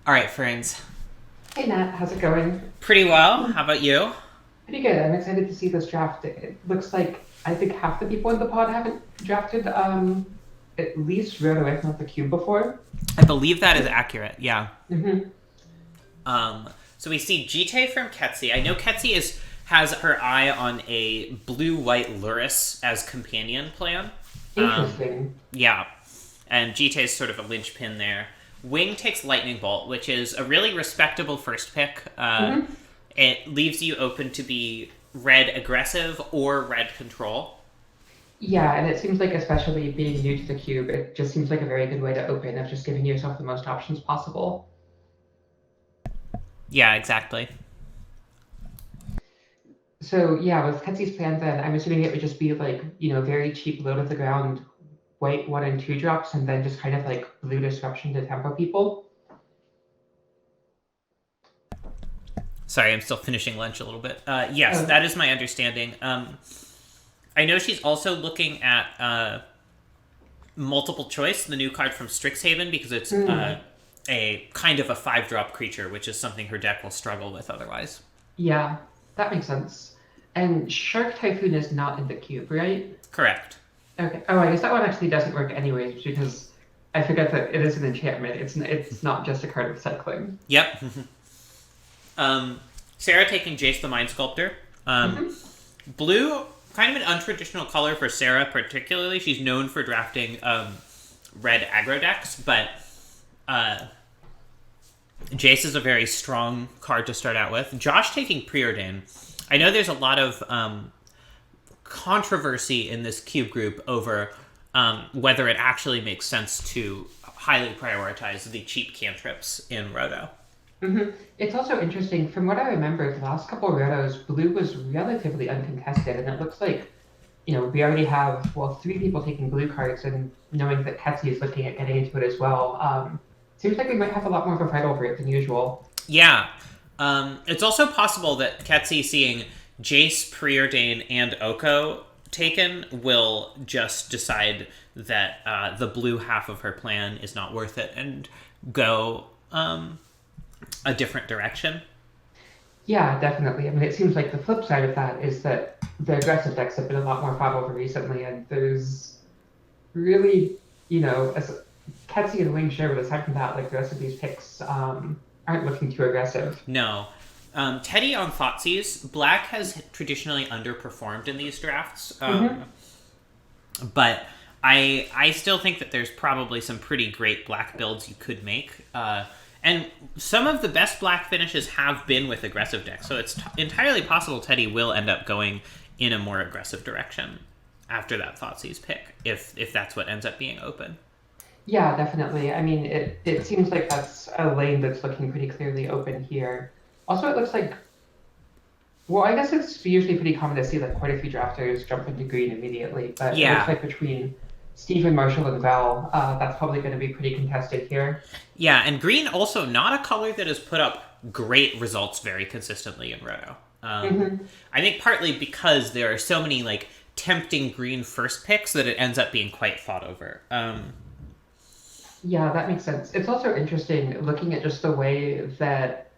All right, Ferns. Hey Nat, how's it going? Pretty well. How about you? Pretty good. I'm excited to see this draft. It looks like I think half the people in the pod haven't drafted at least Roto, if not the cube before. I believe that is accurate. Yeah. Hmm. So we see Jite from Ketsi. I know Ketsi has her eye on a blue-white Luris as companion plan. Um, Interesting. yeah, and Jite is sort of a linchpin there. Wing takes Lightning Bolt, which is a really respectable first pick. Hmm. It leaves you open to be red aggressive or red control. Yeah, and it seems like especially being new to the cube, it just seems like a very good way to open of just giving yourself the most options possible. Yeah, exactly. So yeah, with Ketsy's plan then, I'm assuming it would just be like, very cheap low to the ground white one and two drops and then just kind of like blue disruption to tempo people. Sorry, I'm still finishing lunch a little bit. Yes, Oh, that is my understanding. I know she's also looking at multiple choice, the new card from Strixhaven, because it's mm. a kind of a 5-drop creature, which is something her deck will struggle with otherwise. Yeah, that makes sense. And Shark Typhoon is not in the cube, right? Correct. Okay. Oh, I guess that one actually doesn't work anyways because I forget that it is an enchantment. It's not just a card of cycling. Yep. Sarah taking Jace the Mind Sculptor. Hmm. Blue, kind of an untraditional color for Sarah, particularly. She's known for drafting red aggro decks, but Jace is a very strong card to start out with. Josh taking Preordain. I know there's a lot of controversy in this cube group over whether it actually makes sense to highly prioritize the cheap cantrips in Roto. Hmm. It's also interesting. From what I remember, the last couple of rotos, blue was relatively uncontested, and it looks like we already have three people taking blue cards, and knowing that Ketsy is looking at getting into it as well. Seems like we might have a lot more of a fight over it than usual. Yeah. It's also possible that Ketsi seeing Jace, Preordain, and Oko taken will just decide that the blue half of her plan is not worth it and go a different direction. Yeah, definitely. I mean, it seems like the flip side of that is that the aggressive decks have been a lot more fought over recently, and there's really, as Ketsy and Wing share, but aside from that, like the rest of these picks aren't looking too aggressive. No. Teddy on Thoughtseize. Black has traditionally underperformed in these drafts, Hmm. but I still think that there's probably some pretty great black builds you could make. And some of the best black finishes have been with aggressive decks, so it's entirely possible Teddy will end up going in a more aggressive direction after that Thoughtseize pick, if that's what ends up being open. Yeah, definitely. I mean, it seems like that's a lane that's looking pretty clearly open here. Also, it looks like, well, I guess it's usually pretty common to see like quite a few drafters jump into green immediately, but it looks Yeah, like between Stephen, Marshall, and Val, that's probably going to be pretty contested here. yeah, and green also not a color that has put up great results very consistently in Roto. Hmm. I think partly because there are so many like tempting green first picks that it ends up being quite fought over. Yeah, that makes sense. It's also interesting looking at just the way that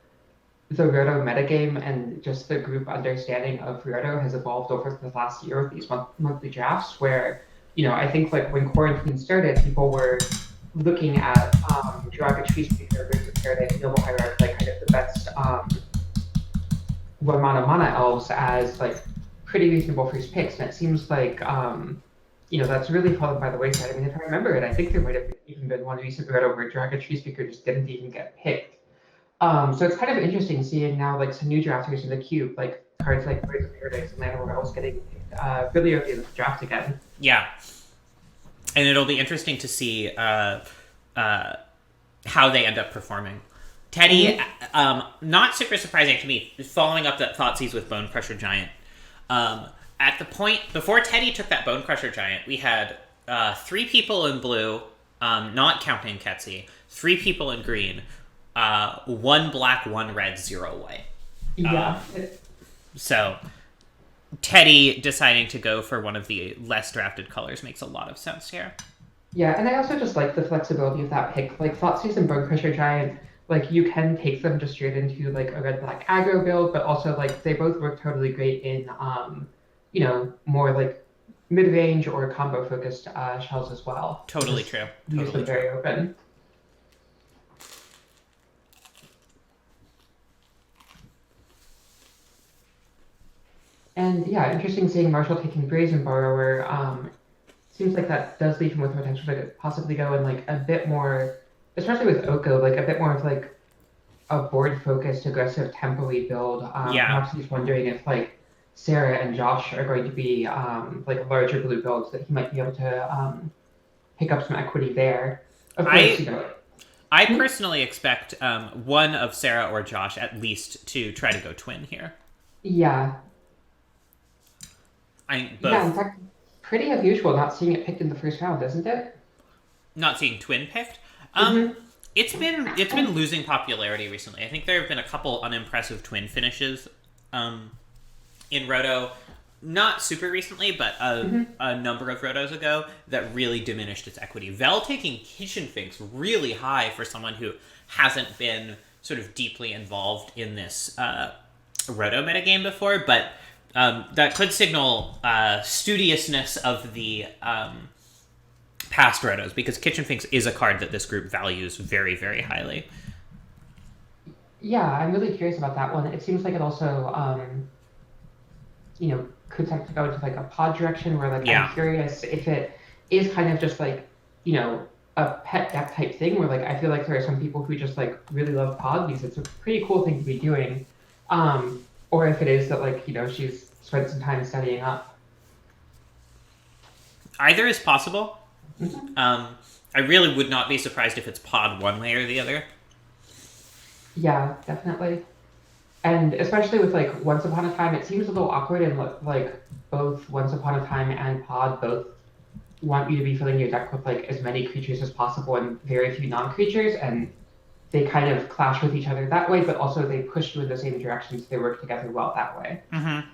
the Roto metagame and just the group understanding of Roto has evolved over the last year with these monthly drafts, where, I think like when quarantine started, people were looking at derogatory speaker versus Paradise Noble Hierarchy, like kind of the best one mana elves as like pretty reasonable first picks. And it seems like that's really fallen by the wayside. I mean, if I remember it, I think there might have even been one recent Roto where derogatory speaker just didn't even get picked. So it's kind of interesting seeing now like some new drafters in the cube, like cards like Birds of Paradise and Land of Realms getting really early in the draft again. Yeah, and it'll be interesting to see how they end up performing. Teddy, Hmm. not super surprising to me, following up that Thoughtseize with Bone Crusher Giant. At the point before Teddy took that Bone Crusher Giant, we had three people in blue, not counting Ketsi, three people in green, one black, one red, zero white. Um, Yeah, so Teddy deciding to go for one of the less drafted colors makes a lot of sense here. yeah, and I also just like the flexibility of that pick. Like Thoughtseize and Bone Crusher Giant, like you can take them just straight into like a red black aggro build, but also like they both work totally great in more like mid range or combo focused shells as well. Totally Just true. use them Totally true. very open. And yeah, interesting seeing Marshall taking Brazen Borrower. Seems like that does leave him with potential to possibly go in like a bit more, especially with Oko, like a bit more of like a board focused aggressive tempo-y build. Yeah. Perhaps he's wondering if like Sarah and Josh are going to be like larger blue builds that he might be able to pick up some equity there. Of course, I you know. I personally expect one of Sarah or Josh at least to try to go twin here. Yeah, I yeah. In both fact, pretty unusual not seeing it picked in the first round, isn't it? not seeing twin picked. Mm-hmm. It's been losing popularity recently. I think there have been a couple unimpressive twin finishes in Roto, not super recently, but a number of Rotos ago that really diminished its equity. Vel taking Kitchen Finks really high for someone who hasn't been sort of deeply involved in this Roto metagame before, but that could signal studiousness of the past Rotos, because Kitchen Finks is a card that this group values very, very highly. Yeah, I'm really curious about that one. It seems like it also, could tend to go into like a pod direction where like Yeah. I'm curious if it is kind of just like, a pet deck type thing where like I feel like there are some people who just like really love pod because it's a pretty cool thing to be doing. Or if it is that like, she's spent some time studying up. Either is possible. Mhm. I really would not be surprised if it's pod one way or the other. Yeah, definitely. And especially with like Once Upon a Time, it seems a little awkward and like both Once Upon a Time and Pod both want you to be filling your deck with like as many creatures as possible and very few non-creatures, and they kind of clash with each other that way, but also they push you in the same direction, so they work together well that way. Mm-hmm.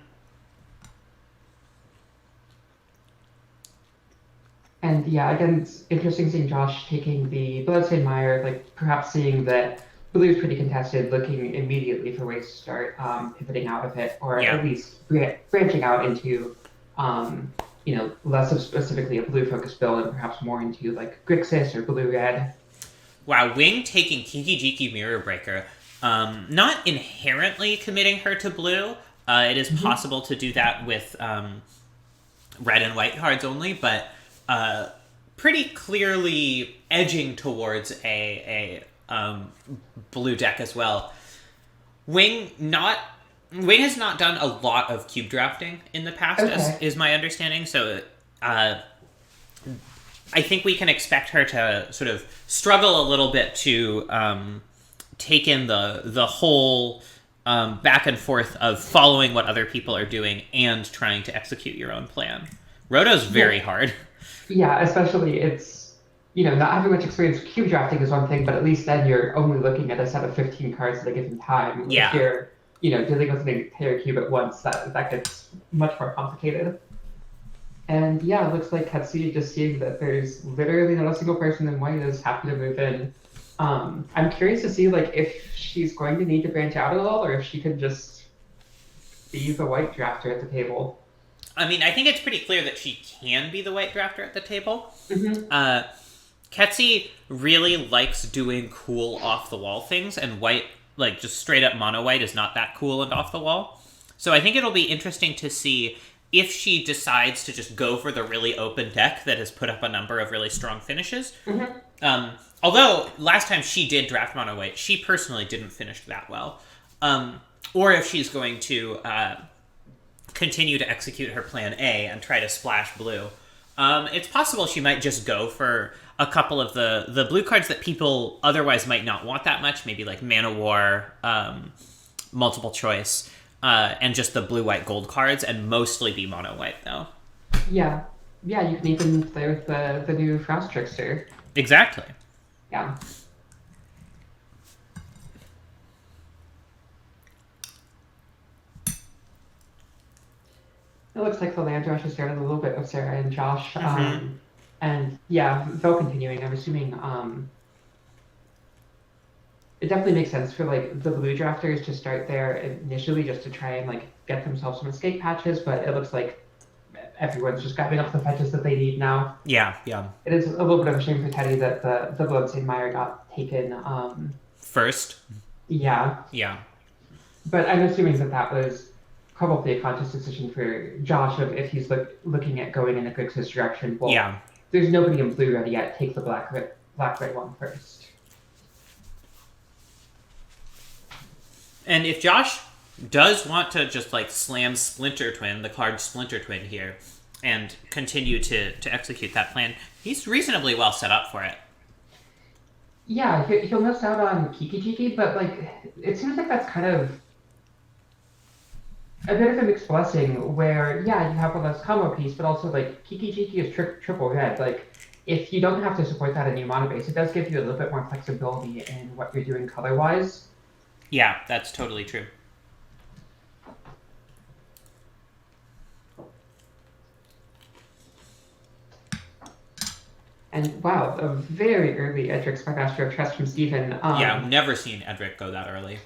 And yeah, again, it's interesting seeing Josh taking the Bloodstained Mire, like perhaps seeing that blue is pretty contested, looking immediately for ways to start pivoting out of it, or Yeah. at least branching out into, less of specifically a blue-focused build and perhaps more into like Grixis or blue-red. Wow, Wing taking Kiki Jiki Mirror Breaker. Not inherently committing her to blue. It is possible to do that with red and white cards only, but pretty clearly edging towards a blue deck as well. Wing has not done a lot of cube drafting in the past, Okay. as is my understanding. So I think we can expect her to sort of struggle a little bit to take in the whole back and forth of following what other people are doing and trying to execute your own plan. Roto's very hard. Yeah, especially it's, not having much experience with cube drafting is one thing, but at least then you're only looking at a set of 15 cards at a given time. Yeah. If you're, dealing with an entire cube at once, that gets much more complicated. And yeah, it looks like Katsuya just seeing that there's literally not a single person in white is happy to move in. I'm curious to see like if she's going to need to branch out at all, or if she could just be the white drafter at the table. I mean, I think it's pretty clear that she can be the white drafter at the table. Mm-hmm. Ketsi really likes doing cool off-the-wall things, and white, like just straight-up mono-white, is not that cool and off-the-wall. So I think it'll be interesting to see if she decides to just go for the really open deck that has put up a number of really strong finishes. Mm-hmm. Although, last time she did draft mono-white, she personally didn't finish that well. Or if she's going to continue to execute her plan A and try to splash blue. It's possible she might just go for a couple of the blue cards that people otherwise might not want that much, maybe like Mana War, multiple choice, and just the blue-white-gold cards, and mostly be mono-white, though. Yeah. Yeah, you can even play with the new Frost Trickster. Exactly. Yeah. It looks like the land rush has started a little bit with Sarah and Josh. And yeah, though continuing, I'm assuming it definitely makes sense for like the blue drafters to start there initially just to try and like get themselves some escape patches, but it looks like everyone's just grabbing up the fetches that they need now. Yeah, yeah. It is a little bit of a shame for Teddy that the Bloodstained Mire got taken. First. Yeah. Yeah. But I'm assuming that that was probably a conscious decision for Josh of if he's looking at going in a Grixis direction. Well, Yeah. there's nobody in blue ready yet. Take the black red one first. And if Josh does want to just like slam Splinter Twin, the card Splinter Twin here, and continue to execute that plan, he's reasonably well set up for it. Yeah, he'll miss out on Kiki Jiki, but like it seems like that's kind of a bit of a mixed blessing where, yeah, you have all this combo piece, but also like Kiki Jiki is triple red. Like if you don't have to support that in your mana base, it does give you a little bit more flexibility in what you're doing color-wise. Yeah, that's totally true. And wow, a very early Edric Spymaster of Trust from Steven. Yeah, I've never seen Edric go that early.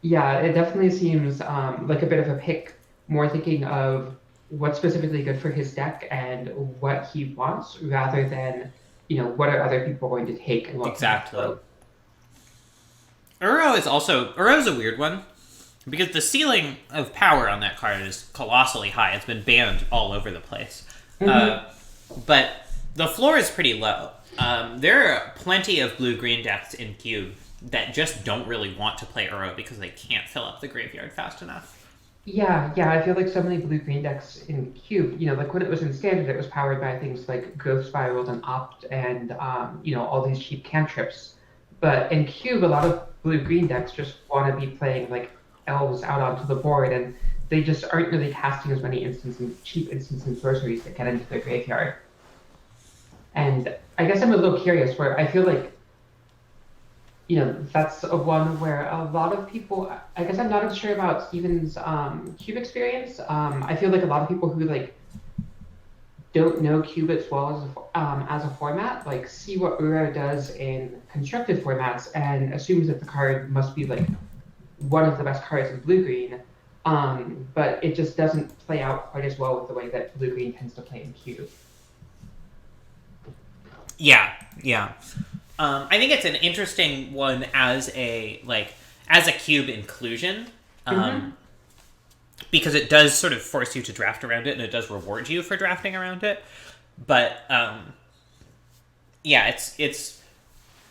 Yeah, it definitely seems like a bit of a pick, more thinking of what's specifically good for his deck and what he wants, rather than, what are other people going to take and what. Exactly. Uro's a weird one, because the ceiling of power on that card is colossally high. It's been banned all over the place. But the floor is pretty low. There are plenty of blue-green decks in Cube that just don't really want to play Uro because they can't fill up the graveyard fast enough. Yeah, I feel like so many blue-green decks in Cube, like when it was in Standard, it was powered by things like Growth Spirals and Opt and, all these cheap cantrips. But in Cube, a lot of blue-green decks just want to be playing, like, elves out onto the board, and they just aren't really casting as many cheap instants and sorceries that get into their graveyard. And I guess I'm a little curious where I feel like, that's a one where a lot of people, I guess I'm not as sure about Steven's Cube experience. I feel like a lot of people who, like, don't know Cube as well as a format, like, see what Uro does in constructed formats and assumes that the card must be, like, one of the best cards in blue-green, but it just doesn't play out quite as well with the way that blue-green tends to play in Cube. Yeah. I think it's an interesting one as a Cube inclusion, because it does sort of force you to draft around it, and it does reward you for drafting around it. But it's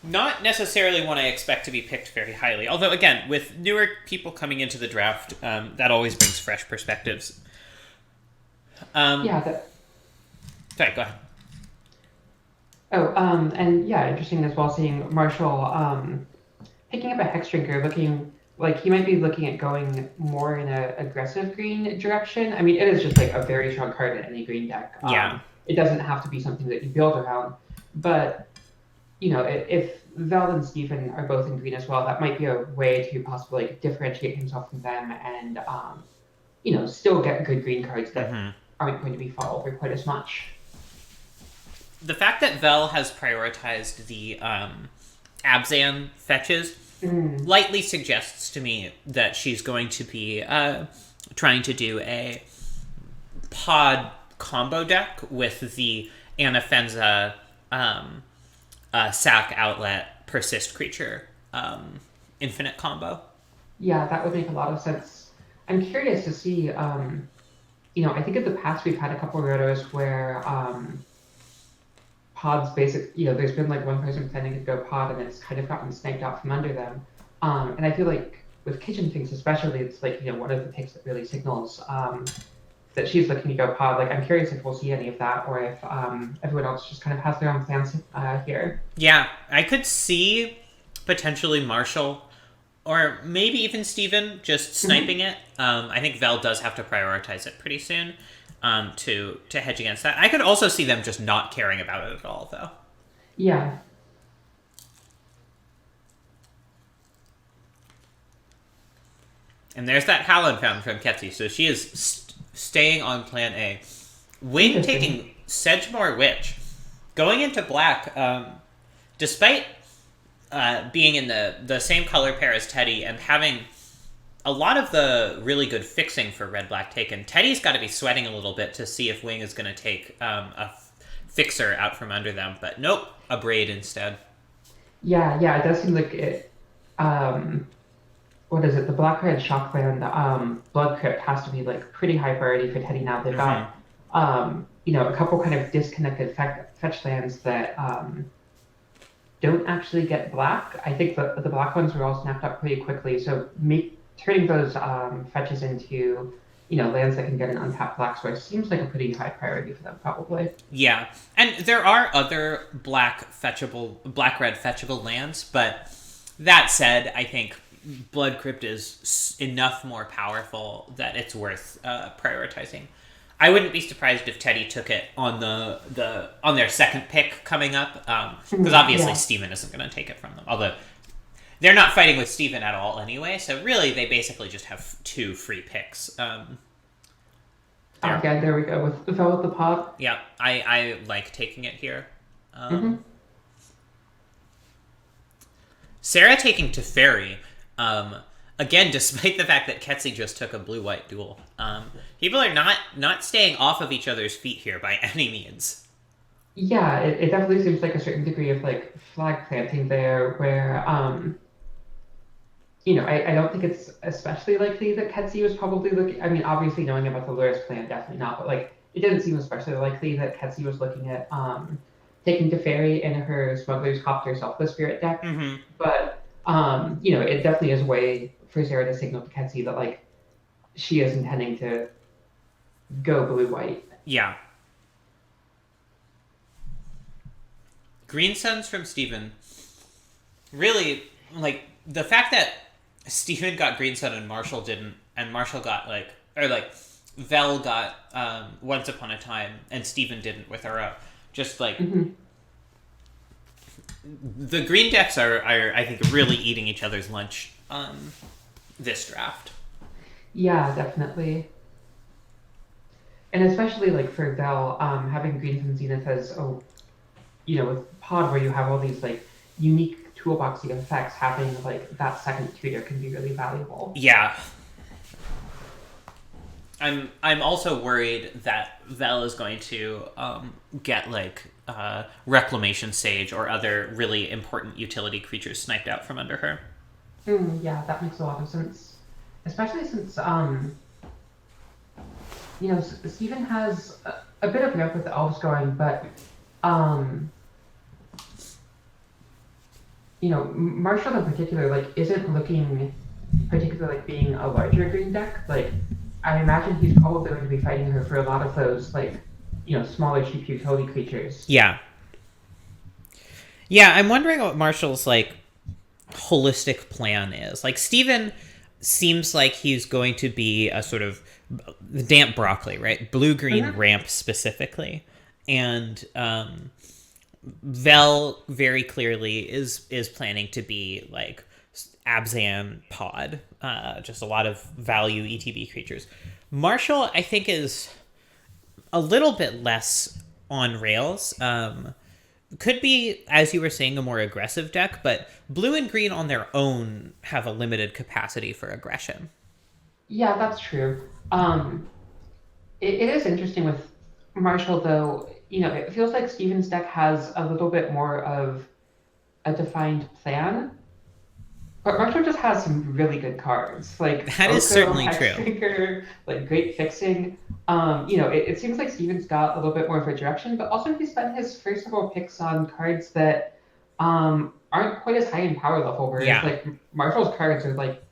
not necessarily one I expect to be picked very highly. Although, again, with newer people coming into the draft, that always brings fresh perspectives. Sorry, go ahead. Interesting as well seeing Marshall picking up a Hex Drinker, looking like he might be looking at going more in an aggressive green direction. I mean, it is just like a very strong card in any green deck. It doesn't have to be something that you build around, but if Vel and Steven are both in green as well, that might be a way to possibly differentiate himself from them and still get good green cards that aren't going to be fought over quite as much. The fact that Vel has prioritized the Abzan fetches lightly suggests to me that she's going to be trying to do a pod combo deck with the Anafenza sack outlet persist creature infinite combo. Yeah, that would make a lot of sense. I'm curious to see, I think in the past we've had a couple of rotos where pods there's been like one person planning to go pod and it's kind of gotten sniped out from under them. And I feel like with Kitchen Things especially, it's like, one of the picks that really signals that she's looking to go pod. Like, I'm curious if we'll see any of that or if everyone else just kind of has their own plans here. Yeah, I could see potentially Marshall or maybe even Steven just sniping it. I think Vel does have to prioritize it pretty soon. To hedge against that. I could also see them just not caring about it at all, though. Yeah. And there's that Howlin' Fountain from Ketsi, so she is staying on plan A. Wing taking Sedgemoor Witch. Going into black, despite being in the same color pair as Teddy and having a lot of the really good fixing for red-black taken. Teddy's got to be sweating a little bit to see if Wing is going to take a fixer out from under them, but nope, a braid instead. Yeah, it does seem like it. What is it? The black red shockland blood crypt has to be like pretty high priority for Teddy now. They've got a couple kind of disconnected fetch lands that don't actually get black. I think the black ones were all snapped up pretty quickly. So turning those fetches into lands that can get an untapped black source seems like a pretty high priority for them, probably. Yeah, and there are other black red fetchable lands, but that said, I think Blood Crypt is enough more powerful that it's worth prioritizing. I wouldn't be surprised if Teddy took it on on their second pick coming up, because obviously Steven isn't going to take it from them. Although they're not fighting with Steven at all anyway, so really they basically just have 2 free picks. Okay, there we go with the pod. Yeah, I like taking it here. Sarah taking Teferi. Again, despite the fact that Ketsi just took a blue-white duel. People are not staying off of each other's feet here by any means. Yeah, it definitely seems like a certain degree of like flag planting there where I don't think it's especially likely that Ketsi was probably looking. I mean, obviously knowing about the Luris plan, definitely not. But like, it didn't seem especially likely that Ketsi was looking at taking Teferi in her Smuggler's Copter Selfless Spirit deck. But it definitely is a way for Sarah to signal to Ketsi that like she is intending to go blue-white. Yeah. Green Suns from Steven. Really, like, the fact that Steven got Green Sun and Marshall didn't, and Marshall got, Vel got Once Upon a Time, and Steven didn't with Ura. Just, like, the green decks are, I think, really eating each other's lunch this draft. Yeah, definitely. And especially, like, for Vel, having Green Sun Zenith as, with Pod where you have all these, like, unique toolboxy effects, having like that second tutor can be really valuable. Yeah. I'm also worried that Vel is going to get like Reclamation Sage or other really important utility creatures sniped out from under her. Yeah, that makes a lot of sense. Especially since Steven has a bit of growth with the elves going, but Marshall in particular, like, isn't looking particularly like being a larger green deck. Like, I imagine he's probably going to be fighting her for a lot of those, like, smaller, cheap utility creatures. Yeah. Yeah, I'm wondering what Marshall's, like, holistic plan is. Like, Steven seems like he's going to be a sort of damp broccoli, right? Blue-green ramp specifically. And, Vel very clearly is planning to be like Abzan Pod, just a lot of value ETB creatures. Marshall, I think, is a little bit less on rails. Could be, as you were saying, a more aggressive deck, but blue and green on their own have a limited capacity for aggression. Yeah, that's true. It is interesting with Marshall, though. It feels like Steven's deck has a little bit more of a defined plan. But Marshall just has some really good cards. Like, that is certainly true. Trigger, like, great fixing. It seems like Steven's got a little bit more of a direction, but also he spent his first several picks on cards that aren't quite as high in power level, whereas like Marshall's cards are like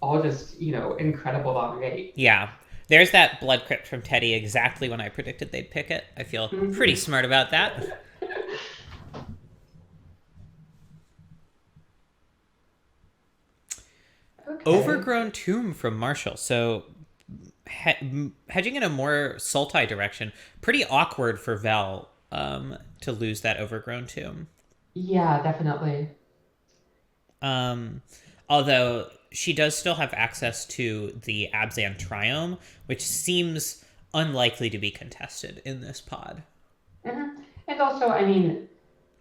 all just, incredible on rate. Yeah. There's that Blood Crypt from Teddy exactly when I predicted they'd pick it. I feel pretty smart about that. Okay. Overgrown Tomb from Marshall. So hedging in a more Sultai direction. Pretty awkward for Vel to lose that Overgrown Tomb. Yeah, definitely. Although she does still have access to the Abzan Triome, which seems unlikely to be contested in this pod. And also, I mean,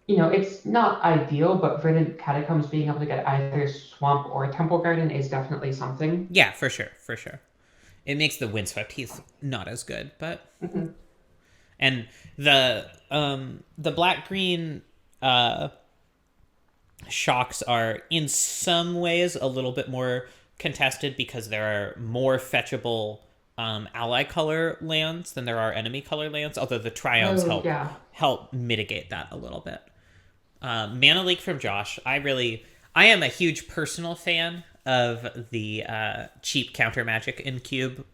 it's not ideal, but verdant catacombs being able to get either swamp or temple garden is definitely something. Yeah, for sure, for sure. It makes the windswept heath not as good, but Hmm. and the black green shocks are in some ways a little bit more contested because there are more fetchable ally color lands than there are enemy color lands. Although the triomes Oh help yeah. mitigate that a little bit. Mana Leak from Josh. I am a huge personal fan of the cheap counter magic in Cube,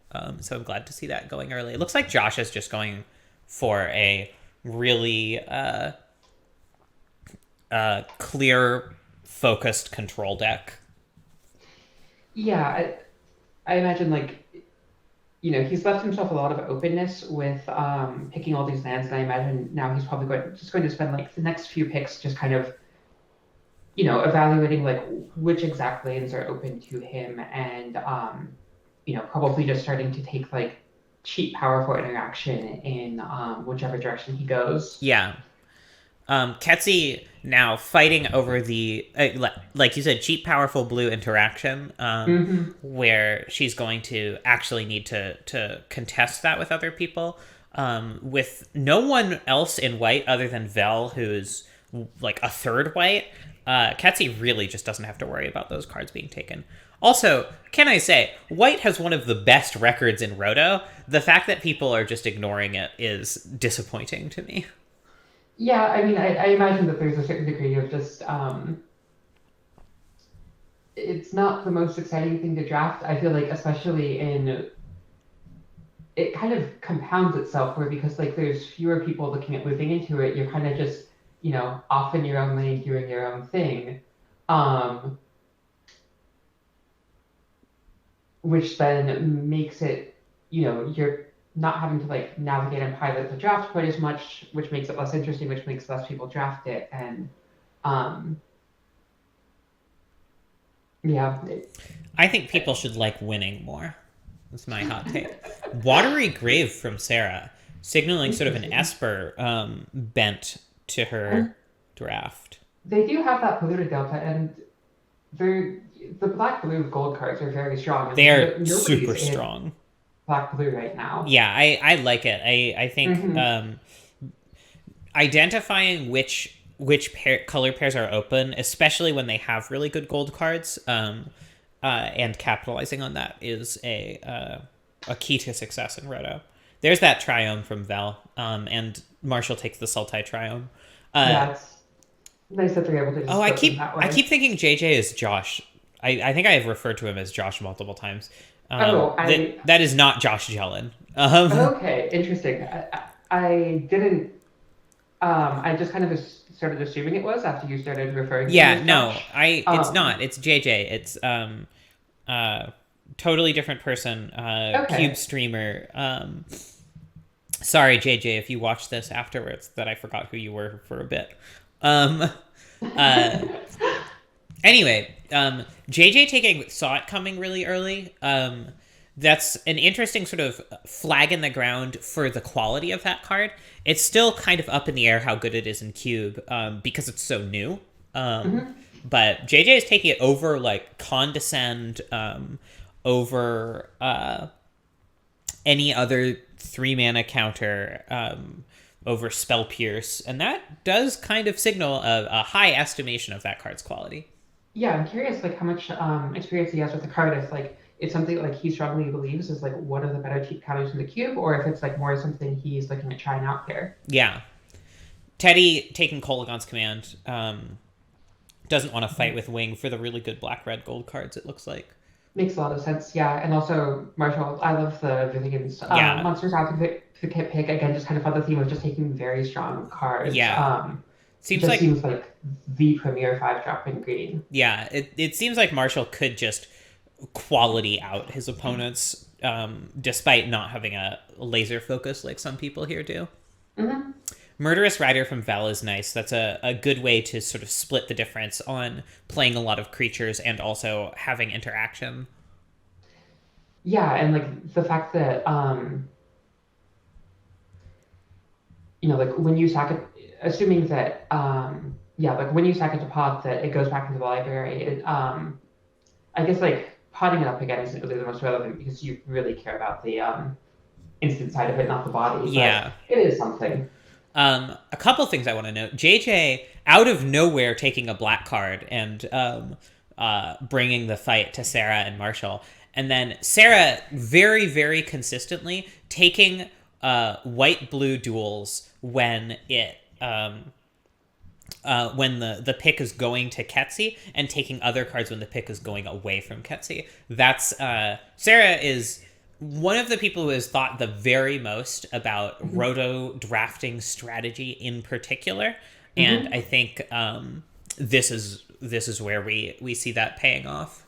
so I'm glad to see that going early. It looks like Josh is just going for a really clear, focused control deck. Yeah, I imagine like he's left himself a lot of openness with picking all these lands, and I imagine now he's probably going to spend like the next few picks just kind of evaluating like which exact lanes are open to him, and probably just starting to take like cheap, powerful interaction in whichever direction he goes. Yeah. Ketsi now fighting over the like you said, cheap, powerful blue interaction, Hmm. where she's going to actually need to contest that with other people, with no one else in white other than Vel, who's like a third white. Ketsi really just doesn't have to worry about those cards being taken. Also, can I say, White has one of the best records in Roto. The fact that people are just ignoring it is disappointing to me. Yeah, I mean, I imagine that there's a certain degree of just it's not the most exciting thing to draft. I feel like, especially in it kind of compounds itself where because like there's fewer people looking at moving into it, you're kind of just, off in your own lane doing your own thing. Um, which then makes it, you're not having to like navigate and pilot the draft quite as much, which makes it less interesting, which makes less people draft it. And um, yeah, I think people should like winning more. That's my hot take. Watery Grave from Sarah, signaling sort of an interesting. Esper bent to And her draft. they do have that polluted delta, and they're the black blue gold cards are very strong, They and are nobody's super in strong. black blue right now. Yeah, I like it. I think Hmm. identifying color pairs are open, especially when they have really good gold cards, and capitalizing on that is a key to success in Roto. There's that Triome from Val, and Marshall takes the Sultai Triome. Uh, Yeah, it's nice that they're able to just oh, split them that I way. keep thinking JJ is Josh. I think I have referred to him as Josh multiple times. Oh, That is not Josh Jellin. okay, interesting. I didn't. I just kind of started assuming it was after you started referring to him Yeah, as no, Josh. it's not. It's JJ. It's uh totally different person. Cube Okay. streamer. Sorry JJ if you watched this afterwards that I forgot who you were for a bit. Um uh Anyway, JJ taking saw it coming really early. That's an interesting sort of flag in the ground for the quality of that card. It's still kind of up in the air how good it is in Cube, because it's so new. Um, Hmm. but JJ is taking it over like Condescend, over any other 3 mana counter, over Spell Pierce, and that does kind of signal a high estimation of that card's quality. Yeah, I'm curious, like how much experience he has with the card. If like it's something like he strongly believes is like one of the better cheap counters in the cube, or if it's like more something he's looking at trying out here. Yeah, Teddy taking Kolagon's command, doesn't want to fight Mhm. with Wing for the really good black red gold cards. It looks like. Makes a lot of sense, yeah. And also, Marshall, I love the Vivian's Yeah, Monsters Advocate pick again, just kind of on the theme of just taking very strong cards. yeah. It Seems just like seems like the premier 5 drop in green. yeah. It seems like Marshall could just quality out his opponents, despite not having a laser focus like some people here do. Hmm. Murderous Rider from Val is nice. That's a good way to sort of split the difference on playing a lot of creatures and also having interaction. Yeah, and like the fact that like when you sack it, assuming that yeah, like when you sack it to pot, that it goes back into the library. I guess like potting it up again isn't really the most relevant because you really care about the instant side of it, not the body. But Yeah. it is something. A couple things I want to note. JJ, out of nowhere, taking a black card and bringing the fight to Sarah and Marshall. And then Sarah, very, very consistently, taking white-blue duels when the pick is going to Ketsi, and taking other cards when the pick is going away from Ketsi. That's Sarah is one of the people who has thought the very most about roto drafting strategy in particular, and Mm-hmm. I think this is where we see that paying off.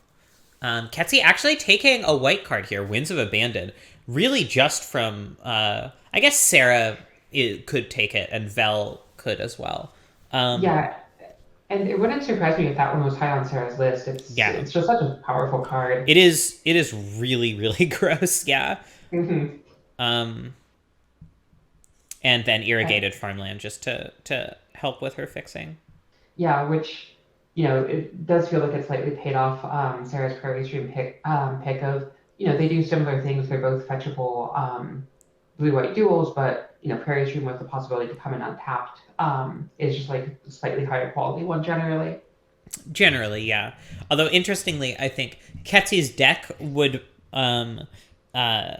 Ketsi actually taking a white card here, Winds of Abandon, really just from I guess Sarah could take it and Vel could as well. Um, Yeah, and it wouldn't surprise me if that one was high on Sarah's list. yeah, It's just such a powerful card. it is. It is really really gross. Yeah. Hmm. Um, and then irrigated farmland just to help with her fixing. Yeah, which it does feel like it's slightly paid off. Sarah's Prairie Stream pick of they do similar things. They're both fetchable blue-white duels, but Prairie Stream with the possibility to come in untapped is just like a slightly higher quality one generally. Generally, yeah. Although interestingly, I think Ketsi's deck would uh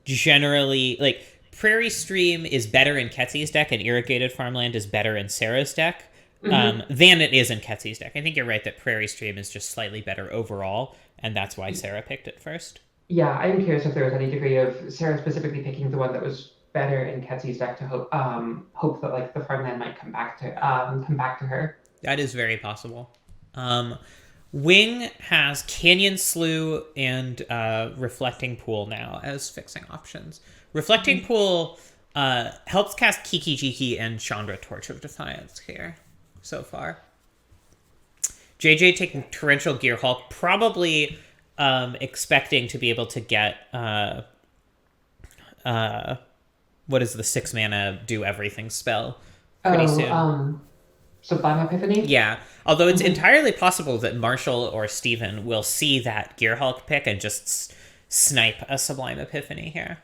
generally like Prairie Stream is better in Ketsi's deck and irrigated farmland is better in Sarah's deck. Hmm. Than it is in Ketsi's deck. I think you're right that Prairie Stream is just slightly better overall, and that's why Sarah picked it first. Yeah, I'm curious if there was any degree of Sarah specifically picking the one that was better in Ketsy's deck to hope that like the farmland might come back to her. That is very possible. Um, Wing has Canyon Slough and Reflecting Pool now as fixing options. Reflecting Pool helps cast Kiki Jiki and Chandra Torch of Defiance here so far. JJ taking Torrential Gearhulk, probably expecting to be able to get what is the 6 mana do everything spell pretty Oh, soon. Sublime Epiphany. Yeah, although it's Mhm. entirely possible that Marshall or Steven will see that Gearhulk pick and just snipe a Sublime Epiphany here.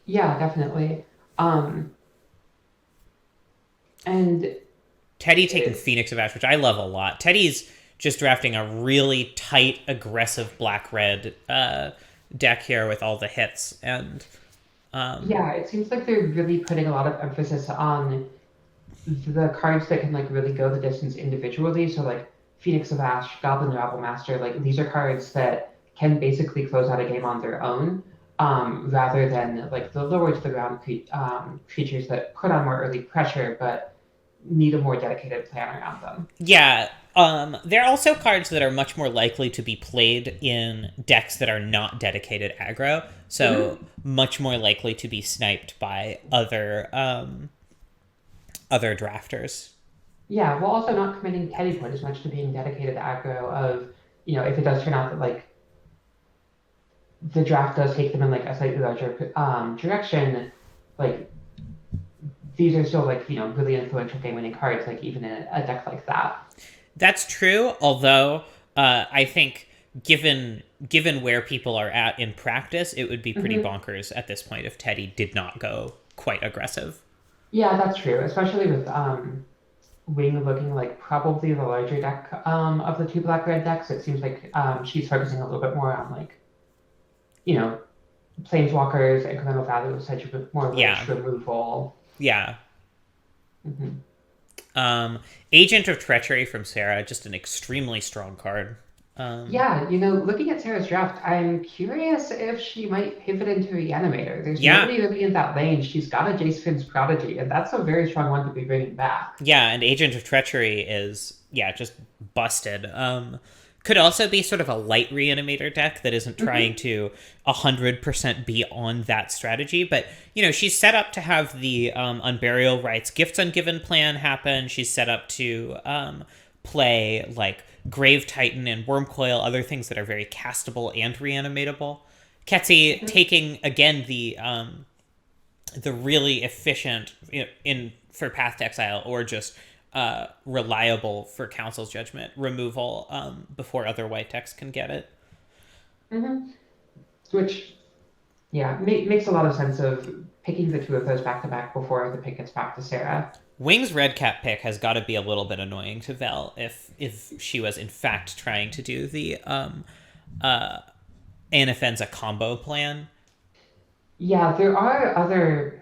Yeah, definitely. Um, and Teddy taking Phoenix of Ash, which I love a lot. Teddy's just drafting a really tight, aggressive black-red deck here with all the hits. And yeah, it seems like they're really putting a lot of emphasis on the cards that can like really go the distance individually. So like Phoenix of Ash, Goblin Rabble Master, like these are cards that can basically close out a game on their own, rather than like the lower to the ground creatures that put on more early pressure but need a more dedicated plan around them. yeah, there are also cards that are much more likely to be played in decks that are not dedicated aggro. So Hmm. much more likely to be sniped by other drafters. Yeah, while also not committing Teddy quite as much to being dedicated aggro of, if it does turn out that like the draft does take them in like a slightly larger direction, like these are still like really influential game winning cards, like even in a deck like that. That's true, although I think given where people are at in practice, it would be pretty Hmm. bonkers at this point if Teddy did not go quite aggressive. Yeah, that's true, especially with Wing looking like probably the larger deck of the two black red decks. It seems like she's focusing a little bit more on like you know planeswalkers, incremental value, such a bit more Yeah, rich removal. yeah. Hmm. Agent of Treachery from Sarah, just an extremely strong card. Yeah, looking at Sarah's draft, I'm curious if she might pivot into Reanimator. There's Yeah, nobody really in that lane. She's got a Jace Finn's Prodigy, and that's a very strong one to be bringing back. yeah, and Agent of Treachery is just busted. Could also be sort of a light reanimator deck that isn't trying Hmm. to 100% be on that strategy, but she's set up to have the Unburial Rights Gifts Ungiven plan happen. She's set up to play like Grave Titan and Wormcoil, other things that are very castable and reanimatable. Ketsi taking again the really efficient in for Path to Exile or just reliable for Council's Judgment removal before other white decks can get it. Mm-hmm. Which, yeah, makes a lot of sense of picking the two of those back to back before the pick gets back to Sarah. Wing's red cap pick has got to be a little bit annoying to Vel if she was in fact trying to do the Anafenza combo plan. Yeah, there are other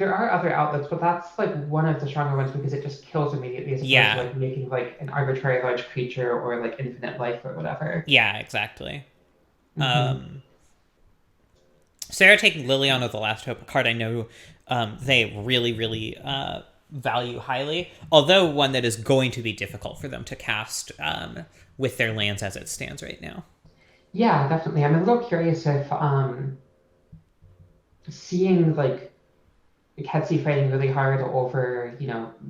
outlets, but that's like one of the stronger ones because it just kills immediately as opposed to like making like an arbitrary large creature or like infinite life or whatever. Yeah, exactly. Mm-hmm. Sarah taking Liliana, the Last Hope, a card I know they really, really value highly, although one that is going to be difficult for them to cast with their lands as it stands right now. Yeah, definitely. I'm a little curious if seeing like Ketsi fighting really hard over,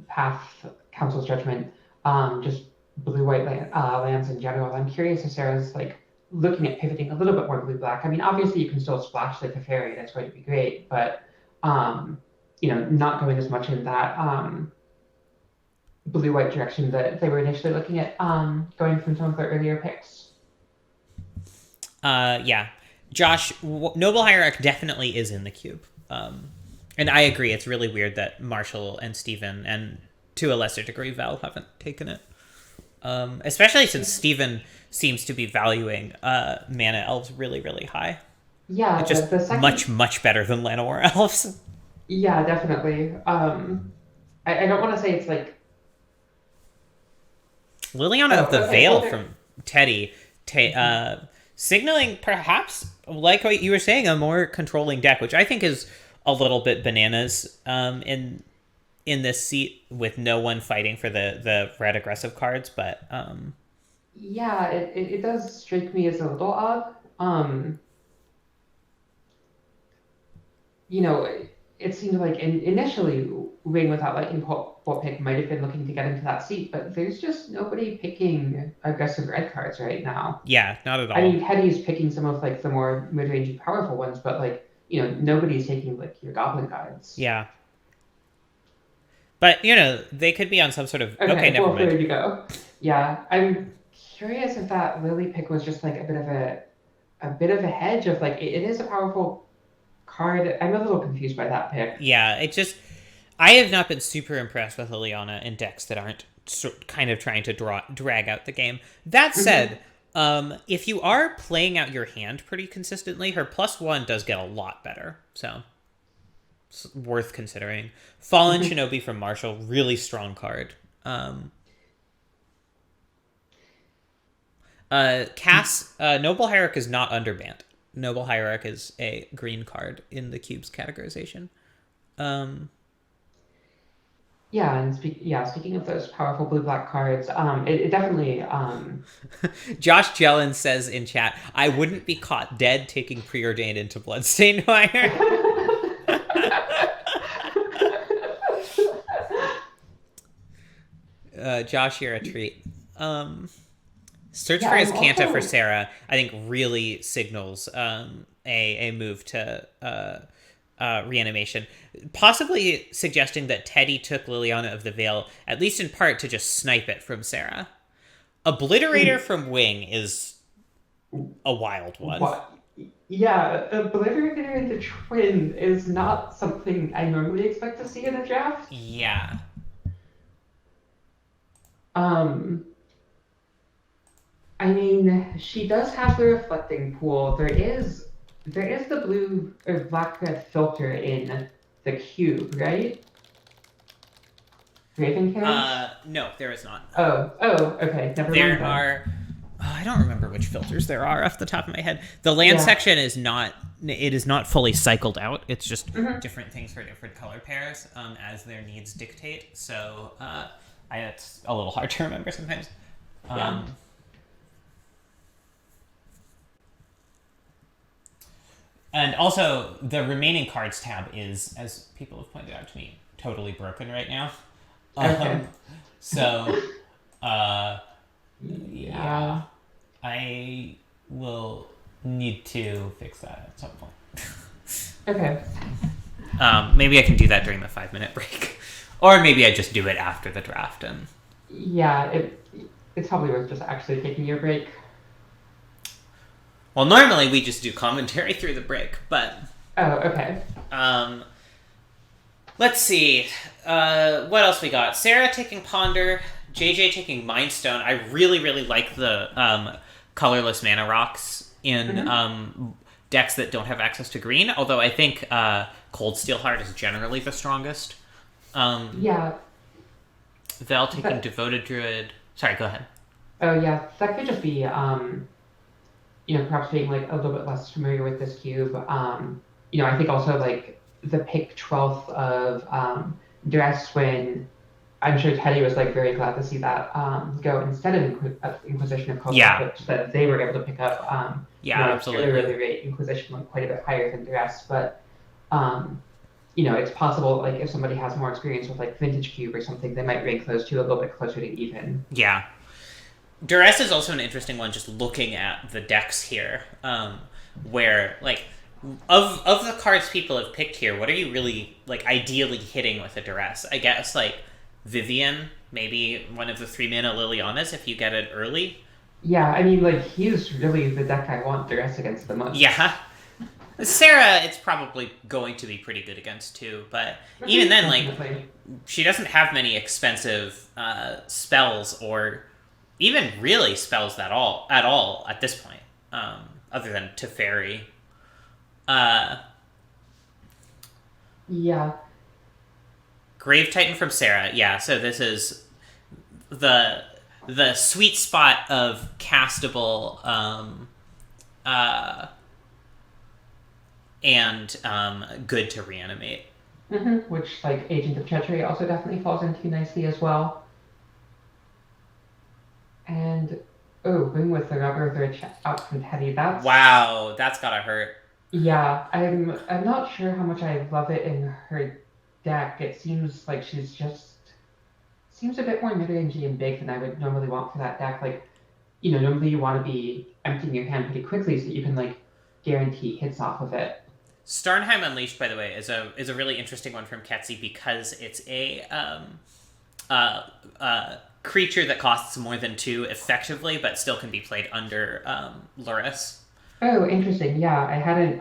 Path, Council's Judgment, just blue-white lands in general. I'm curious if Sarah's like looking at pivoting a little bit more blue-black. I mean, obviously you can still splash like a fairy, that's going to be great, but not going as much in that blue-white direction that they were initially looking at going from some of their earlier picks. Yeah. Josh, Noble Hierarch definitely is in the cube. And I agree, it's really weird that Marshall and Steven, and to a lesser degree Val, haven't taken it. Especially since Steven seems to be valuing mana elves really, really high. Yeah, it's just the second... much better than Llanowar elves. Yeah, definitely. I don't want to say it's like... Liliana of the Veil from Teddy, signaling perhaps, like what you were saying, a more controlling deck, which I think is a little bit bananas in this seat with no one fighting for the red aggressive cards, but yeah, it does strike me as a little odd. It seemed like initially Wing without Lightning Bolt pick might have been looking to get into that seat, but there's just nobody picking aggressive red cards right now. Yeah, not at all. I mean, Teddy's picking some of like the more mid-range powerful ones, but like nobody's taking like your Goblin Guides. Yeah. But they could be on some sort of okay never mind. There you go. Yeah, I'm curious if that Lily pick was just like a bit of a hedge of like it is a powerful card. I'm a little confused by that pick. Yeah, I have not been super impressed with Liliana in decks that aren't kind of trying to drag out the game. That said, if you are playing out your hand pretty consistently, her +1 does get a lot better. So it's worth considering. Fallen Shinobi from Marshall, really strong card. Noble Hierarch is not underbanned. Noble Hierarch is a green card in the cube's categorization. Yeah, and speaking of those powerful blue-black cards, it definitely... Josh Jellin says in chat, I wouldn't be caught dead taking Preordained into Bloodstained Fire. Josh, you're a treat. Search for his Canta for Sarah, I think, really signals a move to reanimation. Possibly suggesting that Teddy took Liliana of the Veil, at least in part, to just snipe it from Sarah. Obliterator from Wing is a wild one. What? Yeah, Obliterator in the Twin is not something I normally expect to see in a draft. Yeah. I mean, she does have the Reflecting Pool. There is the blue or black-red filter in the cube, right? Ravencast? No, there is not. Oh, okay. Never mind. There are... I don't remember which filters there are off the top of my head. The land section is not... It is not fully cycled out. It's just different things for different color pairs as their needs dictate. So it's a little hard to remember sometimes. Yeah. And also, the remaining cards tab is, as people have pointed out to me, totally broken right now. Okay. So, yeah. I will need to fix that at some point. Okay. Maybe I can do that during the 5-minute break. Or maybe I just do it after the draft. And Yeah, it's probably worth just actually taking your break. well, normally we just do commentary through the break, but... Oh, okay. Let's see. What else we got? Sarah taking Ponder, JJ taking Mind Stone. I really, really like the colorless mana rocks in decks that don't have access to green, although I think Cold Steel Heart is generally the strongest. Yeah. Vel taking Devoted Druid. Sorry, go ahead. Oh, yeah. That could just be, perhaps being, like, a little bit less familiar with this cube. I think also, like, the pick 12th of Dress, when I'm sure Teddy was, like, very glad to see that go instead of Inquisition of Cold, which that they were able to pick up. Absolutely. Really rate Inquisition like quite a bit higher than Dress, but it's possible, like, if somebody has more experience with, like, Vintage Cube or something, they might rank those two a little bit closer to even. Yeah. Duress is also an interesting one, just looking at the decks here, where, like, of the cards people have picked here, what are you really, like, ideally hitting with a Duress? I guess, like, Vivian, maybe one of the 3-mana Lilianas if you get it early. Yeah, I mean, like, he's really the deck I want Duress against the most. Yeah. Sarah, it's probably going to be pretty good against too, but even then, like, she doesn't have many expensive spells or even really spells at all at this point, other than Teferi. Yeah. Grave Titan from Sarah. Yeah, so this is the sweet spot of castable and good to reanimate. Which, like, Agent of Treachery also definitely falls into nicely as well. And, going with the Rubber Birch out from Teddy, that's... Wow, that's gotta hurt. Yeah, I'm not sure how much I love it in her deck. It seems like she's just... seems a bit more mid-rangey and big than I would normally want for that deck. Like, normally you want to be emptying your hand pretty quickly so that you can, like, guarantee hits off of it. Starnheim Unleashed, by the way, is a really interesting one from Ketsi because it's a creature that costs more than 2 effectively, but still can be played under Luris. Oh, interesting. Yeah, I hadn't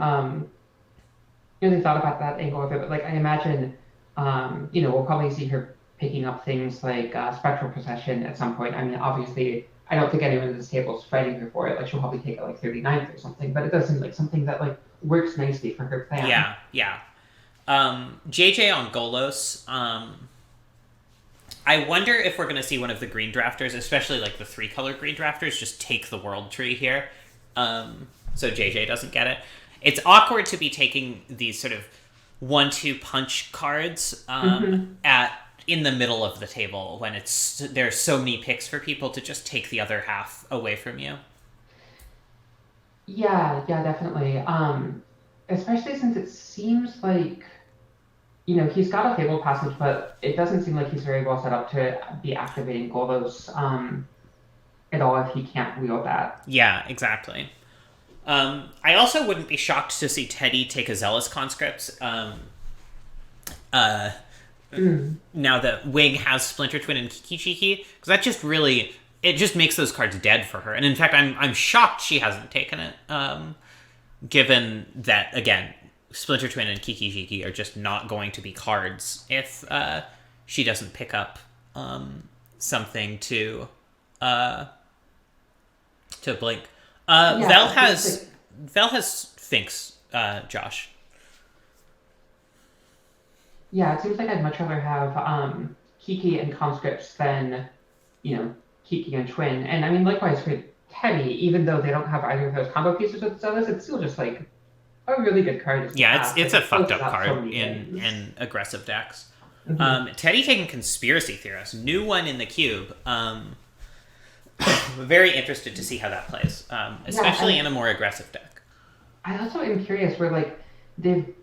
really thought about that angle of it, but, like, I imagine, we'll probably see her picking up things like Spectral Procession at some point. I mean, obviously, I don't think anyone at this table is fighting her for it. Like, she'll probably take it, like, 39th or something, but it does seem like something that, like, works nicely for her plan. Yeah. JJ on Golos. I wonder if we're going to see one of the green drafters, especially, like, the 3-color green drafters, just take the World Tree here. So JJ doesn't get it. It's awkward to be taking these sort of 1-2 punch cards in the middle of the table when there's so many picks for people to just take the other half away from you. Yeah, definitely. Especially since it seems like, he's got a Fable Passage, but it doesn't seem like he's very well set up to be activating Golos at all if he can't wield that. Yeah, exactly. I also wouldn't be shocked to see Teddy take a Zealous Conscript. Now that Wig has Splinter Twin and Kiki, because that just really, it just makes those cards dead for her. And in fact, I'm shocked she hasn't taken it, given that, again, Splinter Twin and Kiki are just not going to be cards if she doesn't pick up something to blink. Vel has Sphinx, Josh. Yeah, it seems like I'd much rather have Kiki and conscripts than, Kiki and Twin. And I mean, likewise for Teddy, even though they don't have either of those combo pieces with Zealous, it's still just like a really good card. Yeah, it's a fucked up card in aggressive decks. Teddy taking Conspiracy Theorist, new one in the cube. Very interested to see how that plays, especially in a more aggressive deck. I also am curious where, like, they've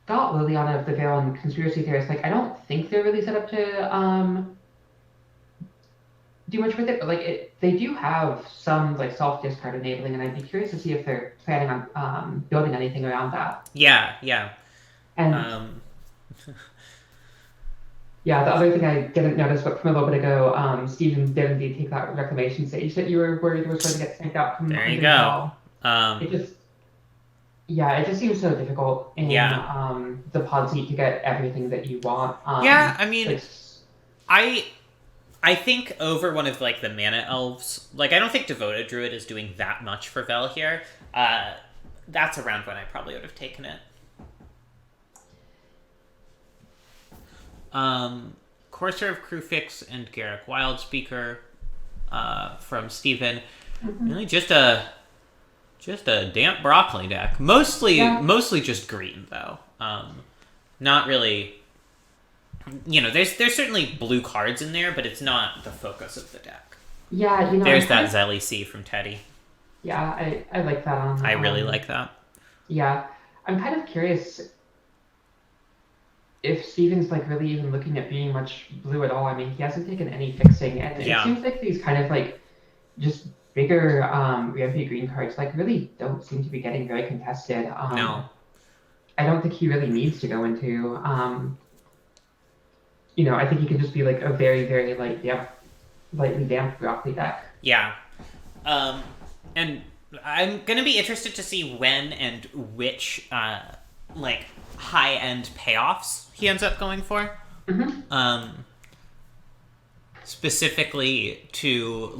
got Liliana of the Veil and Conspiracy Theorist. Like, I don't think they're really set up to do much with it, but, like, they do have some, like, self-discard enabling, and I'd be curious to see if they're planning on building anything around that. Yeah. And Um, yeah, the other thing I didn't notice, but from a little bit ago, Steven did indeed take that reclamation stage that you were worried was going to get snaked out from there you under go. Val. Um, It just, yeah, it just seems so difficult in yeah. the pod seat to get everything that you want. Yeah, I mean, Like, I I think over one of like the mana elves, like I don't think Devoted Druid is doing that much for Vel here. That's around when I probably would have taken it. Courser of Crewfix and Garrick Wildspeaker from Steven. Really just a damp broccoli deck. Mostly just green though. Not really. There's certainly blue cards in there, but it's not the focus of the deck. yeah, There's that Zelly C from Teddy. Yeah, I like that on. I really like that. Yeah, I'm kind of curious if Steven's like really even looking at being much blue at all. I mean, he hasn't taken any fixing, and it seems like these kind of like just bigger rampy green cards like really don't seem to be getting very contested. No. I don't think he really needs to go into. I think he can just be like a very, very lightly damped broccoli deck. Yeah. And I'm gonna be interested to see when and which high end payoffs he ends up going for. Mm-hmm. Specifically to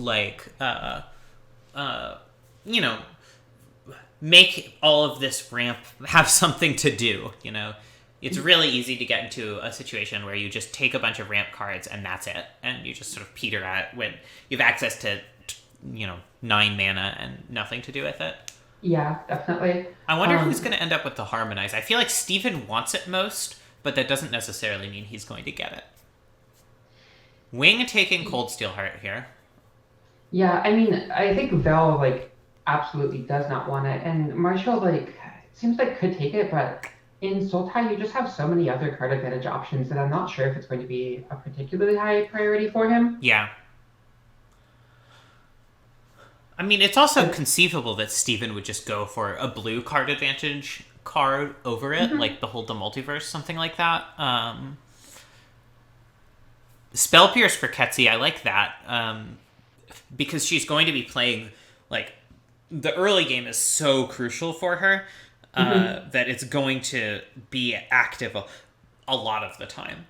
make all of this ramp have something to do. It's really easy to get into a situation where you just take a bunch of ramp cards and that's it, and you just sort of peter at when you have access to 9 mana and nothing to do with it. Yeah, definitely. I wonder who's going to end up with the Harmonize. I feel like Steven wants it most, but that doesn't necessarily mean he's going to get it. Wing taking Cold Steel Heart here. Yeah, I mean, I think Vel absolutely does not want it, and Marshall seems like could take it, but in Sultai you just have so many other card advantage options that I'm not sure if it's going to be a particularly high priority for him. Yeah. I mean, it's also conceivable that Steven would just go for a blue card advantage card over it, like the Hold the Multiverse, something like that. Spell Pierce for Ketsi, I like that. Because she's going to be playing, the early game is so crucial for her that it's going to be active a lot of the time.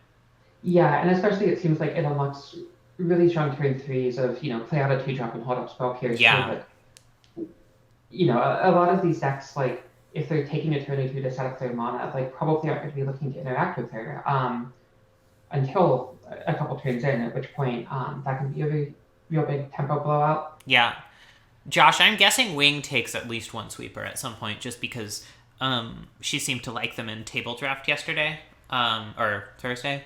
Yeah, and especially it seems like it unlocks really strong turn threes of, play out a 2-drop and hold up Spell Pierce. Yeah. So, a lot of these decks, if they're taking a turn or two to set up their mana, probably aren't going to be looking to interact with her until a couple turns in, at which point that can be a real big tempo blowout. Yeah. Josh, I'm guessing Wing takes at least one sweeper at some point just because she seemed to like them in table draft yesterday or Thursday.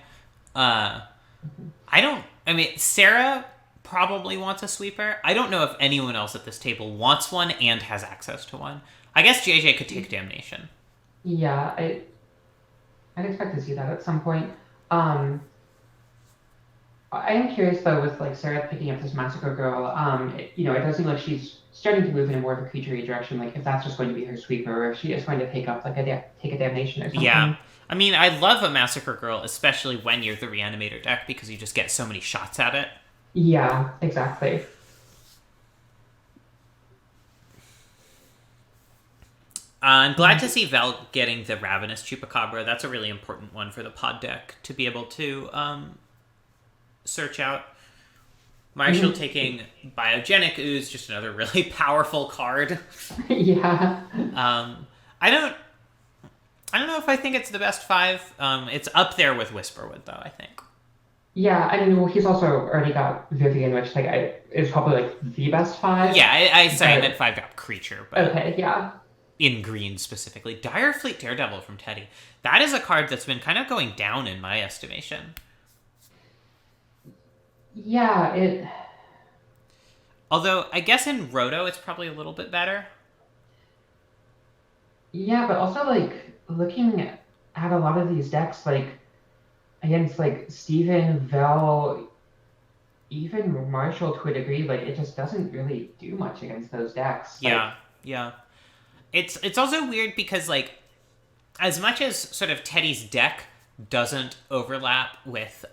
Sarah probably wants a sweeper. I don't know if anyone else at this table wants one and has access to one. I guess JJ could take Damnation. Yeah, I'd expect to see that at some point. I am curious though with Sarah picking up this Massacre Girl. It does seem like she's starting to move in a more of a creature-y direction. If that's just going to be her sweeper, or if she is going to take up take a Damnation or something. Yeah. I mean, I love a Massacre Girl, especially when you're the Reanimator deck, because you just get so many shots at it. Yeah, exactly. I'm glad to see Vel getting the Ravenous Chupacabra. That's a really important one for the pod deck to be able to search out. Marshall taking Biogenic Ooze, just another really powerful card. Yeah. I don't know if I think it's the best 5. It's up there with Whisperwood, though, I think. Yeah, I mean, well, he's also already got Vivian, which is probably the best 5. Yeah, I meant 5-drop creature, but okay, yeah. In green specifically. Direfleet Daredevil from Teddy. That is a card that's been kind of going down in my estimation. Yeah, Although, I guess in Roto, it's probably a little bit better. Yeah, but also, looking at a lot of these decks, against, Steven, Vel, even Marshall to a degree, it just doesn't really do much against those decks. Yeah. It's also weird because, as much as sort of Teddy's deck doesn't overlap with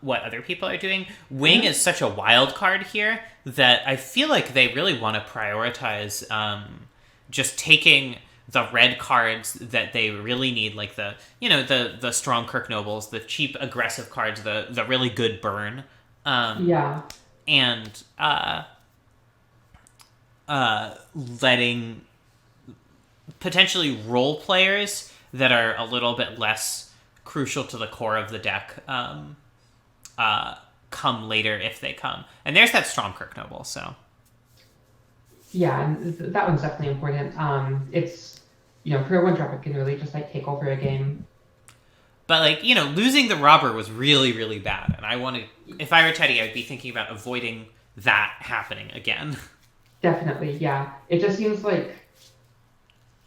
what other people are doing, Wing is such a wild card here that I feel like they really want to prioritize just taking the red cards that they really need, like the strong Kirk Nobles, the cheap aggressive cards, the really good burn, and letting potentially role players that are a little bit less crucial to the core of the deck come later if they come. And there's that strong Kirk Noble, so. Yeah, and that one's definitely important. It's, for a one drop, it can really just like take over a game. But like, losing the robber was really, really bad. And if I were Teddy, I'd be thinking about avoiding that happening again. Definitely, yeah. It just seems like,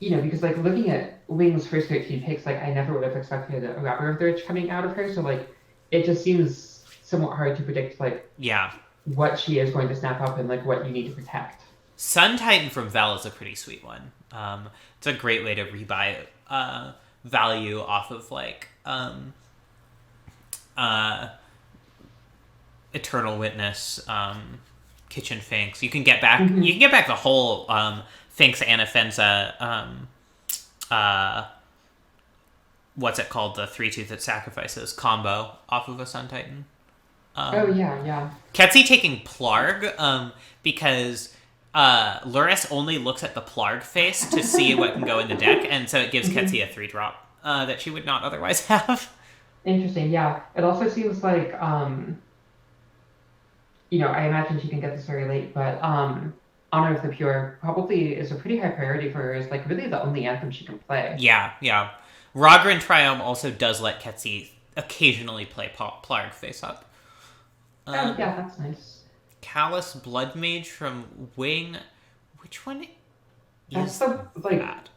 because like looking at Wing's first 13 picks, like I never would have expected a Robber of the Rich coming out of her. So like, it just seems somewhat hard to predict like what she is going to snap up and like what you need to protect. Sun Titan from Vel is a pretty sweet one. It's a great way to rebuy value off of like Eternal Witness, Kitchen Finks. You can get back the whole Finks Anafenza, what's it called? The 3/2 that sacrifices combo off of a Sun Titan. Ketsi taking Plarg, because Luris only looks at the Plarg face to see what can go in the deck, and so it gives Ketsi a 3-drop that she would not otherwise have. Interesting, yeah. It also seems like, I imagine she can get this very late, but Honor of the Pure probably is a pretty high priority for her. It's like really the only anthem she can play. Yeah. Ragran Triumph also does let Ketsi occasionally play Plarg face up. Yeah, that's nice. Callous Blood Mage from Wing. Which one is that?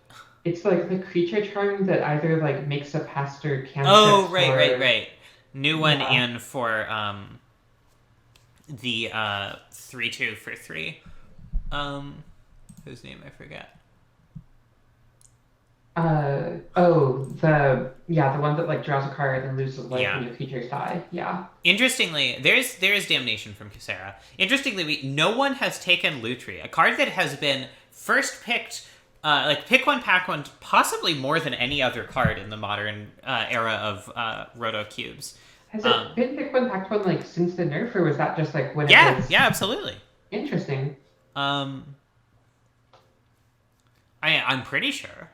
It's like the creature charm that either like makes a pastor cantrip. Oh, right. New one in for the 3/2 for 3. Whose name I forget. The one that like draws a card and loses life when your creatures die. Yeah. Interestingly, there is Damnation from Kisera. Interestingly, no one has taken Lutri, a card that has been first picked, pick one, pack one, possibly more than any other card in the modern era of Roto Cubes. Has it been pick one, pack one like since the nerf, or was that just like when it was? Yeah, absolutely. Interesting. I'm pretty sure.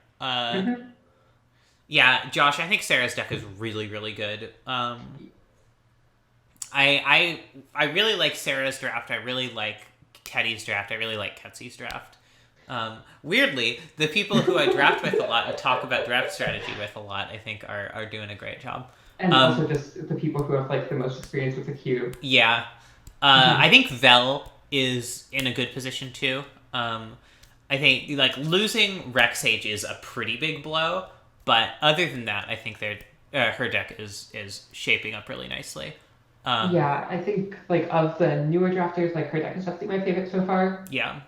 Yeah, Josh, I think Sarah's deck is really, really good. I really like Sarah's draft. I really like Teddy's draft. I really like Ketsi's draft. Weirdly, the people who I draft with a lot and talk about draft strategy with a lot, I think are doing a great job. And also just the people who have like the most experience with the cube. Yeah. I think Vel is in a good position too. I think like losing Rexage is a pretty big blow, but other than that, I think her deck is shaping up really nicely. Yeah, I think like of the newer drafters, like her deck is definitely my favorite so far. Yeah.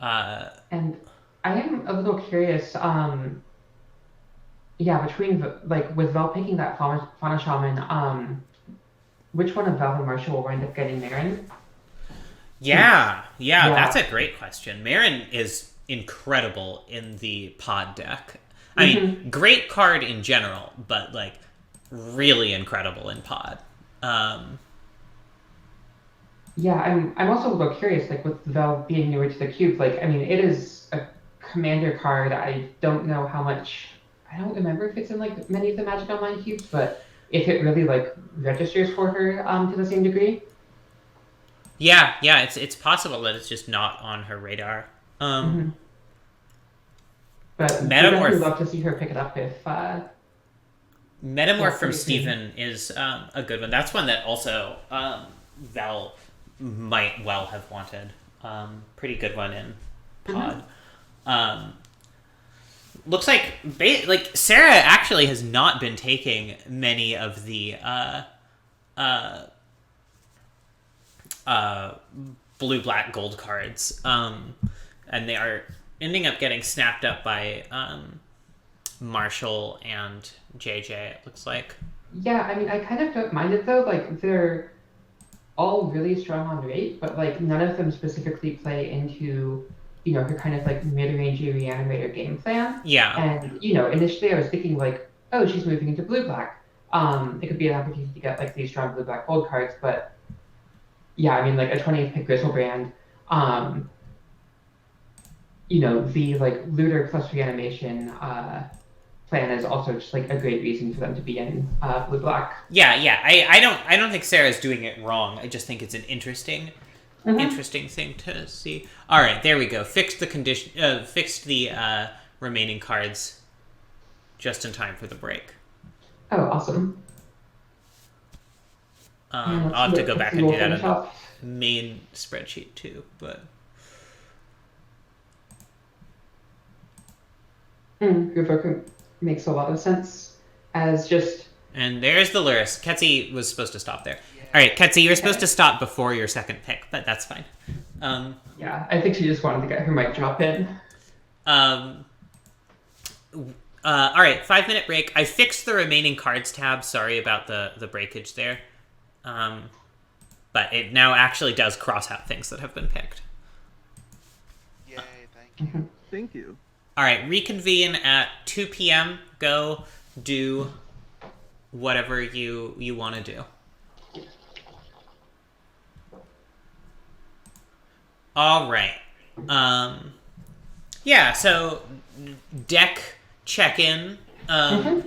And I am a little curious. Between like with Vel picking that Fauna Shaman, which one of Vel and Marshall will wind up getting Marin? Yeah, that's a great question. Marin is incredible in the pod deck. I mean, great card in general, but like really incredible in pod. I'm also a little curious, like with Vel being newer to the cube, like I mean, it is a commander card. I don't know how much. I don't remember if it's in like many of the Magic Online cubes, but if it really like registers for her to the same degree. Yeah, it's possible that it's just not on her radar. But Metamorph, I'd love to see her pick it up if. Metamorph from Steven is a good one. That's one that also Vel might well have wanted. Pretty good one in pod. Looks like Sarah actually has not been taking many of the blue, black, gold cards, and they are ending up getting snapped up by Marshall and JJ. It looks like. Yeah, I mean, I kind of don't mind it though. Like they're all really strong on rate, but like none of them specifically play into, her kind of like mid-rangey reanimator game plan. Yeah. And initially I was thinking like, oh, she's moving into blue-black. It could be an opportunity to get like these strong blue-black gold cards, but yeah, I mean like a 20th pick Grizzlebrand, the like looter plus reanimation plan is also just like a great reason for them to be in blue black. Yeah. I don't think Sarah's doing it wrong. I just think it's an interesting thing to see. All right, there we go. Fixed the remaining cards just in time for the break. Oh, awesome. I'll have to go back and do that on the main spreadsheet too, but. Revoker makes a lot of sense as just. And there's the Luris. Ketsi was supposed to stop there. All right, Ketsi, you were supposed to stop before your second pick, but that's fine. Yeah, I think she just wanted to get her mic drop in. All right, 5-minute break. I fixed the remaining cards tab. Sorry about the breakage there. But it now actually does cross out things that have been picked. Yay, thank you. Thank you. All right, reconvene at 2 p.m. Go do whatever you want to do. All right. Yeah, so deck check-in. I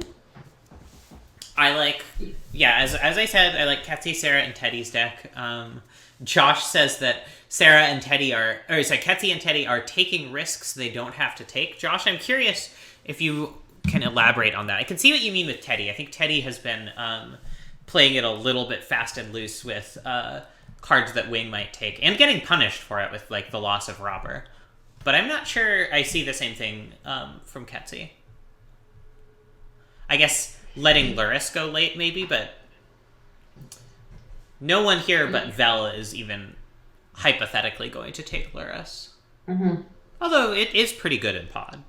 like, as I said, I like Ketsi, Sarah, and Teddy's deck. Josh says that Sarah and Teddy Ketsi and Teddy are taking risks they don't have to take. Josh, I'm curious if you can elaborate on that. I can see what you mean with Teddy. I think Teddy has been playing it a little bit fast and loose with cards that Wing might take, and getting punished for it with like the loss of Robber. But I'm not sure I see the same thing from Ketsi. I guess letting Luris go late maybe, but no one here but Vel is even hypothetically going to take Luris. Mm-hmm. Although it is pretty good in Pod.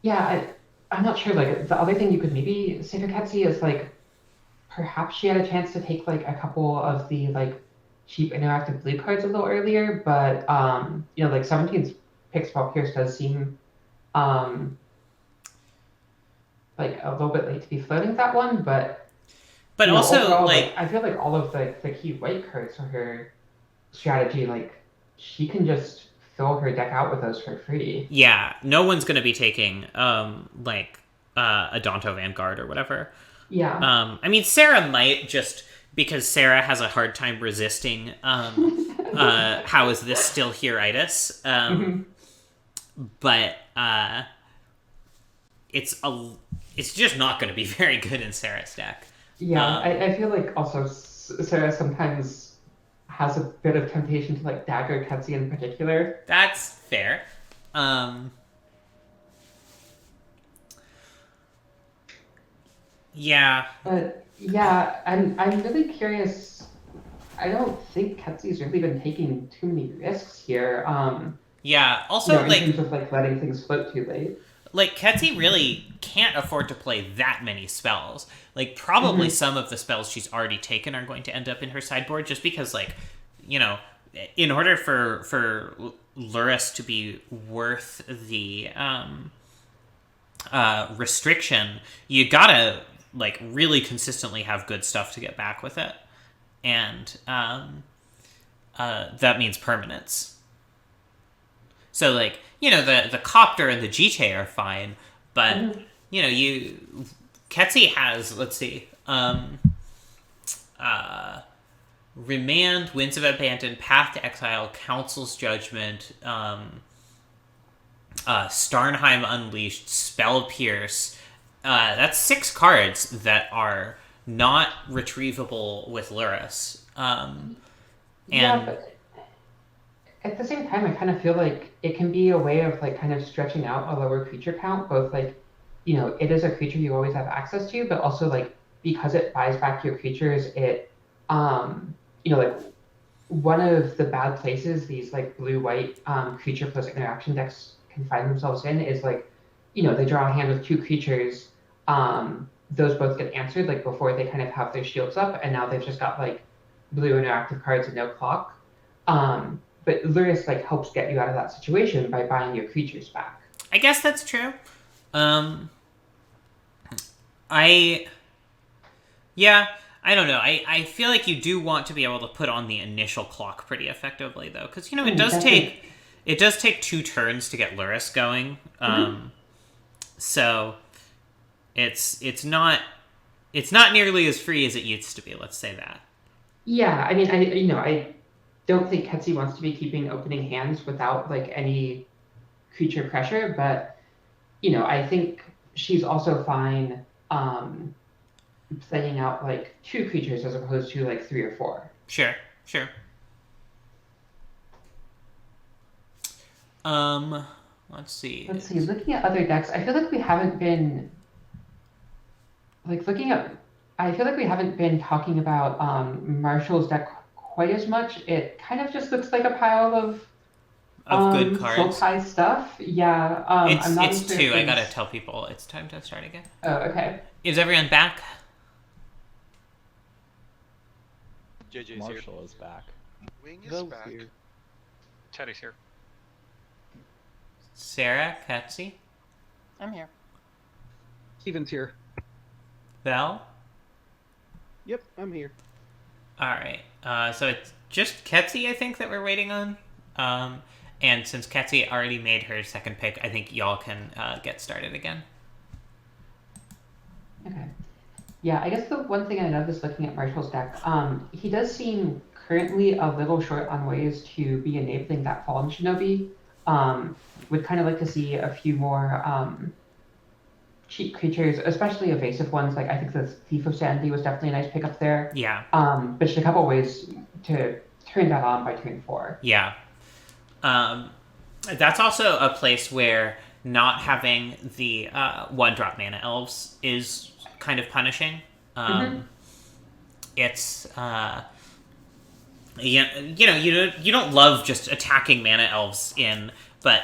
Yeah, I'm not sure. Like the other thing you could maybe say for Ketsi is like perhaps she had a chance to take like a couple of the like cheap interactive blue cards a little earlier, but like 17's pick spot Pierce does seem like a little bit late to be floating that one, but also overall, like I feel like all of the key white cards for her strategy, like she can just fill her deck out with those for free. Yeah, no one's going to be taking a Donto Vanguard or whatever. Yeah. I mean, Sarah might, just because Sarah has a hard time resisting how is this still here-itis. But it's just not going to be very good in Sarah's deck. Yeah, I feel like also Sarah sometimes has a bit of temptation to like dagger Ketsi in particular. That's fair. Yeah. But yeah, I'm really curious. I don't think Ketsi's really been taking too many risks here. Yeah. Also, in terms of like letting things float too late. Like, Ketsi really can't afford to play that many spells. Like, probably some of the spells she's already taken are going to end up in her sideboard, just because, like, in order for Luris to be worth the restriction, you gotta, like, really consistently have good stuff to get back with it. And that means permanence. So, like, the Copter and the Jite are fine, but, Ketsi has, let's see, Remand, Winds of Abandon, Path to Exile, Council's Judgment, Starnheim Unleashed, Spell Pierce. That's 6 cards that are not retrievable with Luris. But at the same time, I kind of feel like it can be a way of like kind of stretching out a lower creature count, both like, it is a creature you always have access to, but also like because it buys back your creatures, it like one of the bad places these like blue-white creature plus interaction decks can find themselves in is like, they draw a hand with two creatures. Those both get answered like before they kind of have their shields up, and now they've just got like blue interactive cards and no clock. But Luris like helps get you out of that situation by buying your creatures back. I guess that's true. I don't know. I feel like you do want to be able to put on the initial clock pretty effectively, though, because it does take 2 turns to get Luris going. So it's not nearly as free as it used to be. Let's say that. Yeah, I mean, I don't think Ketsi wants to be keeping opening hands without like any creature pressure, but I think she's also fine playing out like 2 creatures as opposed to like 3 or 4. Sure. Let's see. Looking at other decks, I feel like we haven't been talking about Marshall's deck quite as much. It kind of just looks like a pile of good cards. Soul stuff. Yeah. It's 2. I gotta tell people it's time to start again. Oh, okay. Is everyone back? JJ's Marshall here. is back. Wing is Bill's back. here. Teddy's here. Sarah, Ketsi, I'm here. Steven's here. Val. Yep, I'm here. All right. So it's just Ketsi, I think, that we're waiting on. And since Ketsi already made her second pick, I think y'all can get started again. Okay. Yeah, I guess the one thing I noticed looking at Marshall's deck, he does seem currently a little short on ways to be enabling that Fallen Shinobi. Would kind of like to see a few more cheap creatures, especially evasive ones. Like I think the Thief of Sanity was definitely a nice pickup there. Yeah. But just a couple ways to turn that on by turn 4. Yeah. That's also a place where not having the 1-drop mana elves is kind of punishing. It's you don't love just attacking mana elves but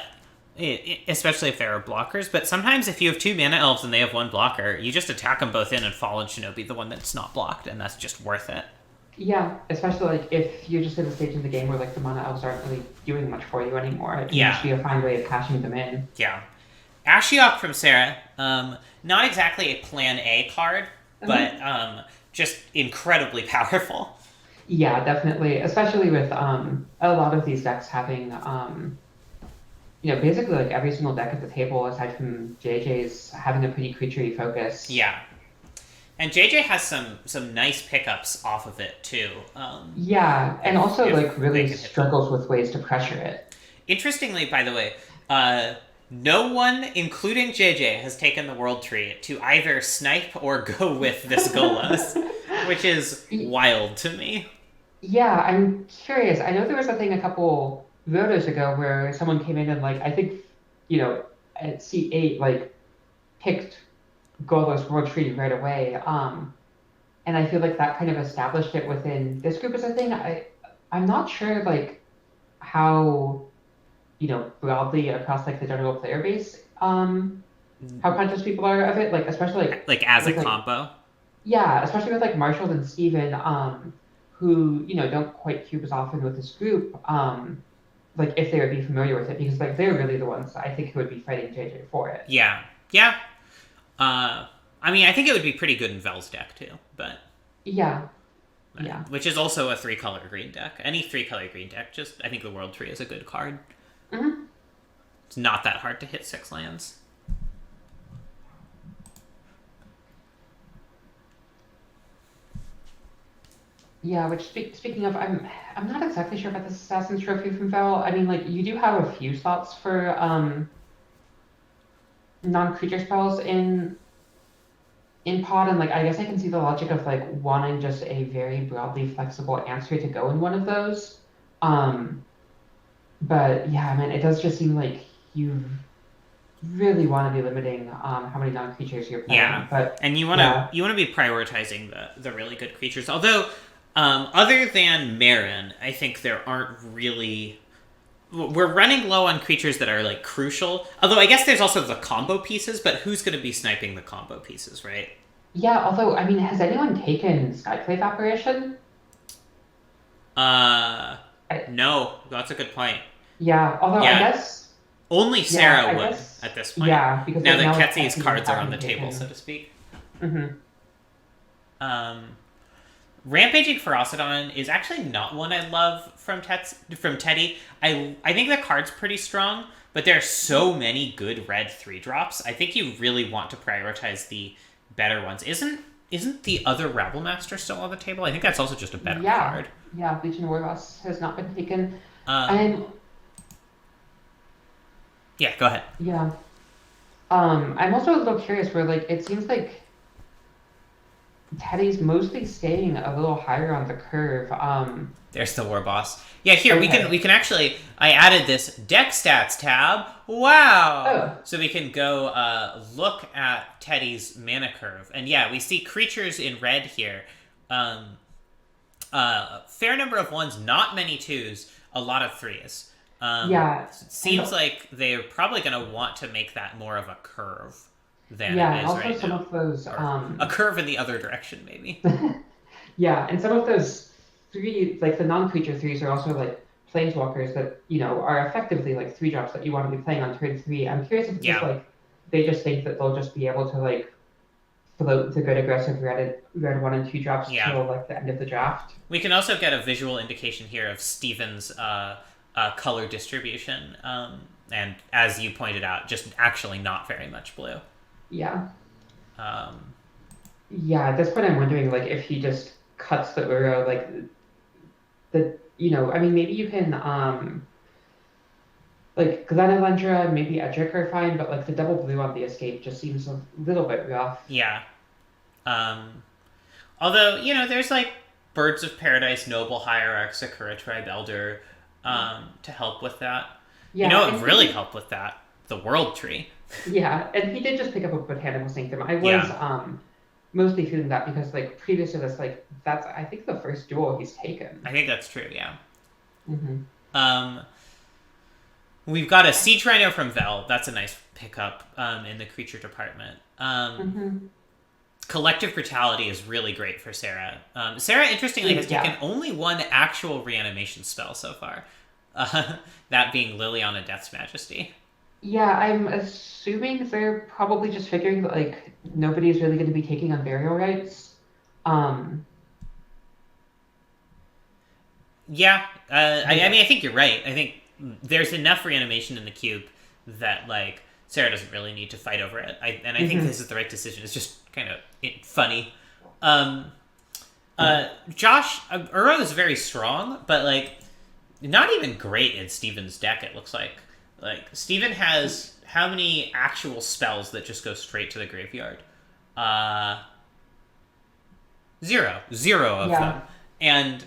especially if there are blockers. But sometimes if you have 2 mana elves and they have 1 blocker, you just attack them both in and Fallen Shinobi the one that's not blocked, and that's just worth it. Yeah, especially like if you're just at a stage in the game where like the mana elves aren't really doing much for you anymore. It can just be a fine way of cashing them in. Yeah. Ashiok from Sarah. Not exactly a plan A card, but just incredibly powerful. Yeah, definitely. Especially with a lot of these decks having basically like every single deck at the table aside from JJ's having a pretty creaturey focus. Yeah. And JJ has some nice pickups off of it too. Yeah, and also like really struggles with ways to pressure it. Interestingly, by the way, no one, including JJ, has taken the World Tree to either snipe or go with this Golos, which is wild to me. Yeah, I'm curious. I know there was a thing a couple Rotos ago where someone came in and like I think at C8 like picked Golos World Tree right away. And I feel like that kind of established it within this group as a thing. I'm not sure like how broadly across like the general player base how conscious people are of it, like especially like as a combo. Yeah, especially with like Marshall and Steven, who don't quite cube as often with this group. Like if they would be familiar with it, because like they're really the ones I think who would be fighting JJ for it. Yeah. I mean, I think it would be pretty good in Vel's deck too, but yeah, which is also a 3-color green deck. Any 3-color green deck, I think the World Tree is a good card. Mm-hmm. It's not that hard to hit 6 lands. Yeah, which speaking of, I'm not exactly sure about this Assassin's Trophy from Vel. I mean, like you do have a few slots for non-creature spells in pod, and like I guess I can see the logic of like wanting just a very broadly flexible answer to go in one of those. But yeah, man, it does just seem like you really want to be limiting how many non-creatures you're playing. Yeah, but and you want to be prioritizing the really good creatures. Although Other than Marin, I think there aren't really... We're running low on creatures that are, like, crucial. Although I guess there's also the combo pieces, but who's going to be sniping the combo pieces, right? Yeah, although, I mean, has anyone taken Skyclave Apparition? No, that's a good point. Yeah, although Yeah. I guess... Only Sarah I would guess- at this point. Yeah, because now like, that it's Ketsy's cards are on the haven't table, taken- so to speak. Mm-hmm. Rampaging Ferocidon is actually not one I love from Teddy. I think the card's pretty strong, but there are so many good red 3-drops. I think you really want to prioritize the better ones. Isn't the other Rabblemaster still on the table? I think that's also just a better card. Yeah, Legion Warboss has not been taken. Yeah, go ahead. Yeah. I'm also a little curious where, like, it seems like Teddy's mostly staying a little higher on the curve. There's the War Boss. Yeah, here Okay. we can actually. I added this deck stats tab. Wow! Oh. So we can go look at Teddy's mana curve, and yeah, we see creatures in red here. Fair number of 1s, not many 2s, a lot of 3s. Yeah. It seems like they're probably going to want to make that more of a curve than Yeah, it and is also right some now. of those. Or a curve in the other direction, maybe. Yeah, and some of those 3, like the non-creature 3s, are also like planeswalkers that, you know, are effectively like 3-drops that you want to be playing on turn 3. I'm curious if it's just like they just think that they'll just be able to like float the good aggressive red 1 and 2 drops till like the end of the draft. We can also get a visual indication here of Steven's color distribution, and as you pointed out, just actually not very much blue. Yeah. Yeah, at this point I'm wondering like if he just cuts the Uro, like the, you know, I mean maybe you can like Glenelendra, maybe Edric are fine, but like the double blue on the escape just seems a little bit rough. Yeah. Although, you know, there's like Birds of Paradise, Noble Hierarch, Sakura Tribe Elder to help with that. Yeah, you know what would really help with that? The World Tree. Yeah, and he did just pick up a Botanical Sanctum. I was mostly feeling that because like previous to this, like that's I think the first duel he's taken. I think that's true, yeah. Mm-hmm. We've got a Siege Rhino from Vel. That's a nice pickup in the creature department. Collective Brutality is really great for Sarah. Sarah, interestingly, has taken only one actual reanimation spell so far. That being Liliana Death's Majesty. Yeah, I'm assuming they're probably just figuring that like nobody's really going to be taking on burial rites. Yeah, I mean, I think you're right. I think there's enough reanimation in the cube that like Sarah doesn't really need to fight over it. I think this is the right decision. It's just kind of funny. Josh, Uro is very strong, but like not even great in Steven's deck. It looks like Steven has how many actual spells that just go straight to the graveyard? 0 of them, and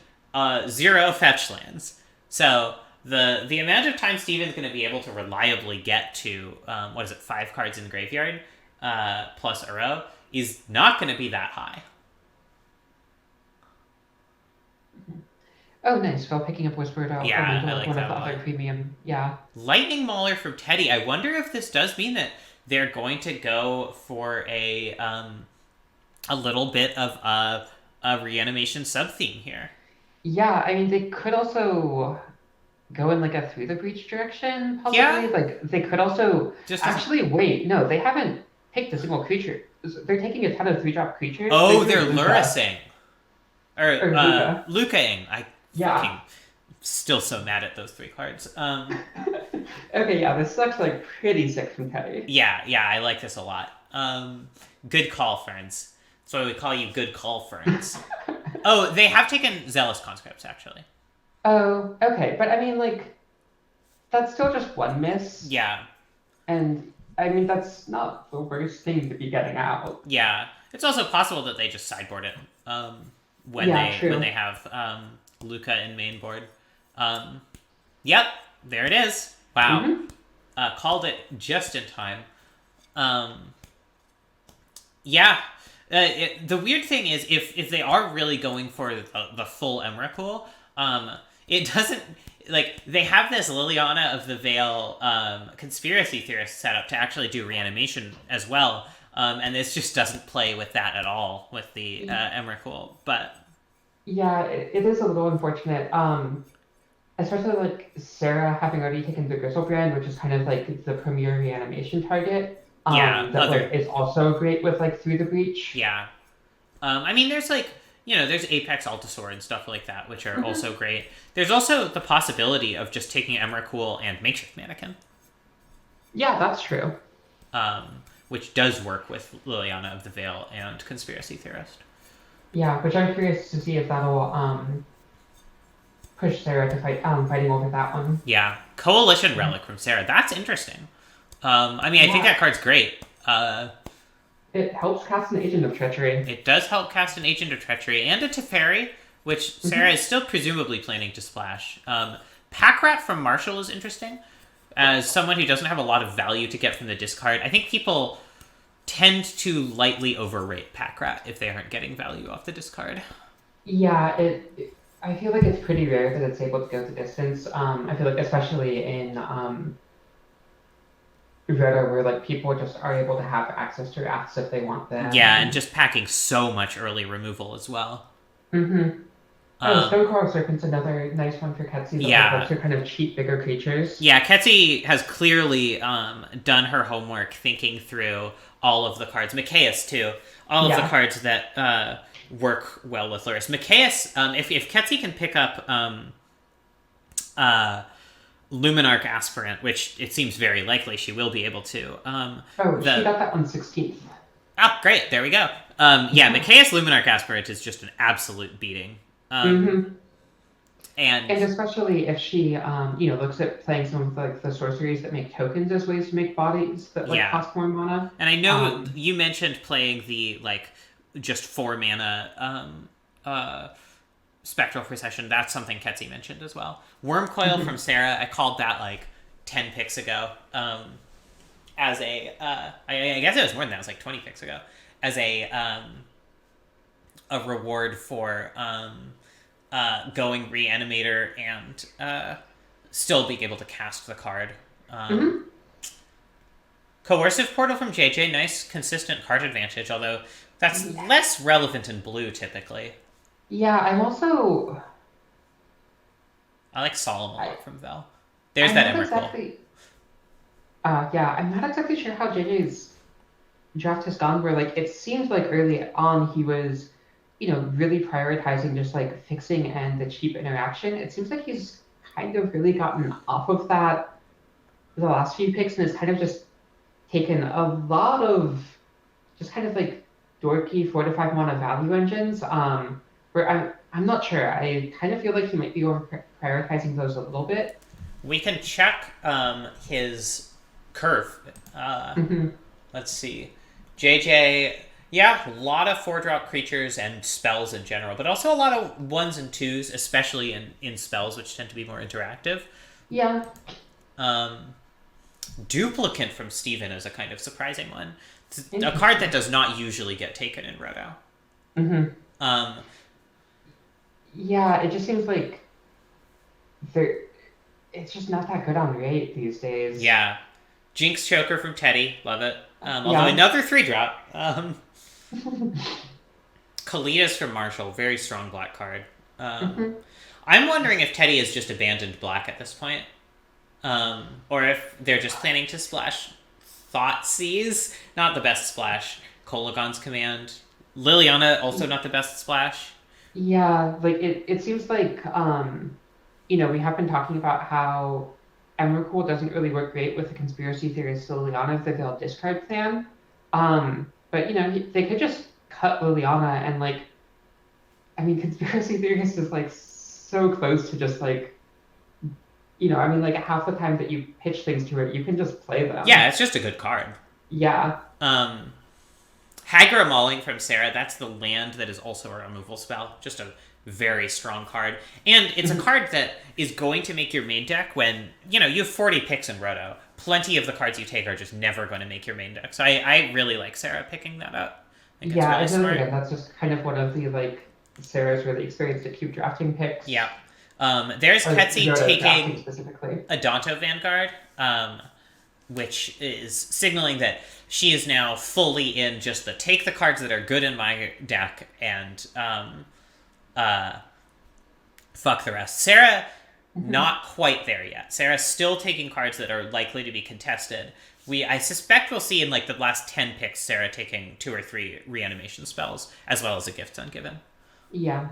0 fetch lands. So the amount of time Steven's going to be able to reliably get to 5 cards in graveyard plus Uro is not going to be that high. Oh, nice. Well, picking up Whispered Out. Yeah, I like one that of the a lot. other premium. Yeah. Lightning Mauler from Teddy. I wonder if this does mean that they're going to go for a little bit of a reanimation sub-theme here. Yeah, I mean, they could also go in like a Through the Breach direction, possibly. Yeah. Like, they could also... Actually, wait, no, they haven't picked a single creature. They're taking a ton of 3-drop creatures. Oh, they're Lurasing. Or Luca. Lucaing. Fucking still so mad at those 3 cards. Okay, yeah, this looks like pretty sick from Teddy. Yeah, I like this a lot. Good call, Ferns. That's why we call you Good Call, Ferns. Oh, they have taken Zealous Conscripts, actually. Oh, okay, but I mean, like, that's still just 1 miss. Yeah. And, I mean, that's not the worst thing to be getting out. Yeah. It's also possible that they just sideboard it when they have Luca in main board. Yep, there it is. Wow. Called it just in time. Yeah. The weird thing is, if they are really going for the full Emrakul, it doesn't, like, they have this Liliana of the Veil conspiracy theorist setup to actually do reanimation as well, and this just doesn't play with that at all with the Emrakul, but... Yeah, it is a little unfortunate. Especially like Sarah having already taken the Gristle brand, which is kind of like the premier reanimation target. That like is also great with like Through the Breach. Yeah. I mean, there's like, there's Apex Altasaur and stuff like that, which are also great. There's also the possibility of just taking Emrakul and Makeshift Mannequin. Yeah, that's true. Which does work with Liliana of the Veil and Conspiracy Theorist. Yeah, which I'm curious to see if that'll push Sarah to fighting over that one. Yeah, Coalition Relic from Sarah. That's interesting. I think that card's great. It helps cast an Agent of Treachery. It does help cast an Agent of Treachery and a Teferi, which Sarah is still presumably planning to splash. Pack Rat from Marshall is interesting. As someone who doesn't have a lot of value to get from the discard, I think people tend to lightly overrate Pack Rat if they aren't getting value off the discard. Yeah, I feel like it's pretty rare that it's able to go the distance. I feel like especially in Rota, where like people just are able to have access to Wraths if they want them. Yeah, and just packing so much early removal as well. Stonecoral Serpent's another nice one for Ketsi that lets her kind of cheat bigger creatures. Yeah, Ketsi has clearly done her homework thinking through all of the cards. Mikaeus, too. All of the cards that work well with Luris. Mikaeus, if Ketsi can pick up Luminarch Aspirant, which it seems very likely she will be able to. She got that on 16th. Oh, great. There we go. Mikaeus Luminarch Aspirant is just an absolute beating. And especially if she, looks at playing some of like the sorceries that make tokens as ways to make bodies that cost more mana. And I know you mentioned playing the just 4 mana Spectral Procession. That's something Ketsi mentioned as well. Wormcoil from Sarah. I called that 10 picks ago. As a, I guess it was more than that. It was 20 picks ago. As a reward for going Reanimator and still being able to cast the card. Coercive Portal from JJ, nice consistent card advantage, although that's less relevant in blue typically. Yeah, I like Solemn a lot from Vel. There's that Emrakul. I'm not exactly sure how JJ's draft has gone, where it seems like early on he was really prioritizing just fixing and the cheap interaction. It seems like he's kind of really gotten off of that the last few picks and has kind of just taken a lot of just kind of dorky 4 to 5 mana value engines. Where I'm not sure. I kind of feel like he might be over prioritizing those a little bit. We can check his curve. Let's see. JJ. Yeah, a lot of 4-drop creatures and spells in general, but also a lot of 1s and 2s, especially in spells, which tend to be more interactive. Yeah. Duplicant from Steven is a kind of surprising one. It's a card that does not usually get taken in Roto. Yeah, it just seems like it's just not that good on rate these days. Yeah. Jinx Choker from Teddy, love it. Although another 3-drop. Kalidas from Marshall, very strong black card. I'm wondering if Teddy has just abandoned black at this point. Or if they're just planning to splash Thoughtseize, not the best splash. Kolagon's Command. Liliana, also not the best splash. Yeah, it seems like, we have been talking about how Emrakul doesn't really work great with the Conspiracy Theorist Liliana if they'll discard plan. But, they could just cut Liliana and, Conspiracy Theorist is, so close to just, half the time that you pitch things to it, you can just play them. Yeah, it's just a good card. Yeah. Hagra Mauling from Sarah, that's the land that is also a removal spell. Just a very strong card. And it's a card that is going to make your main deck when, you have 40 picks in Roto. Plenty of the cards you take are just never going to make your main deck. So I really like Sarah picking that up. think Yeah, it's I really feel like smart. again, that's just kind of one of the like Sarah's really experienced at cube drafting picks. Yeah. There's Or Ketsi Rhoda drafting taking specifically. a Danto Vanguard, which is signaling that she is now fully in just the take the cards that are good in my deck and fuck the rest. Sarah, not quite there yet. Sarah's still taking cards that are likely to be contested. I suspect we'll see in like the last 10 picks Sarah taking 2 or 3 reanimation spells, as well as a Gifts Ungiven. Yeah.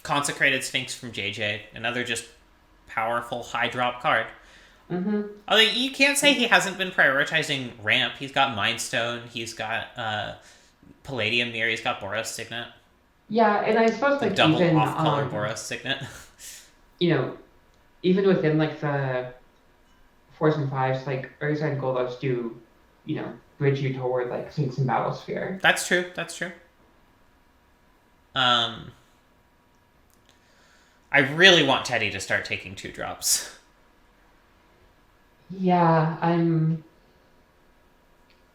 Consecrated Sphinx from JJ, another just powerful high drop card. Mm-hmm. Although you can't say he hasn't been prioritizing ramp. He's got Mind Stone, he's got Palladium Mirror, he's got Boros Signet. Yeah, and I suppose The like double even off-color Boros Signet. you know, even within like the 4s and 5s, like Urza and Golos do, bridge you toward like Sphinx and Battlesphere. That's true. I really want Teddy to start taking 2 drops. Yeah, I mean,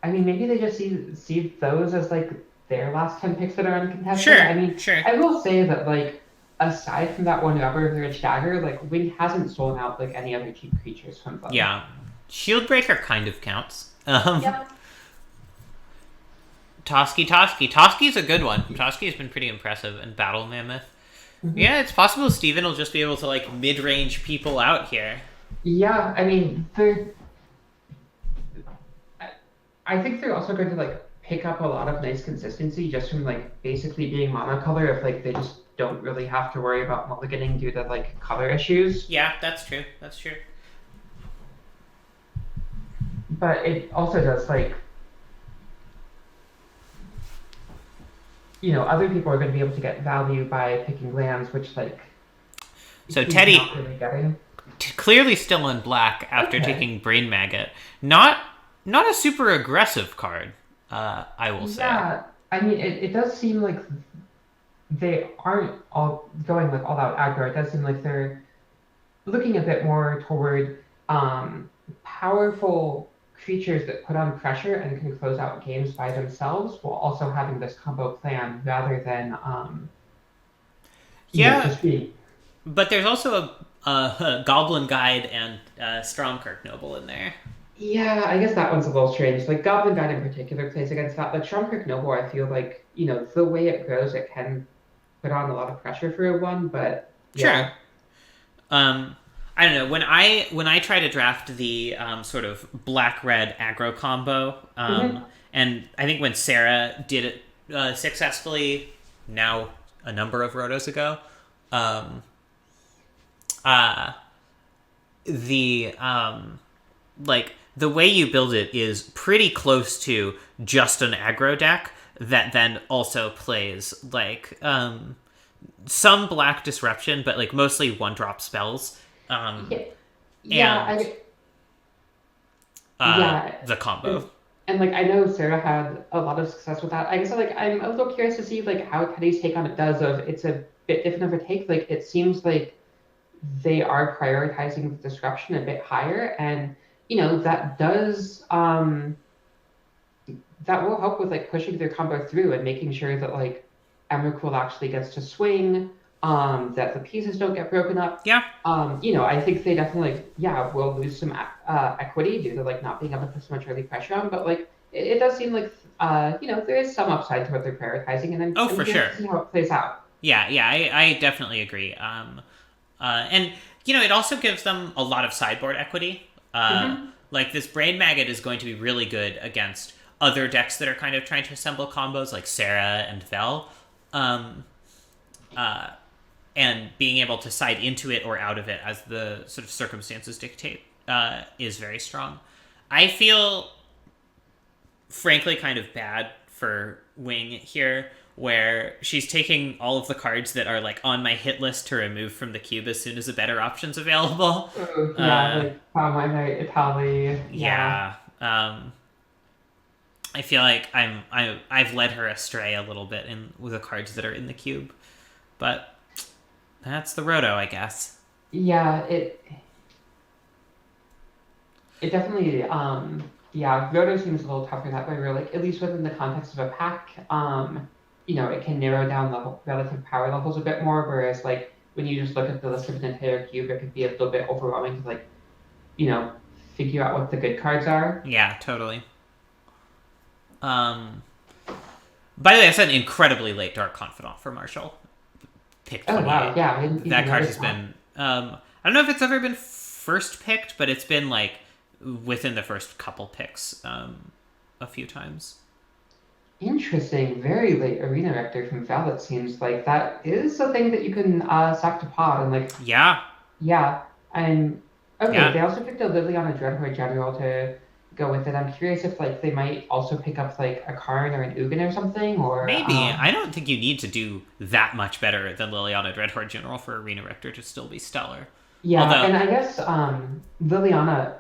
maybe they just see those as like their last 10 picks that are uncontested. Sure, I mean, sure. I will say that like aside from that one Rubber of the Rich Dagger, like Wing hasn't stolen out like any other cheap creatures from them. Yeah. Shieldbreaker kind of counts. Yeah. Toski's a good one. Toski's been pretty impressive in Battle Mammoth. Mm-hmm. Yeah, it's possible Steven will just be able to like mid-range people out here. Yeah, I mean, I think they're also going to like pick up a lot of nice consistency just from like basically being monocolor if like they just don't really have to worry about mulliganing due to like color issues. Yeah, that's true. But it also does like, other people are going to be able to get value by picking lands, which like so Teddy not really getting. Clearly still in black after taking Brain Maggot. Not a super aggressive card, I will say. Yeah, I mean, it does seem like they aren't all going like all out aggro. It does seem like they're looking a bit more toward powerful creatures that put on pressure and can close out games by themselves while also having this combo plan rather than just be. But there's also a Goblin Guide and Stromkirk Noble in there. Yeah, I guess that one's a little strange. Like Goblin Guide in particular plays against that. Like Stromkirk Noble, I feel like the way it grows, it can put on a lot of pressure for a one, but yeah. Sure. I don't know. When I try to draft the sort of black-red aggro combo, and I think when Sarah did it successfully, now a number of rotos ago, the way you build it is pretty close to just an aggro deck that then also plays like some black disruption, but like mostly 1-drop spells. The combo. And like I know Sarah had a lot of success with that. I guess like I'm a little curious to see like how Teddy's take on it does. It's a bit different of a take. Like it seems like they are prioritizing the disruption a bit higher, and that does that will help with like pushing their combo through and making sure that like Emrakul actually gets to swing. That the pieces don't get broken up. Yeah. I think they definitely, will lose some equity due to like not being able to put so much early pressure on. But like, it does seem like, there is some upside to what they're prioritizing, and I'm for sure. To see how it plays out. Yeah, I definitely agree. And it also gives them a lot of sideboard equity. Like this Brain Maggot is going to be really good against other decks that are kind of trying to assemble combos, like Sarah and Vel. And being able to side into it or out of it as the sort of circumstances dictate is very strong. I feel, frankly, kind of bad for Wing here, where she's taking all of the cards that are like on my hit list to remove from the cube as soon as a better option's available. Like Palmite, Italy. Yeah. I feel like I've led her astray a little bit with the cards that are in the cube, but that's the roto, I guess. Yeah, it definitely Yeah, Roto seems a little tougher that way, where like at least within the context of a pack, it can narrow down the relative power levels a bit more. Whereas like when you just look at the list of an entire cube, it could be a little bit overwhelming to like, you know, figure out what the good cards are. Yeah, totally. By the way, I said incredibly late Dark Confidant for Marshall. Pick 28. Oh wow, yeah, I didn't even That card notice has been. I don't know if it's ever been first picked, but it's been like within the first couple picks a few times. Interesting, very late arena rector from Val. It seems like that is a thing that you can sack to pod and like Yeah. yeah. And okay, Yeah. they also picked a Liliana Dreadhorde General to go with it. I'm curious if like they might also pick up like a Karn or an Ugin or something, or Maybe. I don't think you need to do that much better than Liliana Dreadhorde General for Arena Rector to still be stellar. yeah. Although- And I guess Liliana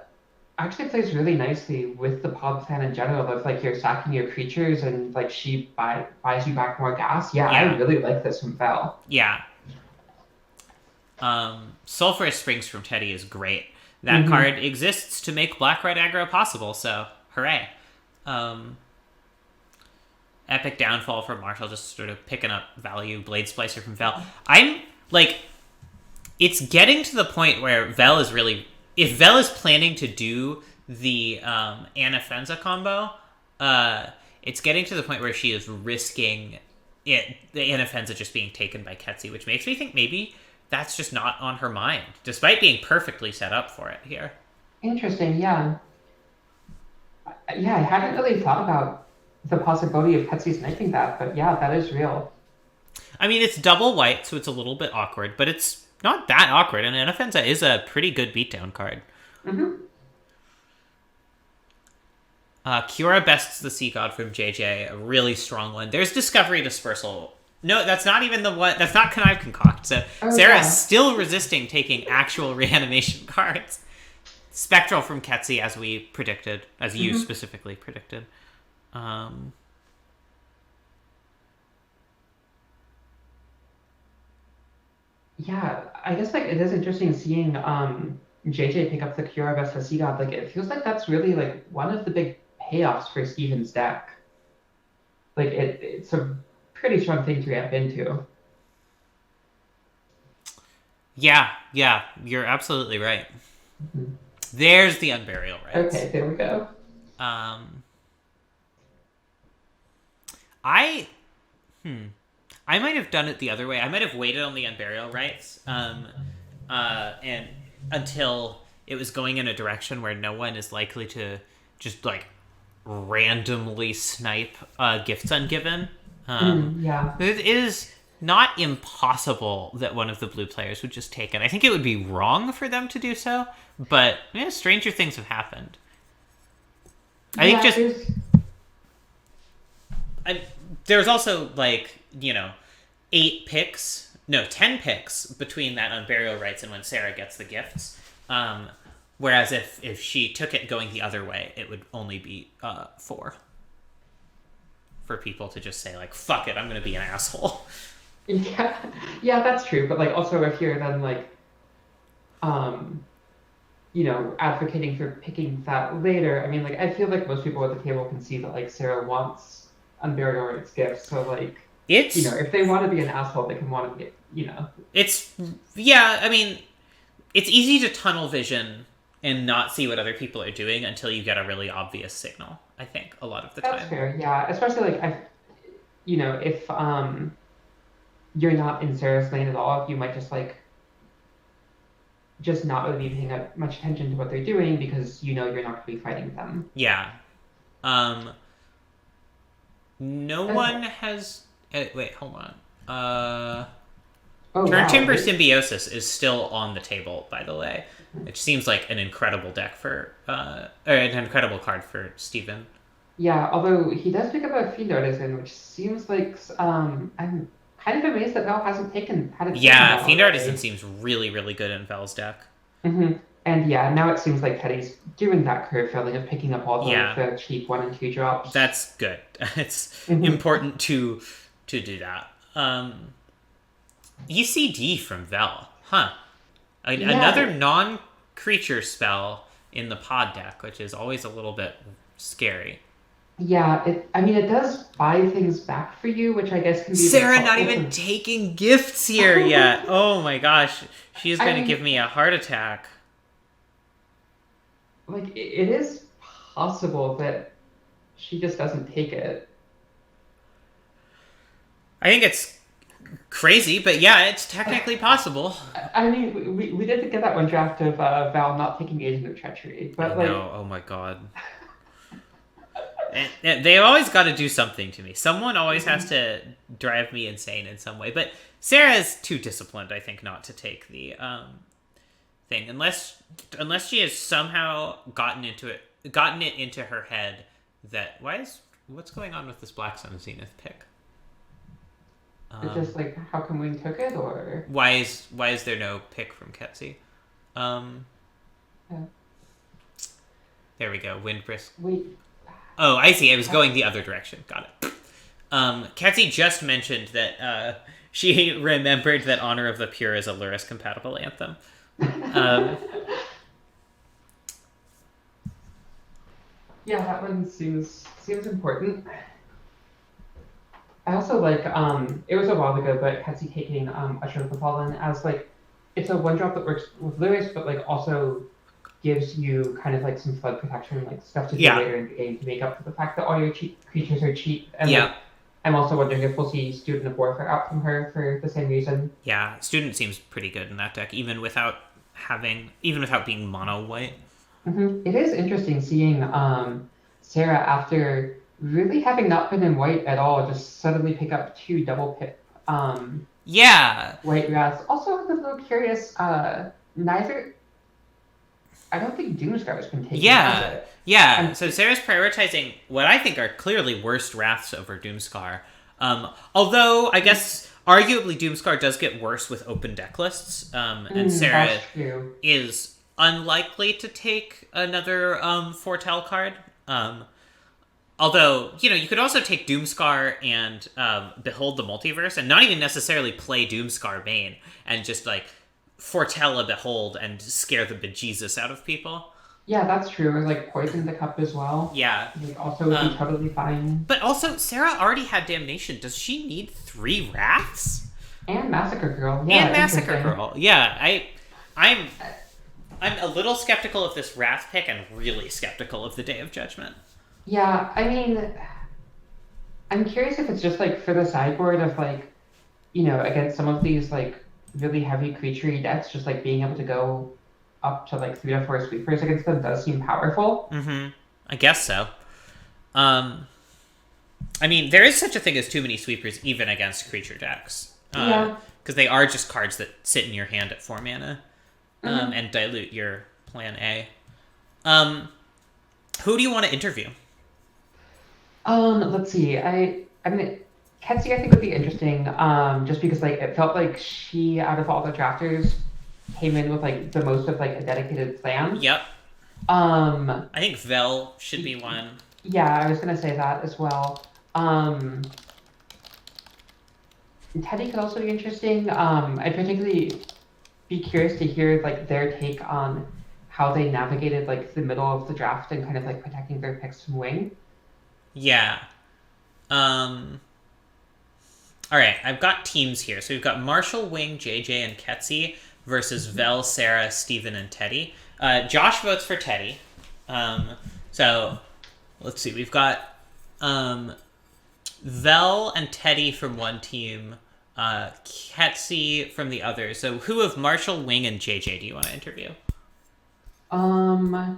actually plays really nicely with the pod plan in general. If like you're sacking your creatures and like she buys you back more gas. Yeah, I Yeah. really like this from Val. Yeah. Sulphurous Springs from Teddy is great. That card exists to make black-red aggro possible, so hooray. Epic Downfall from Marshall, just sort of picking up value. Blade Splicer from Vel. I'm, like, it's getting to the point where Vel is really... If Vel is planning to do the Anafenza combo, it's getting to the point where she is risking the Anafenza just being taken by Ketsi, which makes me think maybe that's just not on her mind, despite being perfectly set up for it here. Interesting, yeah. Yeah, I hadn't really thought about the possibility of Petsy sniping that, but yeah, that is real. I mean, it's double white, so it's a little bit awkward, but it's not that awkward, and Anafenza is a pretty good beatdown card. Kiora bests the Sea God from JJ, a really strong one. There's Discovery Dispersal. No, that's not even the one. That's not Connive Concoct. So Sarah is still resisting taking actual reanimation cards. Spectral from Ketsi, as we predicted, as you specifically predicted. Yeah, I guess like it is interesting seeing JJ pick up the Kiora Vesta Sea God. Like it feels like that's really like one of the big payoffs for Steven's deck. Like it's a pretty strong thing to ramp into. Yeah, you're absolutely right. There's the Unburial Rites. Okay, there we go. I might have done it the other way. I might have waited on the Unburial Rites, and until it was going in a direction where no one is likely to just like randomly snipe Gifts Ungiven. Yeah. It is not impossible that one of the blue players would just take it. I think it would be wrong for them to do so, but stranger things have happened. I think just there's also like 10 picks between that Unburial Rites and when Sarah gets the gifts. Whereas if she took it going the other way, it would only be 4 for people to just say like, fuck it, I'm gonna be an asshole. Yeah, that's true. But like also if you're then like advocating for picking that later, I mean like I feel like most people at the table can see that like Sarah wants Unburial Rites gifts, so like It's if they want to be an asshole, they can want to be It's easy to tunnel vision and not see what other people are doing until you get a really obvious signal, I think, a lot of the time. That's fair, yeah. Especially like if you're not in Sarah's lane at all, you might just like not really be paying much attention to what they're doing because you're not going to be fighting them. Yeah. No one has wait, hold on. Turn Timber Symbiosis is still on the table, by the way. Which seems like an incredible deck for or an incredible card for Steven. Yeah, although he does pick up a Fiend Artisan, which seems like I'm kind of amazed that Val hasn't taken Yeah, Fiend Artisan seems really, really good in Val's deck. And yeah, now it seems like Teddy's doing that curve filling of picking up all the cheap 1 and 2 drops. That's good. It's important to do that. ECD from Vel. Huh. Another non-creature spell in the pod deck, which is always a little bit scary. Yeah, it does buy things back for you, which I guess can be Sarah not helpful even taking gifts here yet. Oh my gosh. She's going to give me a heart attack. Like, it is possible that she just doesn't take it. I think it's crazy, but yeah, it's technically possible. I mean, we did get that one draft of Val not taking Agent of Treachery, but I like, know. Oh my god. And they always got to do something to me. Someone always has to drive me insane in some way. But Sarah's too disciplined, I think, not to take the thing, unless she has somehow gotten it into her head that what's going on with this Black Sun Zenith pick? it's just like, how come we took it, or why is there no pick from Ketsi? Yeah. There we go. Windbrisk. wait, Oh, I see. I was going the other direction. Got it. Ketsi just mentioned that she remembered that Honor of the Pure is a Luris compatible anthem. yeah, that one seems important. I also like, it was a while ago, but Ketsi taking Usher of the Fallen as like, it's a one drop that works with Lewis, but like also gives you kind of like some flood protection, like stuff to do later in the game to make up for the fact that all your creatures are cheap. And like, I'm also wondering if we'll see Student of Warfare out from her for the same reason. Yeah, Student seems pretty good in that deck, even without being mono white. It is interesting seeing Sarah, after really having not been in white at all, just suddenly pick up 2 double pip white wraths. Also, I'm a little curious, neither... I don't think Doomscar's been taken. Yeah. So Sarah's prioritizing what I think are clearly worst wraths over Doomscar. Although, I guess, arguably Doomscar does get worse with open deck lists. And Sarah is unlikely to take another Foretell card. Although, you could also take Doomscar and Behold the Multiverse and not even necessarily play Doomscar main and just, like, foretell a Behold and scare the bejesus out of people. Yeah, that's true. Or like poison the cup as well. Yeah. Like also would be totally fine. But also, Sarah already had Damnation. Does she need 3 Wraths? And Massacre Girl. Yeah, and Massacre Girl. Yeah, I'm a little skeptical of this Wrath pick and really skeptical of the Day of Judgment. Yeah, I mean, I'm curious if it's just like for the sideboard of like, against some of these like really heavy creature decks, just like being able to go up to like 3 to 4 sweepers against them does seem powerful. I guess so. I mean, there is such a thing as too many sweepers even against creature decks. Because they are just cards that sit in your hand at 4 mana and dilute your plan A. Who do you want to interview? Let's see. I mean, Ketsi, I think, would be interesting, just because like it felt like she, out of all the drafters, came in with like the most of like a dedicated plan. Yep. I think Vel should be one. Yeah, I was gonna say that as well. Teddy could also be interesting. I'd particularly be curious to hear like their take on how they navigated like the middle of the draft and kind of like protecting their picks from wing. Yeah. All right, I've got teams here. So we've got Marshall, Wing, JJ, and Ketsi versus Vel, Sarah, Steven, and Teddy. Josh votes for Teddy. So let's see. We've got Vel and Teddy from one team, Ketsi from the other. So who of Marshall, Wing, and JJ do you want to interview? I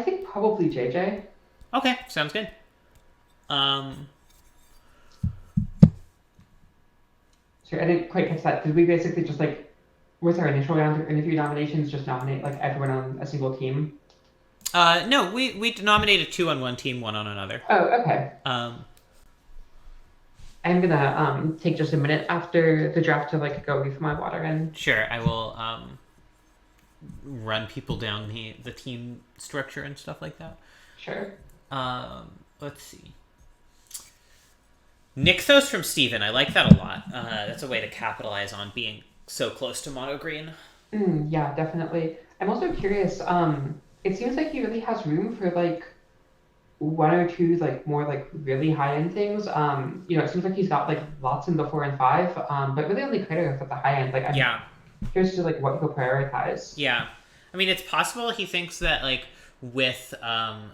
think probably JJ. Okay, sounds good. Sorry, I didn't quite catch that. Did we basically just like, with our initial round of interview nominations, just nominate like everyone on a single team? No, we nominated 2 on one team, 1 on another. Oh, okay. I'm gonna take just a minute after the draft to like go refill my water and. Sure, I will run people down the team structure and stuff like that. Sure. Let's see. Nykthos from Steven. I like that a lot. That's a way to capitalize on being so close to mono green. Yeah, definitely. I'm also curious, it seems like he really has room for like one or two like more like really high end things. It seems like he's got like lots in the 4 and 5, but really only Crater at the high end. Like I'm Yeah. curious to like what he'll prioritize. Yeah. I mean, it's possible he thinks that, like, with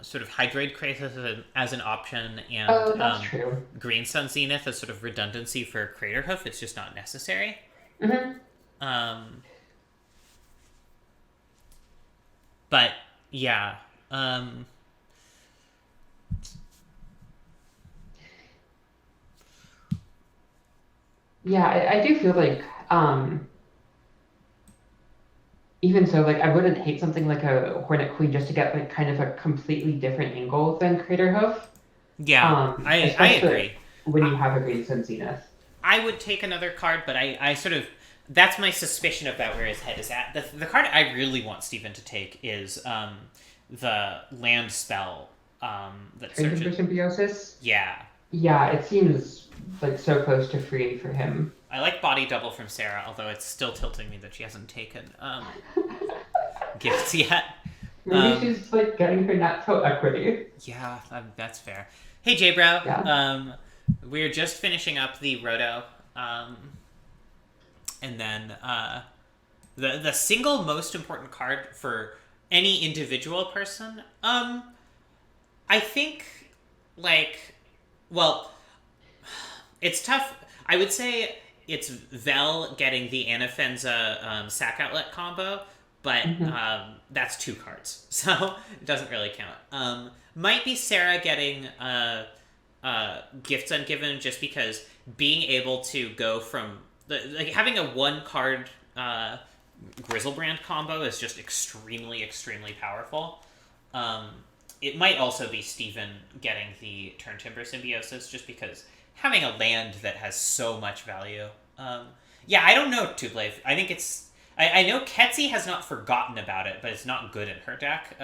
sort of high grade Kratos as an option and Oh, that's true. Green Sun Zenith as sort of redundancy for Crater Hoof, it's just not necessary. Hmm. Um, but yeah. Yeah, I do feel like even so, like I wouldn't hate something like a Hornet Queen just to get like kind of a completely different angle than Crater Hoof. Yeah, I Especially agree. when you have a Green Sun Zenith. I would take another card, but I sort of, that's my suspicion about where his head is at. The card I really want Steven to take is the land spell that Trade searches. for Symbiosis. Yeah. Yeah, it seems like so close to free for him. I like Body Double from Sarah, although it's still tilting me that she hasn't taken gifts yet. Maybe she's like getting her natural equity. Yeah, that's fair. Hey, J-Brow. Yeah. We're just finishing up the Roto, and then the single most important card for any individual person. I think, like, well, it's tough. I would say it's Vel getting the Anafenza sack outlet combo, but that's 2 cards, so it doesn't really count. Might be Sarah getting Gifts Ungiven, just because being able to go from like having a 1-card Grizzlebrand combo is just extremely, extremely powerful. It might also be Steven getting the Turn Timber Symbiosis, just because having a land that has so much value. Yeah, I don't know, Tublave. I think it's... I know Ketsi has not forgotten about it, but it's not good in her deck.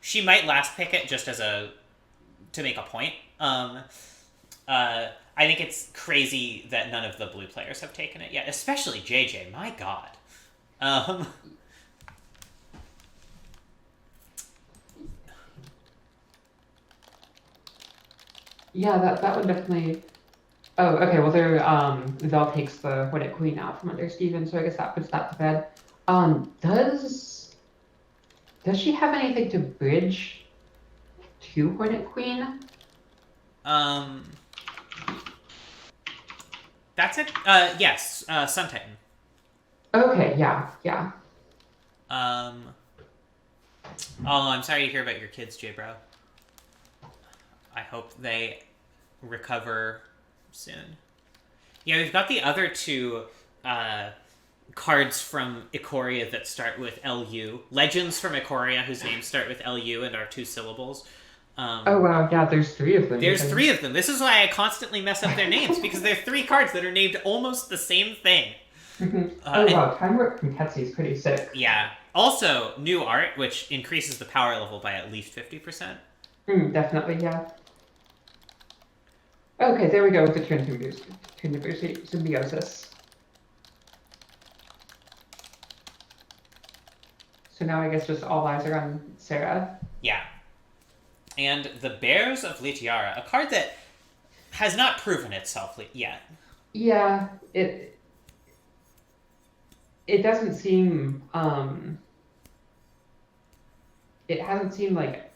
She might last pick it just as to make a point. I think it's crazy that none of the blue players have taken it yet, especially JJ. My God. Yeah, that would definitely. Oh, okay. Well, Vel takes the Hornet Queen out from under Steven, so I guess that puts that to bed. Does she have anything to bridge to Hornet Queen? That's it. Yes, Sun Titan. Okay, yeah. Oh, I'm sorry to hear about your kids, J-Bro. I hope they recover soon. Yeah, we've got the other 2 cards from Ikoria that start with LU. Legends from Ikoria whose names start with LU and are 2 syllables. Oh wow, yeah, there's 3 of them. There's 3 of them. This is why I constantly mess up their names, because they're 3 cards that are named almost the same thing. Wow, Time Warp from Ketsi is pretty sick. Yeah. Also, new art, which increases the power level by at least 50%. Definitely, yeah. Okay, there we go with the Twin Symbiosis. So now I guess just all eyes are on Sarah. Yeah. And the Bears of Litiara, a card that has not proven itself yet. Yeah, it doesn't seem it hasn't seemed like,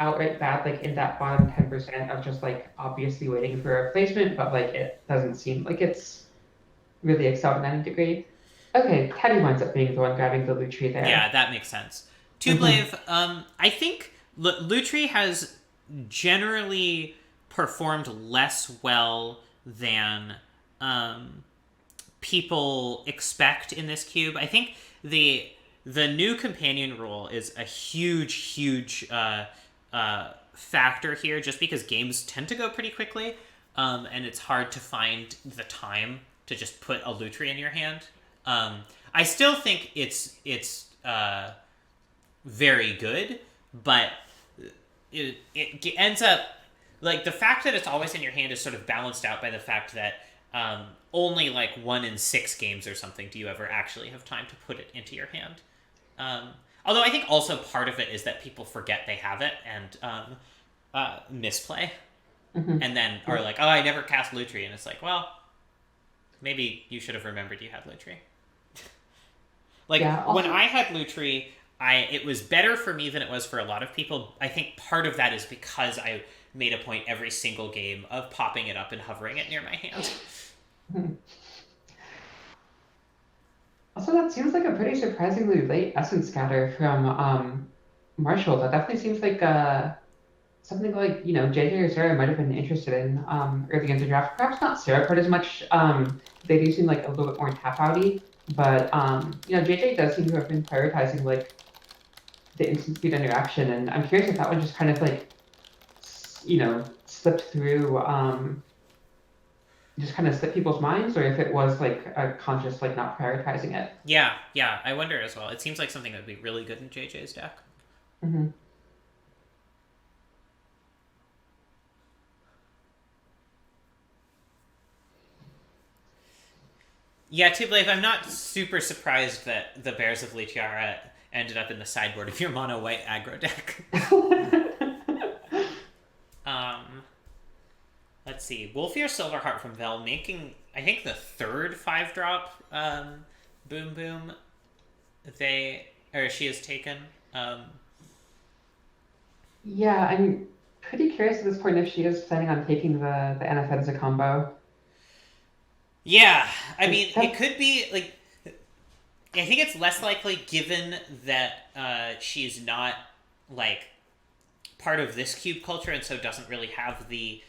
outright bad, like in that bottom 10% of just like obviously waiting for a replacement, but like it doesn't seem like it's really excelled in any degree. Okay, Teddy winds up being the one grabbing the Lutri there. Yeah, that makes sense. Tublave, I think Lutri has generally performed less well than people expect in this cube. I think the new companion rule is a huge factor here, just because games tend to go pretty quickly, and it's hard to find the time to just put a Lutri in your hand. I still think it's very good, but it ends up, like, the fact that it's always in your hand is sort of balanced out by the fact that only like 1 in 6 games or something do you ever actually have time to put it into your hand. Although I think also part of it is that people forget they have it and misplay. Mhm. And then are like, oh, I never cast Lutri. And it's like, well, maybe you should have remembered you had Lutri. Like, Yeah, also- when I had Lutri, it was better for me than it was for a lot of people. I think part of that is because I made a point every single game of popping it up and hovering it near my hand. Also, that seems like a pretty surprisingly late Essence Scatter from Marshall. That definitely seems like something like, JJ or Sarah might have been interested in early in the draft. Perhaps not Sarah quite as much. They do seem like a little bit more tap-outy, but JJ does seem to have been prioritizing like the instant speed interaction, and I'm curious if that one just kind of like, slipped through, just kind of slipped people's minds, or if it was like a conscious like not prioritizing it. Yeah, I wonder as well. It seems like something that would be really good in JJ's deck. Mm-hmm. Yeah, Tublave, I'm not super surprised that the Bears of Litiara ended up in the sideboard of your mono white aggro deck. Let's see. Wolfear Silverheart from Vel making, I think, the third 5-drop Boom Boom she has taken. Yeah, I'm pretty curious at this point if she is planning on taking the Anafenza combo. Yeah, I mean, it could be, like, I think it's less likely given that she's not, like, part of this cube culture and so doesn't really have the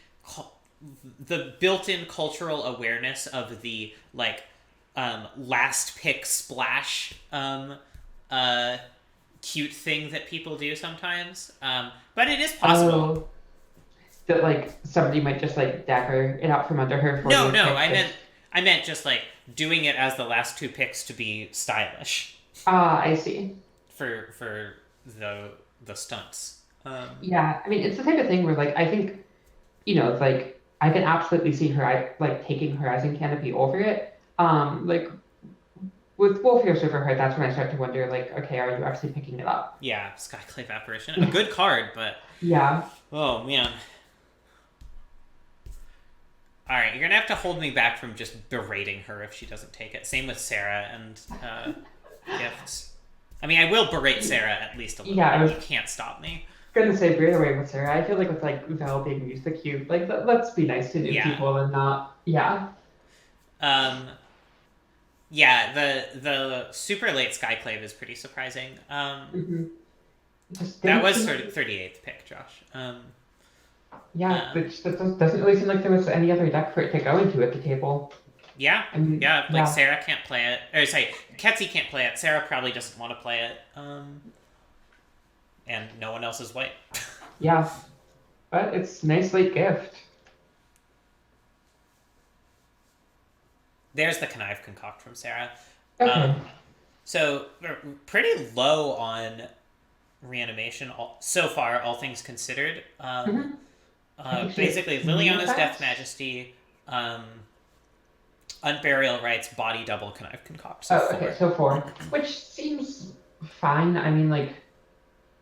built-in cultural awareness of the, like, last pick splash cute thing that people do sometimes. But it is possible. Oh, that, like, somebody might just, like, dagger it out from under her for No, I meant just, like, doing it as the last 2 picks to be stylish. Ah, I see. For the stunts. Yeah, I mean, it's the type of thing where, like, I think, like, I can absolutely see her, like, taking Horizon Canopy over it. Like, with Wolfear Silverheart, that's when I start to wonder, like, okay, are you actually picking it up? Yeah, Skyclave Apparition. A good card, but... Yeah. Oh, man. Alright, you're gonna have to hold me back from just berating her if she doesn't take it. Same with Sarah and Gifts. I mean, I will berate Sarah at least a little bit. You can't stop me. Gonna say right away with Sarah. I feel like with like Val being used to cube, like let's be nice to new people and not Yeah, the super late Skyclave is pretty surprising. That was 38th pick, Josh. Which doesn't really seem like there was any other deck for it to go into at the table. Yeah, Sarah can't play it. Or sorry, Ketsi can't play it. Sarah probably doesn't want to play it. And no one else is white. Yeah, but it's a nice late gift. There's the Connive Concoct from Sarah. Okay. So, pretty low on reanimation so far, all things considered. Basically, Liliana's Death Majesty, Unburial Rites, Body Double, Connive Concoct. So 4. Okay, so 4. Which seems fine. I mean, like,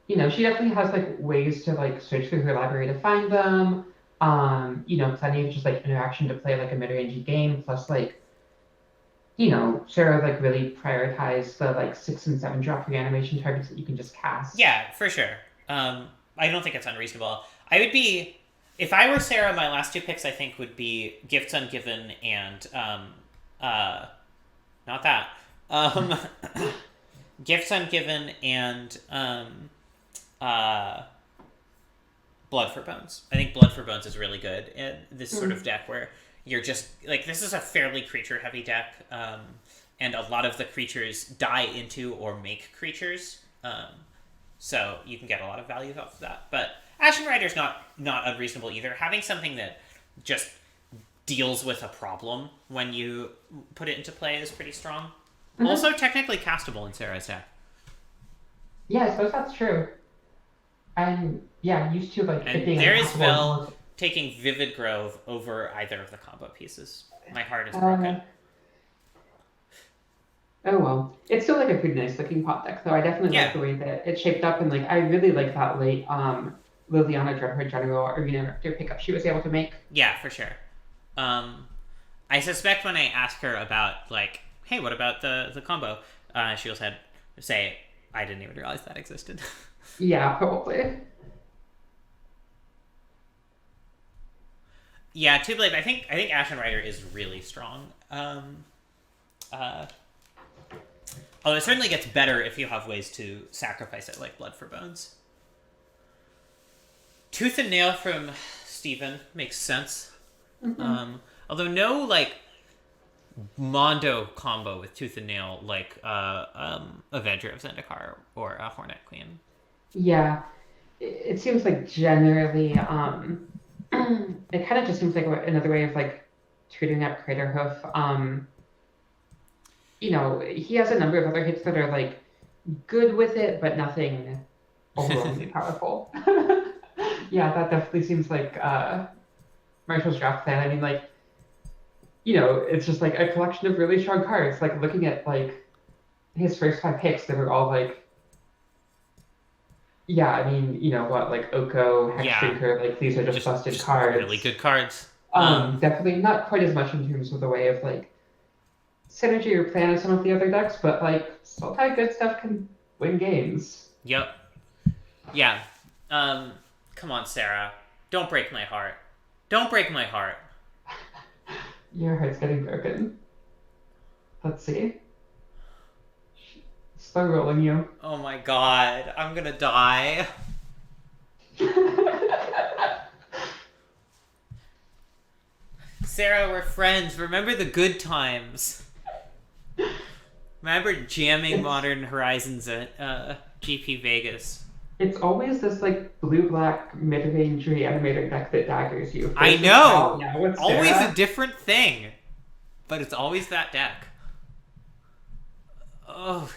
she definitely has, like, ways to, like, search through her library to find them. Plenty of just, like, interaction to play, like, a mid-rangey game, plus, like, Sarah, like, really prioritized the, like, 6 and 7 drop reanimation targets that you can just cast. Yeah, for sure. I don't think it's unreasonable. I would be... If I were Sarah, my last 2 picks, I think, would be Gifts Ungiven and... not that. Gifts Ungiven and... Blood for Bones. I think Blood for Bones is really good in this sort of deck where you're just like, this is a fairly creature heavy deck, and a lot of the creatures die into or make creatures, so you can get a lot of value off of that. But Ashen Rider's not unreasonable either. Having something that just deals with a problem when you put it into play is pretty strong. Also technically castable in Sarah's deck. Yeah, I suppose that's true. And used to like. And there is Vel taking Vivid Grove over either of the combo pieces. My heart is broken. Oh well, it's still like a pretty nice looking pot deck, though. I definitely like Yeah. the way that it shaped up, and like I really like that late Liliana Dreadhorde General Arena Rector pickup she was able to make. Yeah, for sure. Um, I suspect when I ask her about like, hey, what about the combo? She'll say, I didn't even realize that existed. Yeah, probably. Yeah, Two Blade. I think Ashen Rider is really strong. Although it certainly gets better if you have ways to sacrifice it, like Blood for Bones. Tooth and Nail from Steven makes sense. Although no like Mondo combo with Tooth and Nail like Avenger of Zendikar or a Hornet Queen. Yeah, it seems like generally, it kind of just seems like another way of like treating up Craterhoof. He has a number of other hits that are like good with it, but nothing overwhelmingly powerful. Yeah, that definitely seems like Marshall's draft plan. I mean, like, it's just like a collection of really strong cards. Like looking at like his first 5 picks, they were all like, yeah, I mean, what, like Oko, Hexdrinker, like these are just busted cards. Really good cards. Definitely not quite as much in terms of the way of like synergy or plan as some of the other decks, but like still kind of good stuff can win games. Yep. Yeah. Come on, Sarah. Don't break my heart. Don't break my heart. Your heart's getting broken. Let's see. Slow rolling you. Oh my god. I'm gonna die. Sarah, we're friends. Remember the good times. Remember jamming Modern Horizons at GP Vegas. It's always this like blue-black mid-range reanimator deck that daggers you. I know! Now it's Always Sarah. a different thing. But it's always that deck. Oh,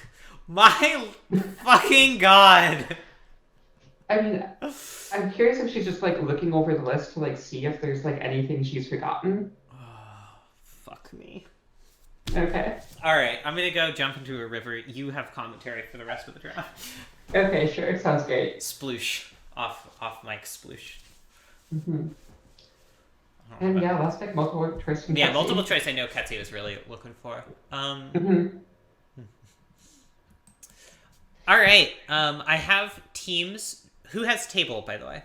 my fucking god. I mean, I'm curious if she's just like looking over the list to like see if there's like anything she's forgotten. Oh, fuck me. Okay. Alright, I'm gonna go jump into a river. You have commentary for the rest of the draft. Okay, sure. Sounds great. Sploosh. Off mic sploosh. And yeah, let's pick multiple choice. From Yeah, Ketsi. multiple choice I know Ketsi was really looking for. Alright, I have teams. Who has table, by the way?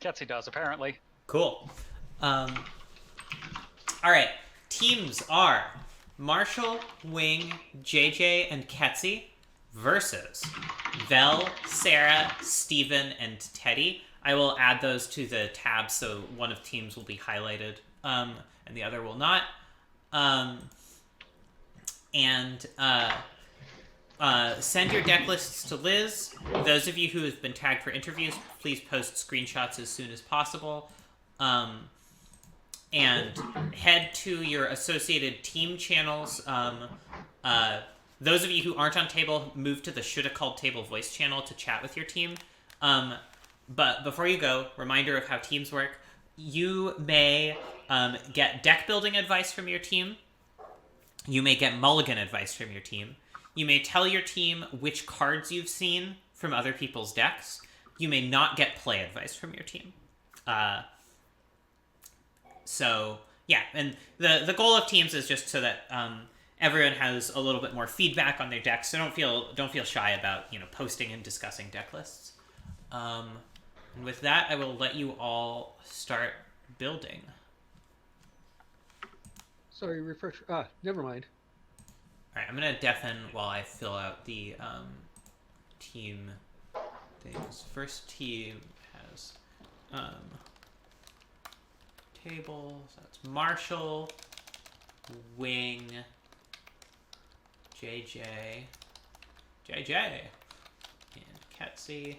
Ketsi does, apparently. Cool. Alright, teams are Marshall, Wing, JJ, and Ketsi versus Vel, Sarah, Steven, and Teddy. I will add those to the tab so one of teams will be highlighted and the other will not. Send your deck lists to Liz. Those of you who have been tagged for interviews, please post screenshots as soon as possible. And head to your associated team channels. Those of you who aren't on table, move to the Shoulda Called Table voice channel to chat with your team. But before you go, reminder of how teams work. You may get deck building advice from your team. You may get mulligan advice from your team. You may tell your team which cards you've seen from other people's decks. You may not get play advice from your team. So yeah, and the goal of teams is just so that everyone has a little bit more feedback on their decks. So don't feel shy about posting and discussing deck lists. And with that, I will let you all start building. Sorry, refresh. Never mind. All right, I'm gonna deafen while I fill out the team things. First team has table. So that's Marshall, Wing, JJ, and Ketsi.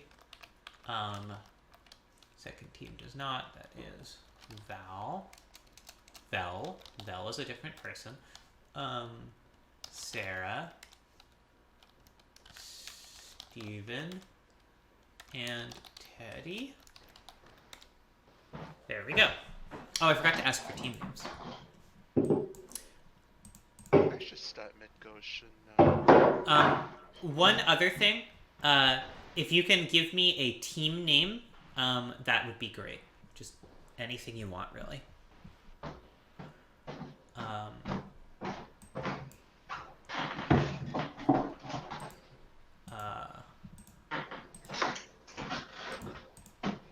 Second team does not. That is Val. Vel is a different person. Sarah, Steven, and Teddy. There we go. Oh, I forgot to ask for team names. that mid Goshen. No. One other thing, if you can give me a team name, that would be great. Just anything you want, really.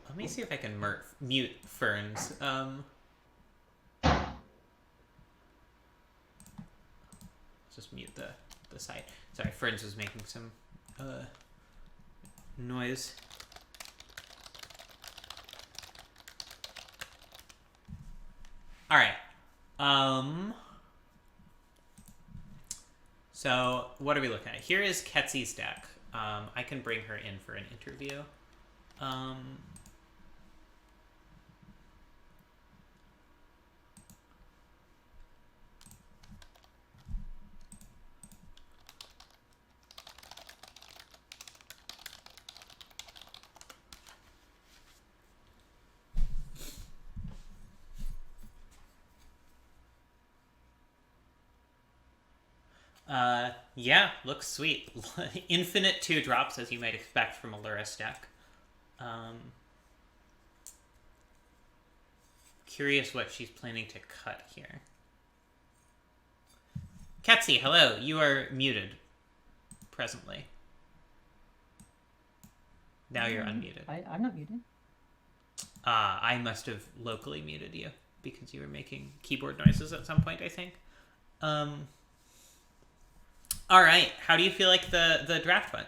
Let me see if I can mute Ferns. Just mute the site. Sorry, Ferns was making some noise. All right. So what are we looking at? Here is Ketsy's deck. I can bring her in for an interview. Yeah, looks sweet. Infinite 2-drops, as you might expect from a Lurrus deck. Curious what she's planning to cut here. Ketsy, hello. You are muted presently. Now you're unmuted. I'm not muted. I must have locally muted you because you were making keyboard noises at some point, I think. All right. How do you feel like the draft went?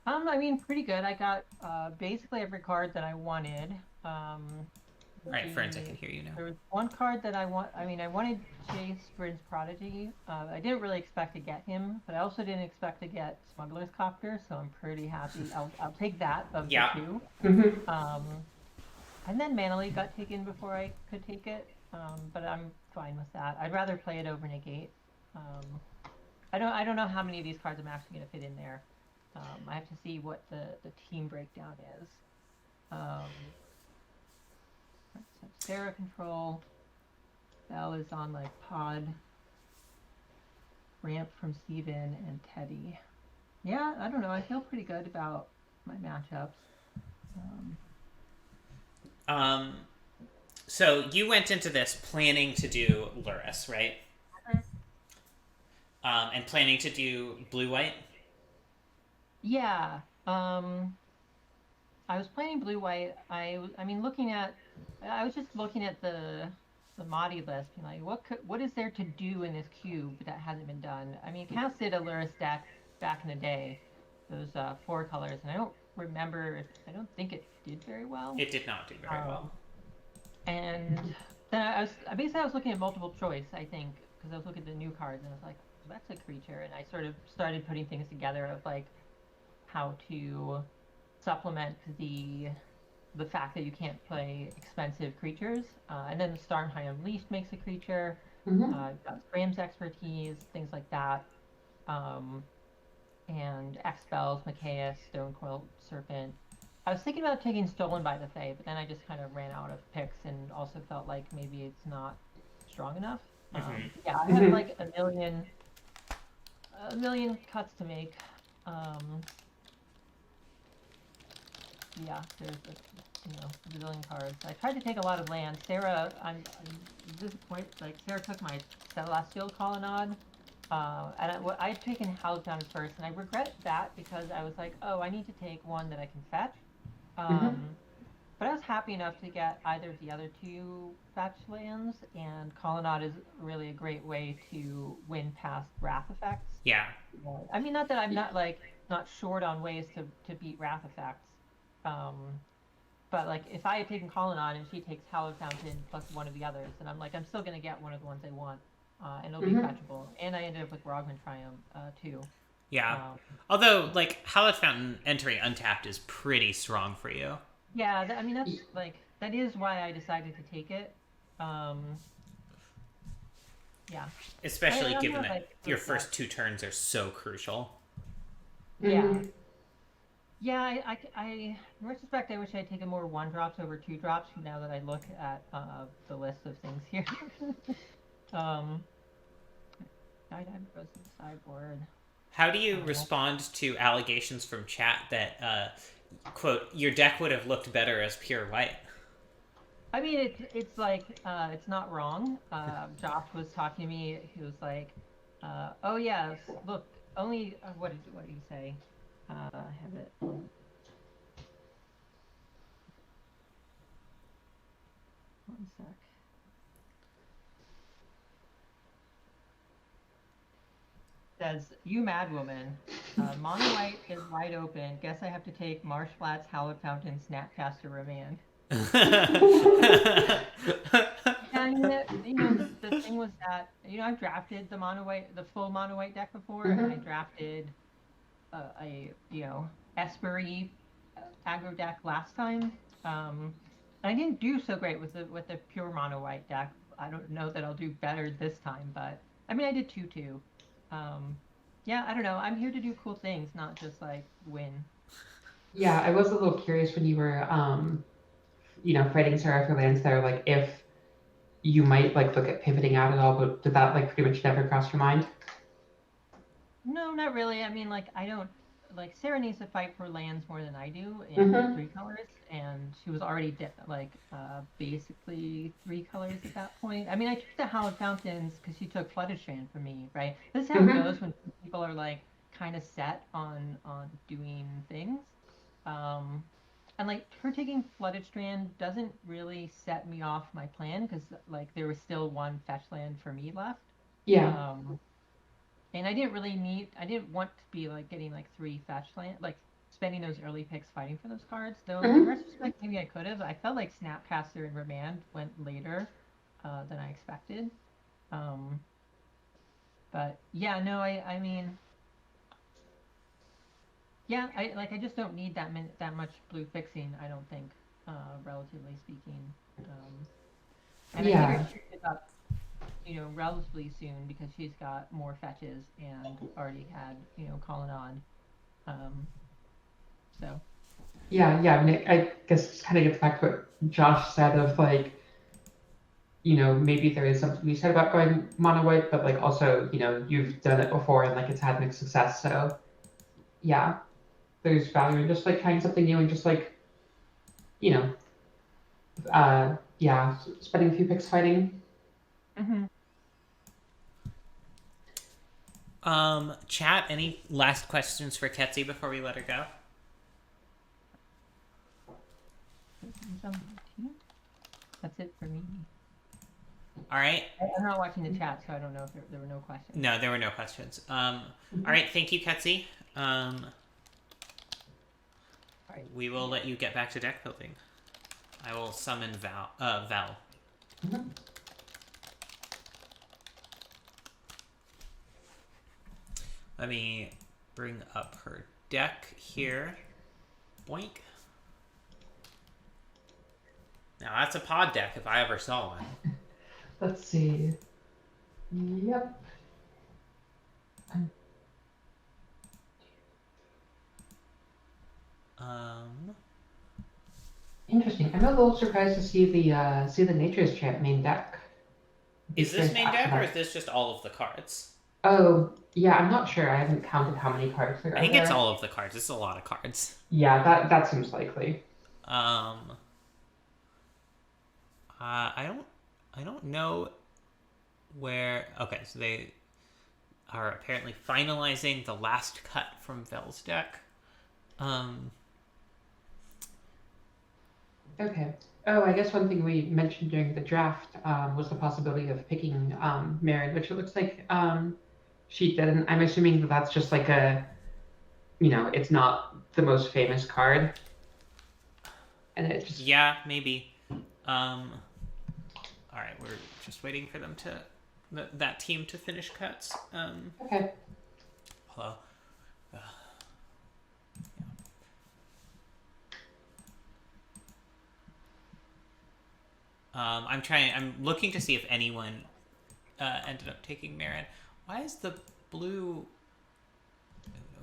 I mean, pretty good. I got basically every card that I wanted. All right, Ferns, I can hear you now. There was one card that I wanted Chase Bryn's Prodigy. I didn't really expect to get him, but I also didn't expect to get Smuggler's Copter, so I'm pretty happy. I'll take that of the two. And then Manly got taken before I could take it, but I'm fine with that. I'd rather play it over Negate. I don't know how many of these cards I'm actually going to fit in there. I have to see what the team breakdown is. So Sarah control. Belle is on like pod. Ramp from Steven and Teddy. Yeah, I don't know. I feel pretty good about my matchups. So you went into this planning to do Lurrus, right? And planning to do blue-white? Yeah. I was playing blue-white. I was just looking at the Moddy list, and like, what is there to do in this cube that hasn't been done? I mean, Cass did a Lurrus deck back in the day, those 4 colors, and I don't think it did very well. It did not do very well. And then I was looking at multiple choice, I think, because I was looking at the new cards, and I was like, that's a creature, and I sort of started putting things together of like how to supplement the fact that you can't play expensive creatures, and then the Starnheim Unleashed makes a creature. Got Graham's expertise, things like that, and X-Spells, Machias, Stonecoil Serpent. I was thinking about taking Stolen by the Fae, but then I just kind of ran out of picks and also felt like maybe it's not strong enough. Yeah, I have like a million cuts to make. Yeah, there's a bazillion cards. I tried to take a lot of land. Sarah, I'm disappointed. Like, Sarah took my Celestial Colonnade, and I'd taken Howltown first, and I regret that because I was like, oh, I need to take one that I can fetch. But I was happy enough to get either of the other 2 fetch lands, and Colonnade is really a great way to win past Wrath effects. Yeah. I mean, not that I'm not short on ways to beat Wrath effects. But like, if I had taken Colonnade and she takes Hallowed Fountain plus one of the others, and I'm like, I'm still gonna get one of the ones I want, and it'll be fetchable. And I ended up with Rogman Triumph too. Yeah. Although, like, Hallowed Fountain entering untapped is pretty strong for you. Yeah, that is why I decided to take it. Yeah. Especially given that your first 2 turns are so crucial. Yeah. Yeah, in retrospect, I wish I'd taken more 1-drops over 2-drops now that I look at the list of things here. Skydive goes to the sideboard. How do you respond to allegations from chat that, quote, your deck would have looked better as pure white? I mean, it's like it's not wrong. Josh was talking to me. He was like, "Oh yes, look, only what did he say? I have it. One sec. Says, you mad woman. Mono white is wide open. Guess I have to take Marsh Flats, Hallowed Fountain, Snapcaster, Remand. And the thing was that I've drafted the full mono white deck before, and I drafted a Espery aggro deck last time. I didn't do so great with the pure mono white deck. I don't know that I'll do better this time, but I mean I did 2-2. Yeah, I don't know. I'm here to do cool things, not just like win. Yeah, I was a little curious when you were, fighting Sarah for lands there, like if you might like look at pivoting out at all, but did that like pretty much never cross your mind? No, not really. I mean, like I don't like Sarah needs to fight for lands more than I do in 3 colors, and she was already basically 3 colors at that point. I mean, I took the Hallowed Fountains because she took Flooded Strand for me, right? This is how it goes when people are like kind of set on doing things. And like her taking Flooded Strand doesn't really set me off my plan because like there was still 1 fetch land for me left. Yeah. And I didn't want to be like getting like 3 fetch land, like spending those early picks fighting for those cards. Though in retrospect, maybe I could have. I felt like Snapcaster and Remand went later than I expected. But yeah, no, I mean, yeah, I just don't need that much blue fixing. I don't think, relatively speaking. And I need her to pick up, relatively soon because she's got more fetches and already had, calling on. So. Yeah. I mean, I guess it kind of gets back to what Josh said of like, maybe there is something you said about going mono white, but like also, you've done it before and like it's had mixed success. So yeah, there's value in just like trying something new and just like, spending a few picks fighting. Chat, any last questions for Ketsi before we let her go? That's it for me. All right. I'm not watching the chat, so I don't know if there were no questions. No, there were no questions. All right, thank you, Ketsi. All right. We will let you get back to deck building. I will summon Val. Let me bring up her deck here. Boink. Now that's a pod deck if I ever saw one. Let's see. Yep. Interesting. I'm a little surprised to see the Nature's Champ main deck. Is this main deck or is this just all of the cards? Oh, yeah, I'm not sure. I haven't counted how many cards there are. I think it's all of the cards. It's a lot of cards. Yeah, that seems likely. I don't know where. Okay, so they are apparently finalizing the last cut from Vel's deck. Okay. Oh, I guess one thing we mentioned during the draft was the possibility of picking Marin, which it looks like she didn't. I'm assuming that that's just like it's not the most famous card. And it just... Yeah, maybe. All right, we're just waiting for them to that team to finish cuts. Okay. Hello. I'm looking to see if anyone ended up taking Marin. Why is the blue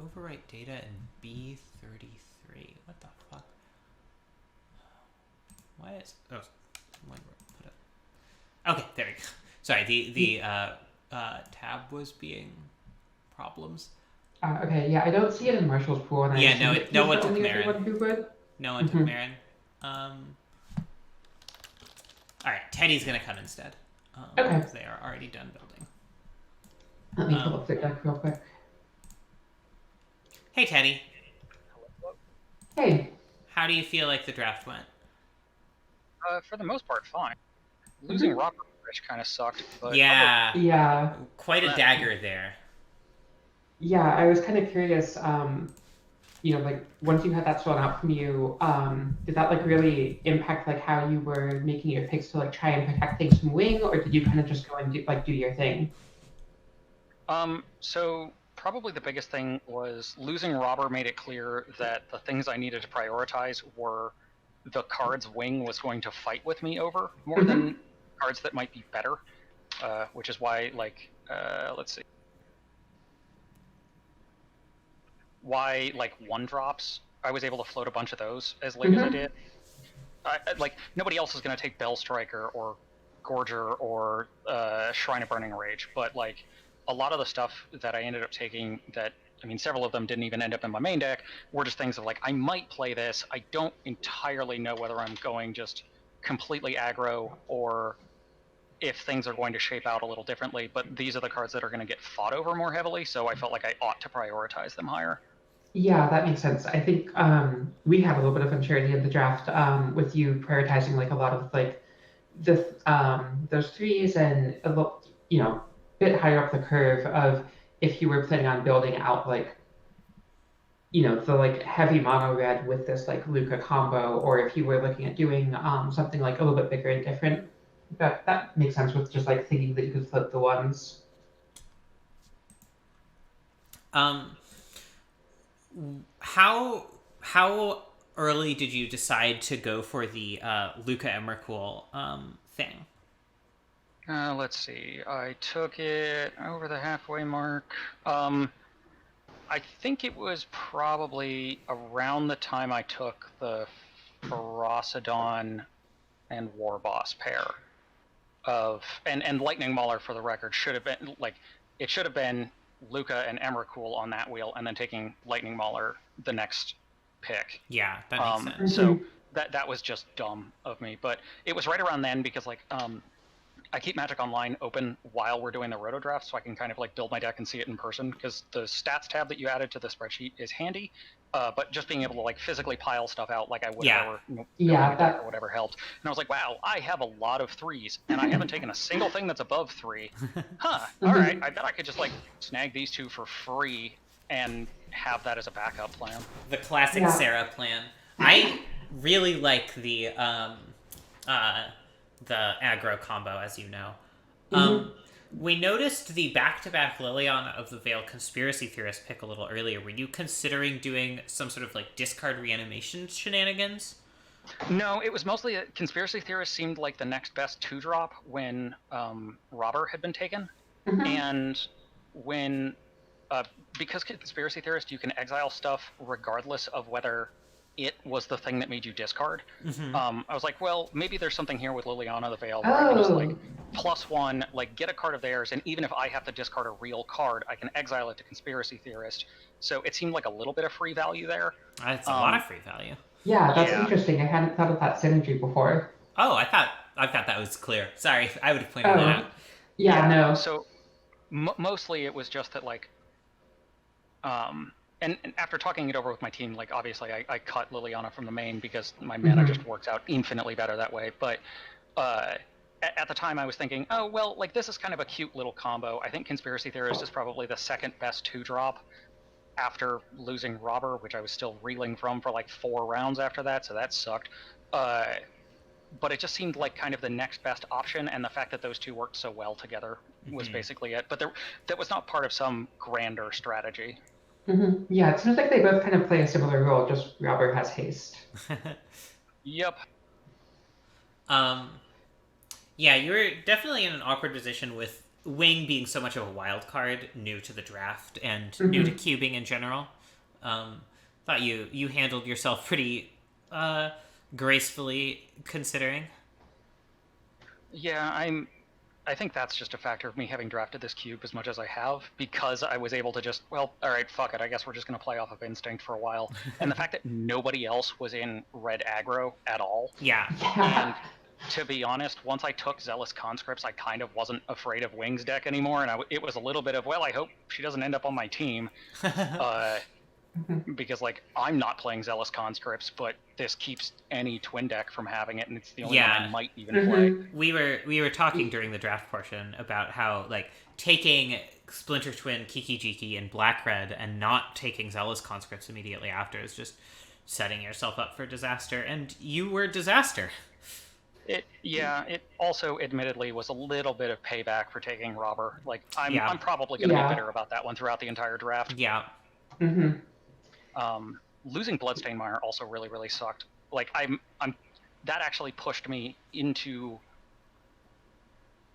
overwrite data in B33? What the fuck? Why is put it? Okay, there we go. Sorry, the tab was being problems. Okay, yeah, I don't see it in Marshall's pool, and I Yeah, assume that no he's one the took only other Marin. one who would. No one took Marin. All right, Teddy's gonna come instead. Okay. Because they are already done building. Let me pull up the deck real quick. Hey, Teddy. Hey. How do you feel like the draft went? For the most part, fine. Losing Robert Rich kind of sucked, but Yeah. Yeah. Quite a dagger there. Yeah, I was kind of curious, like once you had that stolen out from you, did that like really impact like how you were making your picks to like try and protect things from wing, or did you kind of just go and do your thing? So probably the biggest thing was losing Robber made it clear that the things I needed to prioritize were the cards Wing was going to fight with me over more than cards that might be better, which is why, like, let's see. Why, like, 1-drops, I was able to float a bunch of those as late as I did. Like, nobody else is going to take Bell Striker or Gorger or Shrine of Burning Rage, but, like, a lot of the stuff that I ended up taking that, I mean, several of them didn't even end up in my main deck, were just things of, like, I might play this, I don't entirely know whether I'm going just completely aggro or if things are going to shape out a little differently, but these are the cards that are going to get fought over more heavily, so I felt like I ought to prioritize them higher. Yeah, that makes sense. I think we had a little bit of uncertainty in the draft with you prioritizing like a lot of like those threes and a little, bit higher up the curve of if you were planning on building out like the like heavy mono red with this like Luca combo, or if you were looking at doing something like a little bit bigger and different. That makes sense with just like thinking that you could flip the ones. How early did you decide to go for the Luca Emrakul thing? Let's see. I took it over the halfway mark. I think it was probably around the time I took the Ferocidon and Warboss pair of, and Lightning Mauler, for the record, should have been, like, it should have been Luca and Emrakul on that wheel, and then taking Lightning Mauler the next pick. Yeah, that makes sense. So that was just dumb of me, but it was right around then because, like, I keep Magic Online open while we're doing the roto draft, so I can kind of like build my deck and see it in person, because the stats tab that you added to the spreadsheet is handy, but just being able to like physically pile stuff out like I would if I were building a deck or whatever helped. And I was like, wow, I have a lot of threes, and I haven't taken a single thing that's above 3. Huh, alright, I bet I could just like snag these 2 for free and have that as a backup plan. The classic Sarah plan. I really like the aggro combo, as you know. We noticed the back-to-back Liliana of the Veil Conspiracy Theorist pick a little earlier. Were you considering doing some sort of like discard reanimation shenanigans? No, it was mostly a Conspiracy Theorist seemed like the next best 2-drop when Robber had been taken. And when, because Conspiracy Theorist, you can exile stuff regardless of whether it was the thing that made you discard. I was like, well, maybe there's something here with Liliana the Veil where I can just like +1, like get a card of theirs, and even if I have to discard a real card, I can exile it to Conspiracy Theorist. So it seemed like a little bit of free value there. That's a lot of free value. Yeah, that's interesting. I hadn't thought of that synergy before. Oh, I thought that was clear. Sorry, I would have pointed that out. Yeah, no. So mostly it was just that like, and after talking it over with my team, like obviously I cut Liliana from the main because my mana just works out infinitely better that way. But at the time I was thinking, oh, well, like this is kind of a cute little combo. I think Conspiracy Theorist is probably the second best 2-drop after losing Robber, which I was still reeling from for like 4 rounds after that, so that sucked. But it just seemed like kind of the next best option, and the fact that those two worked so well together was basically it. But that was not part of some grander strategy. Yeah, it seems like they both kind of play a similar role, just Robert has haste. Yep. Yeah, you were definitely in an awkward position with Wing being so much of a wild card, new to the draft, and new to cubing in general. Thought you handled yourself pretty gracefully, considering. Yeah, I think that's just a factor of me having drafted this cube as much as I have, because I was able to just, well, all right, fuck it, I guess we're just going to play off of instinct for a while. And the fact that nobody else was in red aggro at all. Yeah. And to be honest, once I took Zealous Conscripts, I kind of wasn't afraid of Wings deck anymore, and it was a little bit of, well, I hope she doesn't end up on my team. Because, like, I'm not playing Zealous Conscripts, but this keeps any twin deck from having it, and it's the only one I might even play. We were talking during the draft portion about how, like, taking Splinter Twin, Kiki Jiki, and Black Red and not taking Zealous Conscripts immediately after is just setting yourself up for disaster, and you were disaster. It also admittedly was a little bit of payback for taking Robber. Like, I'm probably going to be bitter about that one throughout the entire draft. Yeah. Losing Bloodstained Mire also really, really sucked. Like, that actually pushed me into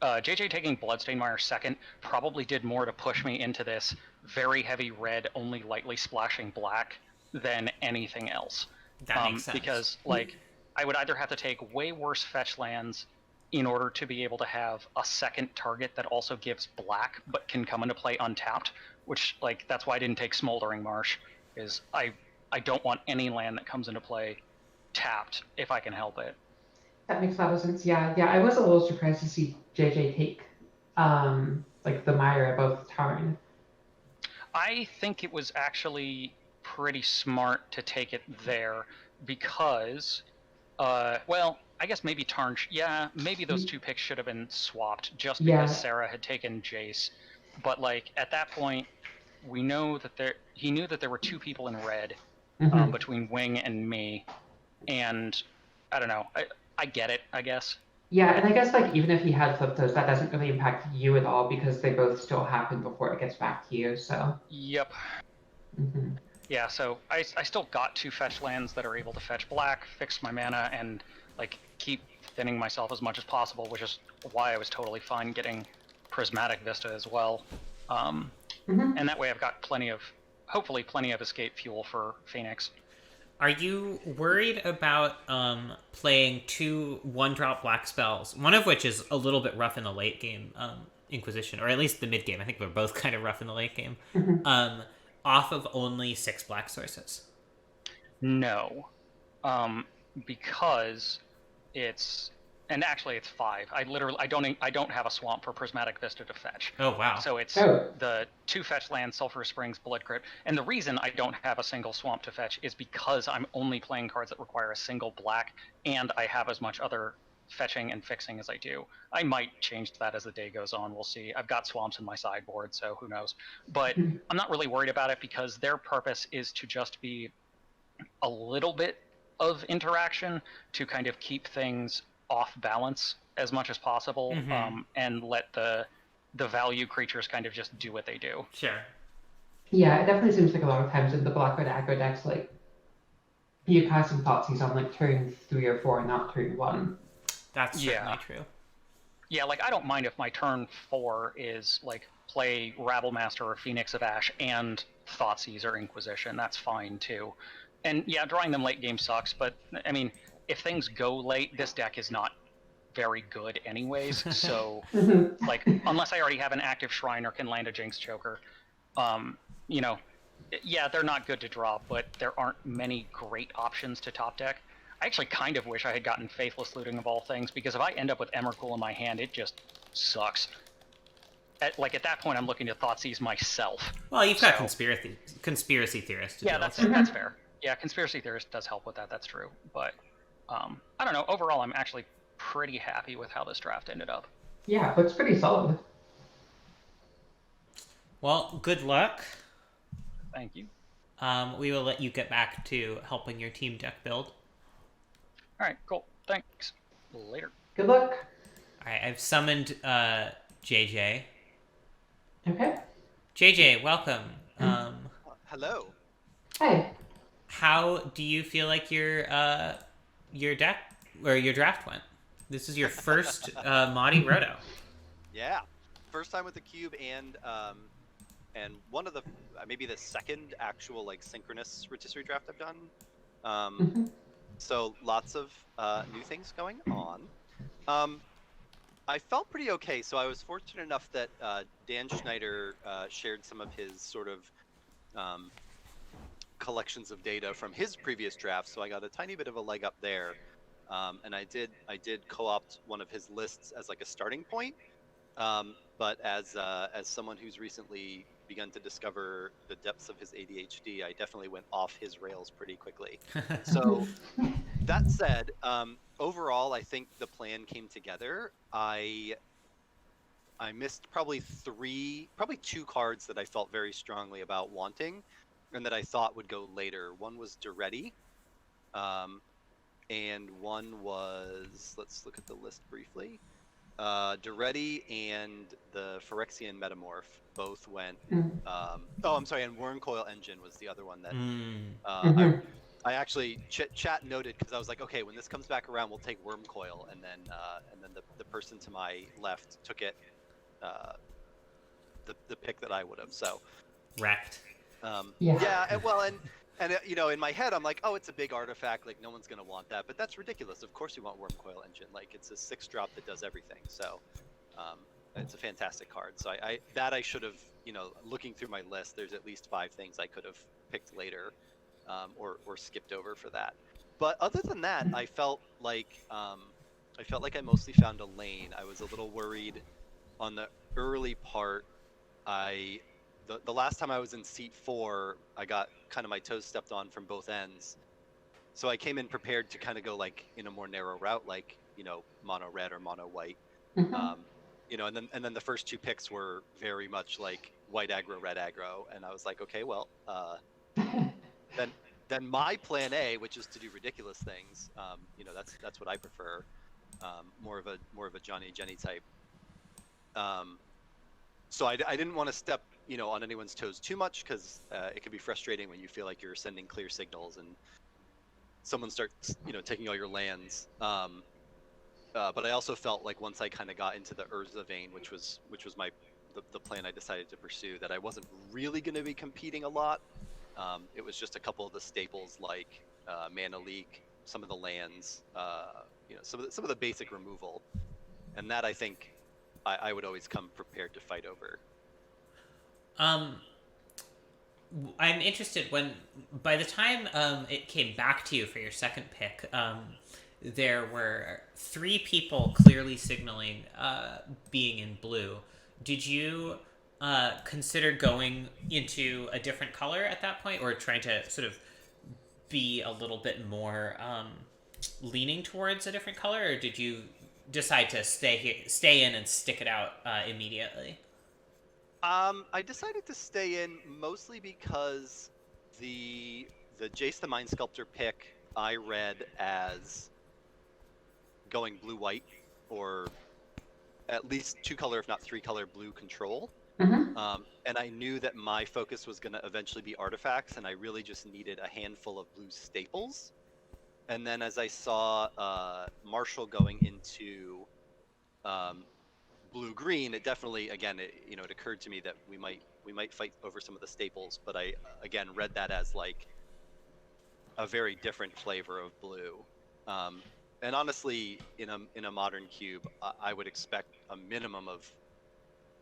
JJ taking Bloodstained Mire second probably did more to push me into this very heavy red, only lightly splashing black than anything else. That makes sense. Because, like, I would either have to take way worse fetch lands in order to be able to have a second target that also gives black but can come into play untapped, which, like, that's why I didn't take Smoldering Marsh, is I don't want any land that comes into play tapped if I can help it. That makes a lot of sense. Yeah. I was a little surprised to see JJ take like the Mire above Tarn. I think it was actually pretty smart to take it there because, well, I guess maybe Tarn. Maybe those two picks should have been swapped just because Sarah had taken Jace. But, like, at that point, we know that he knew that there were two people in red between Wing and me, and I don't know. I get it, I guess. Yeah, and I guess, like, even if he had flipped those, that doesn't really impact you at all because they both still happen before it gets back to you. So. Yep. Yeah, so I still got two fetch lands that are able to fetch black, fix my mana, and, like, keep thinning myself as much as possible, which is why I was totally fine getting Prismatic Vista as well. And that way I've got hopefully plenty of escape fuel for Phoenix. Are you worried about playing 2 1-drop black spells, one of which is a little bit rough in the late game, Inquisition, or at least the mid game? I think they're both kind of rough in the late game. Off of only 6 black sources? No, because it's, and actually it's 5. I don't have a swamp for Prismatic Vista to fetch. Oh wow! So it's the 2 fetch lands, Sulphurous Springs, Blood Crypt, and the reason I don't have a single swamp to fetch is because I'm only playing cards that require a single black, and I have as much other fetching and fixing as I do. I might change that as the day goes on. We'll see. I've got swamps in my sideboard, so who knows? But I'm not really worried about it because their purpose is to just be a little bit of interaction to kind of keep things off balance as much as possible, and let the value creatures kind of just do what they do. Sure. Yeah, it definitely seems like a lot of times in the black red aggro decks, like, you casting Thoughtseize on, like, turn 3 or 4, not turn 1. That's certainly true. Yeah, like, I don't mind if my turn 4 is, like, play Rabblemaster or Phoenix of Ash and Thoughtseize or Inquisition. That's fine, too. And, yeah, drawing them late game sucks, but, I mean, if things go late, this deck is not very good anyways, so, like, unless I already have an active Shrine or can land a Jinx Choker, you know, yeah, they're not good to draw, but there aren't many great options to top deck. I actually kind of wish I had gotten Faithless Looting of all things, because if I end up with Emrakul in my hand, it just sucks. At that point, I'm looking to Thoughtseize myself. Well, you've got conspiracy theorist to yeah, that's fair. Yeah, Conspiracy Theorist does help with that, that's true. But, I don't know, overall, I'm actually pretty happy with how this draft ended up. Yeah, it looks pretty solid. Well, good luck. Thank you. We will let you get back to helping your team deck build. All right, cool. Thanks. Later. Good luck. All right, I've summoned JJ. Okay. JJ, welcome. Hello. Hey. How do you feel like your deck or your draft went? This is your first Moddy Roto. Yeah, first time with the cube, and one of the maybe the second actual like synchronous rotisserie draft I've done. So lots of new things going on. I felt pretty okay. So I was fortunate enough that Dan Schneider shared some of his sort of collections of data from his previous drafts, so I got a tiny bit of a leg up there. And I did co-opt one of his lists as like a starting point. But as someone who's recently begun to discover the depths of his ADHD, I definitely went off his rails pretty quickly. So that said, overall, I think the plan came together. I missed probably two cards that I felt very strongly about wanting, and that I thought would go later. One was Duretti, and one was, let's look at the list briefly. Duretti and the Phyrexian Metamorph both went. I'm sorry, and Wormcoil Engine was the other one that I actually chat noted, because I was like, okay, when this comes back around, we'll take Wormcoil, and then the person to my left took it, the pick that I would have. So Wrecked. Yeah, and you know, in my head, I'm like, oh, it's a big artifact, like no one's gonna want that, but that's ridiculous. Of course, you want Wormcoil Engine. Like, it's a 6-drop that does everything. So, it's a fantastic card. So I should have, you know, looking through my list, there's at least 5 things I could have picked later, or skipped over for that. But other than that, I felt like I mostly found a lane. I was a little worried on the early part. The last time I was in seat 4, I got kind of my toes stepped on from both ends. So I came in prepared to kind of go like in a more narrow route, like, you know, mono red or mono white. You know, and then the first 2 picks were very much like white aggro, red aggro, and I was like, okay, well, then my plan A, which is to do ridiculous things, you know, that's what I prefer, more of a Johnny Jenny type. So I didn't want to step, you know, on anyone's toes too much, because it can be frustrating when you feel like you're sending clear signals and someone starts, you know, taking all your lands. But I also felt like once I kind of got into the Urza vein, which was the plan I decided to pursue, that I wasn't really going to be competing a lot. It was just a couple of the staples like Mana Leak, some of the lands, you know, some of the basic removal, and that I think I would always come prepared to fight over. I'm interested when, by the time it came back to you for your second pick, there were 3 people clearly signaling being in blue. Did you consider going into a different color at that point, or trying to sort of be a little bit more leaning towards a different color, or did you decide to stay in and stick it out immediately? I decided to stay in mostly because the Jace the Mind Sculptor pick I read as going blue-white, or at least 2-color, if not 3-color blue control. And I knew that my focus was going to eventually be artifacts, and I really just needed a handful of blue staples. And then as I saw Marshall going into blue-green, it definitely, again, it occurred to me that we might fight over some of the staples, but I again read that as like a very different flavor of blue. And honestly, in a modern cube, I would expect a minimum of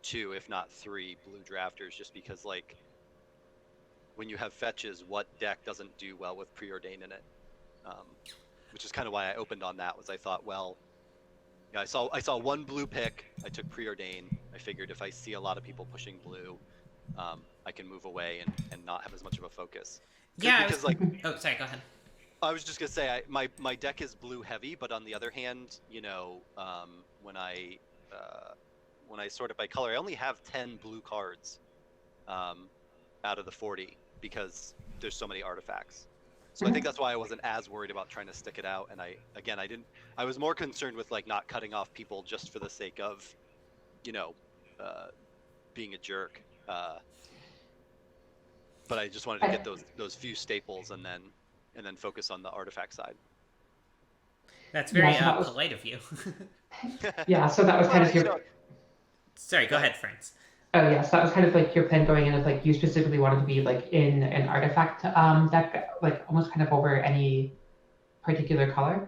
2, if not 3, blue drafters, just because, like, when you have fetches, what deck doesn't do well with Preordain in it? Which is kind of why I opened on that. Was I thought, well, yeah, I saw 1 blue pick. I took Preordain. I figured if I see a lot of people pushing blue, I can move away and not have as much of a focus. Yeah. Because like, oh, sorry. Go ahead. I was just gonna say, my deck is blue heavy, but on the other hand, you know, when I sort it by color, I only have 10 blue cards out of the 40, because there's so many artifacts. So I think that's why I wasn't as worried about trying to stick it out. And I was more concerned with like not cutting off people just for the sake of, you know, being a jerk. But I just wanted to get those few staples and then focus on the artifact side. That's very polite of you. Yeah, so that was kind of your... Sorry, go ahead, Ferns. Oh, yes, that was kind of like your plan going in, of like you specifically wanted to be like in an artifact deck, like almost kind of over any particular color.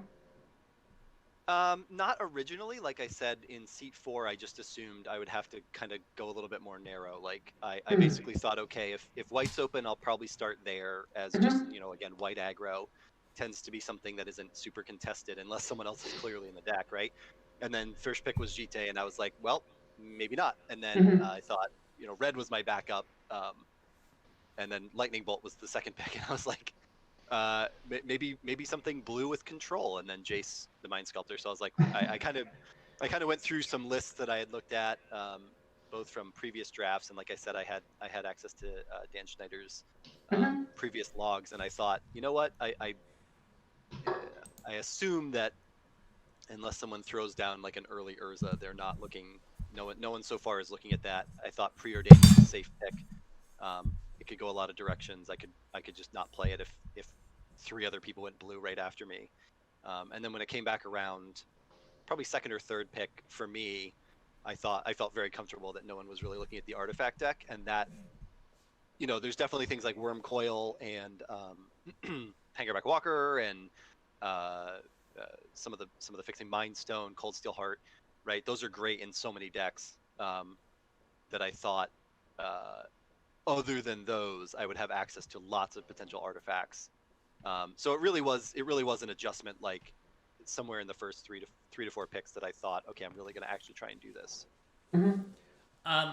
Not originally. Like I said, in seat 4, I just assumed I would have to kind of go a little bit more narrow. Like I basically thought, okay, if white's open, I'll probably start there as just, again, white aggro tends to be something that isn't super contested unless someone else is clearly in the deck, right? And then first pick was Jite, and I was like, well, maybe not. And then I thought, red was my backup, and then lightning bolt was the second pick, and I was like, maybe something blue with control, and then Jace the Mind Sculptor. So I was like, I kind of went through some lists that I had looked at, both from previous drafts, and like I said, I had access to Dan Schneider's previous logs, and I thought, you know what, I assume that unless someone throws down like an early Urza, they're not looking. No one so far is looking at that. I thought Preordained was a safe pick. It could go a lot of directions. I could just not play it if 3 other people went blue right after me. And then when it came back around, probably second or third pick for me, I felt very comfortable that no one was really looking at the artifact deck, and that there's definitely things like Worm Coil and Hangerback Walker and some of the fixing Mind Stone, Cold Steel Heart, right? Those are great in so many decks that I thought. Other than those, I would have access to lots of potential artifacts. So it really was an adjustment, like somewhere in the first 3 to 4 picks that I thought, okay, I'm really going to actually try and do this.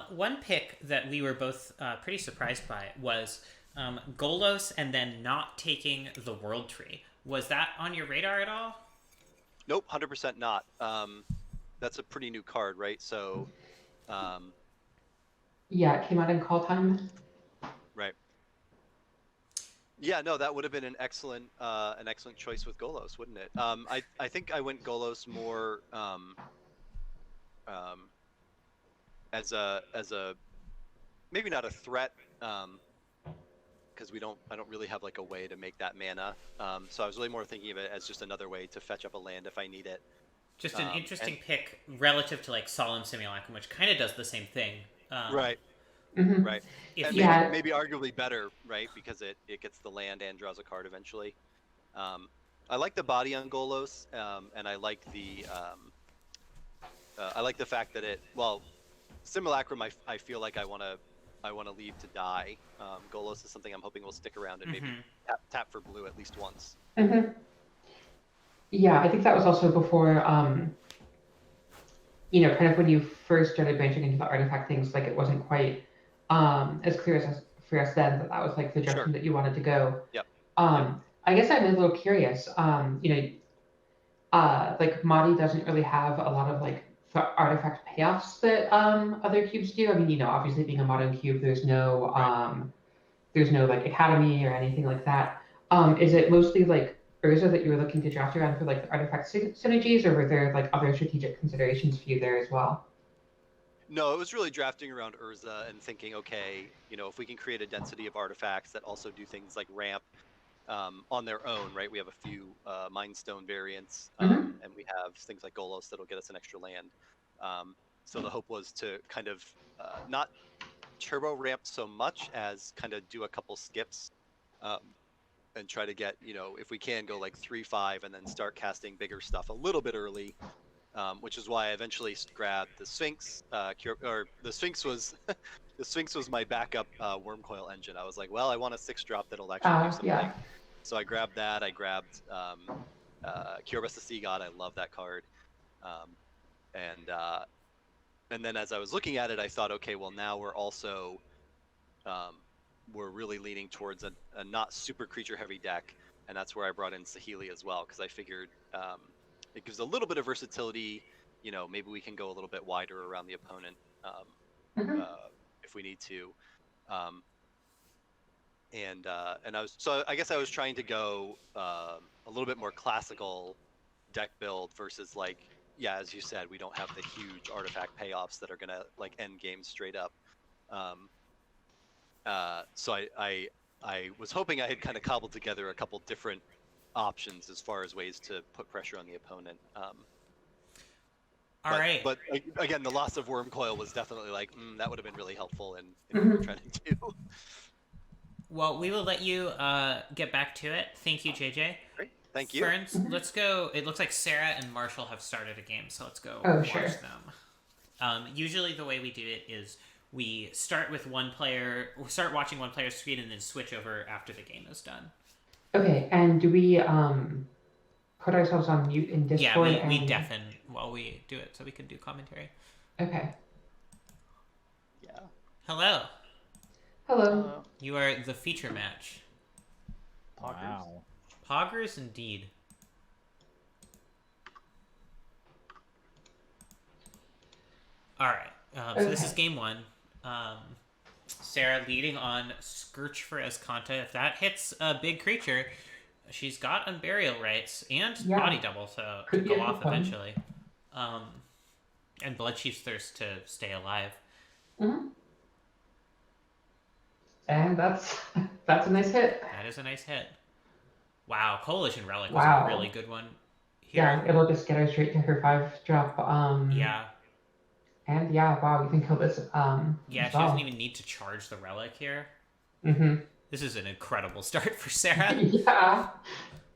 One pick that we were both pretty surprised by was Golos, and then not taking the World Tree. Was that on your radar at all? Nope, 100% not. That's a pretty new card, right? So. Yeah, it came out in call time. Right. Yeah, no, that would have been an excellent choice with Golos, wouldn't it? I think I went Golos more as a maybe not a threat, because I don't really have like a way to make that mana. So I was really more thinking of it as just another way to fetch up a land if I need it. Just an interesting pick relative to like Solemn Simulacrum, which kind of does the same thing. Right. Right. And maybe arguably better, right? Because it gets the land and draws a card eventually. I like the body on Golos, and I like the fact that Simulacrum I feel like I want to leave to die. Golos is something I'm hoping will stick around and maybe tap for blue at least once. Yeah, I think that was also before, kind of when you first started branching into the artifact things, like it wasn't quite as clear as for us then that was like the direction that you wanted to go. Yep. I guess I'm a little curious. Like Moddy doesn't really have a lot of like artifact payoffs that other cubes do. I mean, obviously being a modern cube, there's no like academy or anything like that. Is it mostly like Urza that you were looking to draft around for like the artifact synergies, or were there like other strategic considerations for you there as well? No, it was really drafting around Urza and thinking, okay, if we can create a density of artifacts that also do things like ramp on their own, right? We have a few Mind Stone variants, and we have things like Golos that'll get us an extra land. So the hope was to kind of not turbo ramp so much as kind of do a couple skips and try to get, if we can go like 3/5 and then start casting bigger stuff a little bit early. Which is why I eventually grabbed the Sphinx. The Sphinx was the Sphinx was my backup Worm Coil engine. I was like, well, I want a 6-drop that'll actually do something. Yeah. So I grabbed that. I grabbed Curious the Sea God. I love that card. And then as I was looking at it, I thought, okay, well now we're also we're really leaning towards a not super creature heavy deck, and that's where I brought in Saheeli as well, because I figured. It gives a little bit of versatility. Maybe we can go a little bit wider around the opponent if we need to. And I guess I was trying to go a little bit more classical deck build versus as you said, we don't have the huge artifact payoffs that are gonna like end game straight up. So I was hoping I had kind of cobbled together a couple different options as far as ways to put pressure on the opponent. All right. But again, the loss of Worm Coil was definitely like, that would have been really helpful in what we're trying to do. Well, we will let you get back to it. Thank you, JJ. Great. Thank you. Ferns, let's go. It looks like Sarah and Marshall have started a game, so let's go Oh, watch sure. them. Usually the way we do it is we start with one player, we start watching one player's screen and then switch over after the game is done. Okay, and do we put ourselves on mute in Discord? Yeah, we deafen while we do it so we can do commentary. Okay. Yeah. Hello. Hello. You are the feature match. Poggers. Wow. Poggers indeed. Alright, so this is game 1. Sarah leading on Scourge for Escanta. If that hits a big creature, she's got Unburial Rights and Yeah. Body Double, so Could to be go a off good one. eventually. And Bloodchief's Thirst to stay alive. Mm-hmm. And that's a nice hit. That is a nice hit. Wow, Coalition Relic Wow. was a really good one Yeah, here. it'll just get her straight to her 5-drop. Yeah. And yeah, wow, you can kill this. Yeah, as she well. doesn't even need to charge the Relic here. Mm-hmm. This is an incredible start for Sarah. Yeah.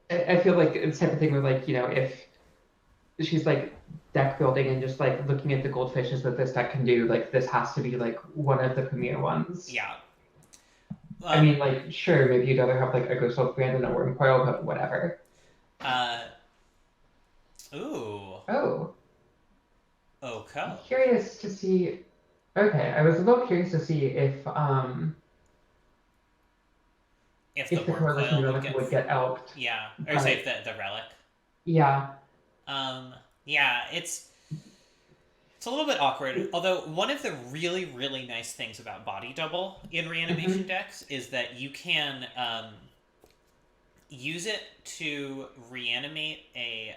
I feel like it's the type of thing where, like, you know, if she's like deck building and just like looking at the goldfishes that this deck can do, like this has to be like one of the premier ones. Yeah. I mean, like, sure, maybe you'd rather have like a Ghost Oak Brand and a Worm Coil, but whatever. Ooh. Oh, Okay. I'm curious to see. Okay, I was a little curious to see if If the the Worm Coalition Coil Relic would get elked. Yeah. Or say if the Relic. Yeah. Yeah, it's a little bit awkward. Although one of the really, really nice things about Body Double in reanimation decks is that you can use it to reanimate a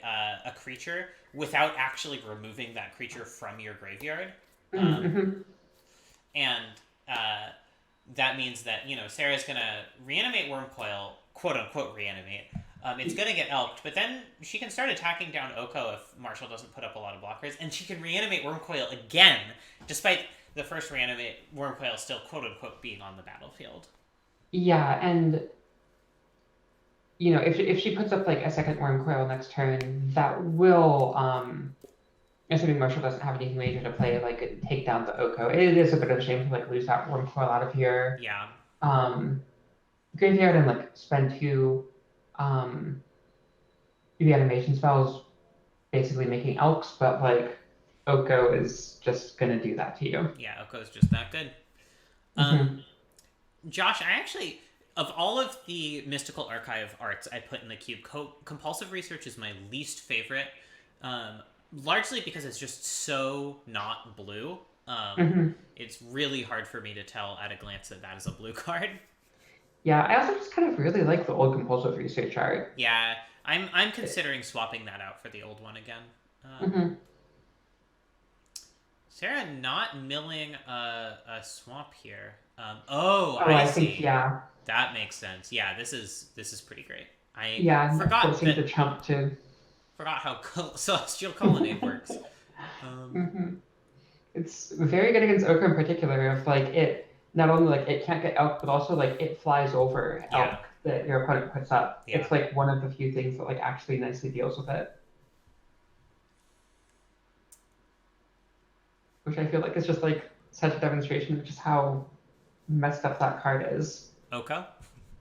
creature without actually removing that creature from your graveyard. Mm-hmm. And that means that, you know, Sarah's going to reanimate Wormcoil, quote-unquote reanimate. It's going to get elked, but then she can start attacking down Oko if Marshall doesn't put up a lot of blockers, and she can reanimate Wormcoil again, despite the first reanimate Wormcoil still, quote-unquote, being on the battlefield. Yeah, and you know, if she puts up like a second Worm Coil next turn, that will, assuming Marshall doesn't have anything major to play, like take down the Oko. It is a bit of a shame to like lose that Worm Coil out of here. Yeah. Graveyard and like spend 2 reanimation spells, basically making Elks, but like Oko is just gonna do that to you. Yeah, Oko's just that good. Josh, I actually, of all of the Mystical Archive arts I put in the cube, Compulsive Research is my least favorite, largely because it's just so not blue. It's really hard for me to tell at a glance that that is a blue card. Yeah, I also just kind of really like the old Compulsive Research art. Yeah, I'm considering swapping that out for the old one again. Sarah not milling a swamp here. I see. think, yeah. That makes sense. Yeah, this is pretty great. I forgot forgot the chump to. Forgot how Celestial Colonnade works. It's very good against Oko in particular. If like it not only like it can't get elk, but also like it flies over elk that your opponent puts up. Yeah. It's like one of the few things that like actually nicely deals with it. Which I feel like is just like such a demonstration of just how messed up that card is. Oko?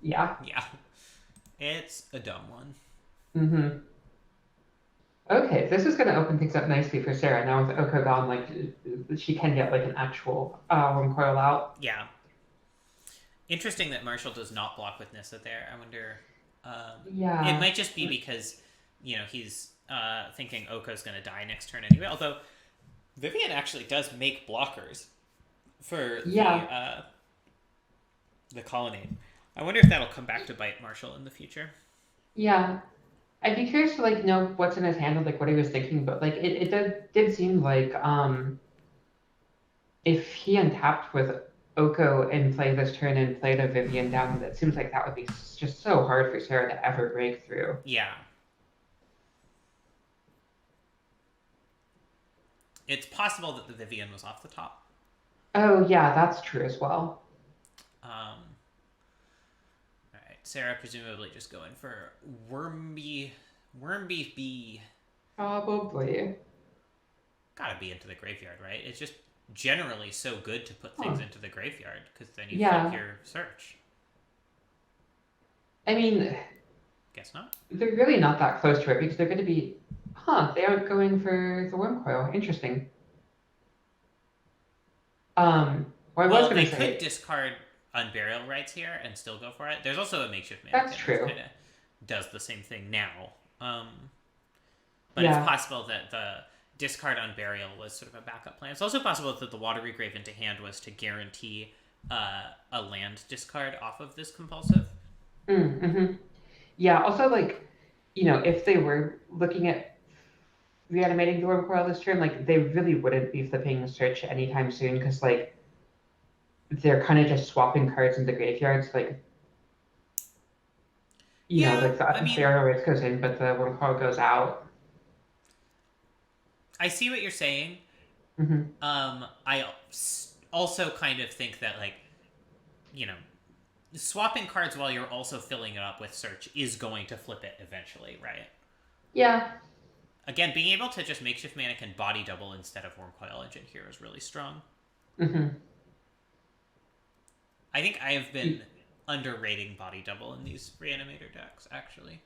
Yeah. Yeah. It's a dumb one. Okay, this is going to open things up nicely for Sarah. Now with Oko gone, like she can get like an actual Worm Coil out. Yeah. Interesting that Marshall does not block with Nissa there. I wonder. It might just be because, you know, he's thinking Oko's going to die next turn anyway. Although Vivian actually does make blockers for the Colonnade. I wonder if that'll come back to bite Marshall in the future. Yeah. I'd be curious to like know what's in his hand and like what he was thinking, but like it did seem like if he untapped with Oko in play this turn and played a Vivian down, it seems like that would be just so hard for Sarah to ever break through. Yeah. It's possible that the Vivian was off the top. Oh yeah, that's true as well. Alright, Sarah presumably just going for Wormby B. Probably. Gotta be into the graveyard, right? It's just generally so good to put things into the graveyard, because then you Yeah. flip your search. I mean, Guess not. they're really not that close to it because they're going to be, they aren't going for the worm coil. Interesting. Well, I was Well, going they to could say, discard Unburial Rites here and still go for it. There's also a Makeshift That's Mannequin true. that kind of does the same thing now. But Yeah. it's possible that the discard Unburial was sort of a backup plan. It's also possible that the Watery Grave into hand was to guarantee a land discard off of this compulsive. mm-hmm. Yeah, also, like, if they were looking at reanimating the worm coil this turn, like, they really wouldn't be flipping search anytime soon because, like, they're kind of just swapping cards in the graveyards. Like, like the Pharaoh Race goes in, but the worm coil goes out. I see what you're saying. Mm-hmm. I also kind of think that, like, swapping cards while you're also filling it up with search is going to flip it eventually, right? Yeah. Again, being able to just Makeshift Mannequin body double instead of Worm Coil Engine here is really strong. Mm-hmm. I think I have been underrating body double in these Reanimator decks, actually.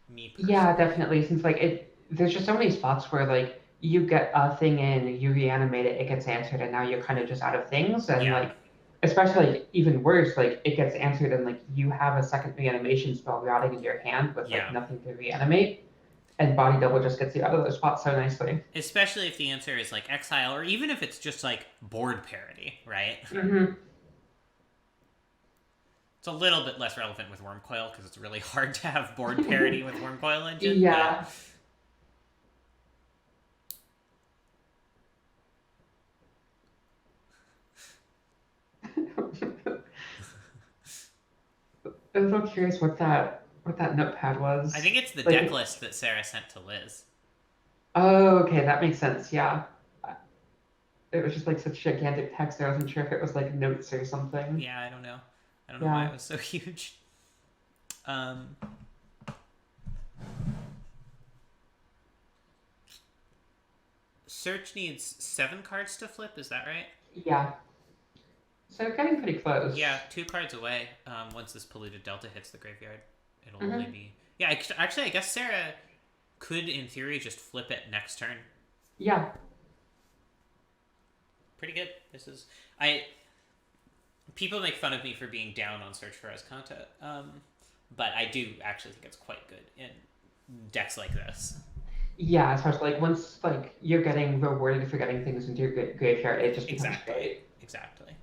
Me personally. Yeah, definitely. Since, like, there's just so many spots where, like, you get a thing in, you reanimate it, it gets answered, and now you're kind of just out of things. And, like, especially, like, even worse, like, it gets answered and, like, you have a second reanimation spell rotting in your hand with, like, nothing to reanimate. And body double just gets you out of those spots so nicely. Especially if the answer is, like, exile, or even if it's just, like, board parity, right? Mm-hmm. It's a little bit less relevant with Worm Coil, because it's really hard to have board parity with Worm Coil Engine. Yeah. I was so curious what that notepad was. I think it's the deck list that Sarah sent to Liz. Oh, okay, that makes sense. Yeah, it was just like such gigantic text. I wasn't sure if it was like notes or something. Yeah, I don't know. I don't know why it was so huge. Search needs 7 cards to flip. Is that right? Yeah. So getting pretty close. Yeah, 2 cards away. Once this Polluted Delta hits the graveyard, it'll only be. Yeah, actually, I guess Sarah could, in theory, just flip it next turn. Yeah. Pretty good. People make fun of me for being down on Search for Escanta, but I do actually think it's quite good in decks like this. Yeah, especially like once like you're getting rewarded for getting things into your graveyard, it just becomes great. Exactly.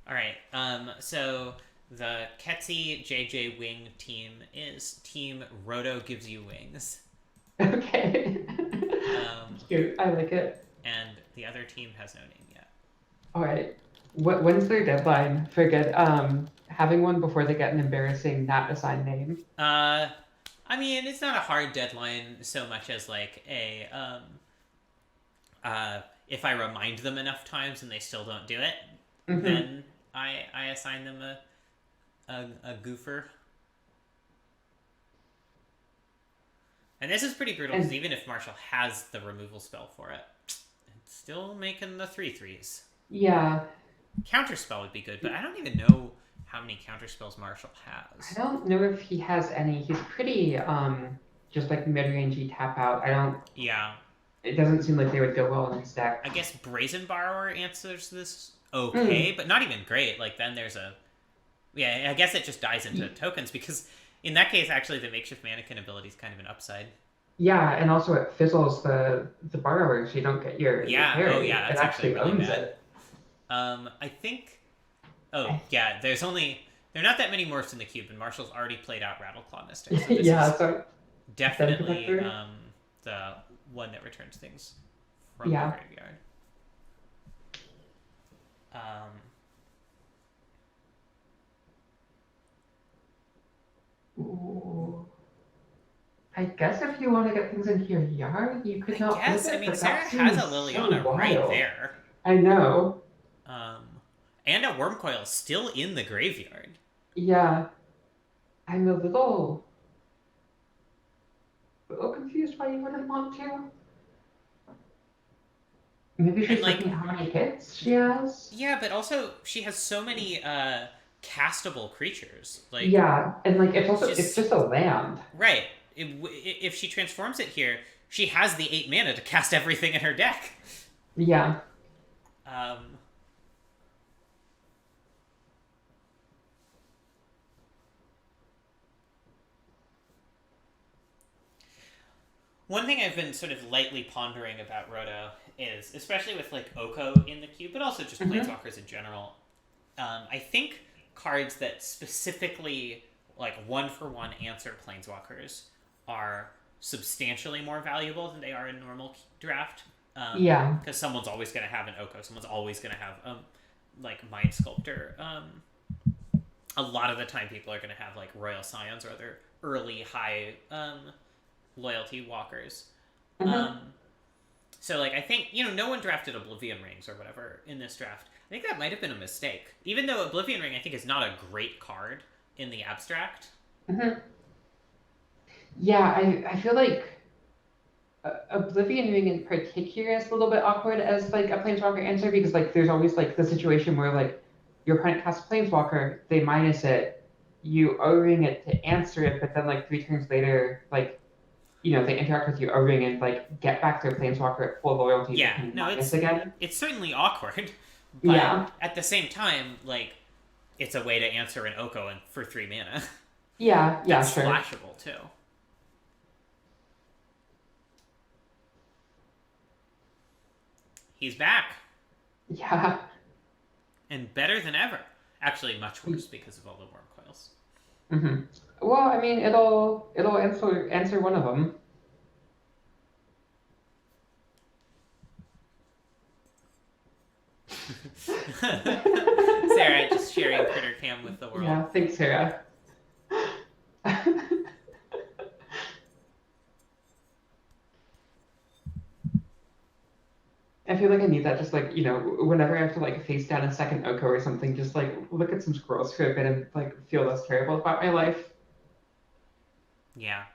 All right. So the Ketsi JJ Wing team is Team Roto Gives You Wings. Okay. Cute. I like it. And the other team has no name yet. All right. When's their deadline for having one before they get an embarrassing not assigned name? I mean, it's not a hard deadline so much as like a if I remind them enough times and they still don't do it, then I assign them a goofer. And this is pretty brutal because even if Marshall has the removal spell for it, it's still making the 3/3s. Yeah. Counterspell would be good, but I don't even know how many counterspells Marshall has. I don't know if he has any. He's pretty just like mid-rangey tap out. I don't. Yeah. It doesn't seem like they would go well in his deck. I guess Brazen Borrower answers this okay, but not even great. Like then there's a. Yeah, I guess it just dies into tokens because in that case, actually, the Makeshift Mannequin ability is kind of an upside. Yeah, and also it fizzles the borrower, so you don't get your parry. Oh yeah, that's it actually really owns bad. it. I think. Oh yeah, there are not that many morphs in the cube, and Marshall's already played out Rattleclaw Mystic. So this is definitely the one that returns things from the graveyard. Ooh. I guess if you want to get things into your yard, you could not I flip guess. I it, mean, but Sarah that has a seems so Liliana right wild. there. I know. And a Wormcoil still in the graveyard. Yeah. I'm a little confused why you wouldn't want to. Maybe she's And, like, looking at how many hits she has. yeah, but also she has so many castable creatures. Like, Yeah, and like it's she's just a land. right. If she transforms it here, she has the 8 mana to cast everything in her deck. Yeah. One thing I've been sort of lightly pondering about Roto is, especially with like Oko in the queue, but also just Planeswalkers in general, I think cards that specifically like 1-for-1 answer Planeswalkers are substantially more valuable than they are in normal draft. Yeah. Because someone's always going to have an Oko, someone's always going to have like Mind Sculptor. A lot of the time, people are going to have like Royal Scions or other early high loyalty walkers. So like I think no one drafted Oblivion Rings or whatever in this draft. I think that might have been a mistake, even though Oblivion Ring I think is not a great card in the abstract. Yeah, I feel like Oblivion Ring in particular is a little bit awkward as like a Planeswalker answer, because like there's always like the situation where like your opponent casts Planeswalker, they minus it, you O-ring it to answer it, but then like 3 turns later, like they interact with you O-ring and like get back their Planeswalker at full loyalty. Yeah, no, it's certainly awkward, but Yeah. at the same time, like it's a way to answer an Oko for 3 mana. Yeah, That's sure. splashable too. He's back. Yeah. And better than ever. Actually, much worse because of all the Worm Coils. Well, I mean, it'll answer one of them. Sarah just sharing Critter Cam with the world. Yeah, thanks, Sarah. I feel like I need that, just like, whenever I have to like face down a second Oko or something, just like look at some scrolls for a bit and like feel less terrible about my life. Yeah.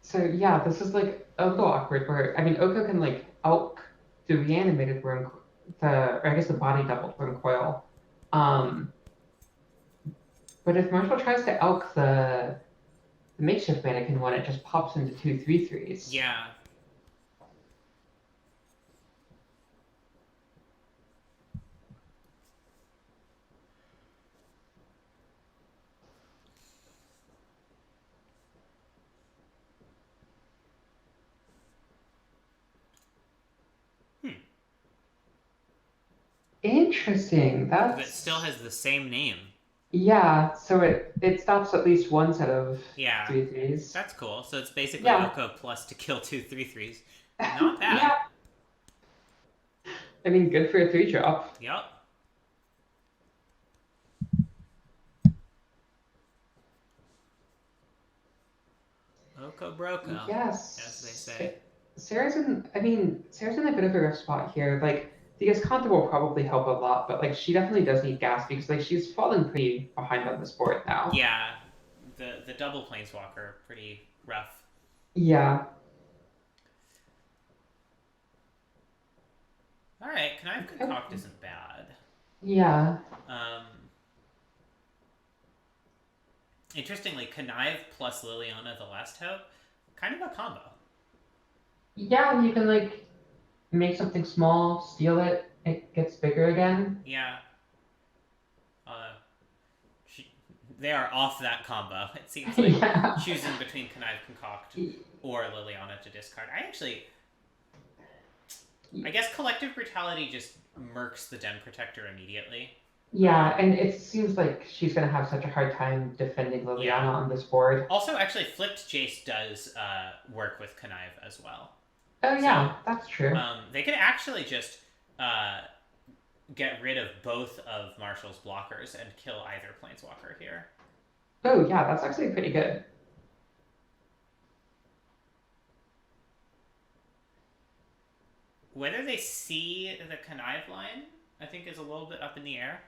So yeah, this is like a little awkward where, I mean, Oko can like elk the reanimated worm, or I guess the body doubled worm coil. But if Marshall tries to elk the makeshift mannequin one, it just pops into 2/3/3s. Yeah. Interesting. But it still has the same name. Yeah, so it stops at least one set of 3/3s. That's cool. So it's basically Oko plus to kill 2/3/3s. Not bad. Yeah. I mean, good for a 3-drop. Yep. Oko Broko. Yes. As they say. Sarah's in a bit of a rough spot here. Like, the Escanta will probably help a lot, but like she definitely does need gas because like she's falling pretty behind on this board now. Yeah. The double Planeswalker, pretty rough. Yeah. Alright, Connive Concoct isn't bad. Yeah. Interestingly, Connive plus Liliana the Last Hope, kind of a combo. Yeah, you can like make something small, steal it, it gets bigger again. Yeah. They are off that combo. It seems like choosing between Connive Concoct or Liliana to discard. I guess Collective Brutality just murks the Den Protector immediately. Yeah, and it seems like she's going to have such a hard time defending Liliana on this board. Also, actually, Flipped Jace does work with Connive as well. Oh, yeah, that's true. They could actually just get rid of both of Marshall's blockers and kill either Planeswalker here. Oh yeah, that's actually pretty good. Whether they see the connive line, I think, is a little bit up in the air.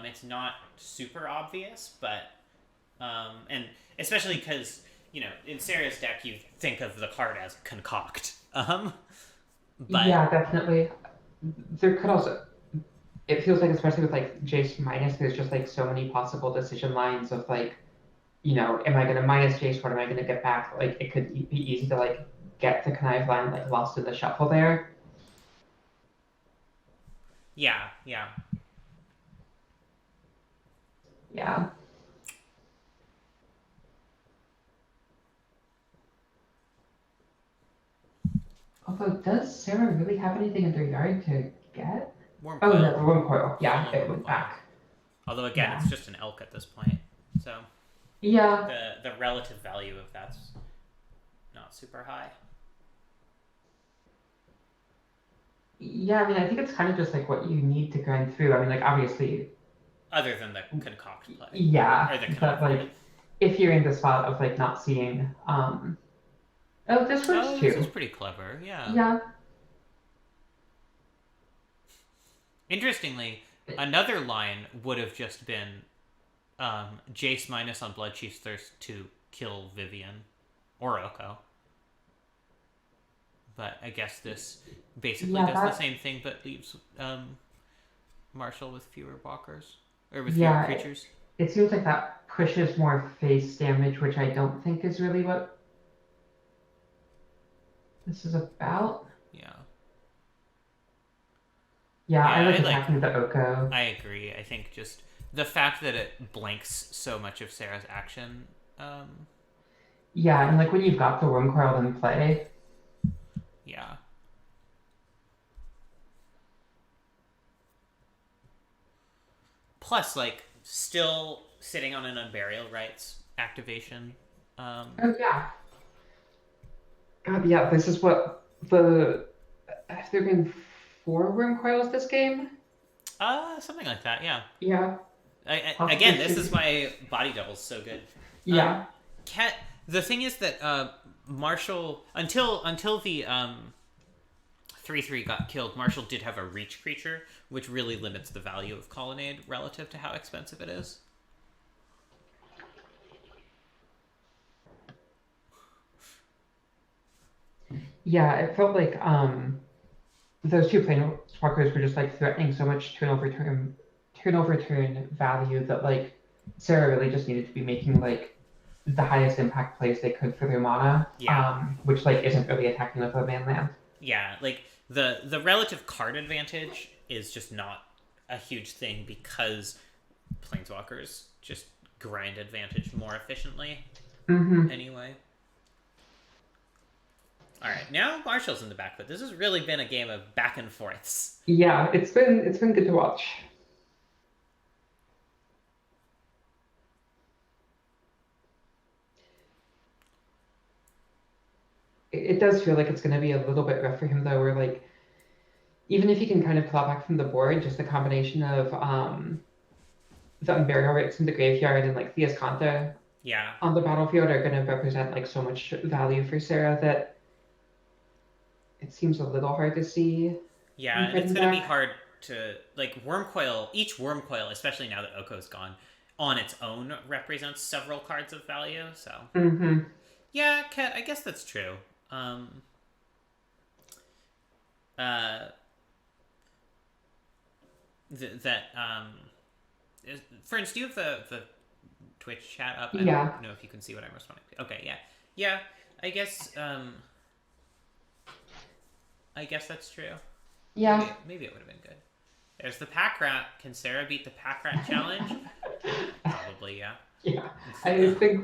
It's not super obvious, but and especially because in Sarah's deck you think of the card as concoct. But yeah, definitely. There could also. It feels like, especially with like Jace minus, there's just like so many possible decision lines of like, am I gonna minus Jace? What am I gonna get back? Like, it could be easy to like get the connive line like lost in the shuffle there. yeah. Yeah. Although, does Sarah really have anything in their yard to get? Worm Oh, coil. no, the worm coil. Yeah, Only it worm went coil. back. Although again, Yeah. it's just an elk at this point, so Yeah. the relative value of that's not super high. Yeah, I mean, I think it's kind of just like what you need to grind through. I mean, like, obviously, Other than the concoct play. yeah, Or the but connive like, play. if you're in the spot of like not seeing, oh, this works Oh, too. this is pretty clever, yeah. Yeah. Interestingly, another line would have just been Jace minus on Bloodchief's Thirst to kill Vivian or Oko. But I guess this basically does the same thing, but leaves Marshall with fewer blockers or with fewer creatures. It seems like that pushes more face damage, which I don't think is really what this is about. Yeah. Yeah, I like I attacking the Oko. I agree. I think just the fact that it blanks so much of Sarah's action. Yeah, and like when you've got the Worm Coil in play. Yeah. Plus, like, still sitting on an Unburial Rights activation. Oh yeah. God, yeah, this is what have there been 4 Worm Coils this game? Something like that, yeah. Yeah. Again, this is why Body Double's so good. Yeah. The thing is that Marshall, until the 3/3 got killed, Marshall did have a reach creature, which really limits the value of Colonnade relative to how expensive it is. Yeah, it felt like those 2 Planeswalkers were just like threatening so much turn over turn value that like Sarah really just needed to be making like the highest impact plays they could for their mana. Yeah. Which like isn't really attacking with a man land. Yeah, like the relative card advantage is just not a huge thing because Planeswalkers just grind advantage more efficiently. Anyway. Alright, now Marshall's in the back, but this has really been a game of back and forths. Yeah, it's been good to watch. It does feel like it's going to be a little bit rough for him though, where like even if he can kind of claw back from the board, just the combination of the Unburial Rites in the graveyard and like Thea's Kanta on the battlefield are going to represent like so much value for Sarah that it seems a little hard to see. Yeah, it's going to be hard to like each Worm Coil, especially now that Oko's gone, on its own represents several cards of value, so. Yeah, Kat, I guess that's true. Ferns, do you have the Twitch chat up? I don't know if you can see what I'm responding to. Okay, yeah. Yeah, I guess that's true. Yeah. Maybe it would have been good. There's the Pack Rat. Can Sarah beat the Pack Rat challenge? Probably, yeah. Yeah. I think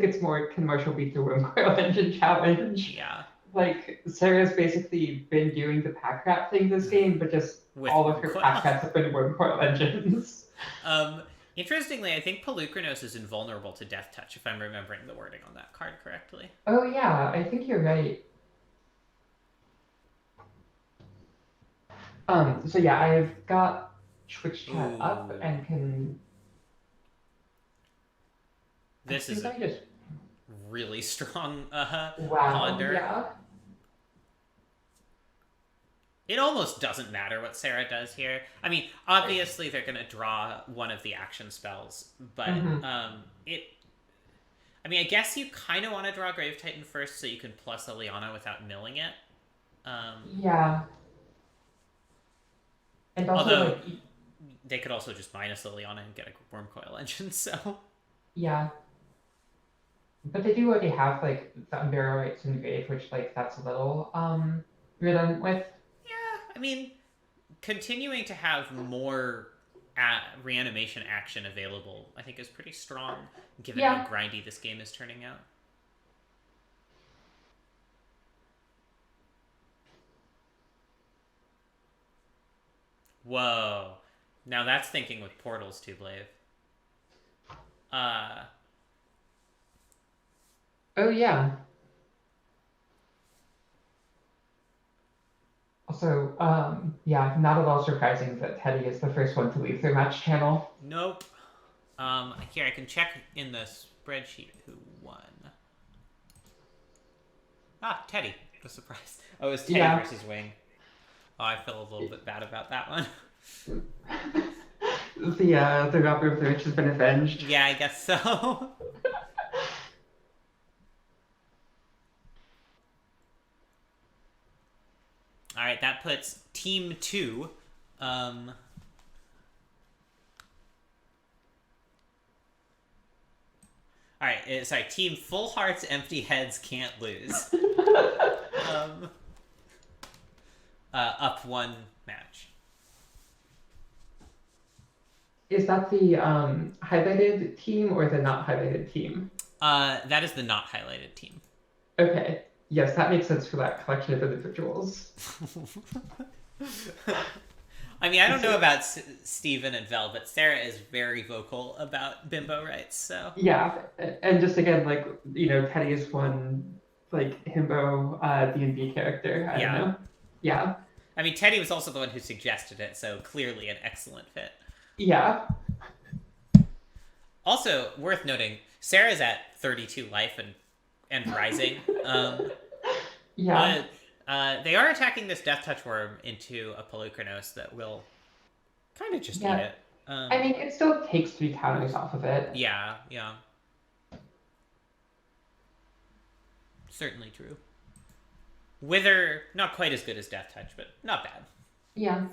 it's more, can Marshall beat the Worm Coil Engine challenge? Yeah. Like, Sarah's basically been doing the Pack Rat thing this game, but just with all of her Pack Rats have been Worm Coil Engines. Interestingly, I think Pelucranos is invulnerable to Death Touch, if I'm remembering the wording on that card correctly. Oh yeah, I think you're right. So yeah, I've got Twitch chat up Ooh. and can. This Actually, is a let me just. really strong Wow. ponder. Yeah. It almost doesn't matter what Sarah does here. I mean, obviously they're going to draw one of the action spells, but Mhm. it. I mean, I guess you kind of want to draw Grave Titan first so you can plus Eliana without milling it. Yeah. And also Although like they could also just minus Liliana and get a Worm Coil engine, so. yeah. But they do already have like the Unburial Rites and Grave, which like that's a little redundant with. Yeah, I mean, continuing to have more reanimation action available, I think, is pretty strong, given how Yeah. grindy this game is turning out. Whoa. Now that's thinking with portals, too, Blave. Oh yeah. Also, yeah, not at all surprising that Teddy is the first one to leave their match channel. Nope. Here, I can check in the spreadsheet who won. Ah, Teddy. I was surprised. Oh, it was Teddy Yeah. versus Wing. Oh, I feel a little bit bad about that one. The robber of the rich has been avenged. Yeah, I guess so. Alright, that puts Team 2. Alright, sorry, Team Full Hearts, Empty Heads can't lose. Up one match. Is that the highlighted team or the not highlighted team? That is the not highlighted team. Okay. Yes, that makes sense for that collection of individuals. I mean, I don't know about Steven and Vel, but Sarah is very vocal about bimbo rights, so. Yeah, and just again, like, Teddy is one, like, himbo D&D character. I don't know. Yeah. I mean, Teddy was also the one who suggested it, so clearly an excellent fit. Yeah. Also, worth noting, Sarah's at 32 life and rising. Yeah. But they are attacking this Death Touch Worm into a Pelucranos that will kind of just eat it. I mean, it still takes 3 counters off of it. Yeah. Certainly true. Wither, not quite as good as Death Touch, but not bad. Yeah.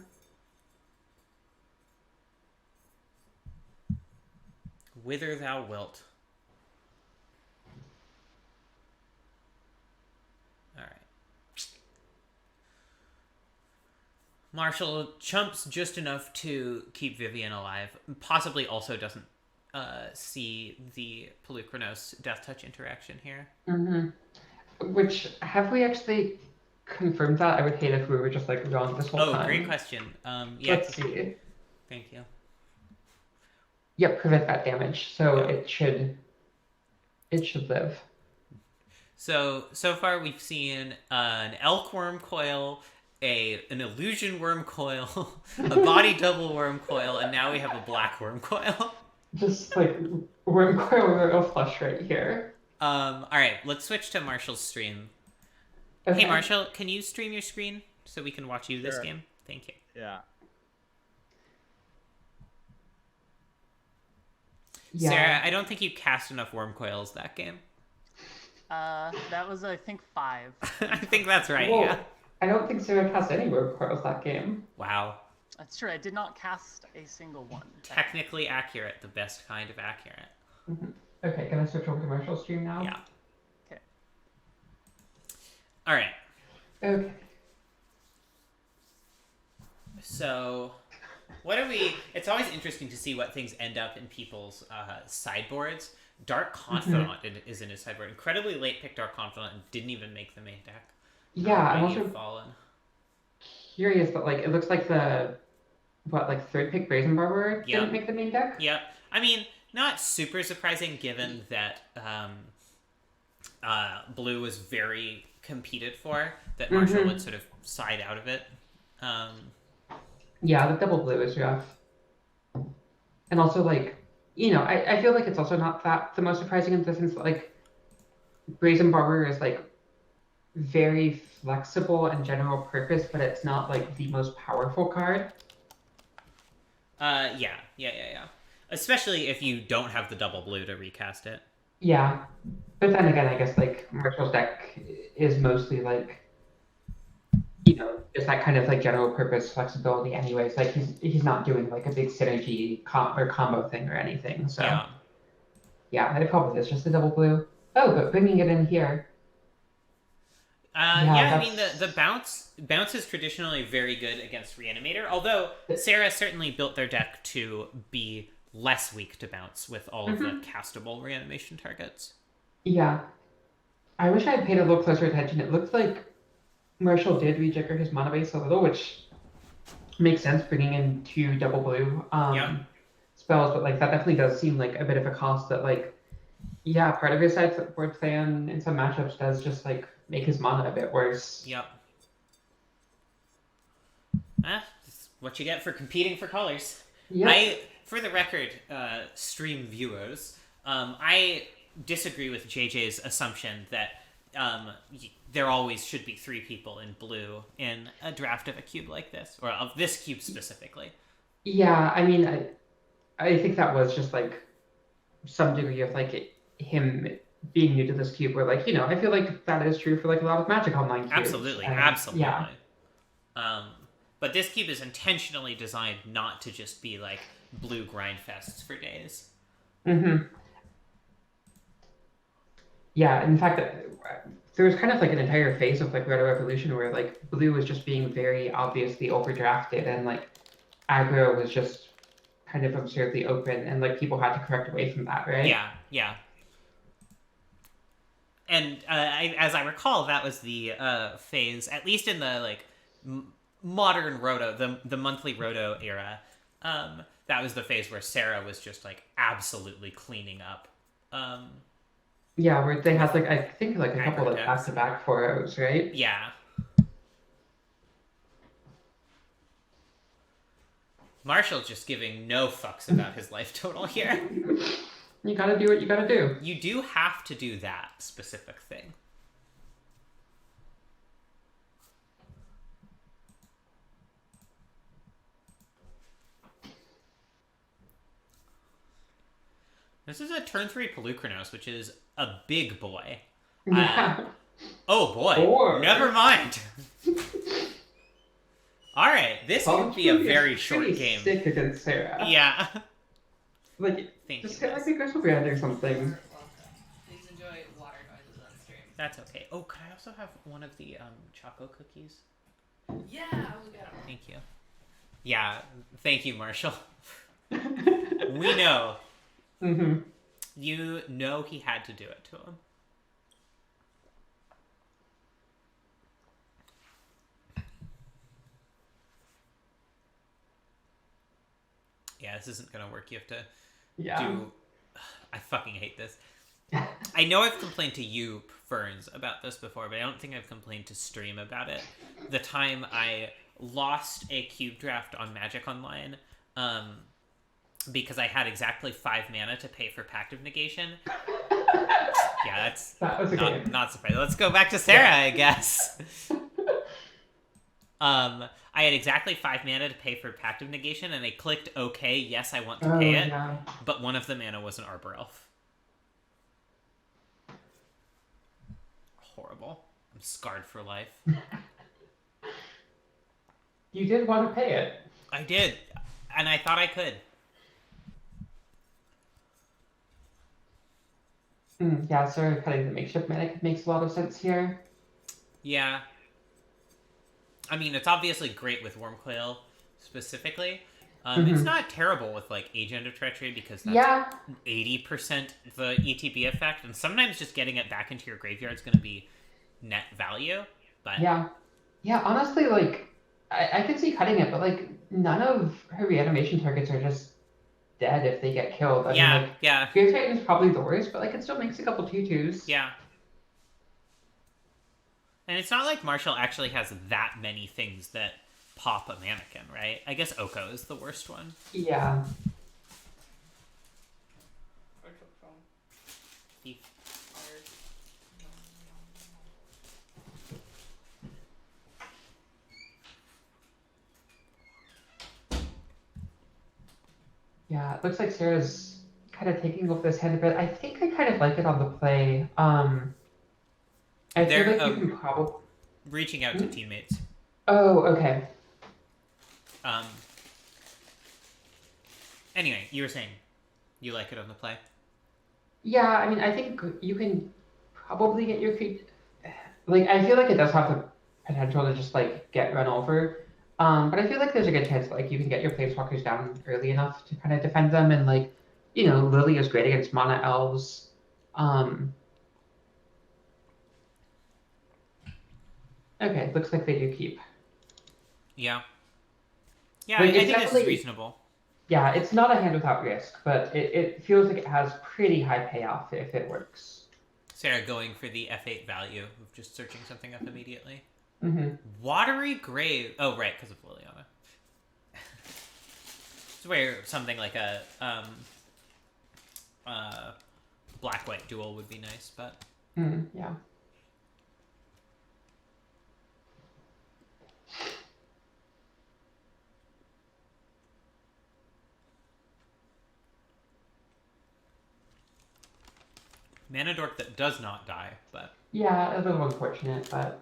Wither thou wilt. Alright. Marshall chumps just enough to keep Vivian alive. Possibly also doesn't see the Pelucranos Death Touch interaction here. Mm-hmm. Which, have we actually confirmed that? I would hate if we were just, like, wrong this whole time. Oh, great question. Yeah, Let's see. Thank you. Yep, prevent that damage. So it should live. So far we've seen an elk worm coil, an illusion worm coil, a body double worm coil, and now we have a black worm coil. Just like worm coil royal flush right here. Alright, let's switch to Marshall's stream. Okay. Hey Marshall, can you stream your screen so we can watch you this Sure. game? Thank you. Yeah. Sarah, I don't think you cast enough worm coils that game. That was, I think, 5. I think that's right, Well, yeah. I don't think Sarah cast any worm coils that game. Wow. That's true. I did not cast a single one. Technically accurate, the best kind of accurate. Mm-hmm. Okay, can I switch over to Marshall's stream now? Yeah. Okay. Alright. Okay. So, what are we... It's always interesting to see what things end up in people's sideboards. Dark Confidant is in his sideboard. Incredibly late pick Dark Confidant and didn't even make the main deck. Yeah, I'm Mighty also have Fallen. curious, but like it looks like the third pick Brazen Barber Yep. didn't make the main deck. Yep. I mean, not super surprising given that blue was very competed for, that Marshall would sort of side out of it. Yeah, the double blue is rough. And also, like, I feel like it's also not that the most surprising in the sense that, like, Brazen Barber is, like, very flexible and general purpose, but it's not, like, the most powerful card. Yeah. Especially if you don't have the double blue to recast it. Yeah. But then again, I guess, like, Marshall's deck is mostly, like, just that kind of, like, general purpose flexibility anyways. Like, he's not doing, like, a big synergy or combo thing or anything, so. Yeah, it probably is just the double blue. Oh, but bringing it in here. I mean, the bounce is traditionally very good against Reanimator, although Sarah certainly built their deck to be less weak to bounce with all of the castable reanimation targets. Yeah. I wish I had paid a little closer attention. It looked like Marshall did rejigger his mana base a little, which makes sense, bringing in 2 double blue spells, but, like, that definitely does seem like a bit of a cost that, like, yeah, part of his sideboard plan in some matchups does just, like, make his mana a bit worse. Yep. That's what you get for competing for colors. Yep. For the record, stream viewers, I disagree with JJ's assumption that there always should be 3 people in blue in a draft of a cube like this, or of this cube specifically. Yeah, I mean, I think that was just, like, some degree of, like, him being new to this cube, where, like, I feel like that is true for, like, a lot of Magic Online cubes. Absolutely. Yeah. But this cube is intentionally designed not to just be, like, blue grind fests for days. Yeah, in fact, there was kind of, like, an entire phase of, like, Red Revolution where, like, blue was just being very obviously overdrafted, and, like, aggro was just kind of absurdly open, and, like, people had to correct away from that, right? Yeah. And as I recall, that was the phase, at least in the, like, modern Roto, the monthly Roto era. That was the phase where Sarah was just, like, absolutely cleaning up. Yeah, where they had, like, I think, like, a couple of back-to-back 4-0s, right? Yeah. Marshall's just giving no fucks about his life total here. You gotta do what you gotta do. You do have to do that specific thing. This is a turn 3 Pelucranos, which is a big boy. Yeah. Oh boy. Never mind. Alright, this could be a very short game. Sick against Sarah. Yeah. Like, just get, like, a Crystal Brand or something. Please enjoy water noises on stream. That's okay. Oh, could I also have one of the choco cookies? Yeah, I'll get them. Thank you. Yeah, thank you, Marshall. We know. You know he had to do it to him. Yeah, this isn't gonna work. You have to do... I fucking hate this. I know I've complained to you, Ferns, about this before, but I don't think I've complained to stream about it. The time I lost a cube draft on Magic Online, because I had exactly 5 mana to pay for Pact of Negation. Yeah, that was not surprising. Let's go back to Sarah, I guess. I had exactly 5 mana to pay for Pact of Negation, and I clicked OK, yes, I want to pay it, but one of the mana was an Arbor Elf. Horrible. I'm scarred for life. You did want to pay it. I did, and I thought I could. Yeah, so cutting the makeshift medic makes a lot of sense here. Yeah. I mean, it's obviously great with Wormcoil specifically. It's not terrible with, like, Agent of Treachery because that's 80% the ETB effect, and sometimes just getting it back into your graveyard is going to be net value. But yeah, honestly, like, I can see cutting it, but, like, none of her reanimation targets are just dead if they get killed. I mean, like, Grave Titan's probably the worst, but, like, it still makes a couple 2/2s. Yeah. And it's not like Marshall actually has that many things that pop a mannequin, right? I guess Oko is the worst one. Yeah. Or took from Thief. ours. Yeah, it looks like Sarah's kind of taking over this hand, but I think I kind of like it on the play. I feel They're like you can probably... reaching out to teammates. Oh, okay. Anyway, you were saying you like it on the play? Yeah, I mean, I think you can probably get your creep. Like, I feel like it does have the potential to just like get run over. But I feel like there's a good chance like you can get your planeswalkers down early enough to kind of defend them, and like, you know, Lily is great against mana elves. Okay, looks like they do keep. Yeah. Yeah, Like, I it's think this is definitely- reasonable. Yeah, it's not a hand without risk, but it feels like it has pretty high payoff if it works. Sarah going for the F8 value of just searching something up immediately. Mm-hmm. Watery Grave. Oh, right, because of Liliana. It's where something like a black-white duel would be nice, but... Yeah. Mana Dork that does not die, but... Yeah, a little unfortunate, but...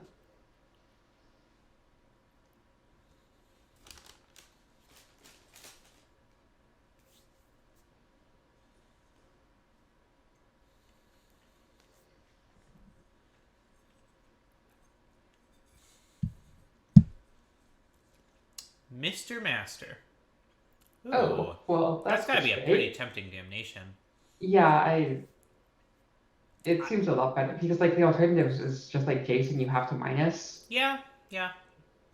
Mr. Master. Ooh, Oh, well, that's gotta be a great. pretty tempting damnation. Yeah, it seems a lot better, because, like, the alternatives is just, like, Jason you have to minus. Yeah,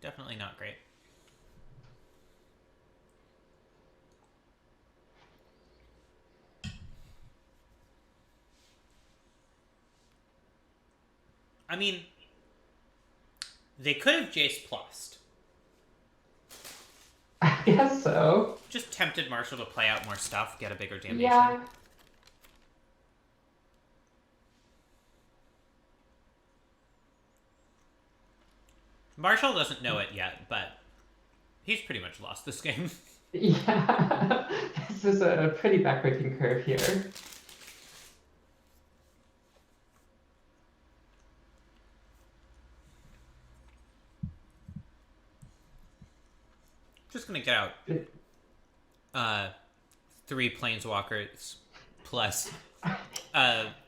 definitely not great. I mean, they could have Jace plussed. I guess so. Just tempted Marshall to play out more stuff, get a bigger damnation. Yeah. Marshall doesn't know it yet, but he's pretty much lost this game. Yeah. This is a pretty backbreaking curve here. Just gonna get out 3 planeswalkers plus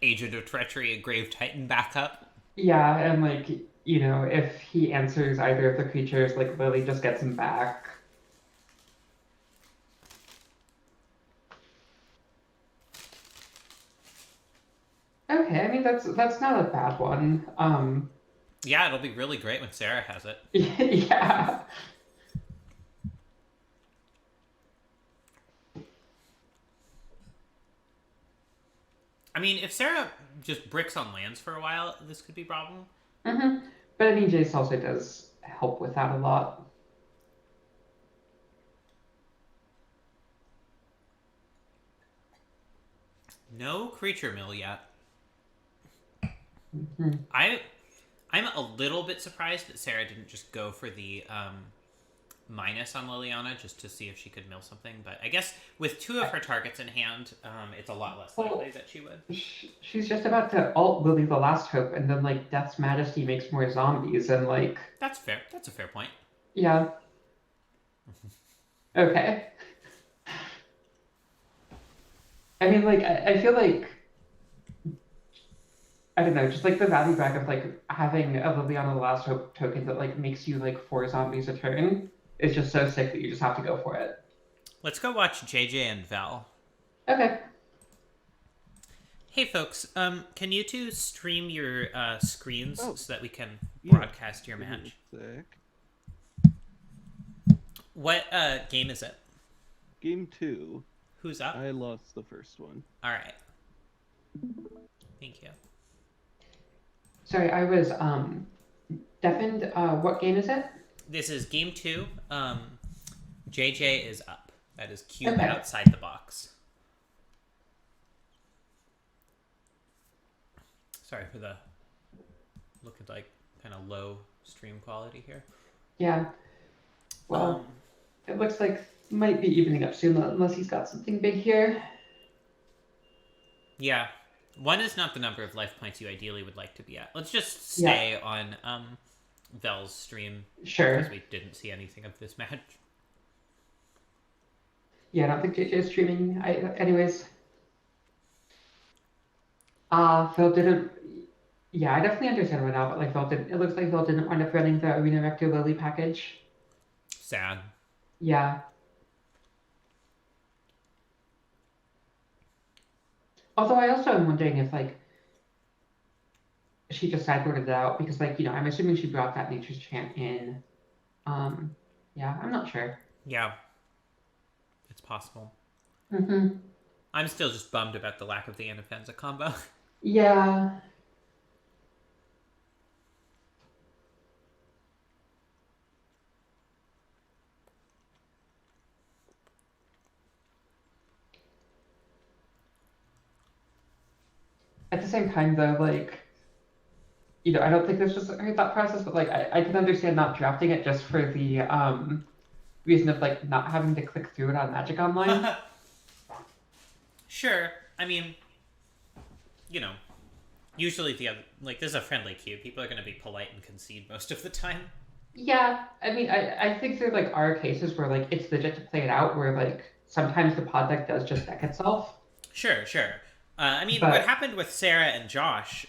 Agent of Treachery, a Grave Titan backup. Yeah, and, like, you know, if he answers either of the creatures, like, Lily just gets him back. Okay, I mean, that's not a bad one. Yeah, it'll be really great when Sarah has it. Yeah. I mean, if Sarah just bricks on lands for a while, this could be a problem. Mm-hmm. But I mean, Jace also does help with that a lot. No creature mill yet. Mm-hmm. I'm a little bit surprised that Sarah didn't just go for the minus on Liliana just to see if she could mill something. But I guess with 2 of her targets in hand, it's a lot less likely that she would. She's just about to alt Lily the Last Hope, and then, like, Death's Majesty makes more zombies, and, like... That's fair. That's a fair point. Yeah. Okay. I mean, like, I feel like... I don't know, just, like, the value back of, like, having a Liliana the Last Hope token that, like, makes you, like, 4 zombies a turn is just so sick that you just have to go for it. Let's go watch JJ and Val. Okay. Hey, folks. Can you 2 stream your screens so that we can Yeah. broadcast your match? Sec. What game is it? Game 2. Who's up? I lost the first one. All right. Thank you. Sorry, I was, deafened. What game is it? This is game 2. JJ is up. That is cube Okay. outside the box. Sorry for the looking like kind of low stream quality here. Yeah. Well, it looks like might be evening up soon unless he's got something big here. Yeah. 1 is not the number of life points you ideally would like to be at. Let's just stay on Vel's stream. Sure. Because we didn't see anything of this match. Yeah, I don't think JJ is streaming. Anyways. Phil didn't. Yeah, I definitely understand right now, but like Phil didn't. It looks like Phil didn't wind up running the Arena Rector Lily package. Sad. Yeah. Although I also am wondering if like she just sideboarded it out because like I'm assuming she brought that Nature's Chant in. Yeah, I'm not sure. Yeah. It's possible. Mm-hmm. I'm still just bummed about the lack of the Anafenza combo. Yeah. At the same time, though, like, I don't think this was her thought process, but like, I can understand not drafting it just for the reason of like not having to click through it on Magic Online. Sure. I mean, usually the other, like, this is a friendly queue. People are going to be polite and concede most of the time. Yeah, I mean, I think there like are cases where like it's legit to play it out, where like sometimes the pod deck does just deck itself. Sure. I mean, But- what happened with Sarah and Josh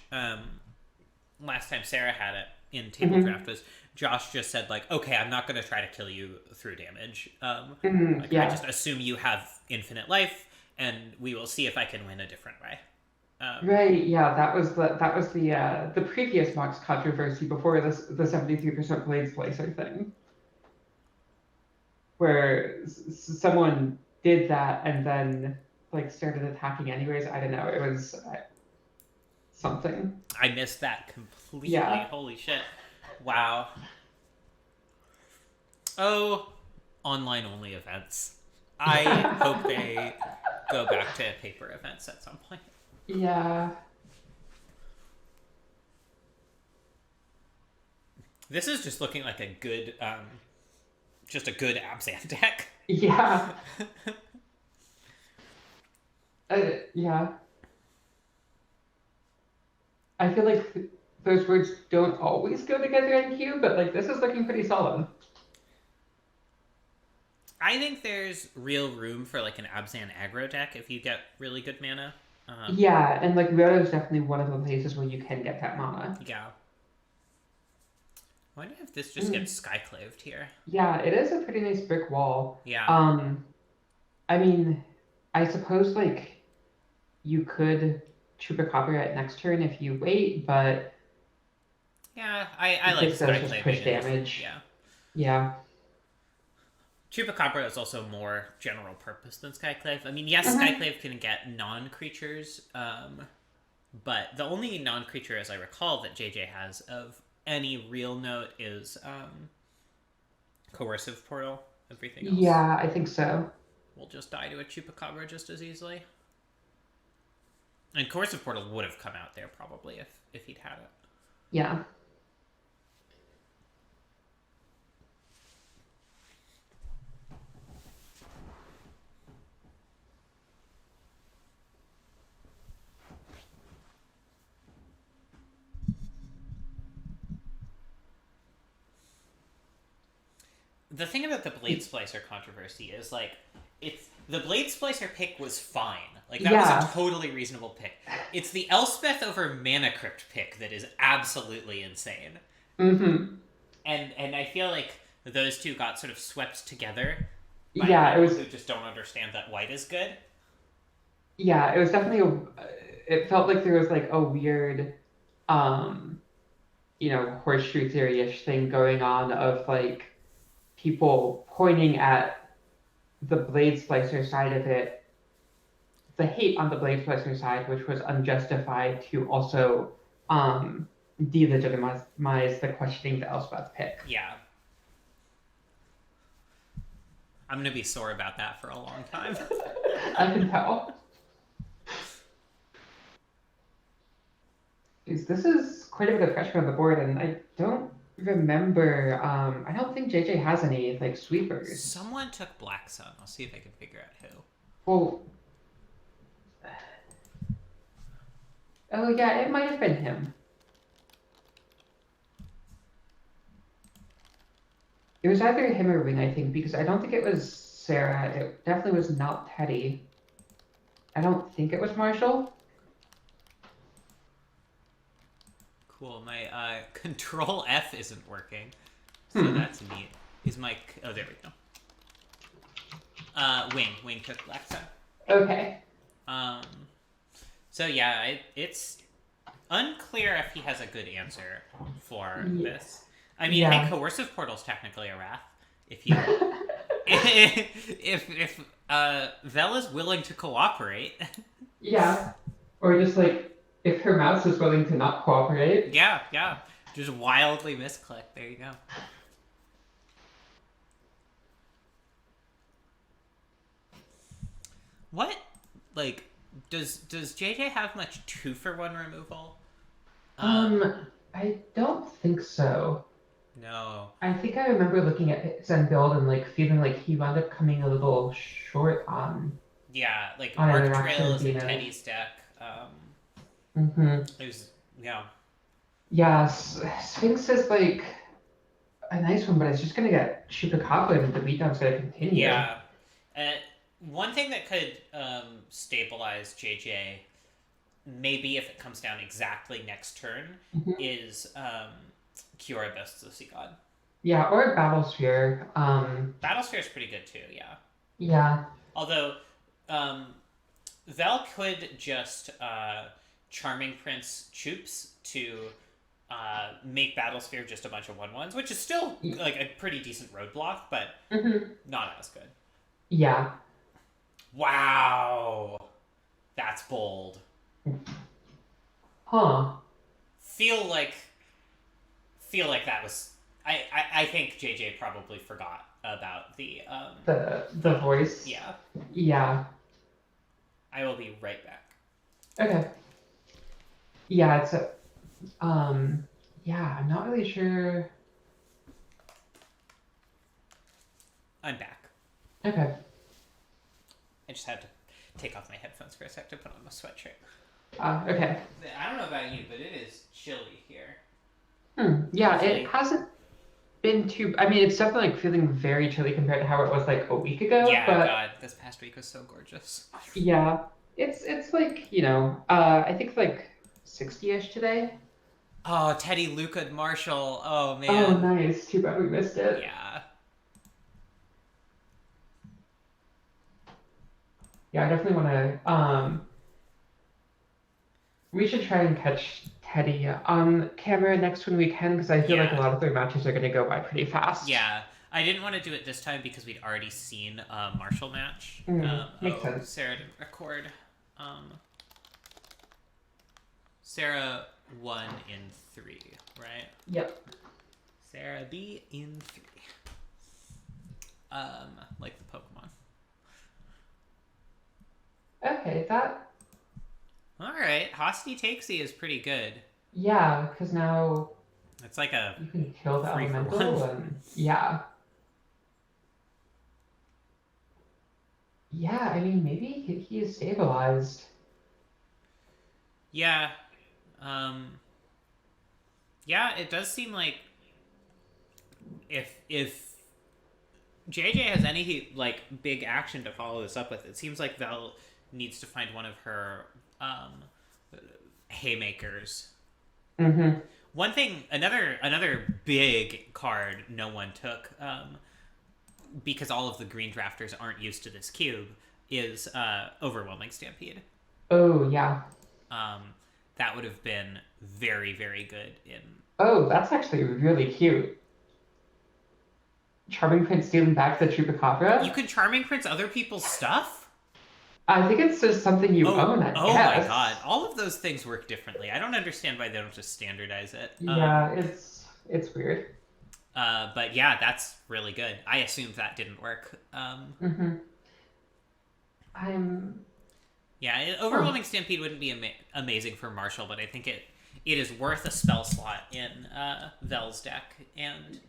last time Sarah had it in table draft was Josh just said like, okay, I'm not going to try to kill you through damage. Like, yeah. I just assume you have infinite life, and we will see if I can win a different way. Right, yeah, that was the previous Mox controversy before this the 73% Blade Slicer thing, where someone did that and then like started attacking anyways. I don't know. It was something. I missed that completely. Yeah. Holy shit! Wow. Oh, online only events. I hope they go back to paper events at some point. Yeah. This is just looking like a good, just a good Abzan deck. Yeah. Yeah. I feel like those words don't always go together in Q, but like this is looking pretty solid. I think there's real room for like an Abzan aggro deck if you get really good mana. Yeah, and like Roto is definitely one of the places where you can get that mana. Yeah. I wonder if this just gets skyclaved here. Yeah, it is a pretty nice brick wall. Yeah. I mean, I suppose like you could Chupacabra at next turn if you wait, but Yeah, I like This does just skyclaving. push It just- damage. Yeah. yeah. Chupacabra is also more general purpose than Skyclave. I mean, yes, Skyclave can get non-creatures, but the only non-creature, as I recall, that JJ has of any real note is Coercive Portal. Everything else Yeah, I think so. will just die to a Chupacabra just as easily. And Coercive Portal would have come out there probably if he'd had it. Yeah. The thing about the Blade Splicer controversy is, like, it's the Blade Splicer pick was fine. Like, that was Yeah. a totally reasonable pick. It's the Elspeth over Mana Crypt pick that is absolutely insane. Mm-hmm. And I feel like those two got sort of swept together by Yeah, it people was. who just don't understand that white is good. Yeah, it was definitely it felt like there was like a weird, horseshoe theory-ish thing going on of like people pointing at the Blade Splicer side of it, the hate on the Blade Splicer side, which was unjustified, to also delegitimize the questioning the Elspeth pick. Yeah. I'm gonna be sore about that for a long time. I can tell. This is quite a bit of pressure on the board, and I don't remember. I don't think JJ has any like sweepers. Someone took Black Sun. I'll see if I can figure out who. Well, oh yeah, it might have been him. It was either him or Wing, I think, because I don't think it was Sarah. It definitely was not Teddy. I don't think it was Marshall. Cool. My Control F isn't working, so that's neat. Is my oh there we go. Wing took Black Sun. Okay. So yeah, it's unclear if he has a good answer for this. I mean, Yeah. a coercive portal's technically a wrath. If you if Vel is willing to cooperate. Yeah. Or just like if her mouse is willing to not cooperate. Yeah. Just wildly misclick. There you go. What like does JJ have much 2-for-1 removal? I don't think so. No. I think I remember looking at his end build and like feeling like he wound up coming a little short on. Yeah, like On Arc interaction Trails and with Dina. Teddy's deck. It was Yeah, Sphinx is like a nice one, but it's just gonna get chupacabra and the beatdown's gonna continue. Yeah. One thing that could stabilize JJ, maybe if it comes down exactly next turn, is Kiora Bests of Sea God. Yeah, or Battlesphere. Battlesphere's pretty good too, yeah. Yeah. Although, Vel could just Charming Prince Choops to make Battlesphere just a bunch of 1/1s, which is still like a pretty decent roadblock, but not as good. Yeah. Wow, that's bold. Huh. Feel like that was. I think JJ probably forgot about the voice. Yeah. Yeah. I will be right back. Okay. Yeah, it's a yeah, I'm not really sure. I'm back. Okay. I just had to take off my headphones for a sec to put on my sweatshirt. Okay. I don't know about you, but it is chilly here. Yeah, it hasn't been too. I mean, it's definitely like feeling very chilly compared to how it was like a week ago. Yeah, but God, this past week was so gorgeous. yeah, it's like I think like 60-ish today. Oh, Teddy, Luca, and Marshall. Oh man. Oh, nice. Too bad we missed it. Yeah. Yeah, I definitely want to. We should try and catch Teddy on camera next when we can, because I feel like a lot of their matches are going to go by pretty fast. Yeah. I didn't want to do it this time because we'd already seen a Marshall match. Makes sense. Sarah didn't record. Sarah won in 3, right? Yep. Sarah B in 3. Like the Pokemon. Okay, that. Alright, Hosty Takesy is pretty good. Yeah, because now It's like a you can kill the 3 for elemental 1. and yeah. Yeah, I mean maybe he is stabilized. Yeah. Yeah, it does seem like if JJ has any like big action to follow this up with, it seems like Vel needs to find one of her haymakers. One thing, another big card no one took, because all of the green drafters aren't used to this cube, is Overwhelming Stampede. Oh yeah. That would have been very, very good in. Oh, that's actually really cute. Charming Prince stealing back the Chupacabra? You can Charming Prince other people's stuff? I think it's just something you own, I Oh guess. my god. All of those things work differently. I don't understand why they don't just standardize it. Yeah, it's weird. But yeah, that's really good. I assumed that didn't work. I'm. Yeah, Overwhelming Stampede wouldn't be amazing for Marshall, but I think it is worth a spell slot in Vel's deck, and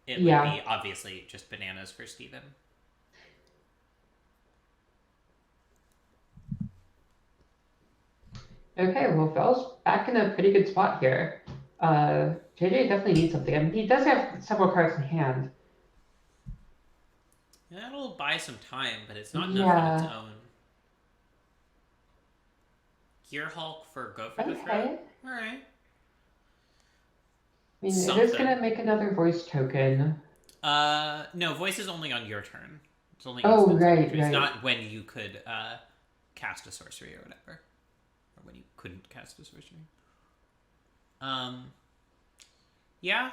it would be obviously just bananas for Steven. Okay, well, Vel's back in a pretty good spot here. JJ definitely needs something. I mean, he does have several cards in hand. That'll buy some time, but it's not enough on its own. Gear Hulk for Go for the Throat? Alright. I mean, it is going to make another voice token. No, voice is only on your turn. It's only right. It's not when you could cast a sorcery or whatever. Or when you couldn't cast a sorcery. Yeah.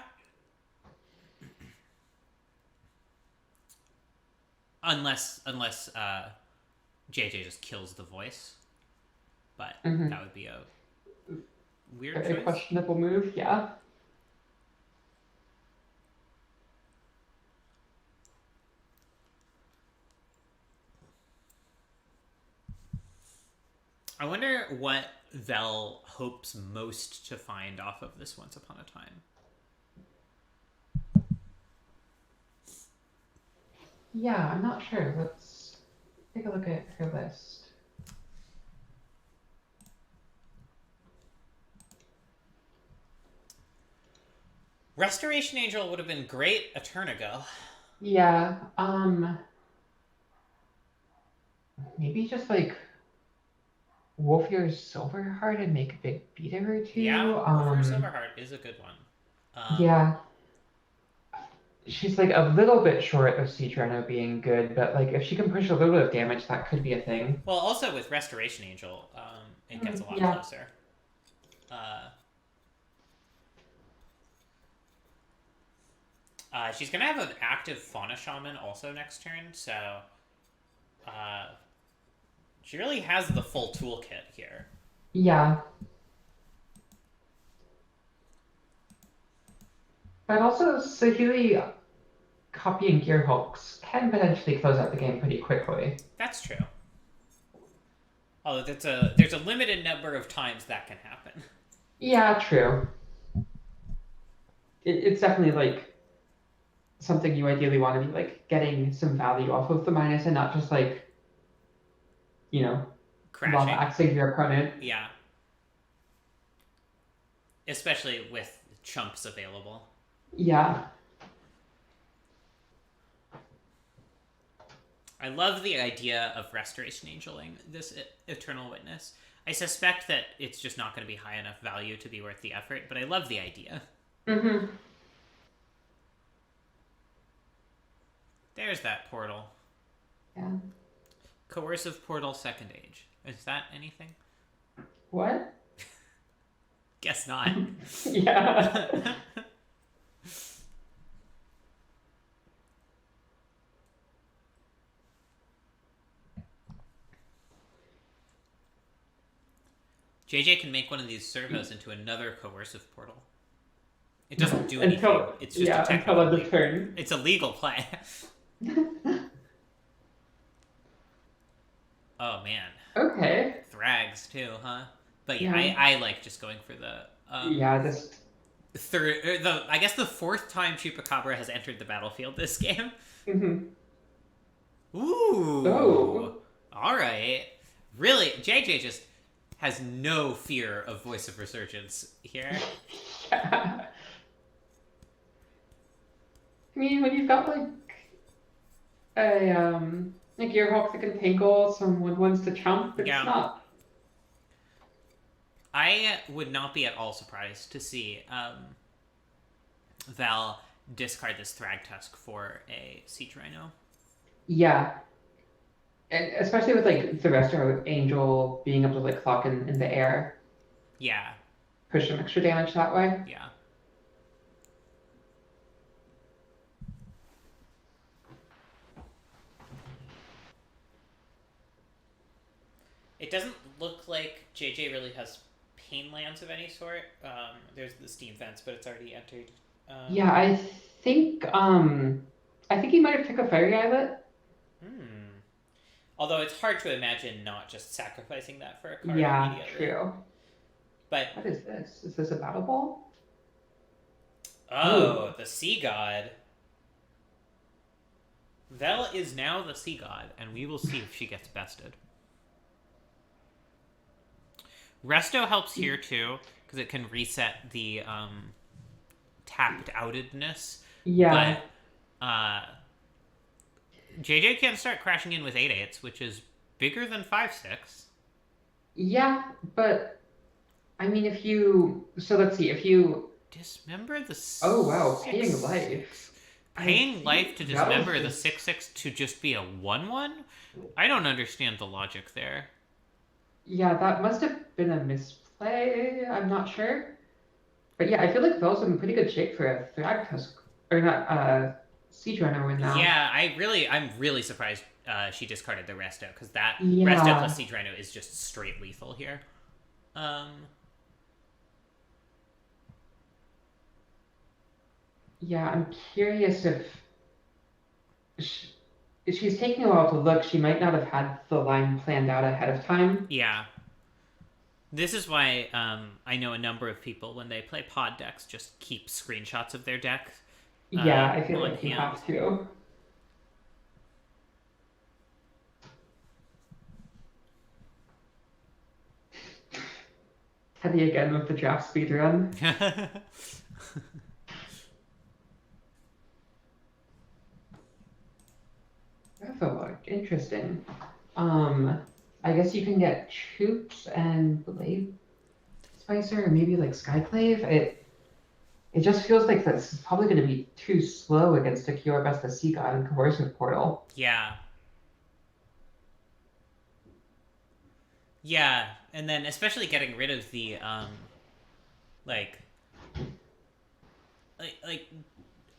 Unless JJ just kills the voice. But that would be a weird choice. A questionable move, yeah. I wonder what Vel hopes most to find off of this Once Upon a Time. Yeah, I'm not sure. Let's take a look at her list. Restoration Angel would have been great a turn ago. Yeah, maybe just like Wolfier's Silverheart and make a big beater or two. Yeah, Wolfier's Silverheart is a good one. Yeah. She's like a little bit short of Siege Rhino being good, but like if she can push a little bit of damage, that could be a thing. Well, also with Restoration Angel, it gets a lot closer. She's gonna have an active Fauna Shaman also next turn, so she really has the full toolkit here. Yeah. But also, Saheeli copying Gear Hulks can potentially close out the game pretty quickly. That's true. Although there's a limited number of times that can happen. Yeah, true. It's definitely like something you ideally want to be like getting some value off of the minus and not just like, you know, lava axing your opponent. Yeah. Especially with chumps available. Yeah. I love the idea of Restoration Angeling this Eternal Witness. I suspect that it's just not going to be high enough value to be worth the effort, but I love the idea. There's that portal. Yeah. Coercive Portal Second Age. Is that anything? What? Guess not. Yeah. JJ can make one of these servos into another coercive portal. It doesn't do anything. It's just a technical until the turn. It's a legal play. Oh man. Okay. Thrags too, huh? But yeah, I like just going for the just third. I guess the fourth time Chupacabra has entered the battlefield this game. Ooh. Oh. All right. Really, JJ just has no fear of Voice of Resurgence here. Yeah. I mean, when you've got like a Gearhawk that can tangle some wood ones to chump, it's not. I would not be at all surprised to see Val discard this Thragtusk for a Siege Rhino. Yeah. And especially with like the Restoration Angel being able to like clock in the air. Yeah. Push some extra damage that way. Yeah. It doesn't look like JJ really has pain lands of any sort. There's the Steam Fence, but it's already entered. Yeah, I think he might have took a fairy islet. Although it's hard to imagine not just sacrificing that for a card Yeah, immediately. true. But what is this? Is this a battle ball? Oh, the sea god. Vel is now the sea god, and we will see if she gets bested. Resto helps here too, because it can reset the tapped outedness. Yeah. But JJ can start crashing in with 8/8s, which is bigger than 5/6. Yeah, but I mean, if you let's see, if you dismember the oh wow, paying life. Paying life to dismember the 6/6 to just be a 1/1? I don't understand the logic there. Yeah, that must have been a misplay. I'm not sure. But yeah, I feel like Vel's in pretty good shape for a Thragtusk, or not, Siege Runner win now. Yeah, I'm really surprised she discarded the Resto, because that Yeah. Resto plus Siege Rhino is just straight lethal here. Yeah, I'm curious if she's taking a while to look. She might not have had the line planned out ahead of time. Yeah. This is why I know a number of people, when they play pod decks, just keep screenshots of their deck. Yeah, I feel like you have to. Heavy again with the draft speed run. Revolog, interesting. I guess you can get Troops and Blade Spicer, or maybe like Skyclave. It just feels like this is probably going to be too slow against a Kiora Best the Sea God and Coercive Portal. Yeah. Yeah, and then especially getting rid of the like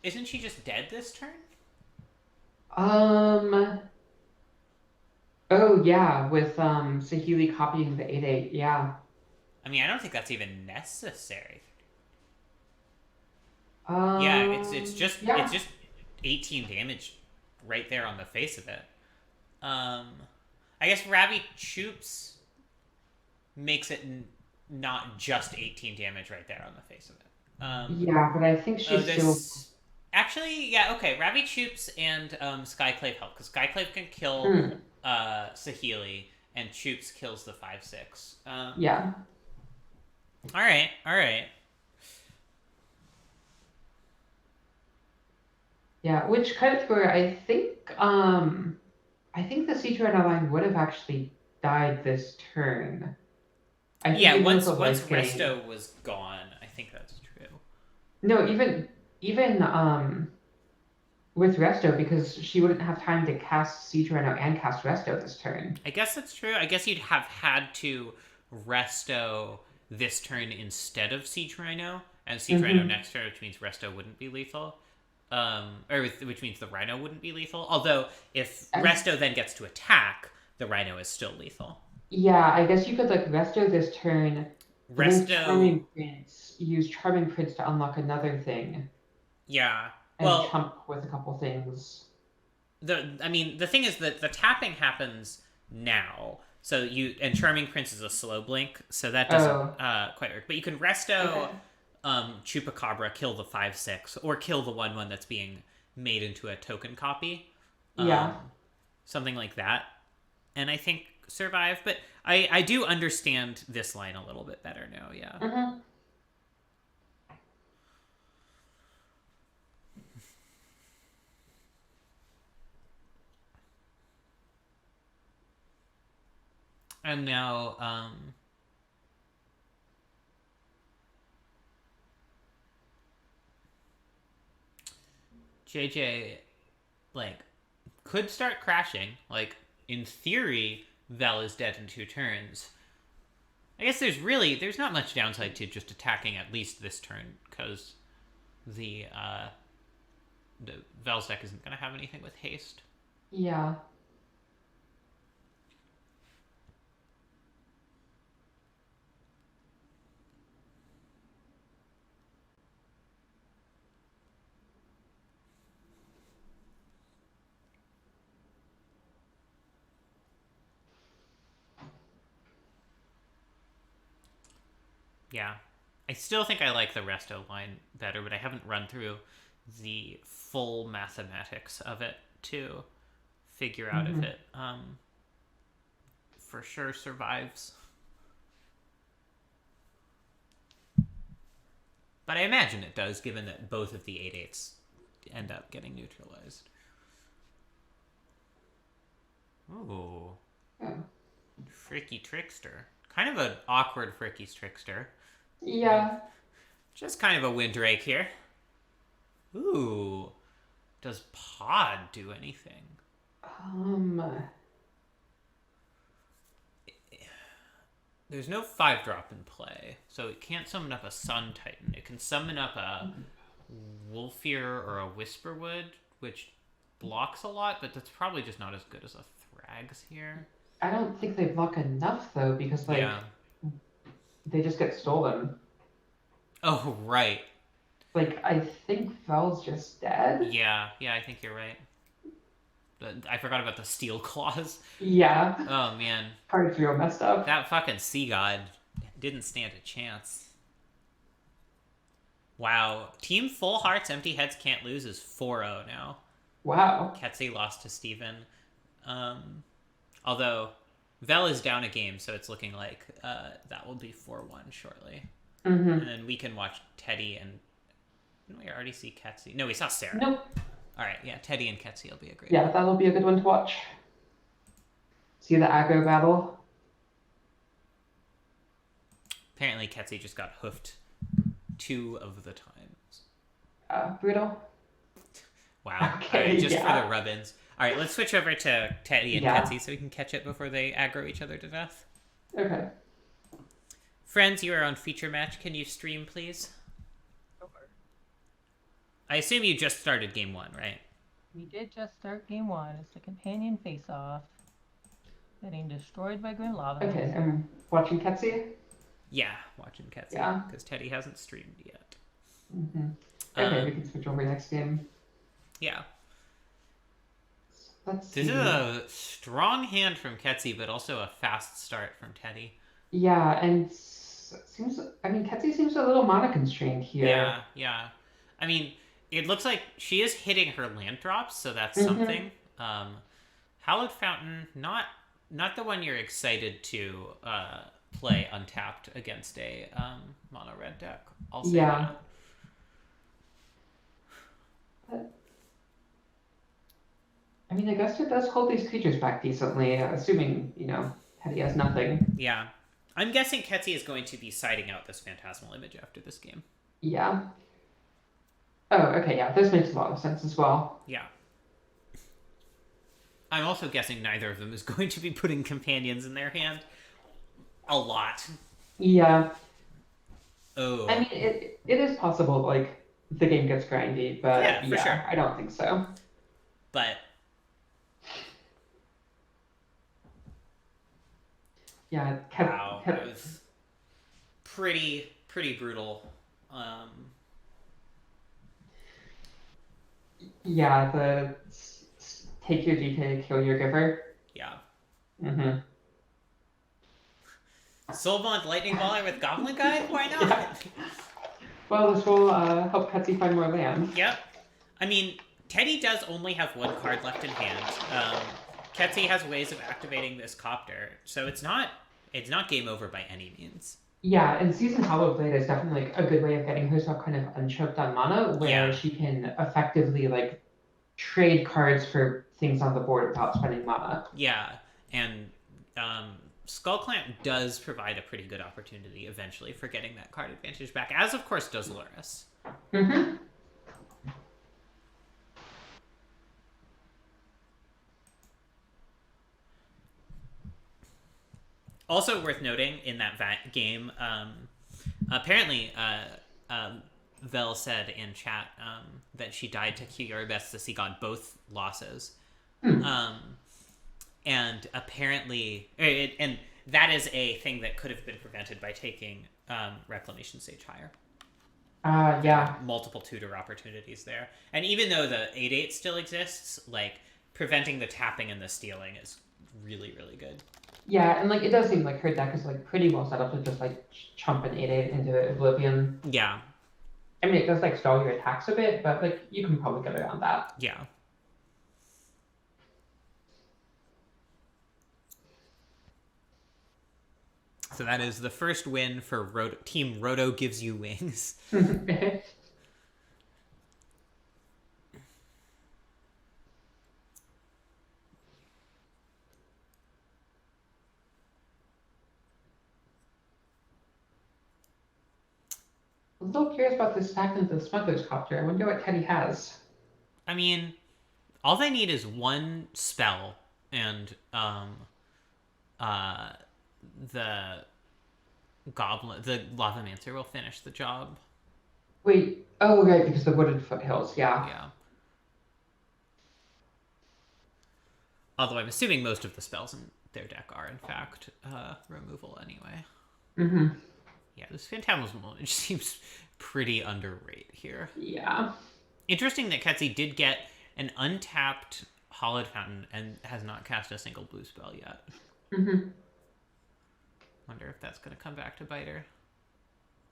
isn't she just dead this turn? Oh yeah, with Saheeli copying the 8/8, yeah. I mean, I don't think that's even necessary. Yeah, it's just 18 damage right there on the face of it. I guess Ravi Choops makes it not just 18 damage right there on the face of it. Yeah, but I think she's still... Actually, yeah, okay. Ravi Choops and Skyclave help, because Skyclave can kill Saheeli, and Choops kills the 5/6. Yeah. Alright. Yeah, which kind of where I think the Siege Runner line would have actually died this turn. Once Resto was gone, I think that's true. No, even with Resto, because she wouldn't have time to cast Siege Rhino and cast Resto this turn. I guess that's true. I guess you'd have had to Resto this turn instead of Siege Rhino, and Siege Rhino next turn, which means Resto wouldn't be lethal. Which means the Rhino wouldn't be lethal. Although, if Resto then gets to attack, the Rhino is still lethal. Yeah, I guess you could like Resto this turn. Use Charming Prince to unlock another thing. Yeah. And chump with a couple things. The thing is that the tapping happens now. So Charming Prince is a slow blink, so that doesn't quite work. But you can Resto Chupacabra, kill the 5/6, or kill the 1/1 that's being made into a token copy. Something like that. And I think survive, but I do understand this line a little bit better now, yeah. And now, JJ, could start crashing. In theory, Vel is dead in 2 turns. I guess there's not much downside to just attacking at least this turn, because the Vel's deck isn't going to have anything with haste. Yeah. Yeah. I still think I like the resto line better, but I haven't run through the full mathematics of it to figure out if it for sure survives. But I imagine it does, given that both of the 8/8s end up getting neutralized. Ooh. Fricky Trickster. Kind of an awkward Fricky's Trickster. Yeah. Just kind of a Windrake here. Ooh. Does Pod do anything? There's no 5-drop in play, so it can't summon up a Sun Titan. It can summon up a Wolfear or a Whisperwood, which blocks a lot, but that's probably just not as good as a Thrags here. I don't think they block enough though, because they just get stolen. Oh, right. Like, I think Vel's just dead. Yeah, I think you're right. I forgot about the Steel Claws. Yeah. Oh, man. Card's real messed up. That fucking Sea God didn't stand a chance. Wow. Team Full Hearts Empty Heads Can't Lose is 4-0 now. Wow. Ketsi lost to Steven. Although, Vel is down a game, so it's looking like that will be 4-1 shortly. And then we can watch Teddy and... Didn't we already see Ketsi? No, we saw Sarah. Nope. Alright, yeah, Teddy and Ketsi will be a great Yeah, one. that'll be a good one to watch. See the aggro battle? Apparently Ketsi just got hoofed 2 of the times. Brutal. Wow. Okay, Alright, just yeah. for the rub-ins. Alright, let's switch over to Teddy and Ketsi so we can catch it before they aggro each other to death. Okay. Friends, you are on feature match. Can you stream, please? I assume you just started game 1, right? We did just start game 1. It's the companion face-off. Getting destroyed by Grim Lava. Okay, I'm watching Ketsi. Yeah, watching Ketsi. Yeah. Because Teddy hasn't streamed yet. Okay, we can switch over next game. Yeah. Let's This see. is a strong hand from Ketsi, but also a fast start from Teddy. Yeah, and Ketsi seems a little mana constrained here. Yeah. I mean, it looks like she is hitting her land drops, so that's something. Hallowed Fountain, not the one you're excited to play untapped against a mono red deck. I'll say that. I mean, Augusta does hold these creatures back decently, assuming, Teddy has nothing. Yeah. I'm guessing Ketsi is going to be siding out this Phantasmal Image after this game. Yeah. Oh, okay, yeah, this makes a lot of sense as well. Yeah. I'm also guessing neither of them is going to be putting companions in their hand a lot. Yeah. Oh. I mean, it is possible, the game gets grindy, but yeah, for sure. I don't think so. But... Yeah, wow, that was pretty brutal. Yeah, the take your DK, kill your giver. Yeah. Soulbond Lightning Baller with Goblin Guide? Why not? Yeah. Well, this will help Ketsi find more land. Yep. I mean, Teddy does only have 1 card left in hand. Ketsi has ways of activating this copter, so it's not game over by any means. Yeah, and Season Hollow Blade is definitely a good way of getting herself kind of unchoked on mana, where she can effectively trade cards for things on the board without spending mana. Yeah, and Skull Clamp does provide a pretty good opportunity eventually for getting that card advantage back, as of course does Loris. Also worth noting in that game, apparently Vel said in chat that she died to Kyuribes the Sea God, both losses. And apparently, and that is a thing that could have been prevented by taking Reclamation Sage higher. Yeah. Multiple tutor opportunities there. And even though the 8/8 still exists, preventing the tapping and the stealing is really, really good. Yeah, and like it does seem like her deck is like pretty well set up to just like chump an 8/8 into Oblivion. Yeah. I mean, it does like stall your attacks a bit, but like you can probably get around that. Yeah. So that is the first win for Team Roto Gives You Wings. I'm a little curious about this stack into the smuggler's copter. I wonder what Teddy has. I mean, all they need is one spell, and the Lavamancer will finish the job. Wait, oh right, because the wooded foothills, yeah. Yeah. Although I'm assuming most of the spells in their deck are in fact removal anyway. Mm-hmm. Yeah, this Phantasmal just seems pretty underrated here. Yeah. Interesting that Ketsi did get an untapped Hollowed Fountain and has not cast a single blue spell yet. Mm-hmm. Wonder if that's going to come back to bite her.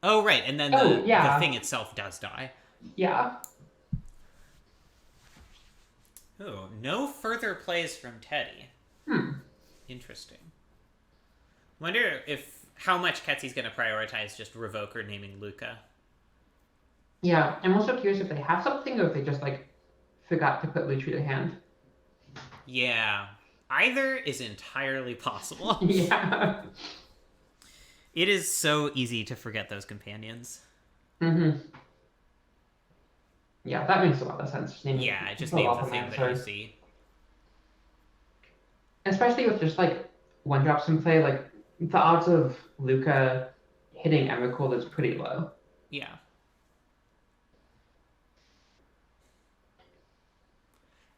Oh, right, and then yeah. the thing itself does die. Yeah. Oh, no further plays from Teddy. Interesting. Wonder how much Ketsi's going to prioritize just Revoker naming Luca. Yeah, I'm also curious if they have something or if they just like forgot to put Lutri to hand. Yeah, either is entirely possible. Yeah. It is so easy to forget those companions. Mm-hmm. Yeah, that makes a lot of sense. Yeah, just name the thing that you see. Especially with just like one drops in play, like the odds of Luca hitting Emrakul is pretty low. Yeah.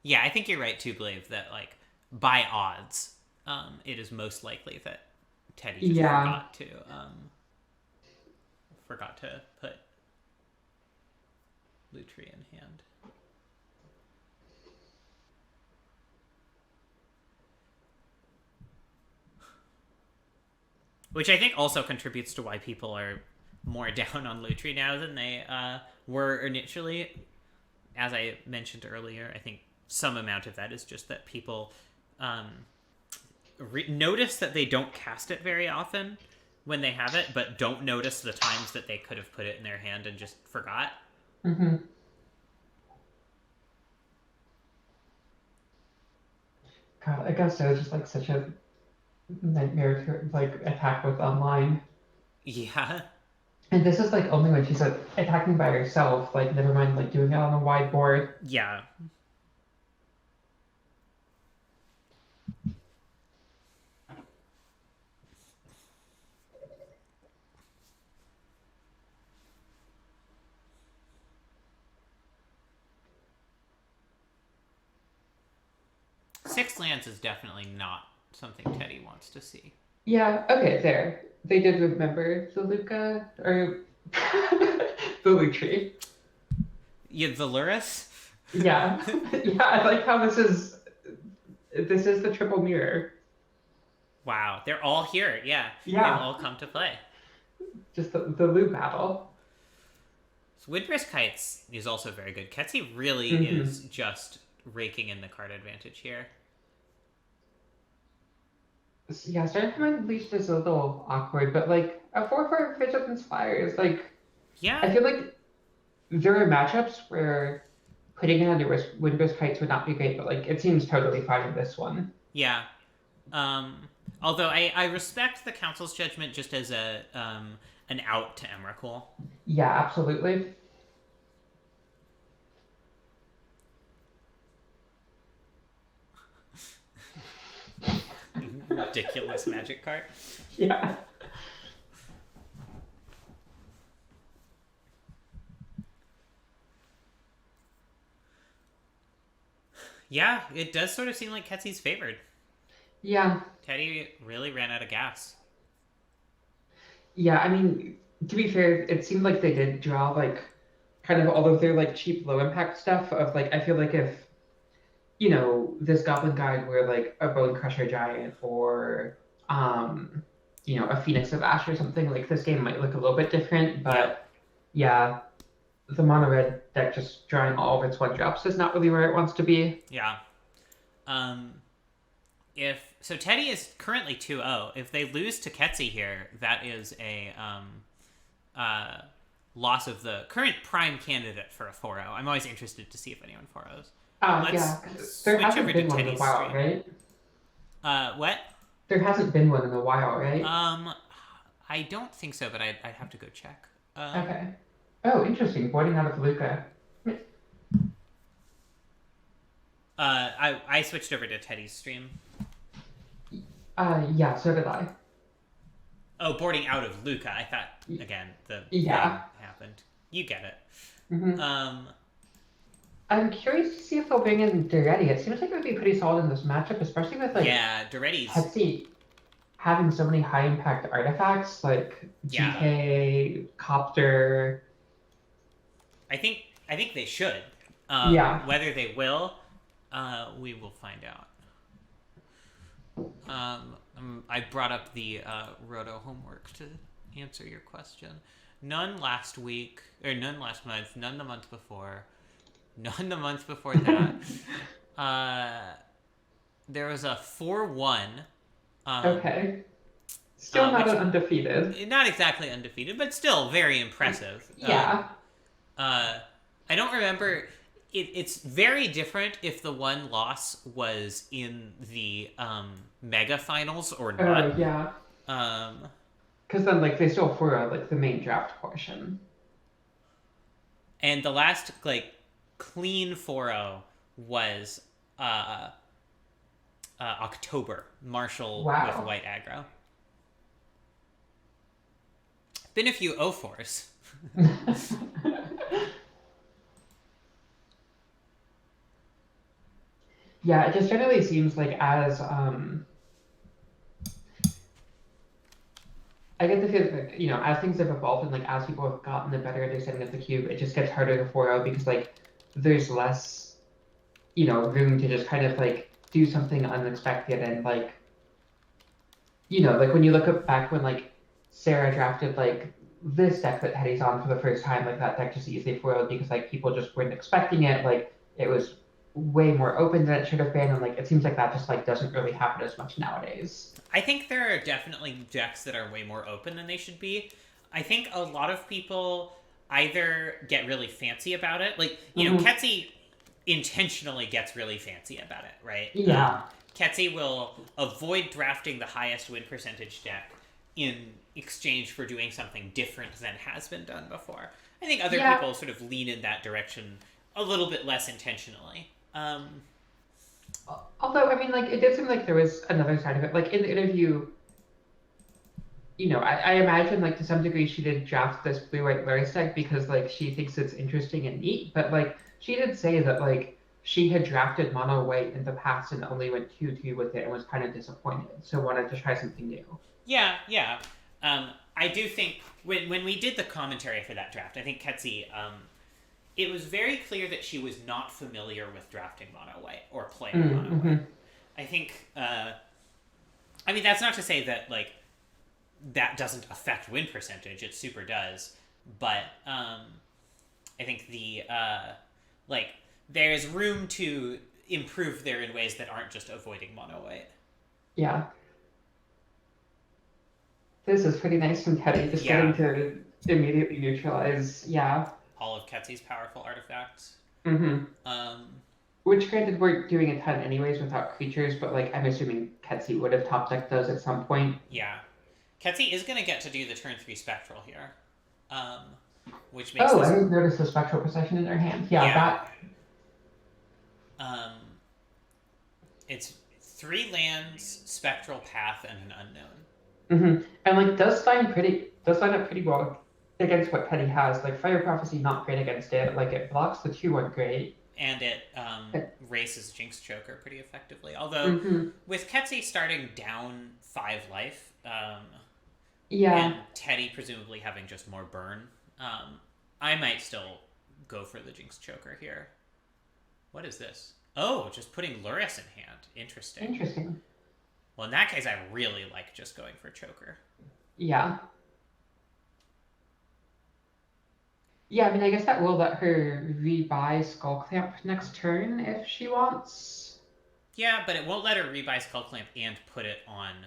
Yeah, I think you're right to believe that, like, by odds, it is most likely that Teddy just forgot to put Lutri in hand. Which I think also contributes to why people are more down on Lutri now than they were initially. As I mentioned earlier, I think some amount of that is just that people notice that they don't cast it very often when they have it, but don't notice the times that they could have put it in their hand and just forgot. Mm-hmm. God, I guess it was just like such a nightmare to like attack with online. Yeah. And this is like only when she's attacking by herself, like never mind like doing it on a wide board. Yeah. Six lands is definitely not something Teddy wants to see. Yeah, okay, there. They did remember the Luca, or the Lutri. Yeah, the Luris? Yeah. Yeah, I like how this is the triple mirror. Wow, they're all here, yeah. Yeah. They've all come to play. Just the Lu battle. So Windbrisk Heights is also very good. Ketsi really is just raking in the card advantage here. Yeah, starting to mind Leashed is a little awkward, but like a 4/4 Vigilance Fire is like, yeah. I feel like there are matchups where putting it under Windbrisk Heights would not be great, but like it seems totally fine in this one. Yeah. Although I respect the council's judgment just as an out to Emrakul. Yeah, absolutely. Ridiculous magic card. Yeah. Yeah, it does sort of seem like Ketsi's favored. Yeah. Teddy really ran out of gas. Yeah, I mean, to be fair, it seemed like they did draw like kind of all of their like cheap low impact stuff of like I feel like if this Goblin Guide were like a Bone Crusher Giant or a Phoenix of Ash or something, like this game might look a little bit different, but yeah, the mono red deck just drawing all of its one drops is not really where it wants to be. Yeah. If Teddy is currently 2-0. If they lose to Ketsi here, that is a loss of the current prime candidate for a 4-0. I'm always interested to see if anyone 4-0s. Yeah, there hasn't been one in a while, right? What? There hasn't been one in a while, right? I don't think so, but I'd have to go check. Okay. Oh, interesting. Boarding out of Luca. I switched over to Teddy's stream. Yeah, so did I. Oh, boarding out of Luca. I thought, again, the thing happened. You get it. Mm-hmm. I'm curious to see if they'll bring in Duretti. It seems like it would be pretty solid in this matchup, especially with, like, Duretti's... Hetzi having so many high-impact artifacts, like GK, Copter... I think they should. Whether they will, we will find out. I brought up the Roto homework to answer your question. None last week, or none last month, none the month before, none the month before that. There was a 4-1. Okay. Still not undefeated. Not exactly undefeated, but still very impressive. Yeah. I don't remember... It's very different if the one loss was in the mega finals or not. Yeah. Because then, like, they still for like the main draft portion. And the last clean 4-0 was October. Marshall with white aggro. Been a few 0-4s. Yeah, it just generally seems like as I get the feeling that, as things have evolved and like as people have gotten the better understanding of the cube, it just gets harder to 4-0 because like there's less, room to just kind of like do something unexpected and like when you look back when like Sarah drafted like this deck that Hetty's on for the first time, like that deck just easily 4-0'd because like people just weren't expecting it, like it was way more open than it should have been, and like it seems like that just like doesn't really happen as much nowadays. I think there are definitely decks that are way more open than they should be. I think a lot of people either get really fancy about it, like Ketsi intentionally gets really fancy about it, right? Yeah. Ketsi will avoid drafting the highest win percentage deck in exchange for doing something different than has been done before. I think other people sort of lean in that direction a little bit less intentionally. Although, I mean, like, it did seem like there was another side of it. Like, in the interview, I imagine, like, to some degree she did draft this blue-white Luris deck because, like, she thinks it's interesting and neat. But, like, she did say that, like, she had drafted mono-white in the past and only went 2-2 with it and was kind of disappointed. So wanted to try something new. Yeah. I do think, when we did the commentary for that draft, I think Ketsi... it was very clear that she was not familiar with drafting mono white or playing mono white. I think, I mean, that's not to say that, like, that doesn't affect win percentage. It super does. But I think there's room to improve there in ways that aren't just avoiding mono white. Yeah. This is pretty nice from Teddy, just getting to immediately neutralize, all of Ketsi's powerful artifacts. Which, granted, we're doing a ton anyways without creatures, but, like, I'm assuming Ketsi would have top decked those at some point. Yeah. Ketsi is going to get to do the turn 3 Spectral here. Which makes I didn't notice the Spectral Procession in her hand. That... It's 3 lands, Spectral Path, and an Unknown. And, like, does line up pretty well against what Teddy has. Like, Fire Prophecy, not great against it. Like, it blocks the 2-1 great. And it races Jinx Choker pretty effectively. Although, with Ketsi starting down 5 life, and Teddy presumably having just more burn, I might still go for the Jinx Choker here. What is this? Oh, just putting Luris in hand. Interesting. Well, in that case, I really like just going for choker. Yeah. Yeah, I mean, I guess that will let her rebuy Skull Clamp next turn if she wants. Yeah, but it won't let her rebuy Skull Clamp and put it on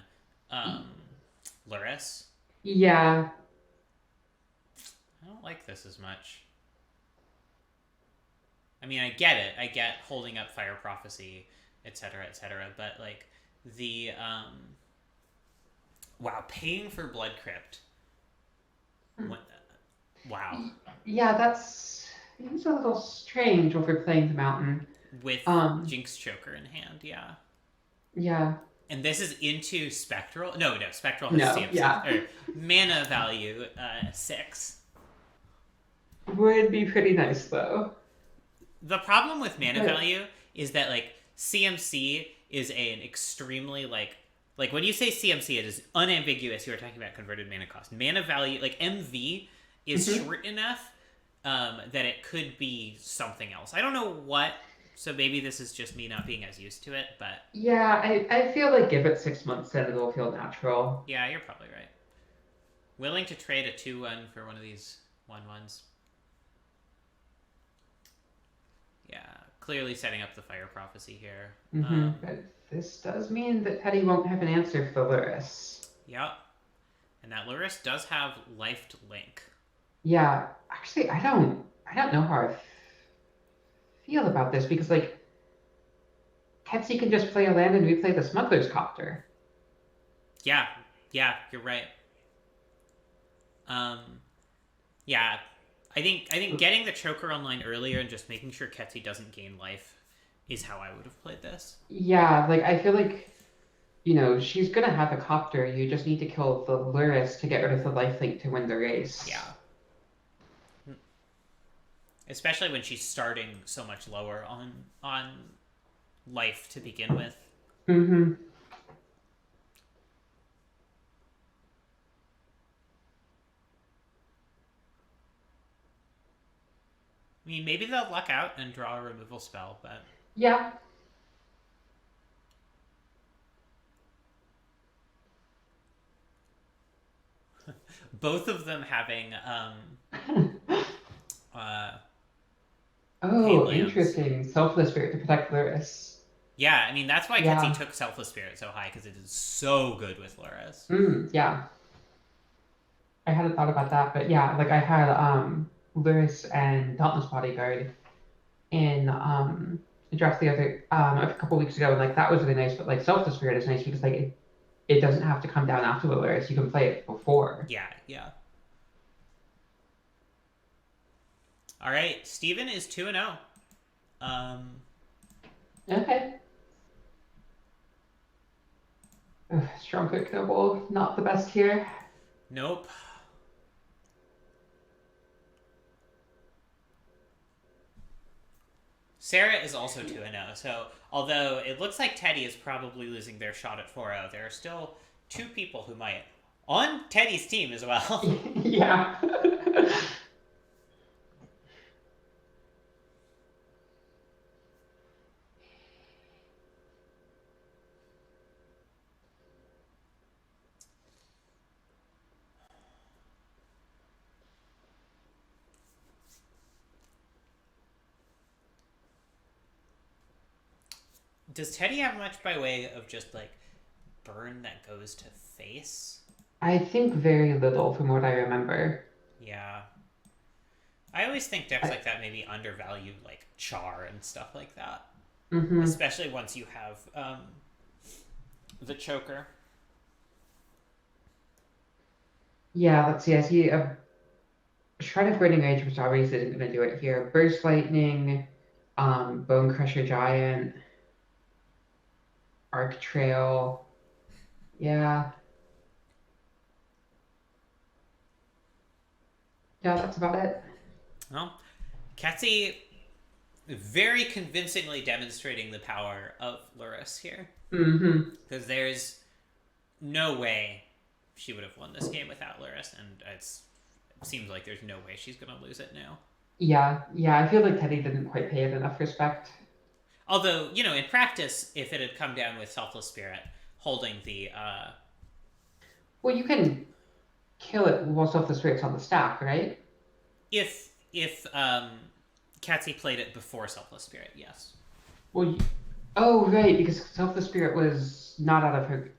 Luris. Yeah. I don't like this as much. I mean, I get it. I get holding up Fire Prophecy, etc., etc., but, like, the, wow, paying for Blood Crypt. What, wow. Yeah, it's a little strange if we're playing the mountain. With Jinx Choker in hand, yeah. Yeah. And this is into Spectral? No, Spectral has No, CMC. yeah. Or mana value 6. Would be pretty nice, though. The problem with mana value is that, like, CMC is an extremely, like when you say CMC, it is unambiguous. You are talking about converted mana cost. Mana value, like, MV is short enough that it could be something else. I don't know what, so maybe this is just me not being as used to it, but... Yeah, I feel like give it 6 months, then it'll feel natural. Yeah, you're probably right. Willing to trade a 2-1 for one of these 1-1s. Yeah, clearly setting up the Fire Prophecy here. But this does mean that Teddy won't have an answer for Luris. Yep. And that Luris does have Life to Link. Yeah, actually, I don't know how I feel about this, because, like, Ketsy can just play a land and replay the Smuggler's Copter. Yeah, you're right. Yeah, I think getting the Choker online earlier and just making sure Ketsy doesn't gain life is how I would have played this. Yeah, like, I feel like, you know, she's gonna have a Copter. You just need to kill the Luris to get rid of the lifelink to win the race. Yeah. Especially when she's starting so much lower on life to begin with. Mm-hmm. I mean, maybe they'll luck out and draw a removal spell, but... Yeah. Both of them having, Oh, interesting. Selfless Spirit to protect Luris. Yeah, I mean, that's why Yeah. Ketsy took Selfless Spirit so high, because it is so good with Luris. Yeah. I hadn't thought about that, but yeah, like, I had Luris and Dauntless Bodyguard in the draft the other a couple weeks ago, and, like, that was really nice, but, like, Selfless Spirit is nice because, like, it doesn't have to come down after the Luris. You can play it before. Yeah. All right, Steven is 2-0. Okay. Ugh, strong quick noble, not the best here. Nope. Sarah is also 2-0, so although it looks like Teddy is probably losing their shot at 4-0, there are still 2 people who might. On Teddy's team as well. Yeah. Does Teddy have much by way of just, like, burn that goes to face? I think very little from what I remember. Yeah. I always think decks like that maybe undervalue, like, Char and stuff like that. Especially once you have the Choker. Yeah, let's see. I see a Shrine of Burning Rage, which obviously isn't going to do it here. Burst Lightning, Bone Crusher Giant, Arc Trail. Yeah. Yeah, that's about it. Well, Ketsy very convincingly demonstrating the power of Luris here. Because there's no way she would have won this game without Luris, and it seems like there's no way she's going to lose it now. Yeah, I feel like Teddy didn't quite pay it enough respect. Although, you know, in practice, if it had come down with Selfless Spirit, holding the. Well, you can kill it while Selfless Spirit's on the stack, right? If Katsy played it before Selfless Spirit, yes. Well, oh right, because Selfless Spirit was not out of her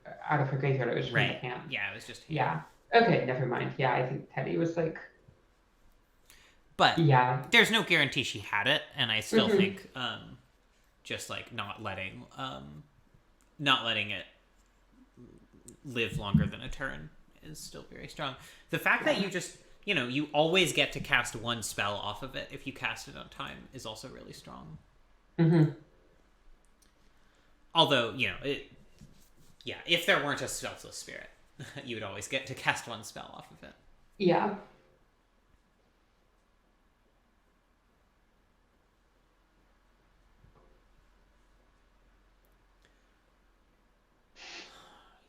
graveyard. It was from the hand. Yeah, it was just. Yeah. Okay, never mind. Yeah, I think Teddy was like. But yeah, there's no guarantee she had it, and I still think just like not letting it live longer than a turn is still very strong. The fact that you just you always get to cast one spell off of it if you cast it on time is also really strong. Although if there weren't a Selfless Spirit, you would always get to cast one spell off of it. Yeah.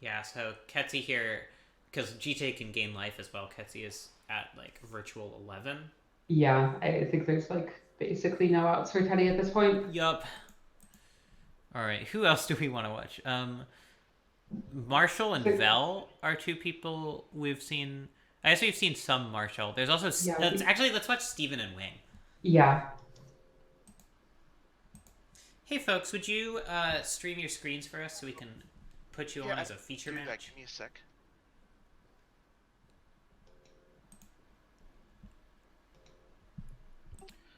Yeah, so Ketsy here, because GT can gain life as well, Ketsy is at like virtual 11. Yeah, I think there's like basically no outs for Teddy at this point. Yup. Alright, who else do we want to watch? Marshall and Vel are two people we've seen. I guess we've seen some Marshall. There's also... let's watch Steven and Wing. Yeah. Hey folks, would you stream your screens for us so we can put you on as a feature match? Give me a sec.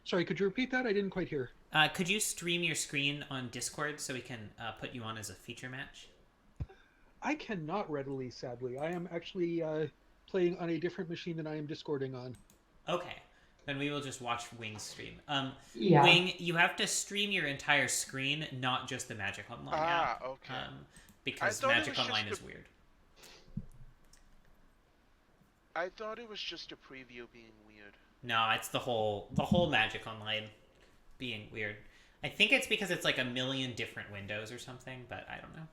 Sorry, could you repeat that? I didn't quite hear. Could you stream your screen on Discord so we can put you on as a feature match? I cannot readily, sadly. I am actually playing on a different machine than I am Discording on. Okay. Then we will just watch Wing's stream. Yeah. Wing, you have to stream your entire screen, not just the Magic Online app. Okay. Because Magic Online is weird. I thought it was just a preview being weird. No, it's the whole Magic Online being weird. I think it's because it's like a million different windows or something, but I don't know.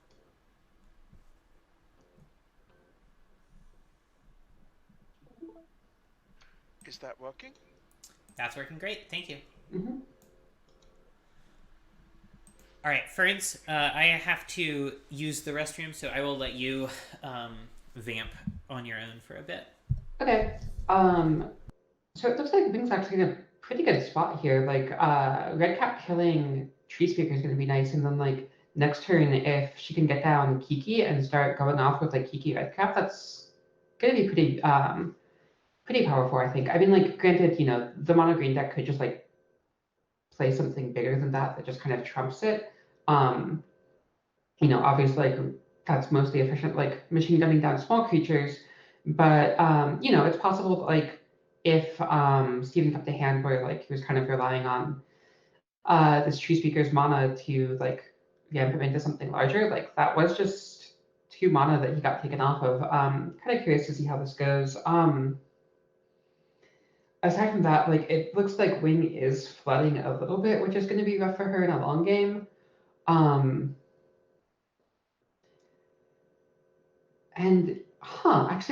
Is that working? That's working great. Thank you. All right, Ferns, I have to use the restroom, so I will let you vamp on your own for a bit. Okay. So it looks like Wing's actually in a pretty good spot here. Like, Redcap killing Tree Speaker is going to be nice, and then like next turn, if she can get down Kiki and start going off with like Kiki Redcap, that's going to be pretty powerful, I think. I mean, like, granted, the mono green deck could just like play something bigger than that just kind of trumps it. Obviously, like, that's mostly efficient, like machine gunning down small creatures, but it's possible that, like, if Steven kept a hand where like he was kind of relying on this Tree Speaker's mana to like vamp him into something larger, like that was just 2 mana that he got taken off of. Kind of curious to see how this goes. Aside from that, like, it looks like Wing is flooding a little bit, which is going to be rough for her in a long game. Actually,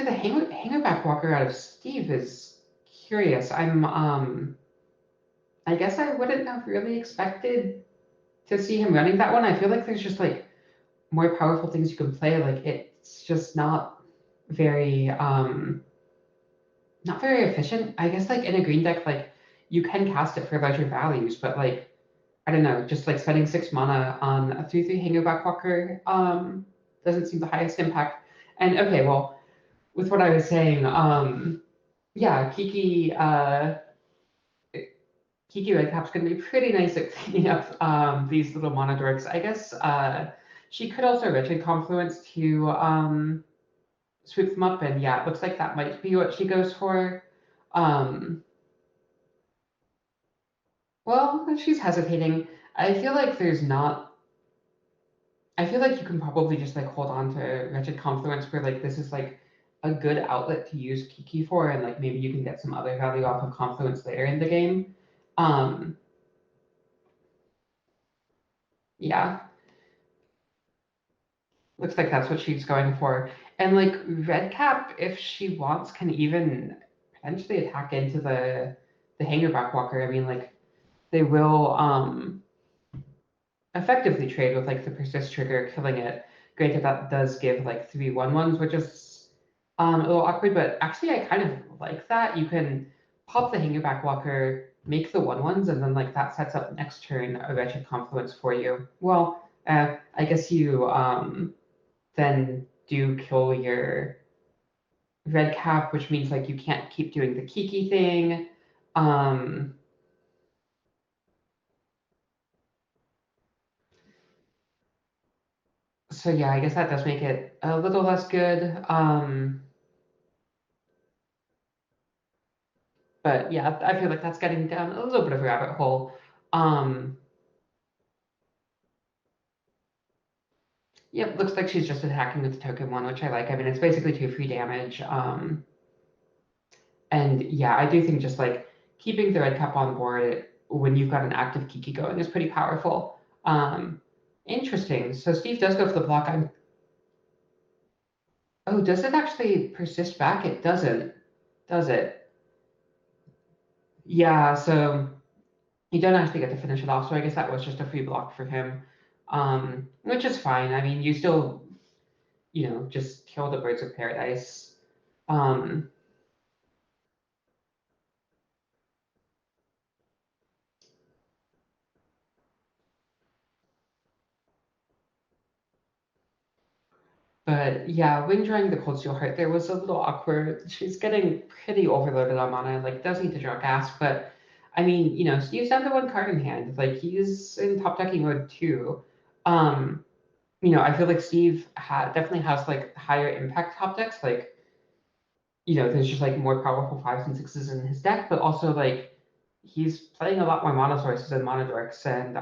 the hangerback walker out of Steve is curious. I guess I wouldn't have really expected to see him running that one. I feel like there's just like more powerful things you can play. Like, it's just not very efficient. I guess like in a green deck, like you can cast it for larger values, but like I don't know, just like spending 6 mana on a 3/3 hangerback walker doesn't seem the highest impact. And okay, well, with what I was saying, Kiki Redcap's going to be pretty nice at cleaning up these little monodorks. I guess she could also Wretched Confluence to swoop them up, and yeah, it looks like that might be what she goes for. Well, she's hesitating. I feel like you can probably just like hold on to Wretched Confluence where like this is like a good outlet to use Kiki for, and like maybe you can get some other value off of Confluence later in the game. Yeah. Looks like that's what she's going for. And like Redcap, if she wants, can even potentially attack into the hangerback walker. I mean, like, they will effectively trade with like the persist trigger killing it, granted, that does give like 3/1/1s, which is a little awkward, but actually I kind of like that. You can pop the Hangerback Walker, make the 1/1s, and then like that sets up next turn a Wretched Confluence for you. Well, I guess you then do kill your red cap, which means like you can't keep doing the Kiki thing. So yeah, I guess that does make it a little less good. But yeah, I feel like that's getting down a little bit of a rabbit hole. Yep, looks like she's just attacking with the token one, which I like. I mean, it's basically 2 free damage. And yeah, I do think just like keeping the red cap on board when you've got an active Kiki going is pretty powerful. Interesting. So Steve does go for the block. Oh, does it actually persist back? It doesn't, does it? Yeah, so you don't actually get to finish it off, so I guess that was just a free block for him, which is fine. I mean, you still, just kill the birds of paradise. Um, but yeah, when drawing the Cold Steel Heart, there was a little awkward. She's getting pretty overloaded on mana, like, does need to draw gas, but I mean, Steve's down to 1 card in hand. Like, he's in top decking mode too. I feel like Steve definitely has like higher impact top decks. Like, there's just like more powerful 5s and 6s in his deck, but also like he's playing a lot more mono sources and mono dorks, and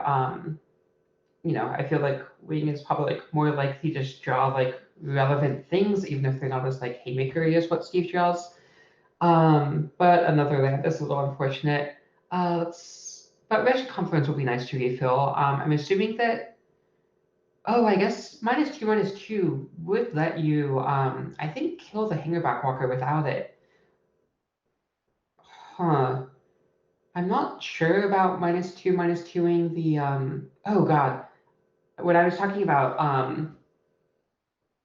I feel like Wing is probably like more likely to just draw like relevant things, even if they're not as like haymakery as what Steve draws. But another land is a little unfortunate. But Wretched Confluence will be nice to refill. I'm assuming that. Oh, I guess -2/-2 would let you, I think, kill the Hangerback Walker without it. Huh. I'm not sure about -2/-2ing the, oh god. When I was talking about,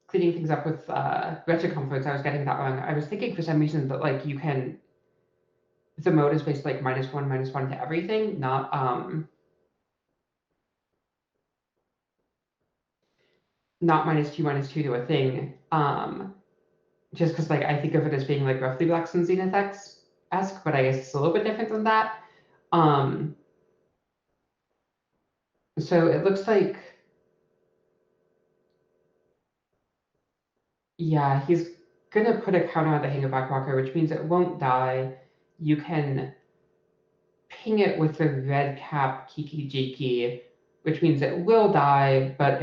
cleaning things up with, Wretched Confluence, I was getting that wrong. I was thinking for some reason that, like, the mode is basically, like, -1/-1 to everything, not -2/-2 to a thing. Just because like I think of it as being like roughly Black Sun Zenith X-esque, but I guess it's a little bit different than that. Um, so it looks like, yeah, he's gonna put a counter on the Hangerback Walker, which means it won't die. You can ping it with the red cap Kiki Jiki, which means it will die, but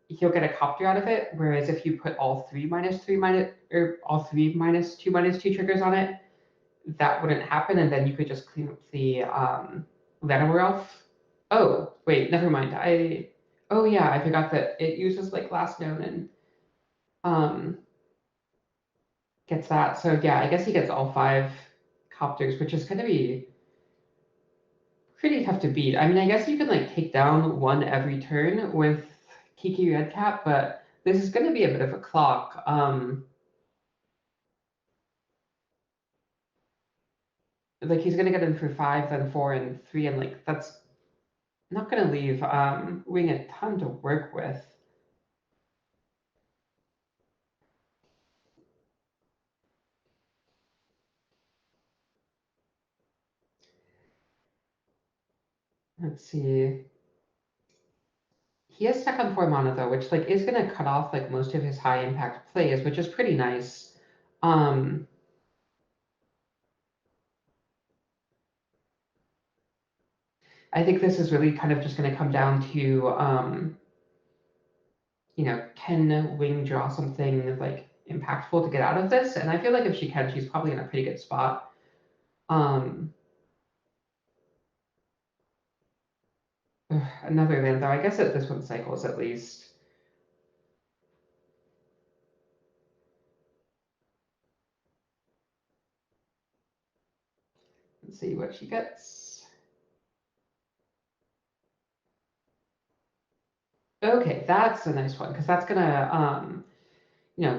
he'll get a copter out of it. Whereas if you put all 3 -3 minus, or all 3 -2/-2 triggers on it, that wouldn't happen, and then you could just clean up the Llanowar. Oh, wait, never mind. Oh yeah, I forgot that it uses like last known and um gets that. So yeah, I guess he gets all 5 copters, which is gonna be pretty tough to beat. I mean, I guess you can like take down 1 every turn with Kiki Redcap, but this is gonna be a bit of a clock. Like he's gonna get in for 5, then 4 and 3, and like that's not gonna leave Wing a ton to work with. Let's see. He is stuck on 4 mana though, which like is gonna cut off like most of his high impact plays, which is pretty nice. Um, I think this is really kind of just gonna come down to can Wing draw something like impactful to get out of this? And I feel like if she can, she's probably in a pretty good spot. Another land though, I guess that this one cycles at least. Let's see what she gets. Okay, that's a nice one because that's gonna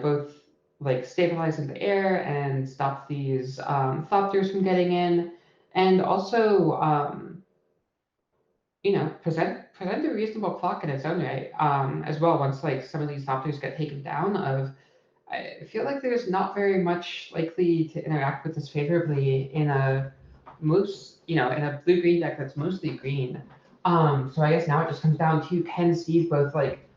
both like stabilize in the air and stop these thopters from getting in, and also present a reasonable clock in its own right as well. Once like some of these thopters get taken down, I feel like there's not very much likely to interact with this favorably in a in a blue-green deck that's mostly green. So I guess now it just comes down to can Steve both like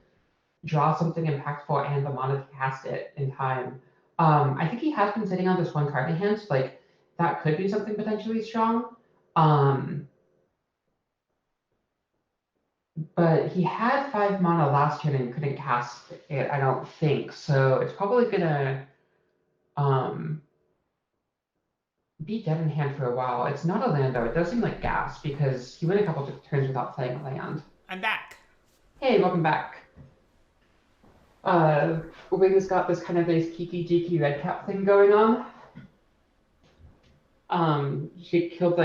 draw something impactful and the mana to cast it in time. I think he has been sitting on this one card in hand, so like that could be something potentially strong. Um, but he had 5 mana last turn and couldn't cast it, I don't think. So it's probably gonna um, be dead in hand for a while. It's not a land though. It does seem like gas because he went a couple of turns without playing a land. I'm back. Hey, welcome back. Wing's got this kind of nice Kiki Jiki red cap thing going on. She killed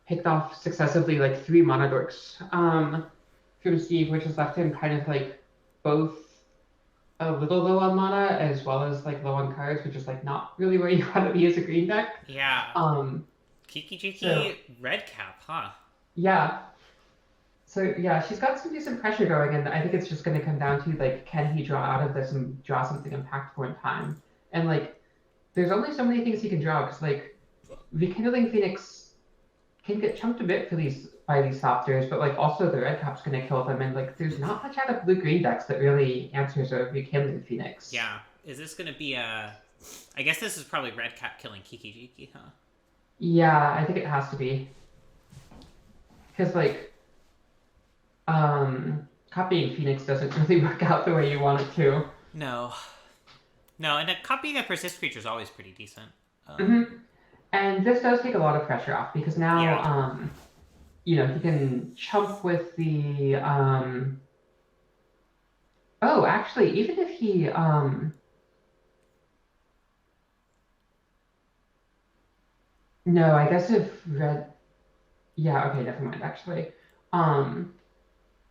picked off successively like 3 mana dorks from Steve, which has left him kind of like both a little low on mana as well as like low on cards, which is like not really where you want to be as a green deck. Yeah. Kiki Jiki red cap, huh? Yeah. So yeah, she's got some decent pressure going, and I think it's just going to come down to like, can he draw out of this and draw something impactful in time? And like, there's only so many things he can draw because like, Rekindling Phoenix can get chunked a bit by these softwares, but like also the red cap's going to kill them, and like, there's not much out of blue green decks that really answers a Rekindling Phoenix. Yeah, is this going to be a? I guess this is probably red cap killing Kiki Jiki, huh? Yeah, I think it has to be because like. Copying Phoenix doesn't really work out the way you want it to. No, and copying a persist creature is always pretty decent. And this does take a lot of pressure off because now, he can chump with the. Oh, actually, even if he No, I guess if red. Yeah. Okay. Never mind. Actually.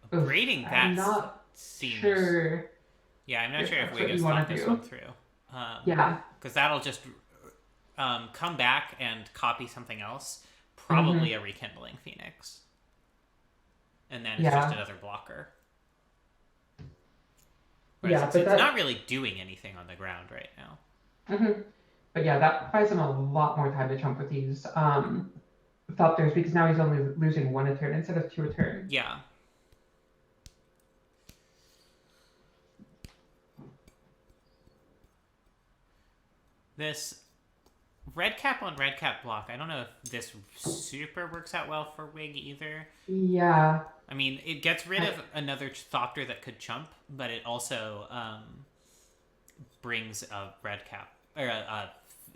Upgrading that I'm not seems. Sure. Yeah, I'm not sure if that's what Wig has you wanna thought this do. one through. Yeah. Because that'll just come back and copy something else, probably a Rekindling Phoenix. And then it's just another blocker. Whereas it's not really doing anything on the ground right now. But yeah, that buys him a lot more time to chump with these Thopters because now he's only losing 1 a turn instead of 2 a turn. Yeah. This red cap on red cap block, I don't know if this super works out well for Wig either. Yeah. I mean, it gets rid of another Thopter that could chump, but it also brings a red cap, or a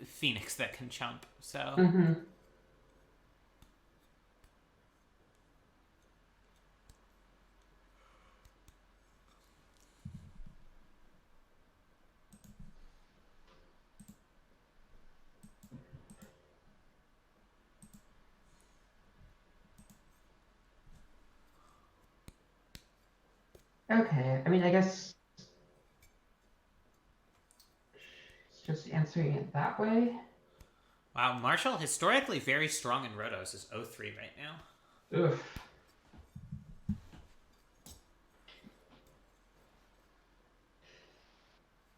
Phoenix that can chump, so... Okay, I mean, I guess it's just answering it that way. Wow, Marshall, historically very strong in Rotos, is 0-3 right now. Oof.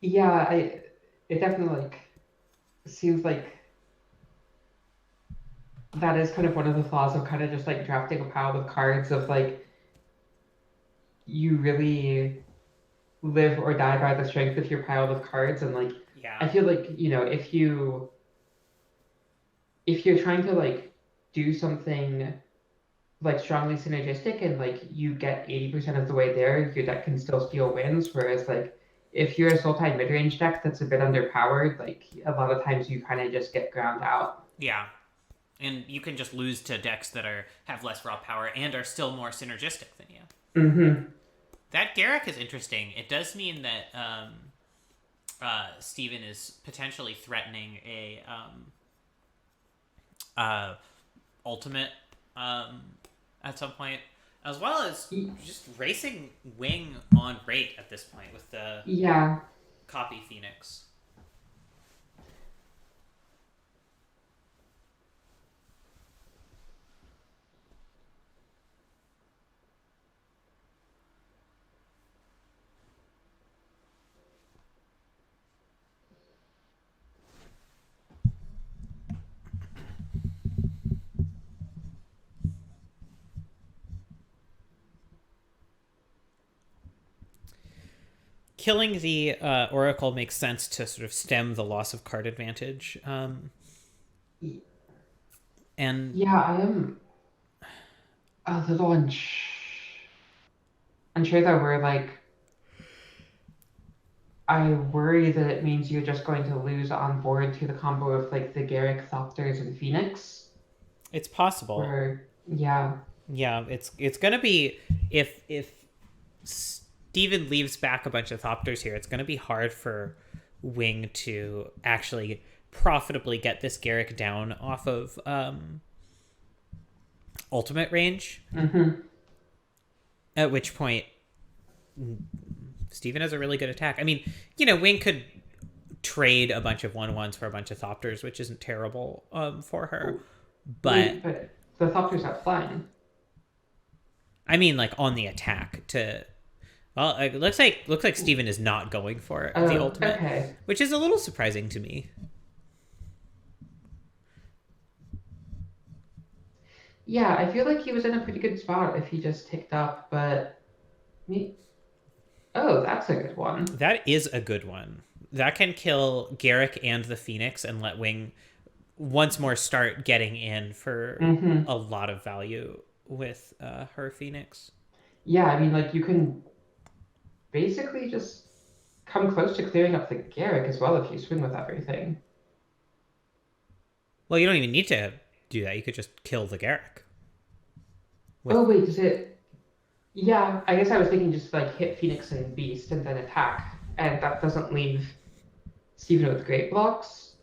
Yeah, it definitely seems like that is kind of one of the flaws of kind of just like drafting a pile of cards of like you really live or die by the strength of your pile of cards, and like I feel like if you're trying to like do something like strongly synergistic and like you get 80% of the way there, your deck can still steal wins, whereas like if you're a Sultai mid-range deck that's a bit underpowered, like a lot of times you kind of just get ground out. Yeah. And you can just lose to decks that have less raw power and are still more synergistic than you. That Garrick is interesting. It does mean that Steven is potentially threatening a ultimate at some point. as well as just racing Wing on rate at this point with the Yeah. copy Phoenix. Killing the Oracle makes sense to sort of stem the loss of card advantage. And Yeah, I am a little unsure that we're like. I worry that it means you're just going to lose on board to the combo of like the Garrick, Thopters, and Phoenix. it's possible. Where, yeah. Yeah, it's gonna be if Steven leaves back a bunch of Thopters here, it's gonna be hard for Wing to actually profitably get this Garrick down off of ultimate range. Mm-hmm. At which point Steven has a really good attack. I mean, you know, Wing could trade a bunch of 1/1s for a bunch of Thopters, which isn't terrible for her. But the Thopters have flying. I mean, like on the attack to. Well, it looks like Steven is not going for the ultimate, okay. Which is a little surprising to me. Yeah, I feel like he was in a pretty good spot if he just ticked up, but oh, that's a good one. That is a good one. That can kill Garrick and the Phoenix and let Wing once more start getting in for a lot of value with her Phoenix. Yeah, I mean, like, you can basically just come close to clearing up the Garrick as well if you swing with everything. Well, you don't even need to do that. You could just kill the Garrick. Oh, wait, does it... Yeah, I guess I was thinking just, like, hit Phoenix and Beast and then attack. And that doesn't leave Steven with great blocks.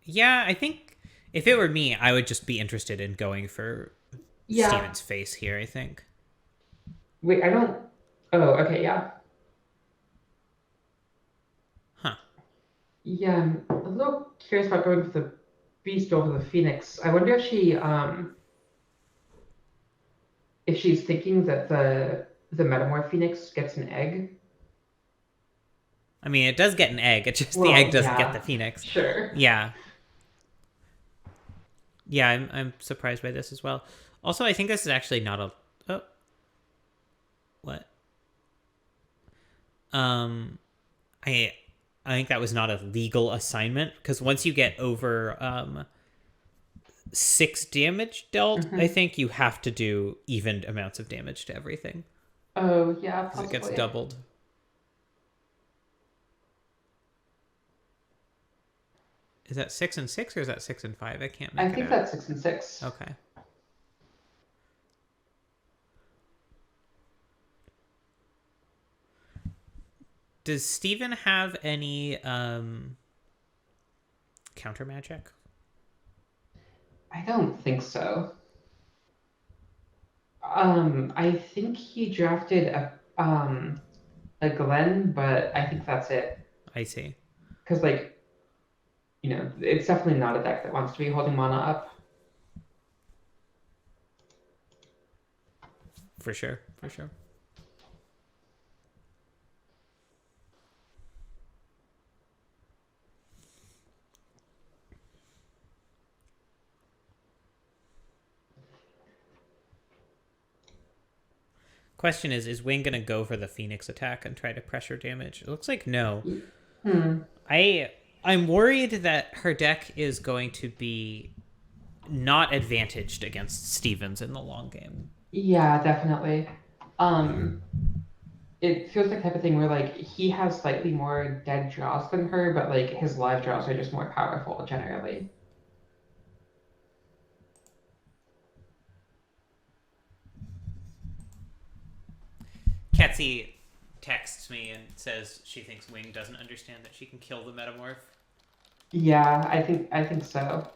Yeah, I think if it were me, I would just be interested in going for Steven's face here, I think. Wait, I don't... Oh, okay, yeah. Huh. Yeah, I'm a little curious about going for the Beast over the Phoenix. I wonder if she's thinking that the Metamorph Phoenix gets an egg. I mean, it does get an egg. It's just the egg doesn't get the Phoenix. Sure. Yeah. Yeah, I'm surprised by this as well. Also, I think this is actually not a... Oh. What? I think that was not a legal assignment, because once you get over 6 damage dealt, I think you have to do even amounts of damage to everything. Oh, yeah, possibly. It gets doubled. Is that 6 and 6 or is that 6 and 5? I can't make it out. I think that's 6 and 6. Okay. Does Steven have any counter magic? I don't think so. I think he drafted a Glen, but I think that's it. I see. Because, like, you know, it's definitely not a deck that wants to be holding mana up. For sure, for sure. Question is Wing going to go for the Phoenix attack and try to pressure damage? It looks like no. I'm worried that her deck is going to be not advantaged against Stevens in the long game. Yeah, definitely. It feels like the type of thing where, like, he has slightly more dead draws than her, but, like, his live draws are just more powerful generally. Ketsy texts me and says she thinks Wing doesn't understand that she can kill the Metamorph. Yeah, I think so.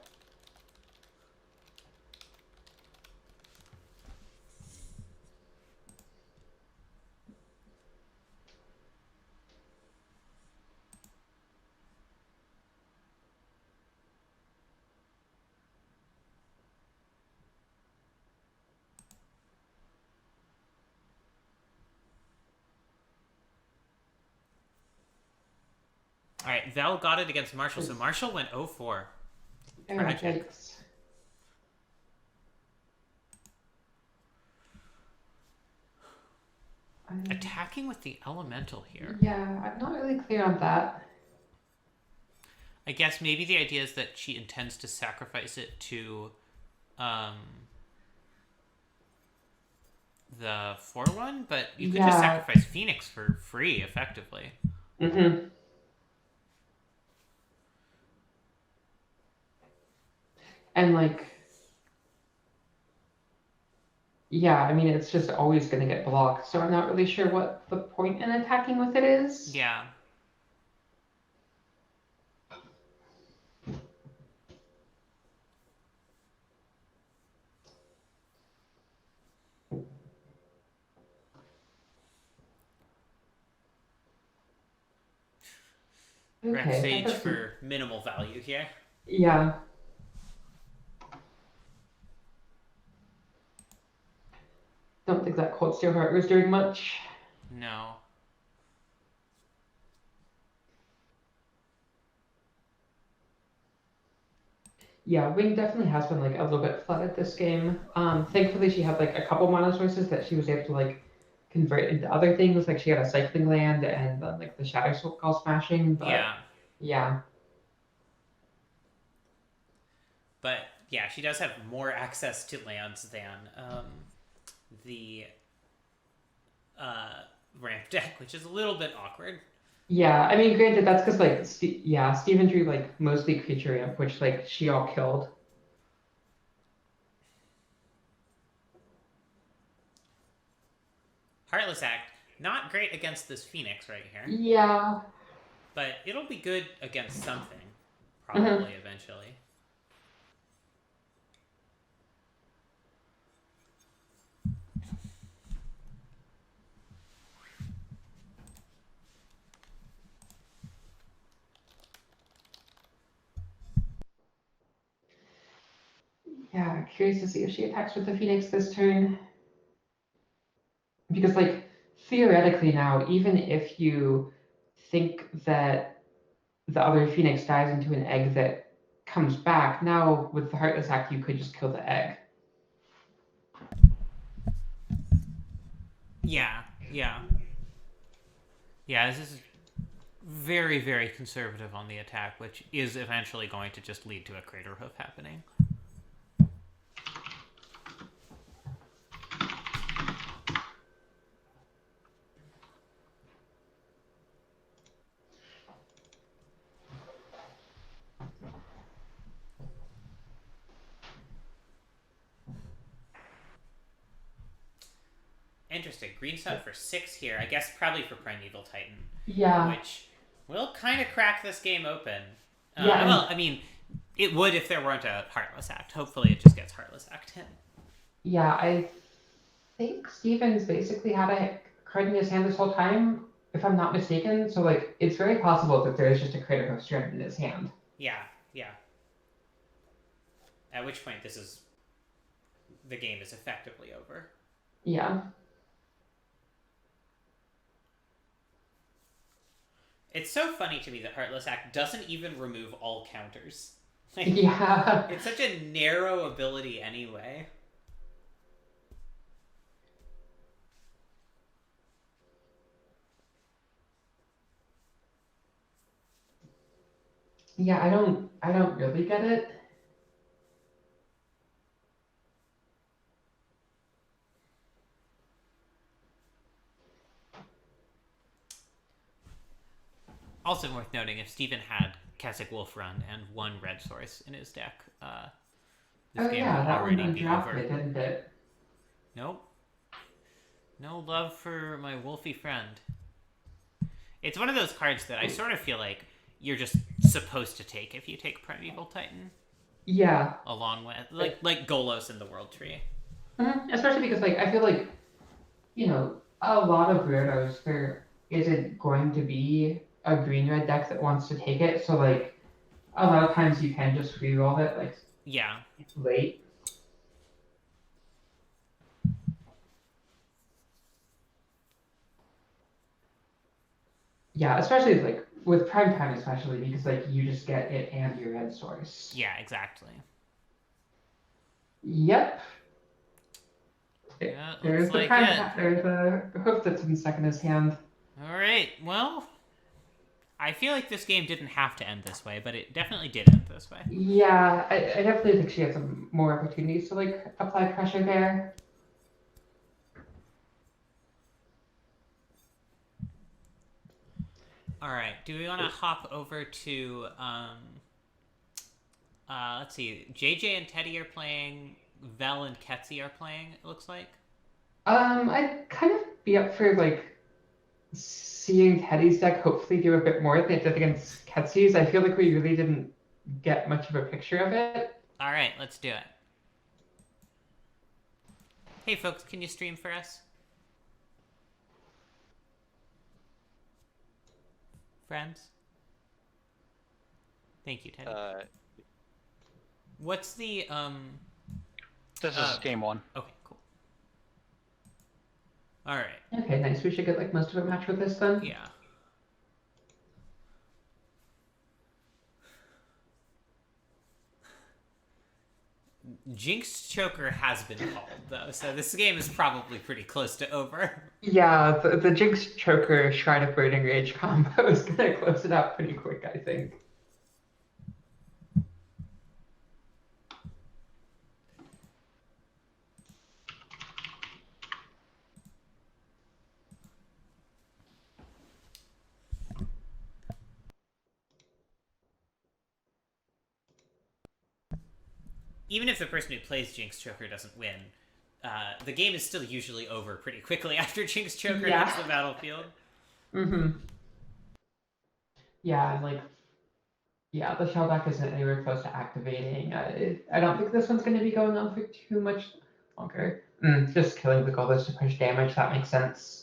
All right, Vel got it against Marshall, so Marshall went 0-4. Oh, Tragic. yikes. Attacking with the elemental here. Yeah, I'm not really clear on that. I guess maybe the idea is that she intends to sacrifice it to the 4-1, but you could just sacrifice Phoenix for free, effectively. Mm-hmm. And like, yeah, I mean, it's just always going to get blocked, so I'm not really sure what the point in attacking with it is. Yeah. Rex Okay. Sage for minimal value here. Yeah. Don't think that Cold Steel Heart was doing much. No. Yeah, Wing definitely has been like a little bit flooded this game. Thankfully she had like a couple mana sources that she was able to like convert into other things. Like she had a cycling land and then like the Shadow Skull smashing. But yeah. But yeah, she does have more access to lands than the ramp deck, which is a little bit awkward. Yeah, I mean, granted, that's because like Steven drew like mostly creature ramp, which like she all killed. Heartless Act, not great against this Phoenix right here. Yeah. But it'll be good against something, probably eventually. Yeah, curious to see if she attacks with the Phoenix this turn. Because, like, theoretically now, even if you think that the other Phoenix dies into an egg that comes back, now with the Heartless Act, you could just kill the egg. Yeah. Yeah, this is very, very conservative on the attack, which is eventually going to just lead to a Crater Hoof happening. Interesting. Green sub for 6 here. I guess probably for Primeval Titan. Yeah. Which will kind of crack this game open. Yeah. Well, I mean, it would if there weren't a Heartless Act. Hopefully it just gets Heartless Act in. Yeah, I think Steven's basically had a card in his hand this whole time, if I'm not mistaken. So, like, it's very possible that there is just a Crater Hoof strand in his hand. Yeah. At which point the game is effectively over. Yeah. It's so funny to me that Heartless Act doesn't even remove all counters. Like, Yeah. It's such a narrow ability anyway. Yeah, I don't really get it. Also worth noting, if Steven had Keswick Wolf Run and one red source in his deck, this game would that already one be undrafted, over. didn't it? Nope. No love for my wolfy friend. It's one of those cards that I sort of feel like you're just supposed to take if you take Primeval Titan. Yeah. Along with, like Golos in the World Tree. Mm-hmm. Especially because, like, I feel like, a lot of weirdos, there isn't going to be a green-red deck that wants to take it, so, like, a lot of times you can just reroll it, like, late. Yeah, especially like with prime time, especially because like you just get it and your red source. Yeah, exactly. Yep. Yeah, There's looks the like prime it. time. There's the hoof that's been stuck in his hand. All right. Well, I feel like this game didn't have to end this way, but it definitely did end this way. Yeah, I definitely think she has some more opportunities to like apply pressure there. All right. Do we want to hop over to let's see. JJ and Teddy are playing. Vel and Ketsy are playing. It looks like. I'd kind of be up for like seeing Teddy's deck hopefully do a bit more than it did against Ketsy's. I feel like we really didn't get much of a picture of it. All right. Let's do it. Hey, folks, can you stream for us? Friends? Thank you, Teddy. What's the, This is game 1. Okay, cool. Alright. Okay, nice. We should get like most of a match with this then. Yeah. Jinx Choker has been called, though, so this game is probably pretty close to over. Yeah, the Jinx Choker Shrine of Burning Rage combo is gonna close it out pretty quick, I think. Even if the person who plays Jinx Choker doesn't win, the game is still usually over pretty quickly after Jinx Choker hits the battlefield. Mm-hmm. Yeah, and like, yeah, the shell deck isn't anywhere close to activating. I don't think this one's going to be going on for too much longer. Just killing the Golos to push damage, that makes sense.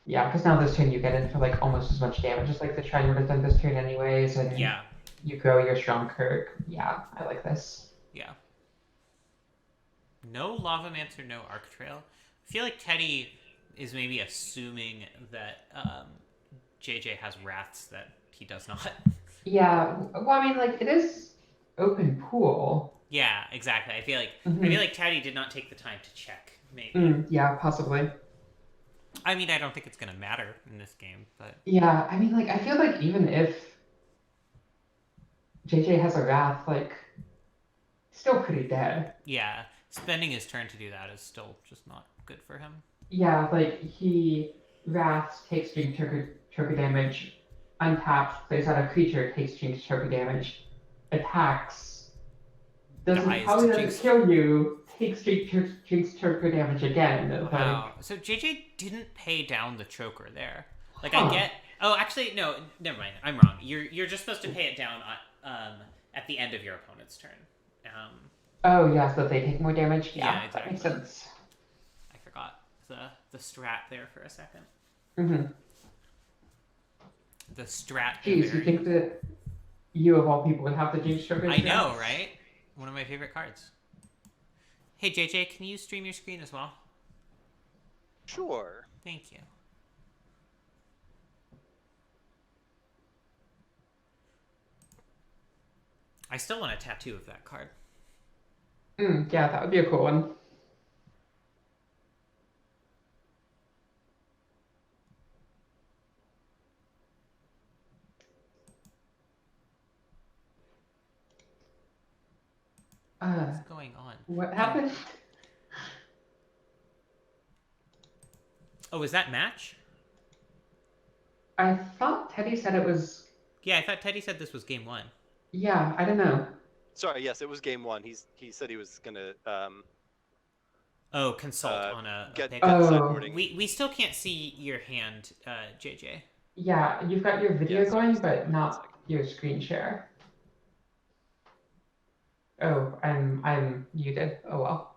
Yeah, because now this turn you get in for like almost as much damage as like the Shrine would have done this turn anyways, and Yeah. you grow your Strong Kirk. Yeah, I like this. Yeah. No Lavamancer, no Arc Trail. I feel like Teddy is maybe assuming that JJ has wraths that he does not. Yeah, well, I mean, like, it is open pool. Yeah, exactly. I feel like Teddy did not take the time to check. Maybe. Yeah, possibly. I mean, I don't think it's gonna matter in this game, but yeah, I mean, like, I feel like even if JJ has a wrath, like, still pretty dead. Yeah, spending his turn to do that is still just not good for him. Yeah, like, he wraths, takes Jinx Choker damage, untaps, plays out a creature, takes Jinx Choker damage, attacks, doesn't kill you, takes Jinx Choker damage again. Wow. So JJ didn't pay down the choker there. Like, I get... Oh, actually, no, never mind. I'm wrong. You're just supposed to pay it down at the end of your opponent's turn. Oh, yeah, so they take more damage? Yeah, exactly. That makes sense. I forgot the strat there for a second. Mm-hmm. The strat... Jeez, you think that you, of all people, would have the Jinx Choker? I know, right? One of my favorite cards. Hey, JJ, can you stream your screen as well? Sure. Thank you. I still want a tattoo of that card. Yeah, that would be a cool one. What's going on? What happened? Oh, is that match? I thought Teddy said it was... Yeah, I thought Teddy said this was game 1. Yeah, I don't know. Sorry, yes, it was game 1. He said he was gonna consult on a get pick. sideboarding. We still can't see your hand, JJ. Yeah, you've got your video going, but not your screen share. Oh, I'm muted. Oh well.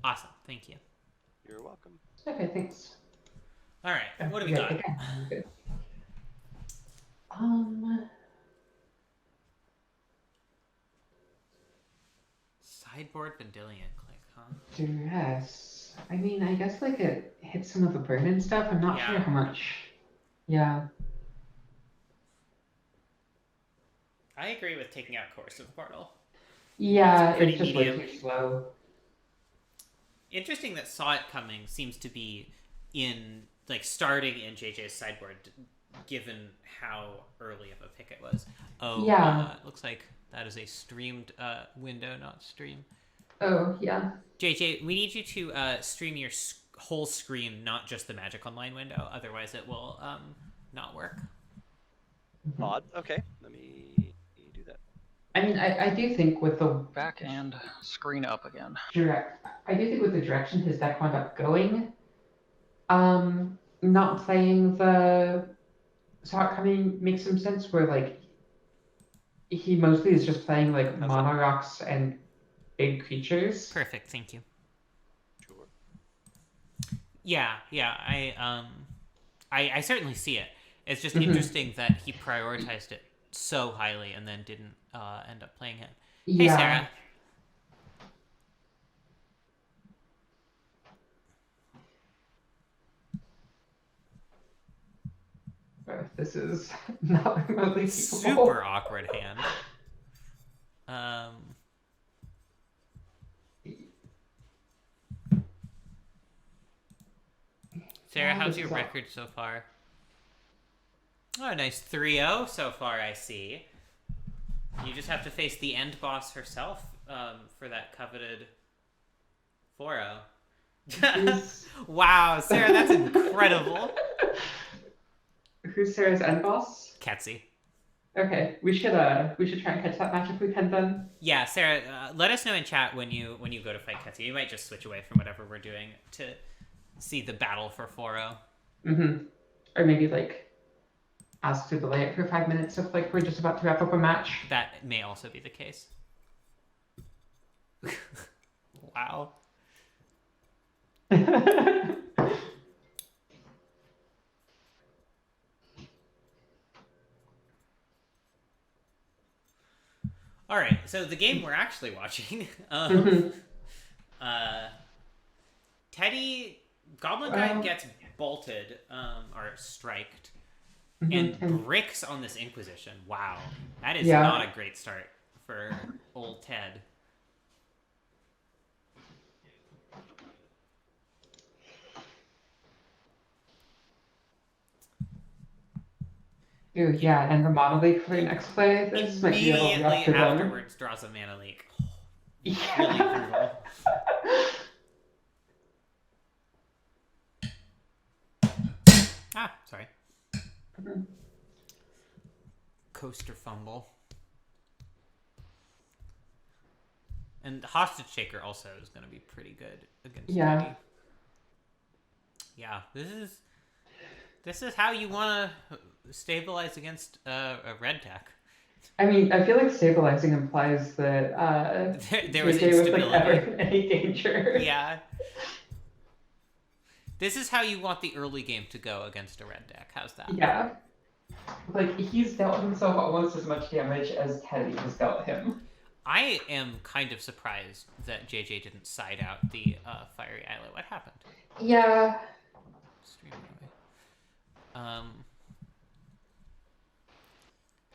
Awesome, thank you. You're welcome. Okay, thanks. All right, what do we Yeah, got? again, good. Um, Sideboard Vendilion click, huh? Duress. I mean, I guess like it hits some of the burn and stuff. I'm not sure Yeah. how much. Yeah. I agree with taking out Coercive Portal. Yeah, It's pretty it's just way medium. too slow. Interesting that Saw It Coming seems to be in, like, starting in JJ's sideboard, given how early of a pick it was. Oh, Yeah. looks like that is a streamed window, not stream. Oh, yeah. JJ, we need you to stream your whole screen, not just the Magic Online window. Otherwise, it will not work. Odd. Okay, let me do that. I mean, I do think with the Back and screen up again. I do think with the direction his deck wound up going, not playing the Saw It Coming makes some sense. Where like he mostly is just playing like How's mono rocks and big creatures. Perfect, thank you. Sure. Yeah, I certainly see it. It's just interesting that he prioritized it so highly and then didn't end up playing it. Hey, Yeah. Sarah. This is not remotely Super awkward hand. Sarah, how's your record so far? Oh, a nice 3-0 so far, I see. You just have to face the end boss herself for that coveted 4-0. Wow, Sarah, that's incredible. Who's Sarah's end boss? Ketsy. Okay, we should try and catch that match if we can then. Yeah, Sarah, let us know in chat when you go to fight Ketsy. You might just switch away from whatever we're doing to see the battle for 4-0. Mm-hmm. Or maybe like ask to delay it for 5 minutes if like we're just about to wrap up a match. That may also be the case. Wow. All right, so the game we're actually watching, Teddy Goblin Guy gets bolted or striked, and bricks on this Inquisition. Wow, that is not a great start for old Ted. Ooh, yeah, and the Mono League for your next play. This might be a little rough for Immediately them. afterwards draws a Mana Leak. Yeah. Really brutal. Ah, sorry. Coaster fumble. And Hostage Shaker also is going to be pretty good against Teddy. Yeah, this is how you want to stabilize against a red deck. I mean, I feel like stabilizing implies that there was JJ instability. was like ever in any danger. Yeah. This is how you want the early game to go against a red deck. How's that? Yeah. Like, he's dealt himself almost as much damage as Teddy has dealt him. I am kind of surprised that JJ didn't side out the Fiery Islet. What happened? Yeah. Stream away.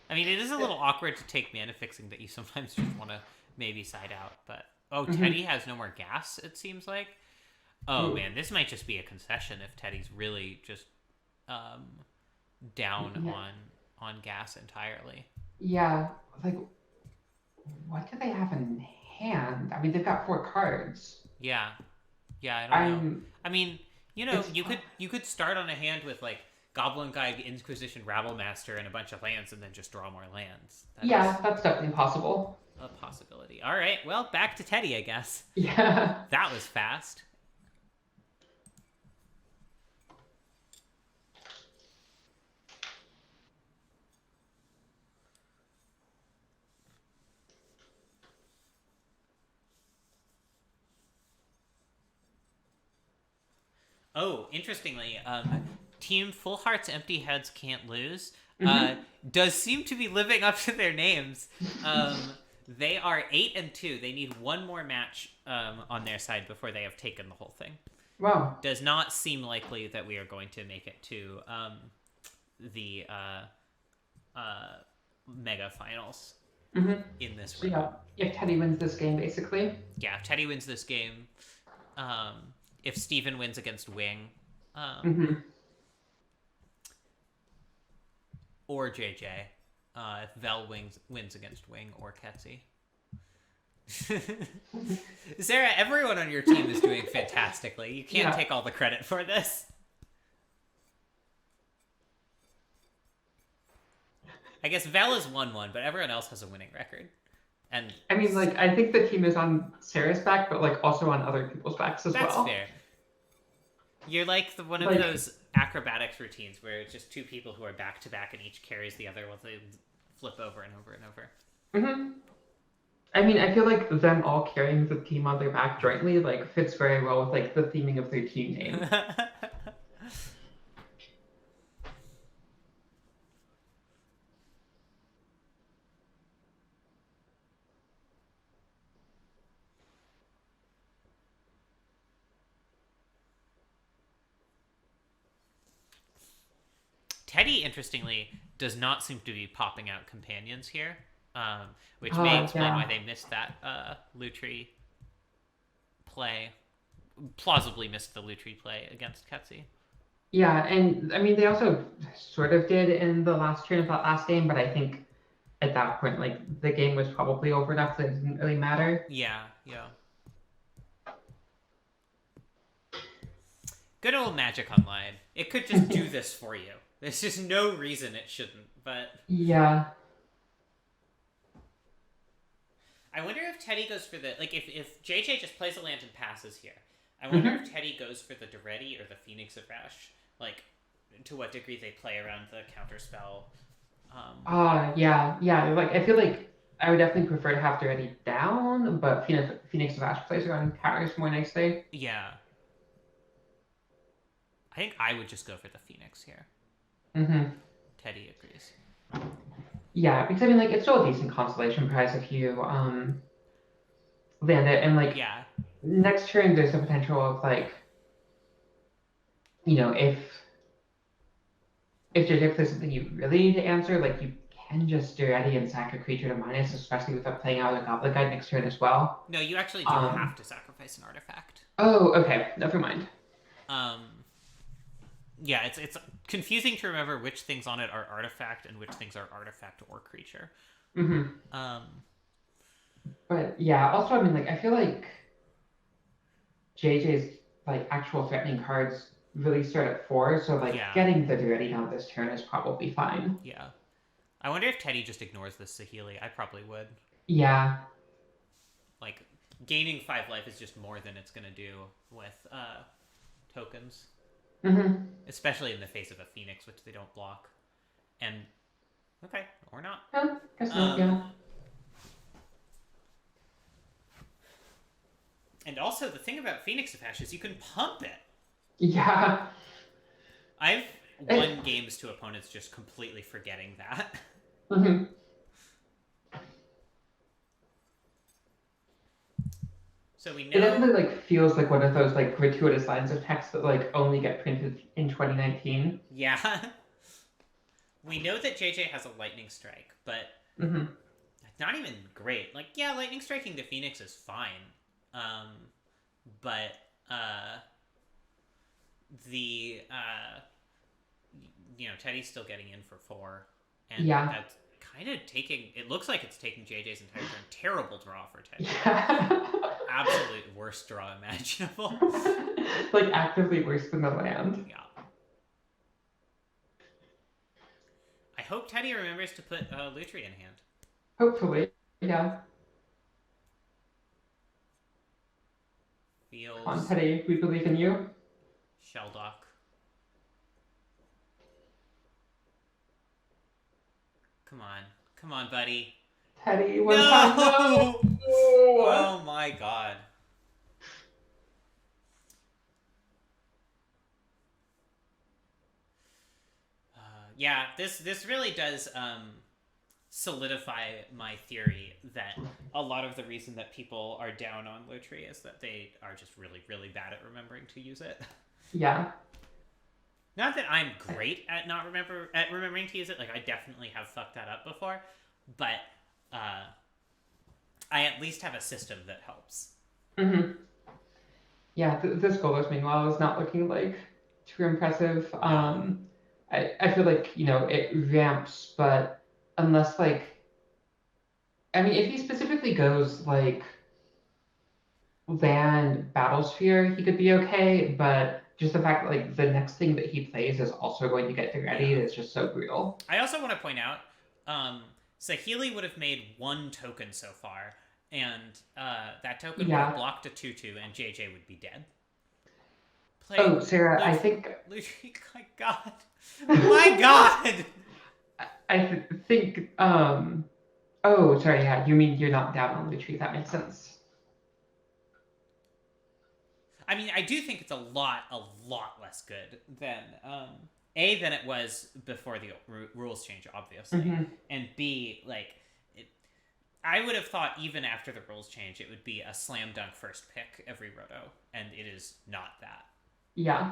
I mean, it is a little awkward to take mana fixing that you sometimes just want to maybe side out, but Teddy has no more gas, it seems like. Oh man, this might just be a concession if Teddy's really just down on gas entirely. Yeah, like, what do they have in hand? I mean, they've got 4 cards. Yeah, I don't know. I mean, you know, you could start on a hand with like Goblin Guide, Inquisition, Rabble Master, and a bunch of lands, and then just draw more lands. That's definitely possible. A possibility. All right, well, back to Teddy, I guess. Yeah. That was fast. Oh, interestingly, Team Full Hearts Empty Heads Can't Lose Mhm. does seem to be living up to their names. They are 8-2. They need one more match on their side before they have taken the whole thing. Wow. Does not seem likely that we are going to make it to the mega finals Mhm. in this So round. yeah, if Teddy wins this game, basically. Yeah, if Teddy wins this game, if Steven wins against Wing, Mhm. or JJ, if Vel wins against Wing or Ketsy. Sarah, everyone on your team is doing fantastically. You can't take all the credit for this. I guess Vel is 1-1, but everyone else has a winning record. And I mean, like, I think the team is on Sarah's back, but like also on other people's backs as well. That's fair. You're like one of those acrobatics routines where it's just two people who are back to back and each carries the other while they flip over and over and over. Mhm. I mean, I feel like them all carrying the team on their back jointly like fits very well with like the theming of their team name. Teddy, interestingly, does not seem to be popping out companions here, which may explain why they missed that Lutri play. Plausibly missed the Lutri play against Ketsy. Yeah, and I mean, they also sort of did in the last turn of that last game, but I think at that point, like, the game was probably over enough that it didn't really matter. Yeah. Good old Magic Online. It could just do this for you. There's just no reason it shouldn't, but... Yeah. I wonder if Teddy goes for the... Like, if JJ just plays a land and passes here, I wonder if Teddy goes for the Duretti or the Phoenix of Rash. Like, to what degree they play around the counterspell. Yeah. Like, I feel like I would definitely prefer to have Duretti down, but Phoenix of Ash plays around counters more nicely. Yeah. I think I would just go for the Phoenix here. Teddy agrees. Yeah, because I mean, like, it's still a decent consolation prize if you land it, and like, next turn there's the potential of like, you know, if JJ plays something you really need to answer, like you can just Duretti and sack a creature to minus, especially without playing out a Goblet Guide next turn as well. No, you actually do have to sacrifice an artifact. Oh, okay, never mind. Yeah, it's confusing to remember which things on it are artifact and which things are artifact or creature. But yeah, also I mean, like, I feel like JJ's like actual threatening cards really start at 4, so like getting the Duretti down this turn is probably fine. Yeah. I wonder if Teddy just ignores this Saheeli. I probably would. Yeah. Like, gaining 5 life is just more than it's going to do with tokens. Especially in the face of a Phoenix, which they don't block. And, okay, or not. Guess not, yeah. And also, the thing about Phoenix of Ash is you can pump it. Yeah. I've won games to opponents just completely forgetting that. So we know... It definitely like feels like one of those like gratuitous lines of text that like only get printed in 2019. Yeah. We know that JJ has a Lightning Strike, but not even great. Like, yeah, Lightning Striking the Phoenix is fine. But Teddy's still getting in for 4. And that's kind of taking... It looks like it's taking JJ's entire turn. Terrible draw for Teddy. Absolute worst draw imaginable. Like, actively worse than the land. Yeah. I hope Teddy remembers to put Lutri in hand. Hopefully, yeah. Feels... Come on, Teddy, we believe in you. Sheldock. Come on, buddy. Teddy, one time. No! Oh my god. Yeah, this really does solidify my theory that a lot of the reason that people are down on Lutri is that they are just really, really bad at remembering to use it. Yeah. Not that I'm great at remembering to use it. Like, I definitely have fucked that up before, but I at least have a system that helps. Mm-hmm. Yeah, this Golos, meanwhile, is not looking like too impressive. I feel like, it ramps, but unless, like, I mean, if he specifically goes, like, land Battlesphere, he could be okay, but just the fact that, like, the next thing that he plays is also going to get ready is just so brutal. I also want to point out, Saheeli would have made one token so far, and that token would have blocked a 2/2, and JJ would be dead. Sarah, I think... My God. My God! I think, Oh, sorry, yeah, you mean you're not down on Lutri, that makes sense. I mean, I do think it's a lot less good than than it was before the rules change, obviously, and B, like, I would have thought even after the rules change, it would be a slam dunk first pick every roto, and it is not that. Yeah.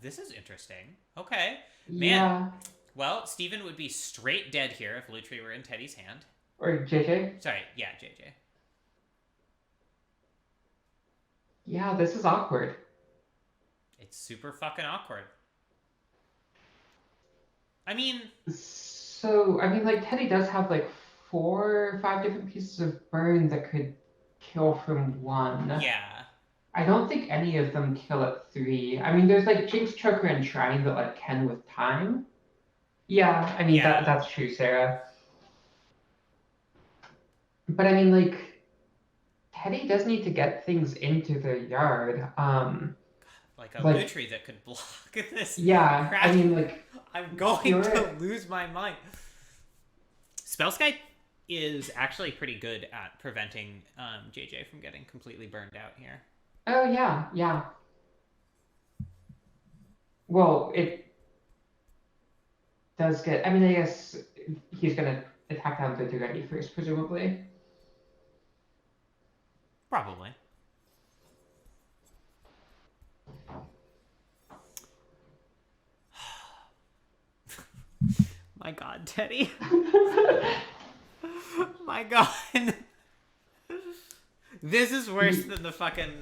This is interesting. Okay, man. Yeah. Well, Steven would be straight dead here if Lutri were in Teddy's hand. Or JJ. Sorry, yeah, JJ. Yeah, this is awkward. It's super fucking awkward. I mean... So, I mean, like, Teddy does have, like, 4 or 5 different pieces of burn that could kill from 1. Yeah. I don't think any of them kill at 3. I mean, there's, like, Jinx, Choker, and Shrine that, like, can with time. Yeah, I mean, that's true, Sarah. But, I mean, like, Teddy does need to get things into the yard. Like a Lutri that could block this. Yeah, crap. I mean, like... I'm going to lose my mind. Spellskite is actually pretty good at preventing JJ from getting completely burned out here. Oh, yeah. Well, it does get... I mean, I guess he's going to attack down the Duretti first, presumably. Probably. My God, Teddy. My God. This is worse than the fucking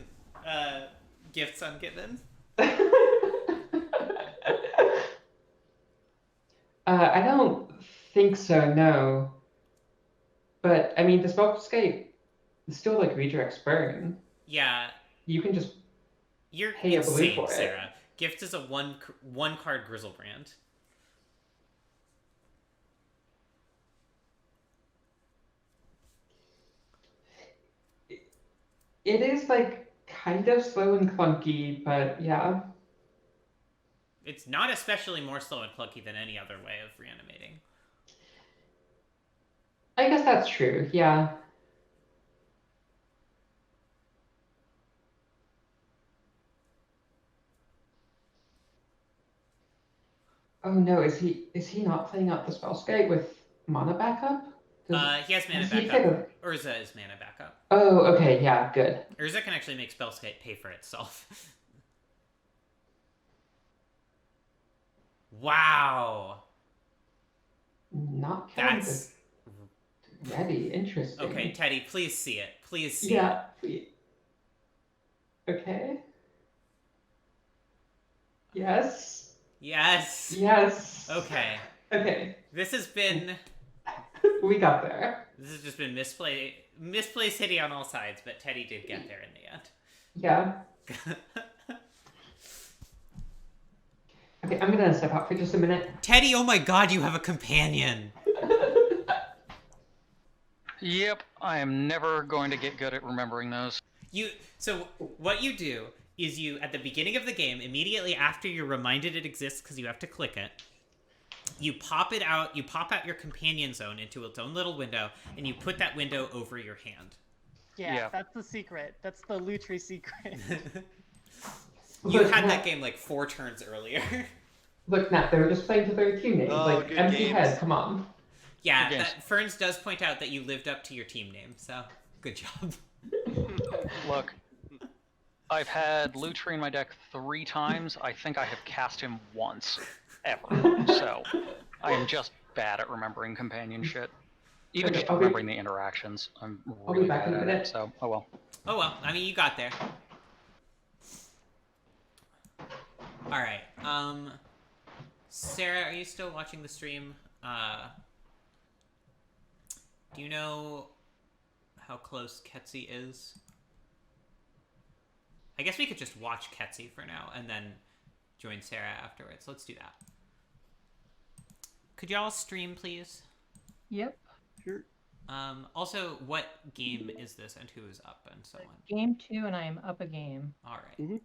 gifts I'm given. I don't think so, no. But, I mean, the Spellscape is still, like, redirects burn. Yeah. You can just pay a blue for Sarah. Gift is a one card Grizzlebrand. It is, like, kind of slow and clunky, but yeah. It's not especially more slow and clunky than any other way of reanimating. I guess that's true, yeah. Oh no, is he not playing out the Spellscape with mana backup? He has mana backup. Urza is mana backup. Oh, okay, yeah, good. Urza can actually make Spellscape pay for itself. Wow. Not killing this. Ready, interesting. Okay, Teddy, please see it. Please see it. Okay. Yes. Yes. Yes. Okay. Okay. This has been... We got there. This has just been misplaced hitting on all sides, but Teddy did get there in the end. Yeah. Okay, I'm gonna step out for just a minute. Teddy, oh my God, you have a companion. Yep, I am never going to get good at remembering those. So what you do is you, at the beginning of the game, immediately after you're reminded it exists because you have to click it, you pop it out, you pop out your companion zone into its own little window, and you put that window over your hand. Yeah, that's the secret. That's the Lutri secret. You had that game like 4 turns earlier. Look, Nat, they were just playing to their team names. Oh, like, good empty games. head, come on. Yeah, Good games. Ferns does point out that you lived up to your team name, so good job. Look, I've had Lutri in my deck 3 times. I think I have cast him once, ever. So I am just bad at remembering companion shit. Even Okay, just I'll be- remembering the interactions, I'm I'll be really back bad in a at minute. it. So, oh well. Oh well, I mean, you got there. All right. Sarah, are you still watching the stream? Do you know how close Ketsi is? I guess we could just watch Ketsi for now and then join Sarah afterwards. Let's do that. Could y'all stream, please? Yep. Sure. Also, what game is this and who is up and so on? Game 2, and I am up a game. All right. Mm-hmm.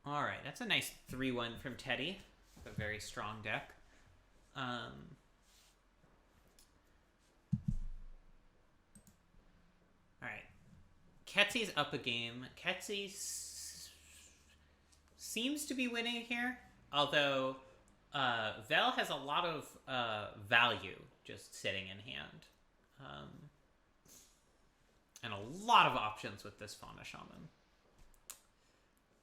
All right, that's a nice 3-1 from Teddy. A very strong deck. All right. Ketsi's up a game. Ketsi seems to be winning here, although Vel has a lot of value just sitting in hand. And a lot of options with this Fauna Shaman.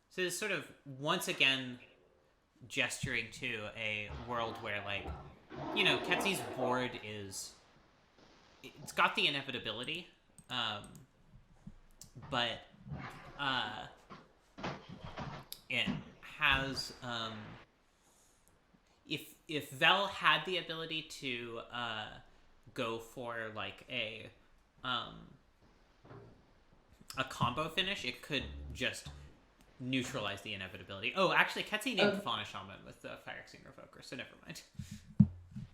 So it's sort of, once again, gesturing to a world where, like, you know, Ketsi's board is... It's got the inevitability, but it has... If Vel had the ability to go for, like, a combo finish, it could just neutralize the inevitability. Oh, actually, Ketsi named Fauna Shaman with the Fire Extinguisher Evoker, so never mind.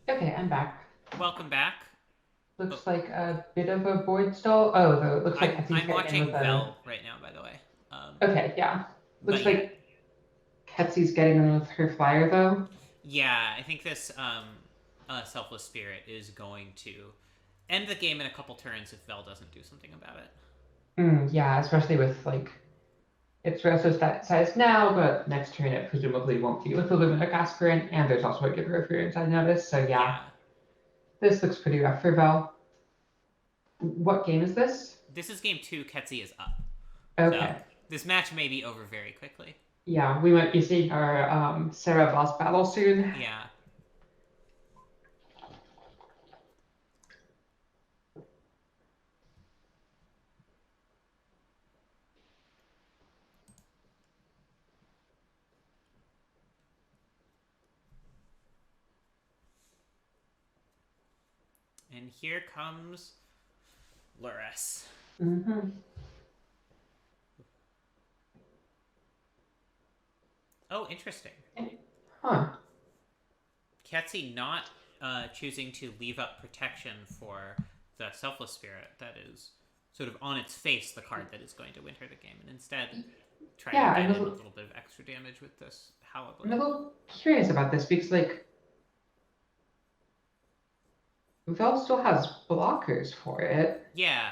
Okay, I'm back. Welcome back. Looks like a bit of a board stall. Oh, though it looks like Ketsi's I'm getting in watching with a... Vel right now, by the way. Okay, yeah. Looks but like Ketsi's getting in with her flyer, though. Yeah, I think this Selfless Spirit is going to end the game in a couple turns if Vel doesn't do something about it. Yeah, especially with, like, its reso size now, but next turn it presumably won't be with the Luminous Aspirant, and there's also a Giver of Runes I noticed, so yeah. This looks pretty rough for Vel. What game is this? This is game 2, Ketsi is up. Okay. So this match may be over very quickly. Yeah, we might be seeing our Sarah boss battle soon. Yeah. And here comes Loris. Mm-hmm. Oh, interesting. Huh. Ketsi not choosing to leave up protection for the Selfless Spirit that is sort of on its face the card that is going to win her the game, and instead try to get in a little bit of extra damage with this Halibut. I'm a little curious about this because, like, Vel still has blockers for it. Yeah.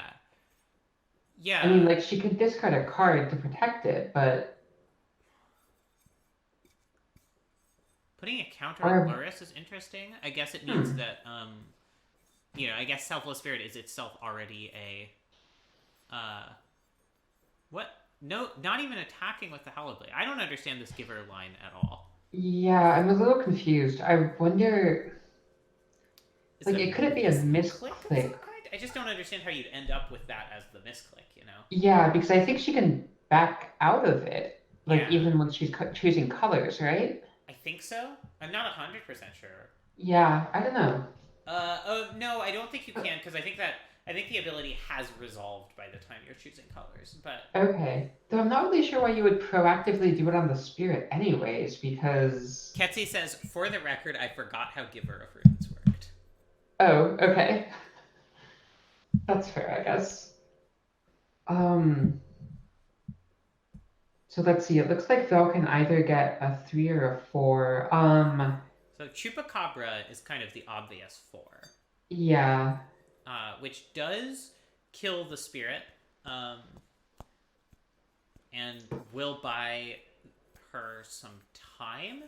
Yeah. I mean, like, she could discard a card to protect it, but... Putting a counter on Loris is interesting. I guess it means that, you know, I guess Selfless Spirit is itself already a... What? No, not even attacking with the Howlblade. I don't understand this Giver line at all. Yeah, I'm a little confused. I wonder... Like, it couldn't be a misclick. I just don't understand how you'd end up with that as the misclick, you know? Yeah, because I think she can back out of it. Like, even when she's choosing colors, right? I think so. I'm not 100% sure. Yeah, I don't know. No, I don't think you can, because I think the ability has resolved by the time you're choosing colors, but... Okay. Though I'm not really sure why you would proactively do it on the Spirit anyways, because... Ketsi says, for the record, I forgot how Giver of Runes worked. Oh, okay. That's fair, I guess. So So let's see. It looks like Vel can either get a 3 or a 4. So Chupacabra is kind of the obvious 4. Yeah. Which does kill the spirit, and will buy her some time.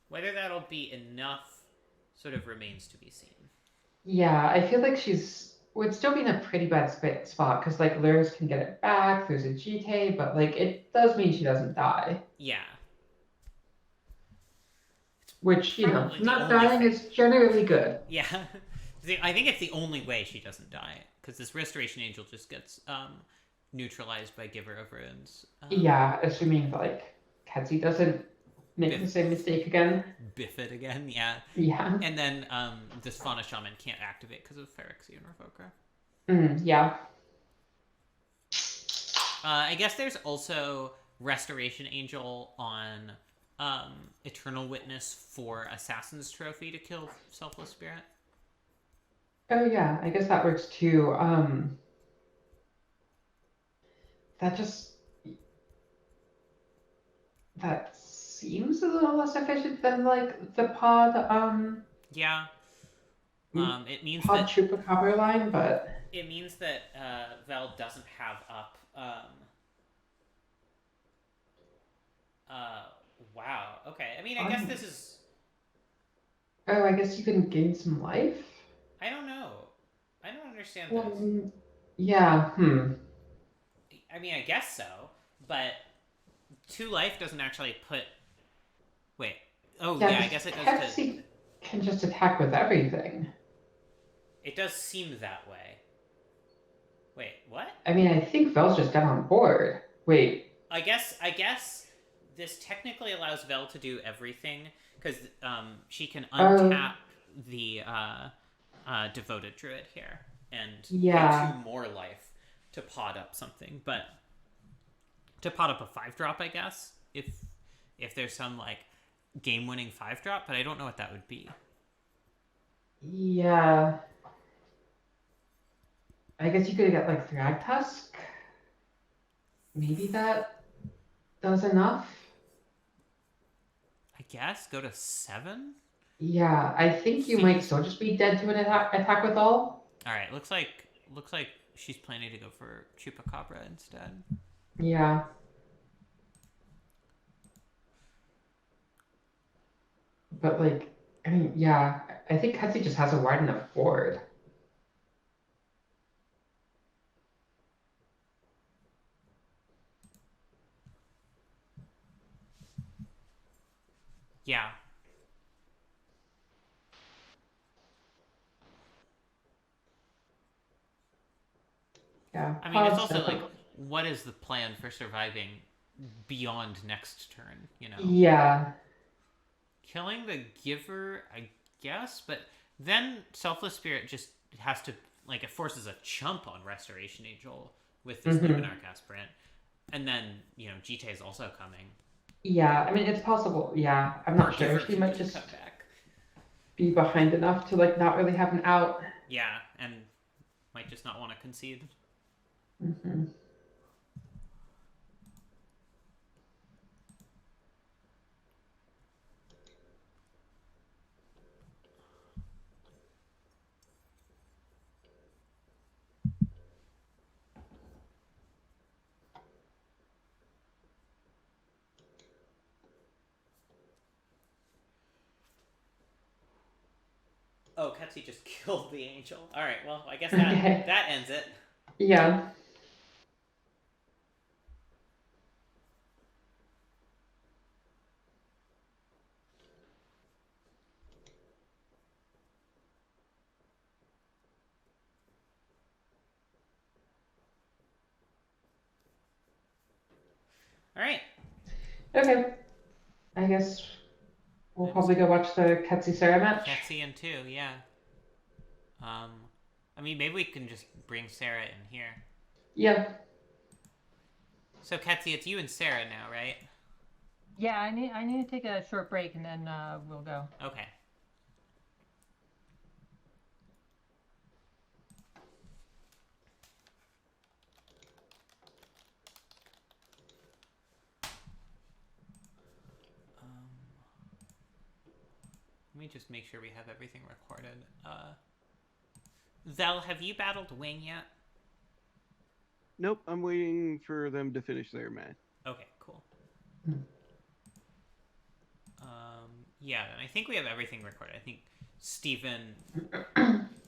Whether that'll be enough sort of remains to be seen. Yeah, I feel like would still be in a pretty bad spot because like Lurs can get it back. There's a GT, but like it does mean she doesn't die. Yeah. Which, you know, Probably the not only dying thing. is generally good. Yeah. I think it's the only way she doesn't die, because this Restoration Angel just gets neutralized by Giver of Runes. Yeah, assuming like Ketsi doesn't make the same mistake again. Biff it again, yeah. Yeah. And then this Fauna Shaman can't activate because of Phyrexian Revoker. Yeah. I guess there's also Restoration Angel on Eternal Witness for Assassin's Trophy to kill Selfless Spirit. Oh yeah, I guess that works too. That seems a little less efficient than like the pod Yeah. It means pod that Chupacabra line, but it means that Vel doesn't have up wow. Okay. I mean, I guess this is oh, I guess you can gain some life? I don't know. I don't understand Well, this. yeah, I mean, I guess so, but 2 life doesn't actually put. Wait. Oh, yeah, I guess it does. Pepsi can just attack with everything. It does seem that way. Wait, what? I mean, I think Vel's just down on board. Wait. I guess this technically allows Vel to do everything, because she can untap the Devoted Druid here and pay 2 more life to pot up something, but to pot up a 5-drop, I guess, if there's some like game-winning 5-drop, but I don't know what that would be. Yeah. I guess you could get like Thragtusk. Maybe that does enough. I guess go to 7. Yeah, I think you might still just be dead to an attack with all. All right, looks like she's planning to go for Chupacabra instead. Yeah. But like, I mean, yeah, I think Ketsi just has a wide enough board. Yeah. Yeah. I mean, it's also like, what is the plan for surviving beyond next turn, you know? Yeah. Killing the Giver, I guess, but then Selfless Spirit just has to, like, it forces a chump on Restoration Angel with this Luminarch Aspirant. And then, you know, GT is also coming. Yeah, I mean, it's possible. Yeah, I'm not sure. She might just come back. Be behind enough to, like, not really have an out. Yeah, and might just not want to concede. Mm-hmm. Oh, Ketsi just killed the angel. Alright, well, I guess that ends it. Yeah. Alright. Okay. I guess we'll probably go watch the Ketsi Sarah match. Ketsi and 2, yeah. I mean, maybe we can just bring Sarah in here. Yeah. So, Ketsi, it's you and Sarah now, right? Yeah, I need to take a short break and then we'll go. Okay. me just make sure we have everything recorded. Vel, have you battled Wing yet? Nope, I'm waiting for them to finish their match. Okay, cool. Yeah, and I think we have everything recorded. I think Steven,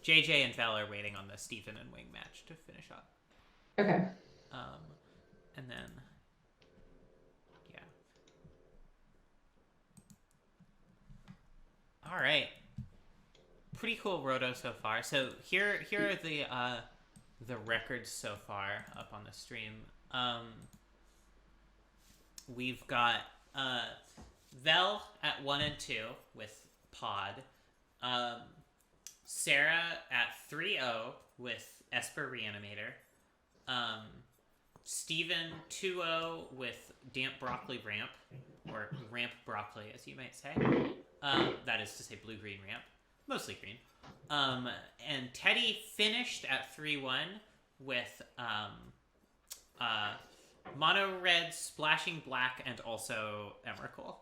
JJ, and Vel are waiting on the Steven and Wing match to finish up. Okay. And then, yeah. All right. Pretty cool roto so far. So here are the records so far up on the stream. We've got Vel at 1 and 2 with Pod. Sarah at 3-0 with Esper Reanimator. Steven 2-0 with Damp Broccoli Ramp, or Ramp Broccoli as you might say. That is to say blue-green ramp. Mostly green. And Teddy finished at 3-1 with Mono Red, Splashing Black, and also Emrakul.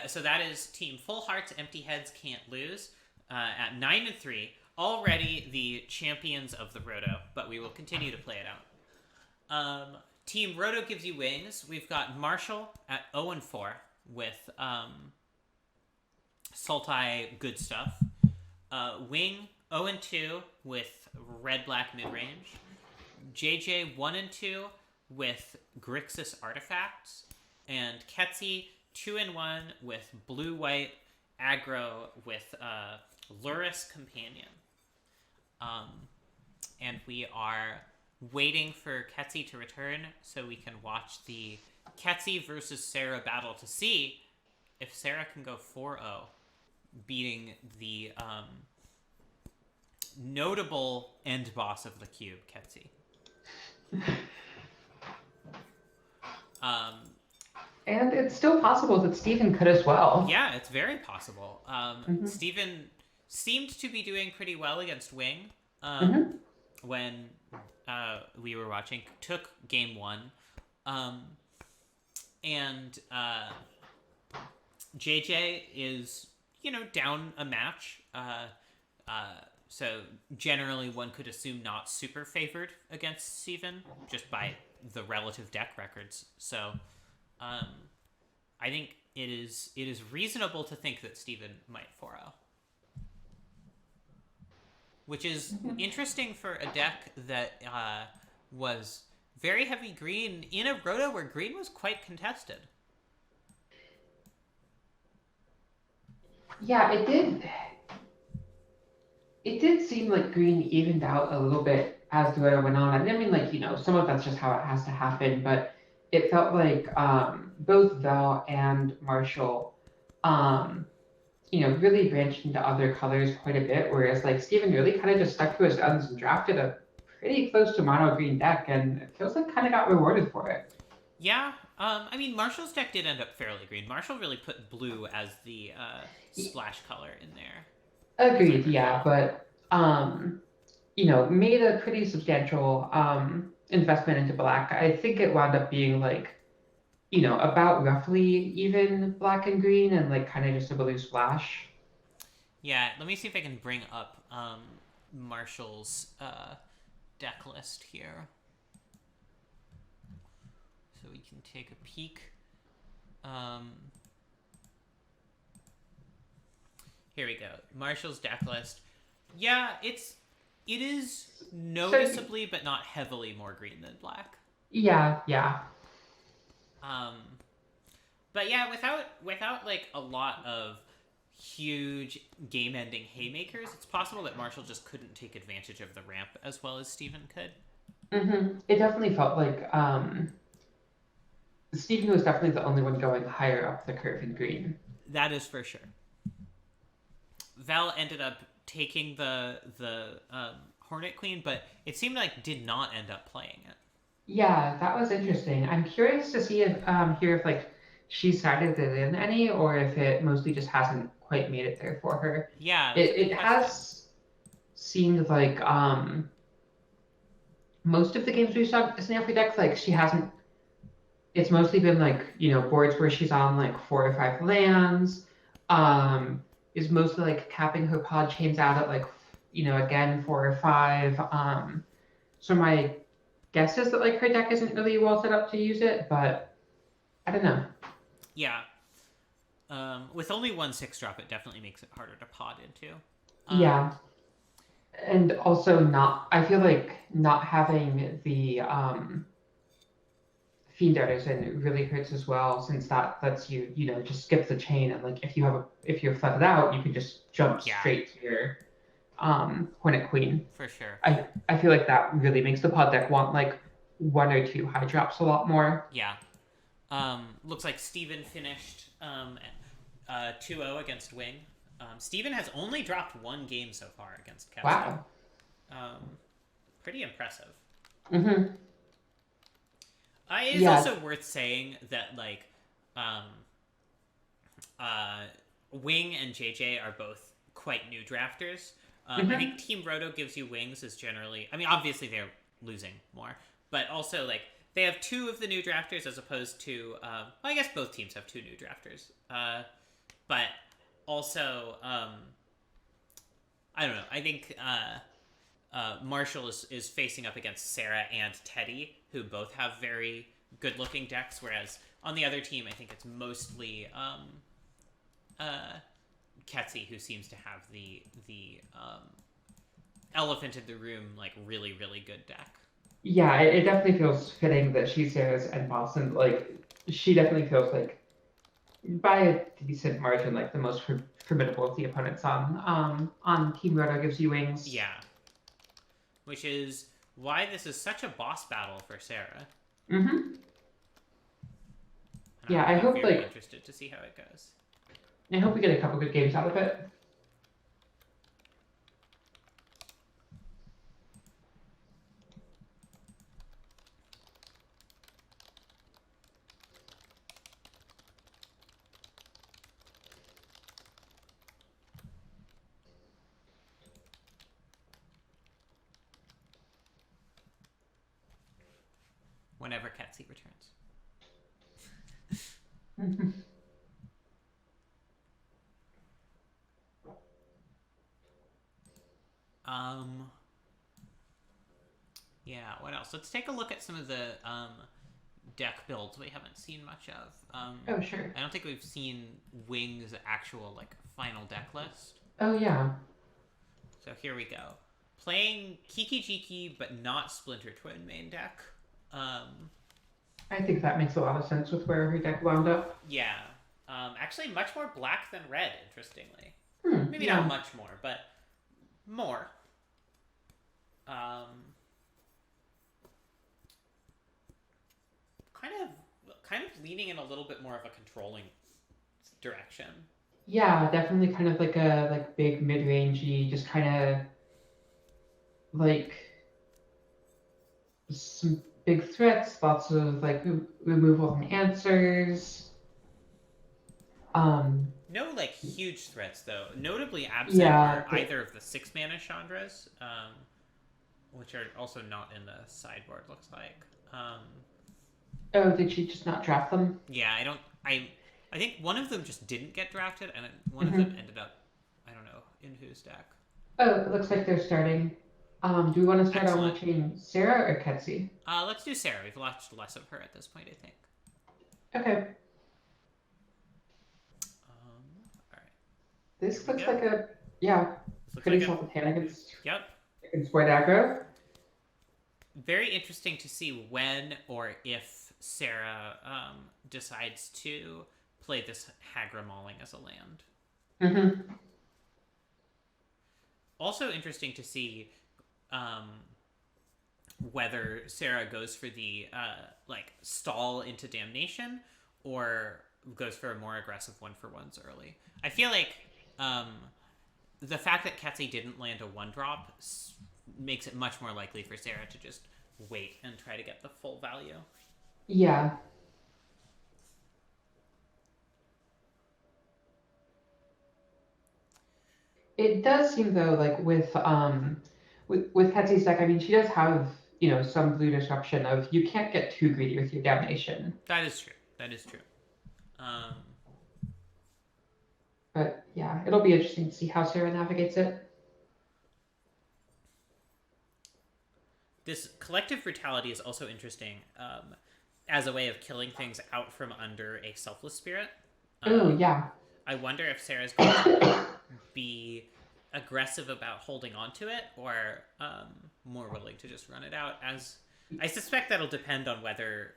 So that is Team Full Hearts, Empty Heads, Can't Lose at 9 and 3. Already the champions of the Roto, but we will continue to play it out. Team Roto Gives You Wings. We've got Marshall at 0 and 4 with Sultai Good Stuff. Wing 0 and 2 with Red Black Midrange. JJ 1 and 2 with Grixis Artifacts. And Ketsi 2 and 1 with Blue White Aggro with Luris Companion. And we are waiting for Ketsi to return so we can watch the Ketsi versus Sarah battle to see if Sarah can go 4-0, beating the notable end boss of the cube, Ketsi. And it's still possible that Steven could as well. Yeah, it's very possible. Steven seemed to be doing pretty well against Wing when we were watching. Took game 1. And JJ is, down a match. So generally one could assume not super favored against Steven just by the relative deck records. So I think it is reasonable to think that Steven might 4-0. Which is interesting for a deck that was very heavy green in a Roto where green was quite contested. Yeah, it did. It did seem like green evened out a little bit as the Roto went on. And I mean, some of that's just how it has to happen, but it felt like both Val and Marshall, really branched into other colors quite a bit, whereas Steven really kind of just stuck to his guns and drafted a pretty close to mono green deck, and it feels like kind of got rewarded for it. Yeah, Marshall's deck did end up fairly green. Marshall really put blue as the splash color in there. Agreed, yeah, but made a pretty substantial investment into black. I think it wound up being about roughly even black and green and kind of just a blue splash. Yeah, let me see if I can bring up Marshall's deck list here. So we can take a peek. Here we go. Marshall's deck list. Yeah, it is noticeably but not heavily more green than black. Yeah. But yeah, without a lot of huge game-ending haymakers, it's possible that Marshall just couldn't take advantage of the ramp as well as Steven could. It definitely felt like Steven was definitely the only one going higher up the curve in green. That is for sure. Val ended up taking the Hornet Queen, but it seemed like did not end up playing it. Yeah, that was interesting. I'm curious to see if she sided it in any, or if it mostly just hasn't quite made it there for her. Yeah, it has seemed like most of the games we've seen every deck, she hasn't it's mostly been like, boards where she's on like 4 or 5 lands. Is mostly like capping her pod chains out at like, again, 4 or 5. So my guess is that like her deck isn't really well set up to use it, but I don't know. Yeah. With only one 6-drop, it definitely makes it harder to pod into. Yeah. And also I feel like not having the Fiend Darters in really hurts as well, since that lets you, just skip the chain, and like if you're flooded out, you can just jump Yeah. straight to your Hornet Queen. For sure. I feel like that really makes the pod deck want like 1 or 2 high drops a lot more. Yeah. Looks like Steven finished 2-0 against Wing. Steven has only dropped 1 game so far against Kevin. Wow. Pretty impressive. Mm-hmm. It is also worth saying that like Wing and JJ are both quite new drafters. I think Team Roto gives you wings is generally, I mean, obviously they're losing more, but also like they have 2 of the new drafters as opposed to, well, I guess both teams have 2 new drafters. But also, I don't know. I think Marshall is facing up against Sarah and Teddy, who both have very good-looking decks, whereas on the other team, I think it's mostly Ketsy, who seems to have the elephant in the room, like really, really good deck. Yeah, it definitely feels fitting that she's Sarah's and Boston. Like, she definitely feels like, by a decent margin, like the most formidable of the opponents on Team Roto gives you wings. Yeah. Which is why this is such a boss battle for Sarah. Mm-hmm. Yeah, I'm I hope very like interested to see how it goes. I hope we get a couple good games out of it. Whenever Ketsy returns. Yeah, what else? Let's take a look at some of the deck builds we haven't seen much of. Oh, sure. I don't think we've seen Wing's actual like final deck list. Oh, yeah. So here we go. Playing Kiki Jiki, but not Splinter Twin main deck. I think that makes a lot of sense with where her deck wound up. Yeah. Actually, much more black than red, interestingly. Maybe yeah. not much more, but more. Kind of leaning in a little bit more of a controlling direction. Yeah, definitely kind of like a big mid-rangey, just kind of like some big threats, lots of like removal and answers. No like huge threats though. Notably absent are either of the 6-mana Chandras, which are also not in the sideboard, looks like. Oh, did she just not draft them? Yeah, I think one of them just didn't get drafted, and one of them ended up, I don't know, in whose deck. Oh, it looks like they're starting. Do we want to start on Excellent. watching Sarah or Ketsy? Let's do Sarah. We've watched less of her at this point, I think. Okay. Alright. This Here we looks go. like a, yeah, Looks pretty like solid hand against Yep. white aggro. Very interesting to see when or if Sarah decides to play this Hagra Mauling as a land. Mm-hmm. Also interesting to see whether Sarah goes for the like stall into Damnation or goes for a more aggressive 1-for-1s early. I feel like the fact that Ketsy didn't land a 1-drop makes it much more likely for Sarah to just wait and try to get the full value. Yeah. It does seem though, like with Ketsy's deck, I mean, she does have some blue disruption of you can't get too greedy with your damnation. That is true. That is true. But yeah, it'll be interesting to see how Sarah navigates it. This collective brutality is also interesting as a way of killing things out from under a selfless spirit. Oh, yeah. I wonder if Sarah's going to be aggressive about holding on to it or more willing to just run it out. As I suspect that'll depend on whether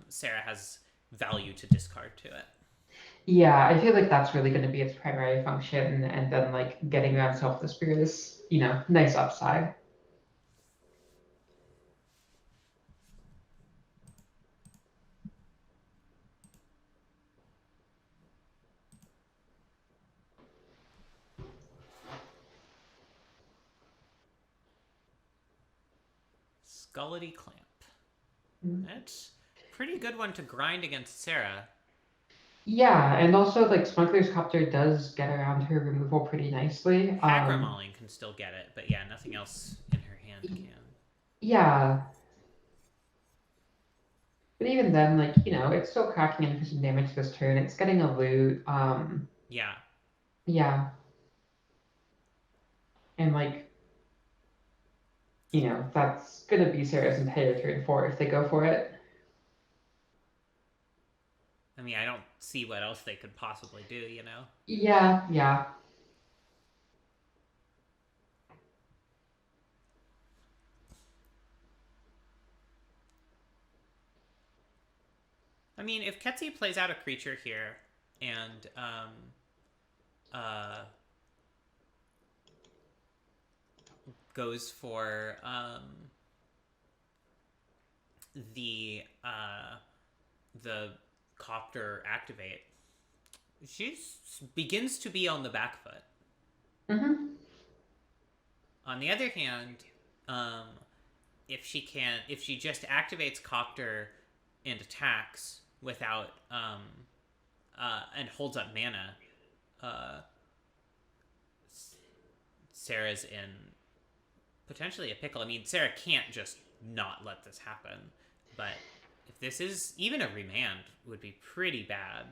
Sarah has value to discard to it. Yeah, I feel like that's really going to be its primary function, and then like getting around selfless spirit is, nice upside. Skullity Clamp. That's a pretty good one to grind against Sarah. Yeah, and also like Smuggler's Copter does get around her removal pretty nicely. Hagramauling can still get it, but yeah, nothing else in her hand can. Yeah. But even then, like, it's still cracking in for some damage this turn. It's getting a loot. Yeah. Yeah. And like, that's gonna be Sarah's entire turn 4 if they go for it. I mean, I don't see what else they could possibly do, Yeah, yeah. I mean, if Ketsi plays out a creature here and goes for the copter activate, she begins to be on the back foot. Mm-hmm. On the other hand, if she just activates copter and attacks without and holds up mana, Sarah's in potentially a pickle. I mean, Sarah can't just not let this happen, but if this is even a remand, would be pretty bad.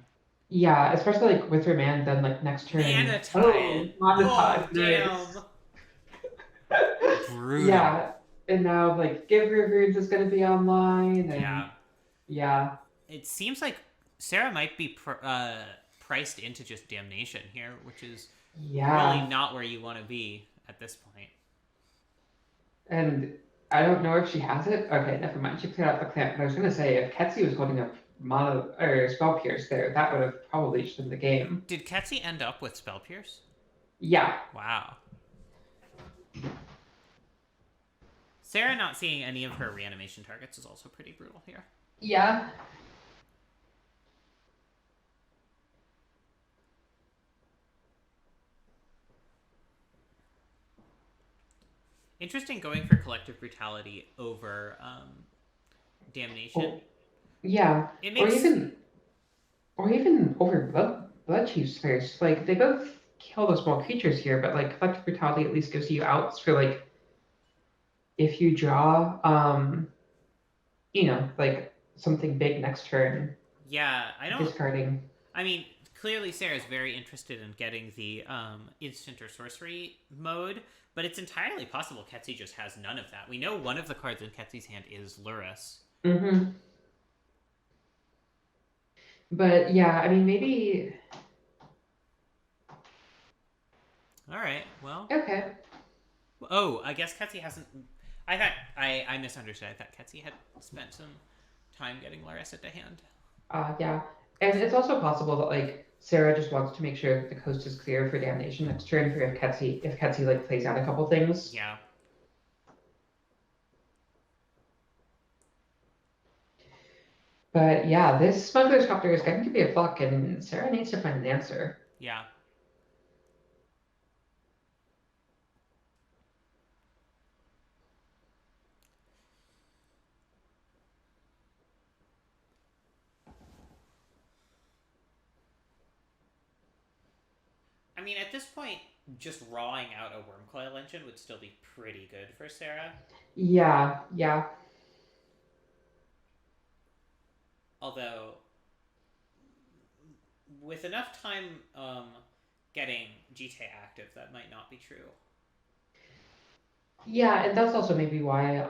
Yeah, especially like with remand, then like next turn. Mana Tide. Oh, Mana Tide. Damn. Brutal. Yeah, and now like Give Runes is going to be online. And, yeah. It seems like Sarah might be priced into just damnation here, which is really not where you want to be at this point. And I don't know if she has it. Okay, never mind. She cleared out the clamp. But I was going to say, if Ketsi was holding up Mana or Spell Pierce there, that would have probably just been the game. Did Ketsi end up with Spell Pierce? Yeah. Wow. Sarah not seeing any of her reanimation targets is also pretty brutal here. Yeah. Interesting going for collective brutality over damnation. Oh, yeah. It makes... or even over blood chiefs first. Like they both kill the small creatures here, but like collective brutality at least gives you outs for like if you draw like something big next turn. Yeah, I don't discarding. I mean, clearly Sarah's very interested in getting the instant or sorcery mode, but it's entirely possible Ketsi just has none of that. We know one of the cards in Ketsi's hand is Luris. Mm-hmm. But yeah, I mean, maybe... Alright, well... Okay. Oh, I guess Ketsi hasn't... I thought... I misunderstood. I thought Ketsi had spent some time getting Luris into hand. Yeah. And it's also possible that, like, Sarah just wants to make sure that the coast is clear for damnation next turn for if Ketsi like, plays out a couple things. Yeah. But yeah, this Smuggler's Copter is going to be a fuck, and Sarah needs to find an answer. Yeah. I I mean, at this point, just rawing out a worm coil engine would still be pretty good for Sarah. Yeah. Although, with enough time getting GTA active, that might not be true. Yeah, and that's also maybe why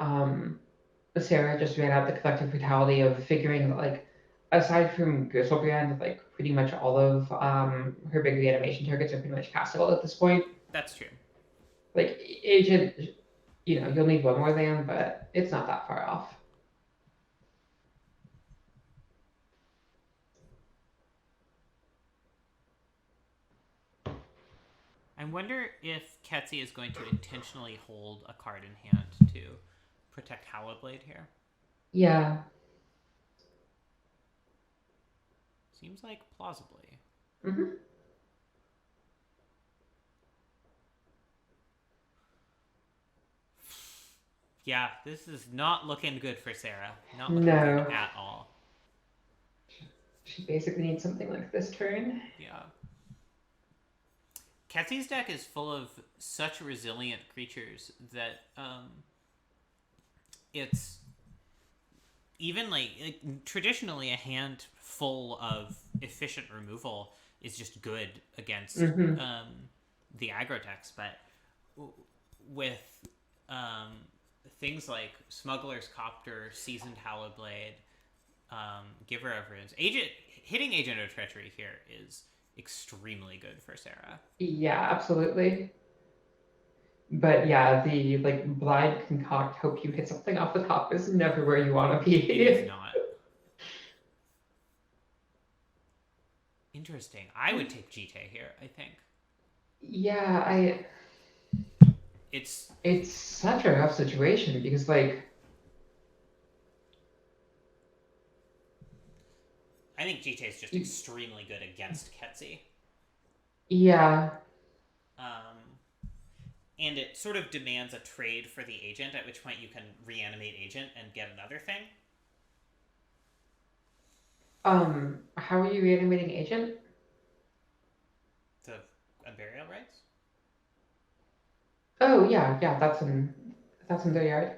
Sarah just ran out the collective brutality of figuring that, like, aside from Grizzlebrand, like, pretty much all of her big reanimation targets are pretty much castable at this point. That's true. Like, Agent, you'll need one more land, but it's not that far off. I wonder if Ketsi is going to intentionally hold a card in hand to protect Hallowblade here. Yeah. Seems like plausibly. Mm-hmm. Yeah, this is not looking good for Sarah. Not looking good at all. She basically needs something like this turn. Yeah. Ketsi's deck is full of such resilient creatures that it's even like traditionally a hand full of efficient removal is just good against the aggro decks, but with things like Smuggler's Copter, Seasoned Hallowblade, Giver of Runes, hitting Agent of Treachery here is extremely good for Sarah. Yeah, absolutely. But yeah, the blind concoct, hope you hit something off the top is never where you want to be. It is not. Interesting. I would take GTA here, I think. Yeah, It's such a rough situation because, like, I think GTA is just extremely good against Ketsi. Yeah. And it sort of demands a trade for the agent, at which point you can reanimate agent and get another thing. How are you reanimating agent? The Burial Rites? Oh yeah, that's in their yard.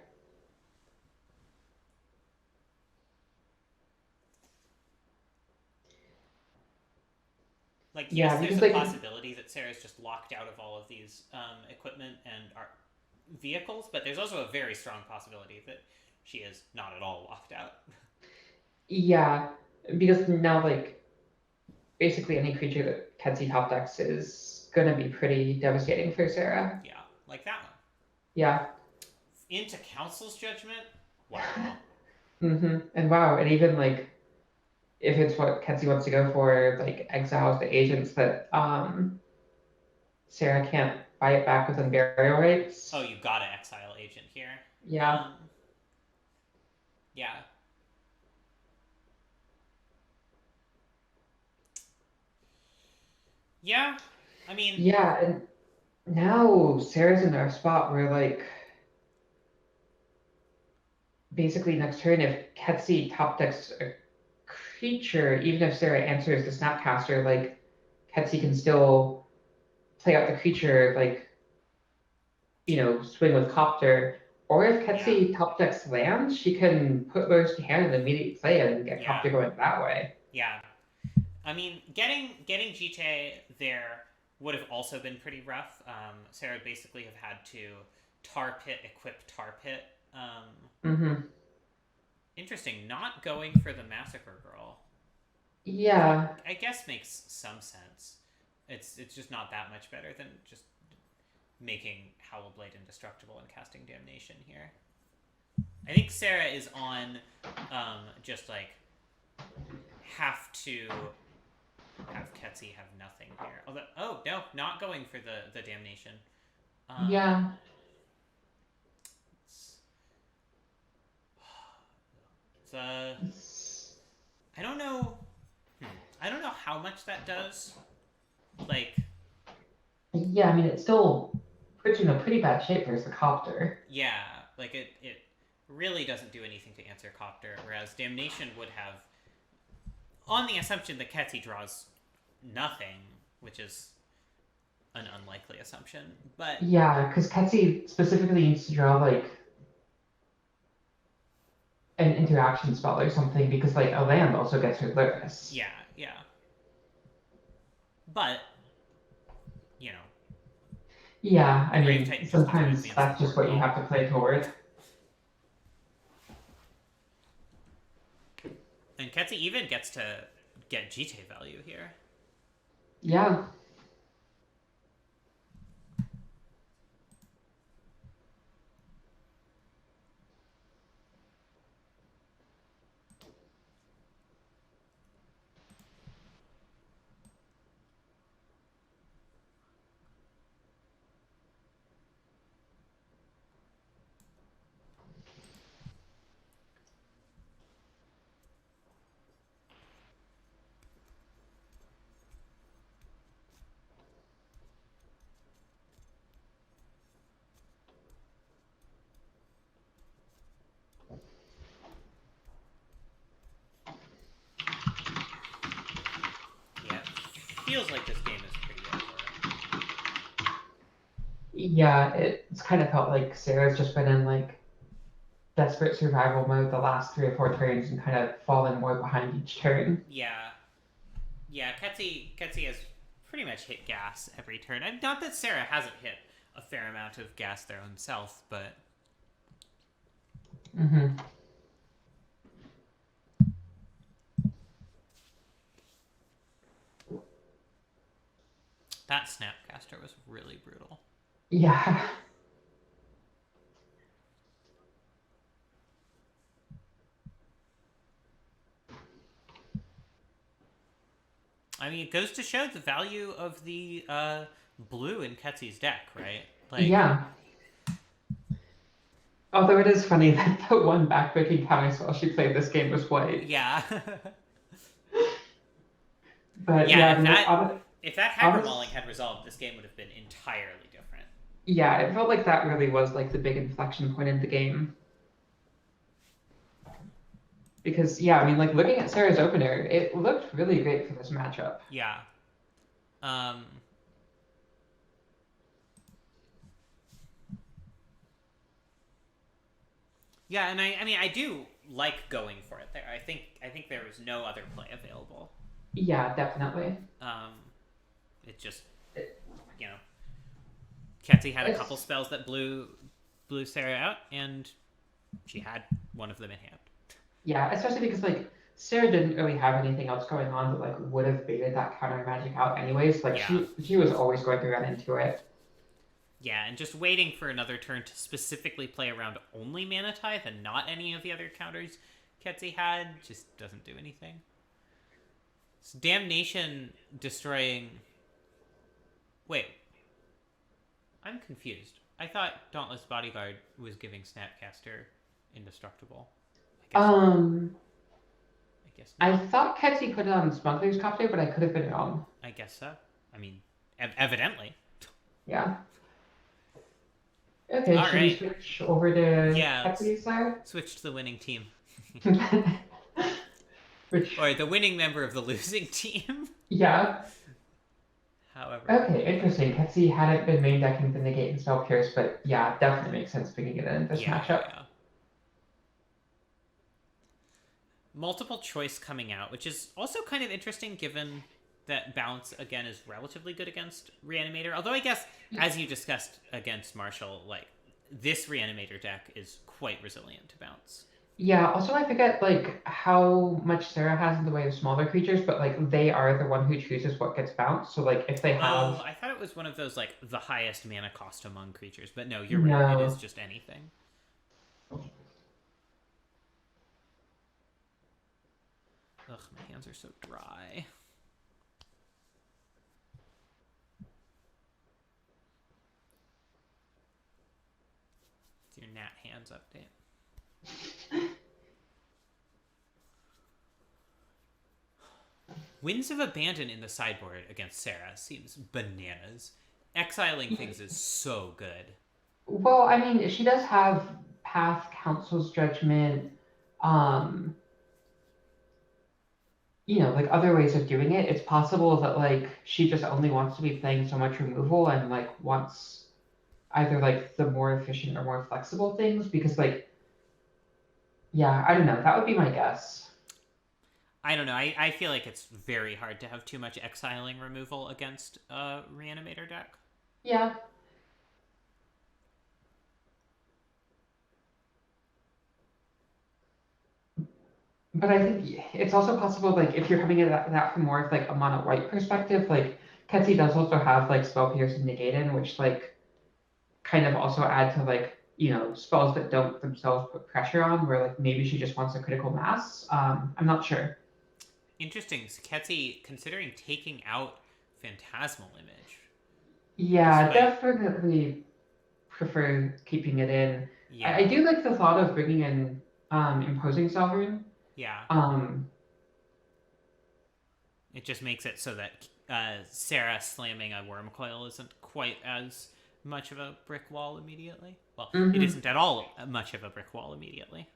Like, yeah, yes, there's because, a possibility that Sarah's just locked out of all of these equipment and vehicles, but there's also a very strong possibility that she is not at all locked out. Yeah, because now, like, basically any creature that Ketsi top decks is gonna be pretty devastating for Sarah. Yeah, like that one. Yeah. Into Council's Judgment? Wow. And wow, and even, like, if it's what Ketsi wants to go for, like, exiles the agents that Sarah can't buy it back within burial rights. Oh, you gotta exile agent here. Yeah. Yeah. Yeah, I mean... Yeah, and now Sarah's in our spot where, like, basically next turn, if Ketsi top decks a creature, even if Sarah answers the Snapcaster, like, Ketsi can still play out the creature, like, swing with Copter. Or if Ketsi top decks land, she can put Lures to hand and immediately play it and get Copter going that way. Yeah. I mean, getting GTA there would have also been pretty rough. Sarah would basically have had to Tar Pit, equip Tar Pit. Interesting. Not going for the Massacre Girl. Yeah. I guess makes some sense. It's just not that much better than just making Howlblade indestructible and casting Damnation here. I think Sarah is on just like have to have Ketsi have nothing here. Although, oh no, not going for the Damnation. Yeah. I don't know. I don't know how much that does. Like. Yeah, I mean, it still puts you in a pretty bad shape versus the Copter. Yeah, like it really doesn't do anything to answer Copter, whereas Damnation would have, on the assumption that Ketsi draws nothing, which is an unlikely assumption. But Yeah, because Ketsi specifically needs to draw like an interaction spell or something because like a land also gets her Lyris. yeah. But you know, Yeah, I Grave mean Titan just doesn't sometimes advance that's the just board what at you all. have to play toward. And Ketsi even gets to get GT value here. Yeah. Yeah, feels like this game is pretty over. Yeah, it's kind of felt like Sarah's just been in like desperate survival mode the last 3 or 4 turns and kind of fallen more behind each turn. Yeah, Ketsi has pretty much hit gas every turn. And not that Sarah hasn't hit a fair amount of gas their own self, but Mm-hmm. that Snapcaster was really brutal. Yeah. I mean, it goes to show the value of the blue in Ketsi's deck, right? Yeah. Although it is funny that the one backbreaking counterspell she played this game was white. Yeah. But yeah, if that Hacker Mauling had resolved, this game would have been entirely different. Yeah, it felt like that really was like the big inflection point in the game. Because yeah, I mean, like looking at Sarah's opener, it looked really great for this matchup. Yeah. Yeah, and I mean, I do like going for it there. I think there was no other play available. Yeah, definitely. It just, you know, Ketsi had a couple spells that blew Sarah out, and she had one of them in hand. Yeah, especially because like Sarah didn't really have anything else going on that like would have baited that counter magic out anyways. Like she was always going to run into it. Yeah, and just waiting for another turn to specifically play around only Mana Tithe and not any of the other counters Ketsi had just doesn't do anything. It's Damnation destroying... Wait. I'm confused. I thought Dauntless Bodyguard was giving Snapcaster indestructible. I guess not. I thought Ketsi put it on Smuggler's Copter, but I could have been wrong. I guess so. I mean, evidently. Yeah. Okay, should we switch over to Ketsi's side? Switch to the winning team. Which... Or the winning member of the losing team. Yeah. However. Okay, interesting. Ketsi hadn't been main decking the Negate and Spell Pierce, but yeah, definitely makes sense bringing it in this matchup. Yeah. Multiple choice coming out, which is also kind of interesting given that Bounce, again, is relatively good against Reanimator. Although I guess, as you discussed against Marshall, like, this Reanimator deck is quite resilient to Bounce. Yeah, also I forget, like, how much Sarah has in the way of smaller creatures, but, like, they are the one who chooses what gets bounced. So, like, if they have... Oh, I thought it was one of those, like, the highest mana cost among creatures. But no, you're right. It is just anything. Ugh, my hands are so dry. It's your Nat Hands update. Winds of Abandon in the sideboard against Sarah seems bananas. Exiling things is so good. Well, I mean, she does have Path, Council's Judgment, like other ways of doing it. It's possible that like she just only wants to be playing so much removal and like wants either like the more efficient or more flexible things because like yeah, I don't know. That would be my guess. I don't know. I feel like it's very hard to have too much exiling removal against a reanimator deck. Yeah. But I think it's also possible, like, if you're coming at that from more of like a mono white perspective, like Ketsi does also have like spell pierce and negate in, which like kind of also add to like, spells that don't themselves put pressure on, where like maybe she just wants a critical mass. I'm not sure. Interesting. Ketsi considering taking out Phantasmal Image. Yeah, Despite... definitely prefer keeping it in. Yeah. I do like the thought of bringing in imposing sovereign. Yeah. Um, It just makes it so that Sarah slamming a worm coil isn't quite as much of a brick wall immediately. Well, it isn't at all much of a brick wall immediately.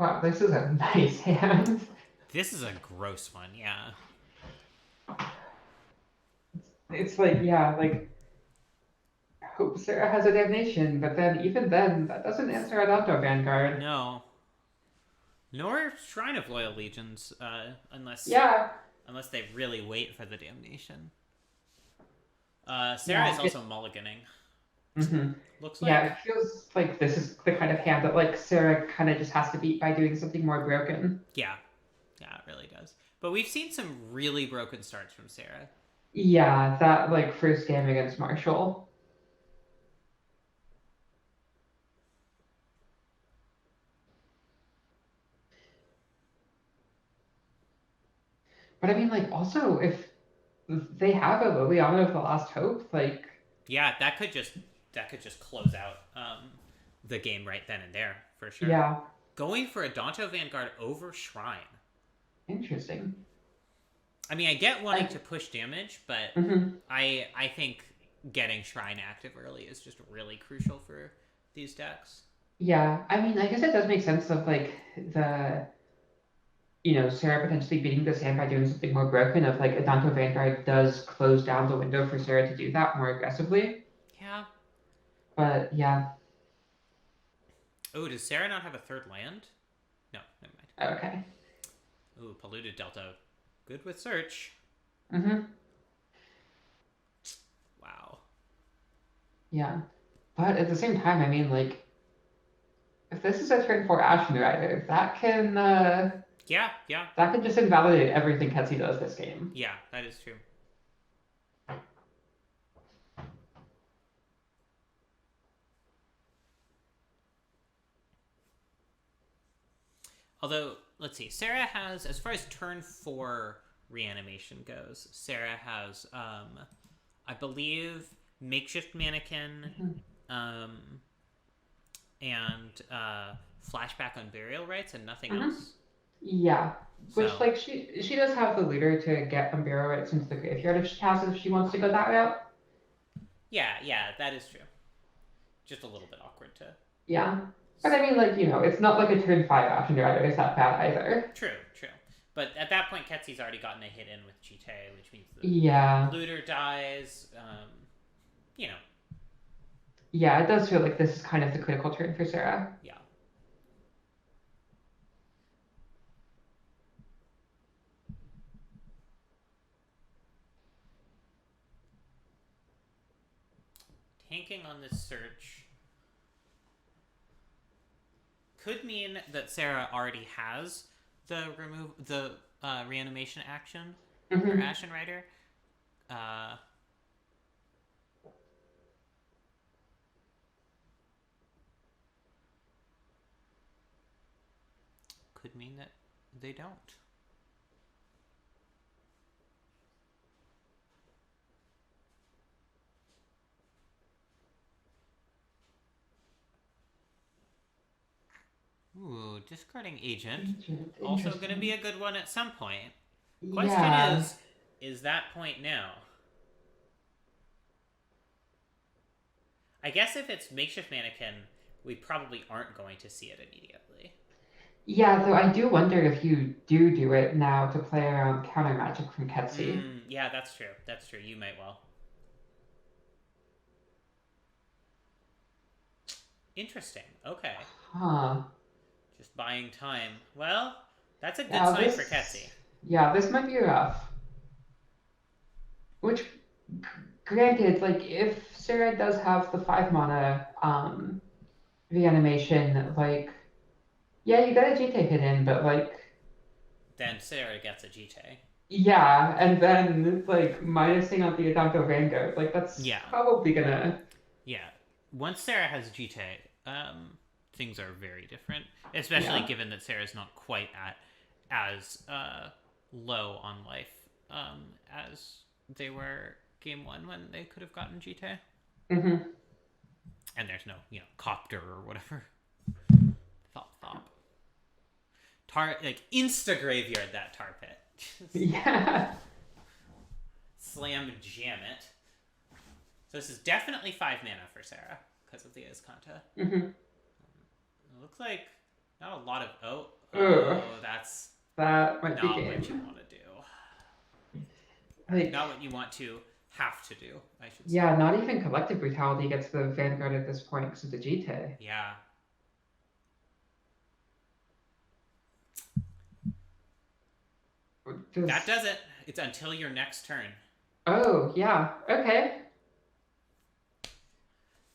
wow, this is a nice hand. This is a gross one, yeah. It's like, yeah, like, hope Sarah has a damnation, but then even then, that doesn't answer Adonto Vanguard. No. Nor Shrine of Loyal Legions, unless they really wait for the damnation. Sarah is also mulliganing. Looks like. Yeah, it feels like this is the kind of hand that like Sarah kind of just has to beat by doing something more broken. Yeah, it really does. But we've seen some really broken starts from Sarah. Yeah, that like first game against Marshall. But I mean, like, also if they have a Liliana of the Last Hope, like yeah, that could just close out the game right then and there for sure. Yeah. Going for a Danto Vanguard over Shrine. Interesting. I mean, I get wanting to push damage, but I think getting Shrine active early is just really crucial for these decks. Yeah, I mean, I guess it does make sense of like the Sarah potentially beating this hand by doing something more broken of like Adanto Vanguard does close down the window for Sarah to do that more aggressively. Yeah. But yeah. Oh, does Sarah not have a third land? No, never mind. Okay. Ooh, Polluted Delta. Good with search. Wow. Yeah. But at the same time, I mean, like, if this is a turn 4 Ashen Rider, that can yeah. That can just invalidate everything Ketsi does this game. Yeah, that is true. Although, let's see, Sarah has, as far as turn 4 reanimation goes, Sarah has, I believe, Makeshift Mannequin, and Flashback on Burial Rites, and nothing else. Yeah, which like she does have the looter to get Umbero Rites into the graveyard if she wants to go that route. Yeah, that is true. Just a little bit awkward to. Yeah. But I mean, like, it's not like a turn 5 Ashen Rider is that bad either. True. But at that point, Ketsi's already gotten a hit in with Chite, which means the looter dies. Yeah, it does feel like this is kind of the critical turn for Sarah. Yeah. Tanking on this search could mean that Sarah already has the reanimation action for Ashen Rider. Could mean that they don't. Ooh, discarding agent. Also going to be a good one at some point. Question is that point now? I guess if it's makeshift mannequin, we probably aren't going to see it immediately. Yeah, though I do wonder if you do it now to play around counter magic from Ketsi. Yeah, that's true. That's true. You might well. Interesting. Okay. Huh. Just buying time. Well, that's a good Now sign this, for Ketsi. Yeah, this might be rough. Which, granted, like, if Sarah does have the 5 mana reanimation, like, yeah, you got a GT hit in, but, like, Then Sarah gets a GT. yeah, and then, like, minusing out the Adanto Vanguard, like, that's probably gonna... Yeah. Once Sarah has GT, things are very different. Especially given that Sarah's not quite at as low on life as they were game 1 when they could have gotten GT. Mm-hmm. And there's no, copter or whatever. Thop. Insta graveyard that tar pit. Yeah. Slam jam it. So this is definitely 5 mana for Sarah because of the Azcanta. Mm-hmm. It looks like not a lot of that might be not game. what you want to do. Like, not what you want to have to do, I should say. Yeah, not even Collective Brutality gets the Vanguard at this point because of the GT. Yeah. That does it. It's until your next turn. Oh, yeah. Okay.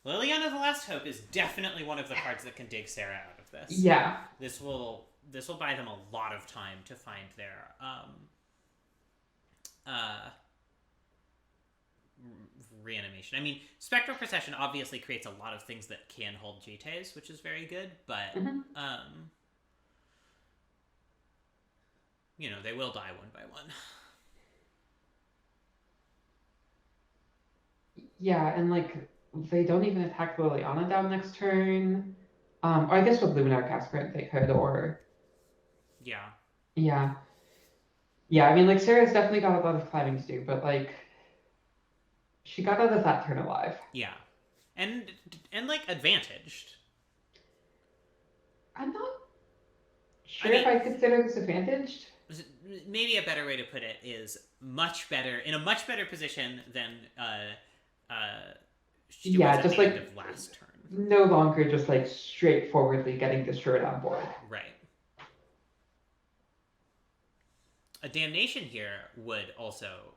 Liliana the Last Hope is definitely one of the cards that can dig Sarah out of this. Yeah. This will buy them a lot of time to find their reanimation. I mean, Spectral Procession obviously creates a lot of things that can hold GTs, which is very good, but they will die one by one. Yeah, and they don't even attack Liliana down next turn. Or I guess with Luminar Casper they could, or yeah. Yeah. I mean, Sarah's definitely got a lot of climbing to do, but she got out of that turn alive. Yeah, and advantaged. I'm not sure if I consider this advantaged. Maybe a better way to put it is in a much better position than she was at the end of last turn. No longer just straightforwardly getting destroyed on board. Right. A damnation here would also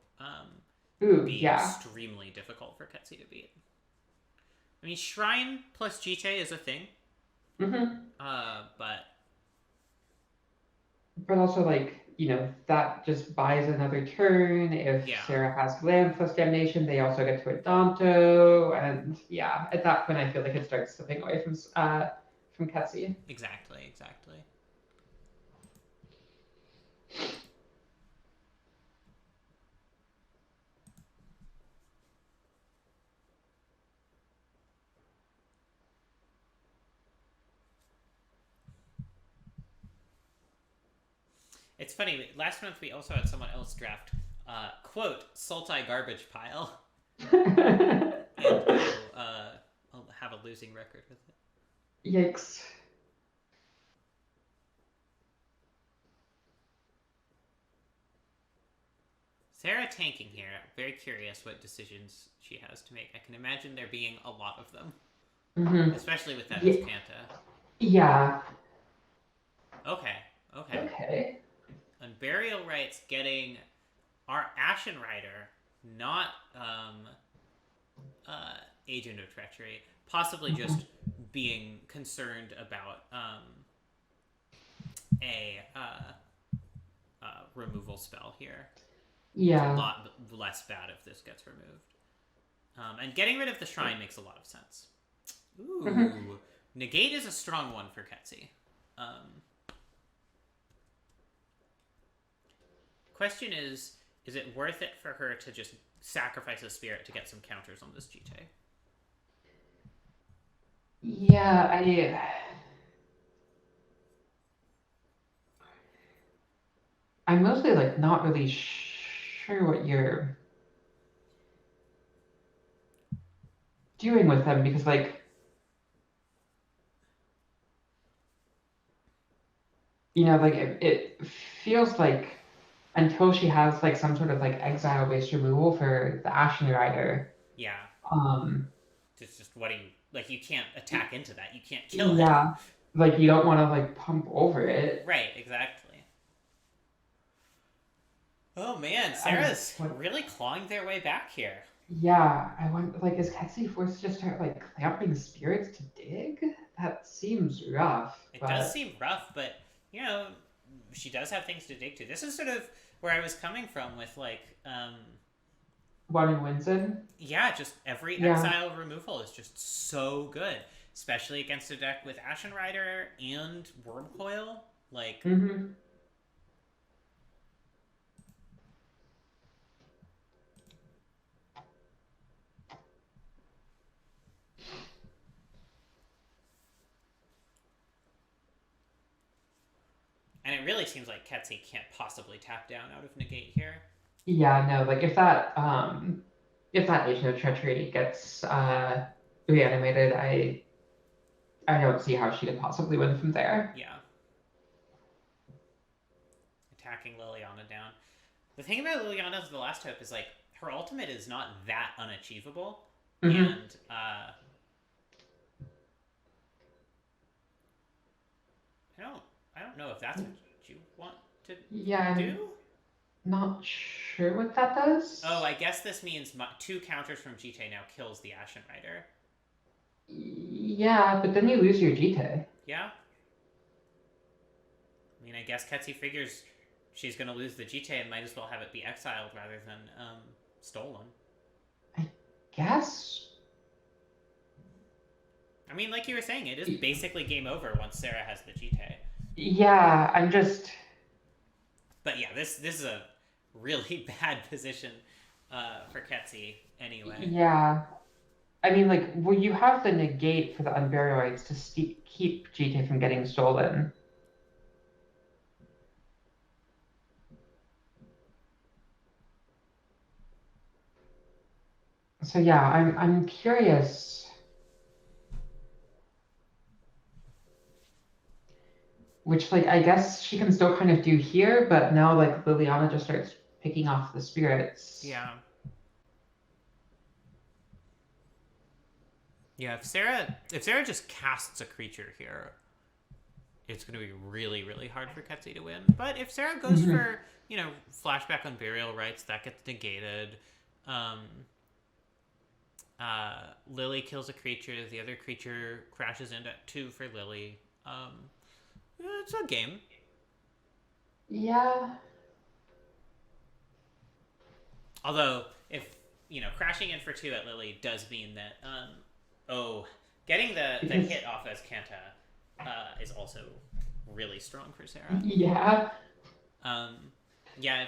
be extremely difficult for Ketsi to beat. I mean, Shrine plus GT is a thing. Mm-hmm. But also, that just buys another turn. If Sarah has land plus damnation, they also get to Adanto. And at that point, I feel like it starts slipping away from Ketsi. Exactly. It's funny, last month we also had someone else draft, quote, Sultai garbage pile. And I'll have a losing record with it. Yikes. Sarah tanking here. Very curious what decisions she has to make. I can imagine there being a lot of them. Mm-hmm. Especially with that Azcanta. Yeah. Okay. Unburial Rites getting our Ashen Rider, not Agent of Treachery, possibly just being concerned about a removal spell here. Yeah. It's a lot less bad if this gets removed. And getting rid of the Shrine makes a lot of sense. Ooh. Negate is a strong one for Ketsi. Question is it worth it for her to just sacrifice a spirit to get some counters on this GT? Yeah, I'm mostly not really sure what you're doing with them because, like, like it feels like until she has like some sort of like exile-based removal for the Ashen Rider. Yeah. Um. It's just what do you like? You can't attack into that. You can't kill it. Yeah. Like you don't want to like pump over it. Right. Exactly. Oh man, Sarah's really clawing their way back here. Yeah, I wonder, like, is Ketsi forced to just start like clamping spirits to dig? That seems rough. It does seem rough, but she does have things to dig to. This is sort of where I was coming from with like One wins in? Yeah, just every exile removal is just so good. Especially against a deck with Ashen Rider and Wormcoil. Like and it really seems like Ketsi can't possibly tap down out of negate here. Yeah, no, like if that Agent of Treachery gets reanimated, I don't see how she could possibly win from there. Yeah. Attacking Liliana down. The thing about Liliana's The Last Hope is like her ultimate is not that unachievable. And I don't know if that's what you want to do. Not sure what that does. Oh, I guess this means 2 counters from GT now kills the Ashen Rider. Yeah, but then you lose your GT. Yeah. I mean, I guess Ketsi figures she's going to lose the GT and might as well have it be exiled rather than stolen. I guess. I mean, like you were saying, it is basically game over once Sarah has the GT. Yeah, I'm just... But yeah, this is a really bad position for Ketsi anyway. Yeah. I mean, like, well, you have the negate for the Unburialites to keep GT from getting stolen. So yeah, I'm curious which, like, I guess she can still kind of do here, but now, like, Liliana just starts picking off the spirits. Yeah. Yeah, if Sarah just casts a creature here, it's going to be really, really hard for Ketsi to win. But if Sarah goes for, flashback on Burial Rites, that gets negated. Lily kills a creature, the other creature crashes into 2 for Lily. It's a game. Yeah. Although, if, crashing in for 2 at Lily does mean that, getting the hit off as Kanta is also really strong for Sarah. Yeah. Yeah,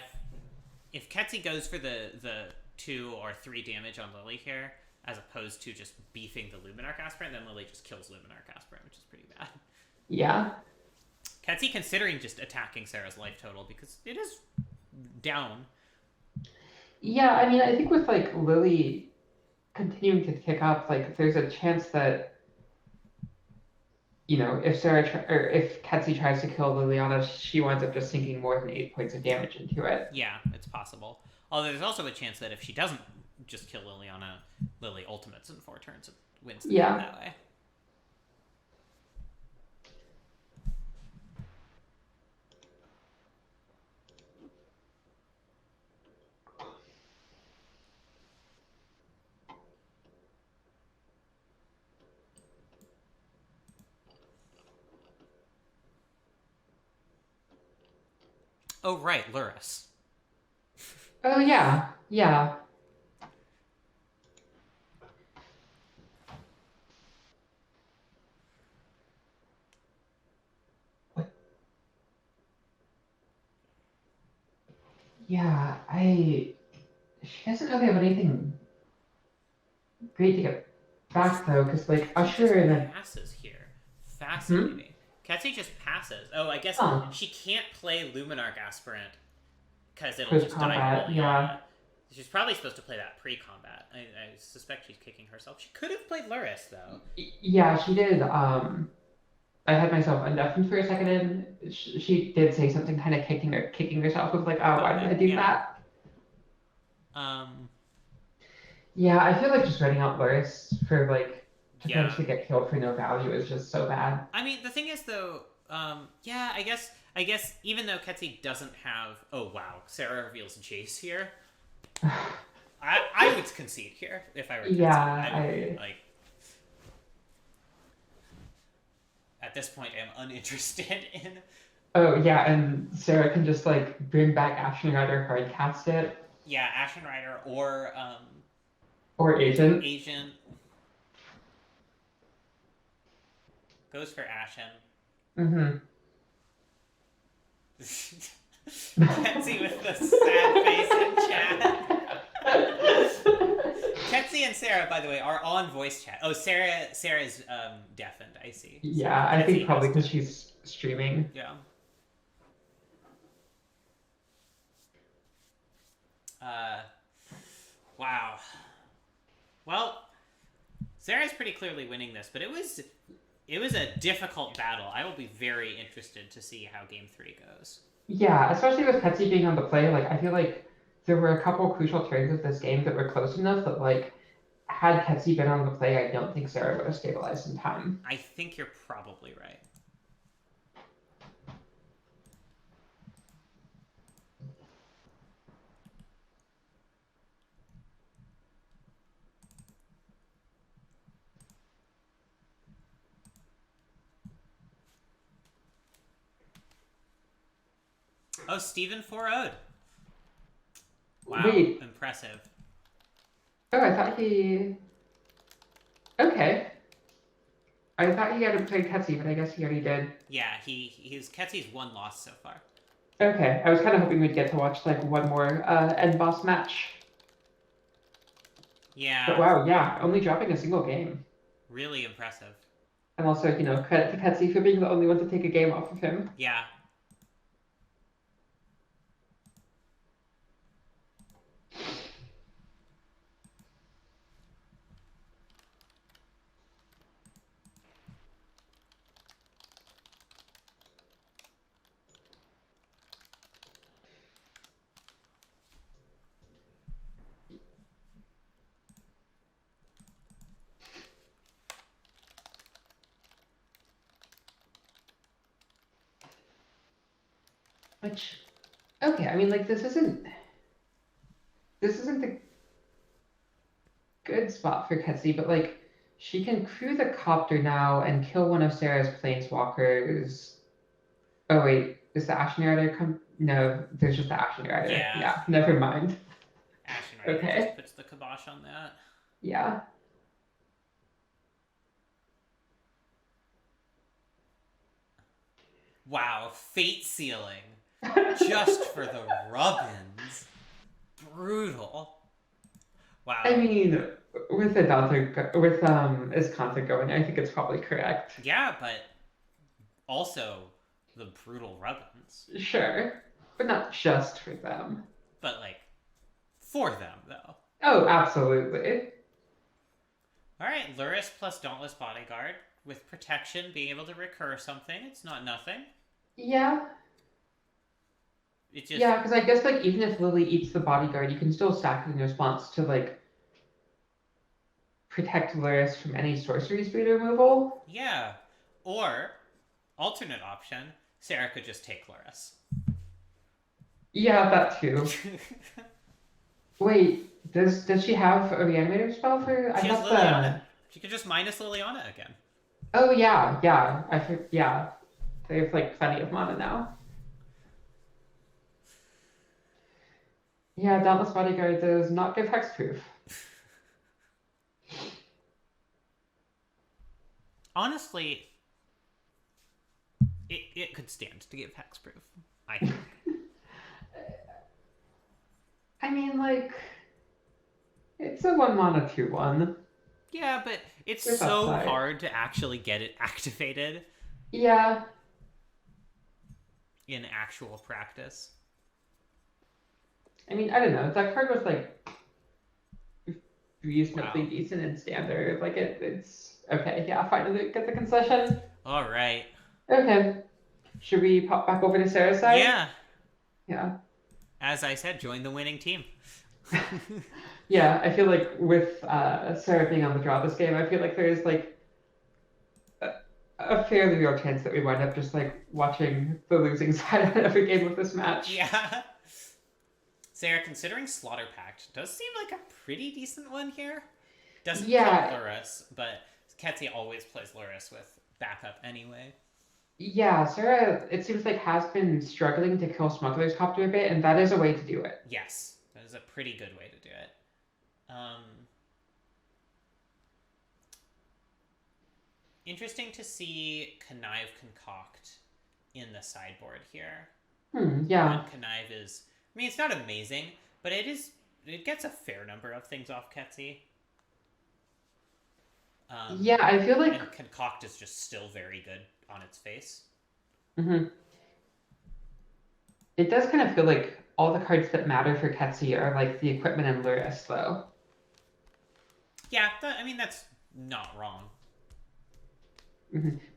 if Ketsi goes for the 2 or 3 damage on Lily here, as opposed to just beefing the Luminarch Aspirant, then Lily just kills Luminarch Aspirant, which is pretty bad. Yeah. Ketsi considering just attacking Sarah's life total, because it is down. Yeah, I mean, I think with, like, Lily continuing to kick up, like, there's a chance that, if Ketsi tries to kill Liliana, she winds up just sinking more than 8 points of damage into it. Yeah, it's possible. Although there's also a chance that if she doesn't just kill Liliana, Lily ultimates in 4 turns and wins the game that way. Oh, right, Luris. Oh, yeah. Yeah. What? Yeah, she doesn't really have anything great to get back, though, because, like, Usher and a... passes here. Fascinating. Ketsi just passes. Oh, I guess she can't play Luminarch Aspirant because it'll Close just combat, die. yeah. She's probably supposed to play that pre-combat. I suspect she's kicking herself. She could have played Luris, though. Yeah, she did. I had myself undeafened for a second, and she did say something kind of kicking herself. With like, oh, why did I do that? Yeah, I feel like just writing out Luris for like to potentially get killed for no value is just so bad. I mean, the thing is though, I guess even though Ketsi doesn't have, oh wow, Sarah reveals Jace here. I would concede here if I were Ketsi. I like. At this point, I'm uninterested in. Oh yeah, and Sarah can just like bring back Ashen Rider, hard cast it. Yeah, Ashen Rider or Agent. Agent goes for Ashen. Mm-hmm. Ketsi with the sad face in chat. Ketsi and Sarah, by the way, are on voice chat. Oh, Sarah's deafened. I see. Yeah, so I think probably because she's streaming. Yeah. Wow. Well, Sarah's pretty clearly winning this, but it was a difficult battle. I will be very interested to see how Game 3 goes. Yeah, especially with Ketsi being on the play. Like, I feel like there were a couple crucial turns of this game that were close enough that, like, had Ketsi been on the play, I don't think Sarah would have stabilized in time. I think you're probably right. Oh, Stephen 4-0'd. Wow, Wait. Impressive. Oh, I thought he... Okay. I thought he hadn't played Ketsi, but I guess he already did. Yeah, he's Ketsi's one loss so far. Okay, I was kind of hoping we'd get to watch, like, one more end boss match. Yeah. But wow, yeah, only dropping a single game. Really impressive. And also, credit to Ketsi for being the only one to take a game off of him. Yeah. Which, okay, I mean, like, this isn't the good spot for Ketsi, but, like, she can crew the copter now and kill one of Sarah's planeswalkers. Oh, wait, is the Ashen Rider come? No, there's just the Ashen Rider. Yeah, never mind. Ashen Rider just puts the kibosh on that. Yeah. Wow, Fate Sealing. Just for the rubbins. Brutal. Wow. I mean, with Escanta going, I think it's probably correct. Yeah, but also the brutal rubbins. Sure, but not just for them. But, like, for them, though. Oh, absolutely. Alright, Luris plus Dauntless Bodyguard. With protection, being able to recur something. It's not nothing. Yeah. It just... Yeah, because I guess, like, even if Lily eats the bodyguard, you can still stack it in response to, like, protect Luris from any sorcery speed removal. Yeah. Or, alternate option, Sarah could just take Luris. Yeah, that too. Wait, does she have a reanimator spell for? She has Liliana. She could just minus Liliana again. Oh yeah. Yeah. They have like plenty of mana now. Yeah, Dauntless Bodyguard does not give hexproof. Honestly, it could stand to give hexproof, I think. I mean, like, it's a 1 mana 2/1. Yeah, but it's so hard to actually get it activated. Yeah. In actual practice. I mean, I don't know. That card was like reasonably Wow. decent in standard. Like it's okay. Yeah, finally get the concession. All right. Okay. Should we pop back over to Sarah's side? Yeah. Yeah. As I said, join the winning team. Yeah, I feel like with Sarah being on the draw this game, I feel like there's like a fairly real chance that we wind up just like watching the losing side on every game of this match. Yeah. Sarah, considering Slaughter Pact, does seem like a pretty decent one here. Doesn't Yeah. kill Luris, but Ketsi always plays Luris with backup anyway. Yeah, Sarah, it seems like has been struggling to kill Smuggler's Copter a bit, and that is a way to do it. Yes, that is a pretty good way to do it. Interesting to see Connive Concoct in the sideboard here. Yeah. And Connive is, I mean, it's not amazing, but it gets a fair number of things off Ketsi. Yeah, I feel like... And Concoct is just still very good on its face. It does kind of feel like all the cards that matter for Ketsi are like the equipment and Luris, though. Yeah, I mean, that's not wrong.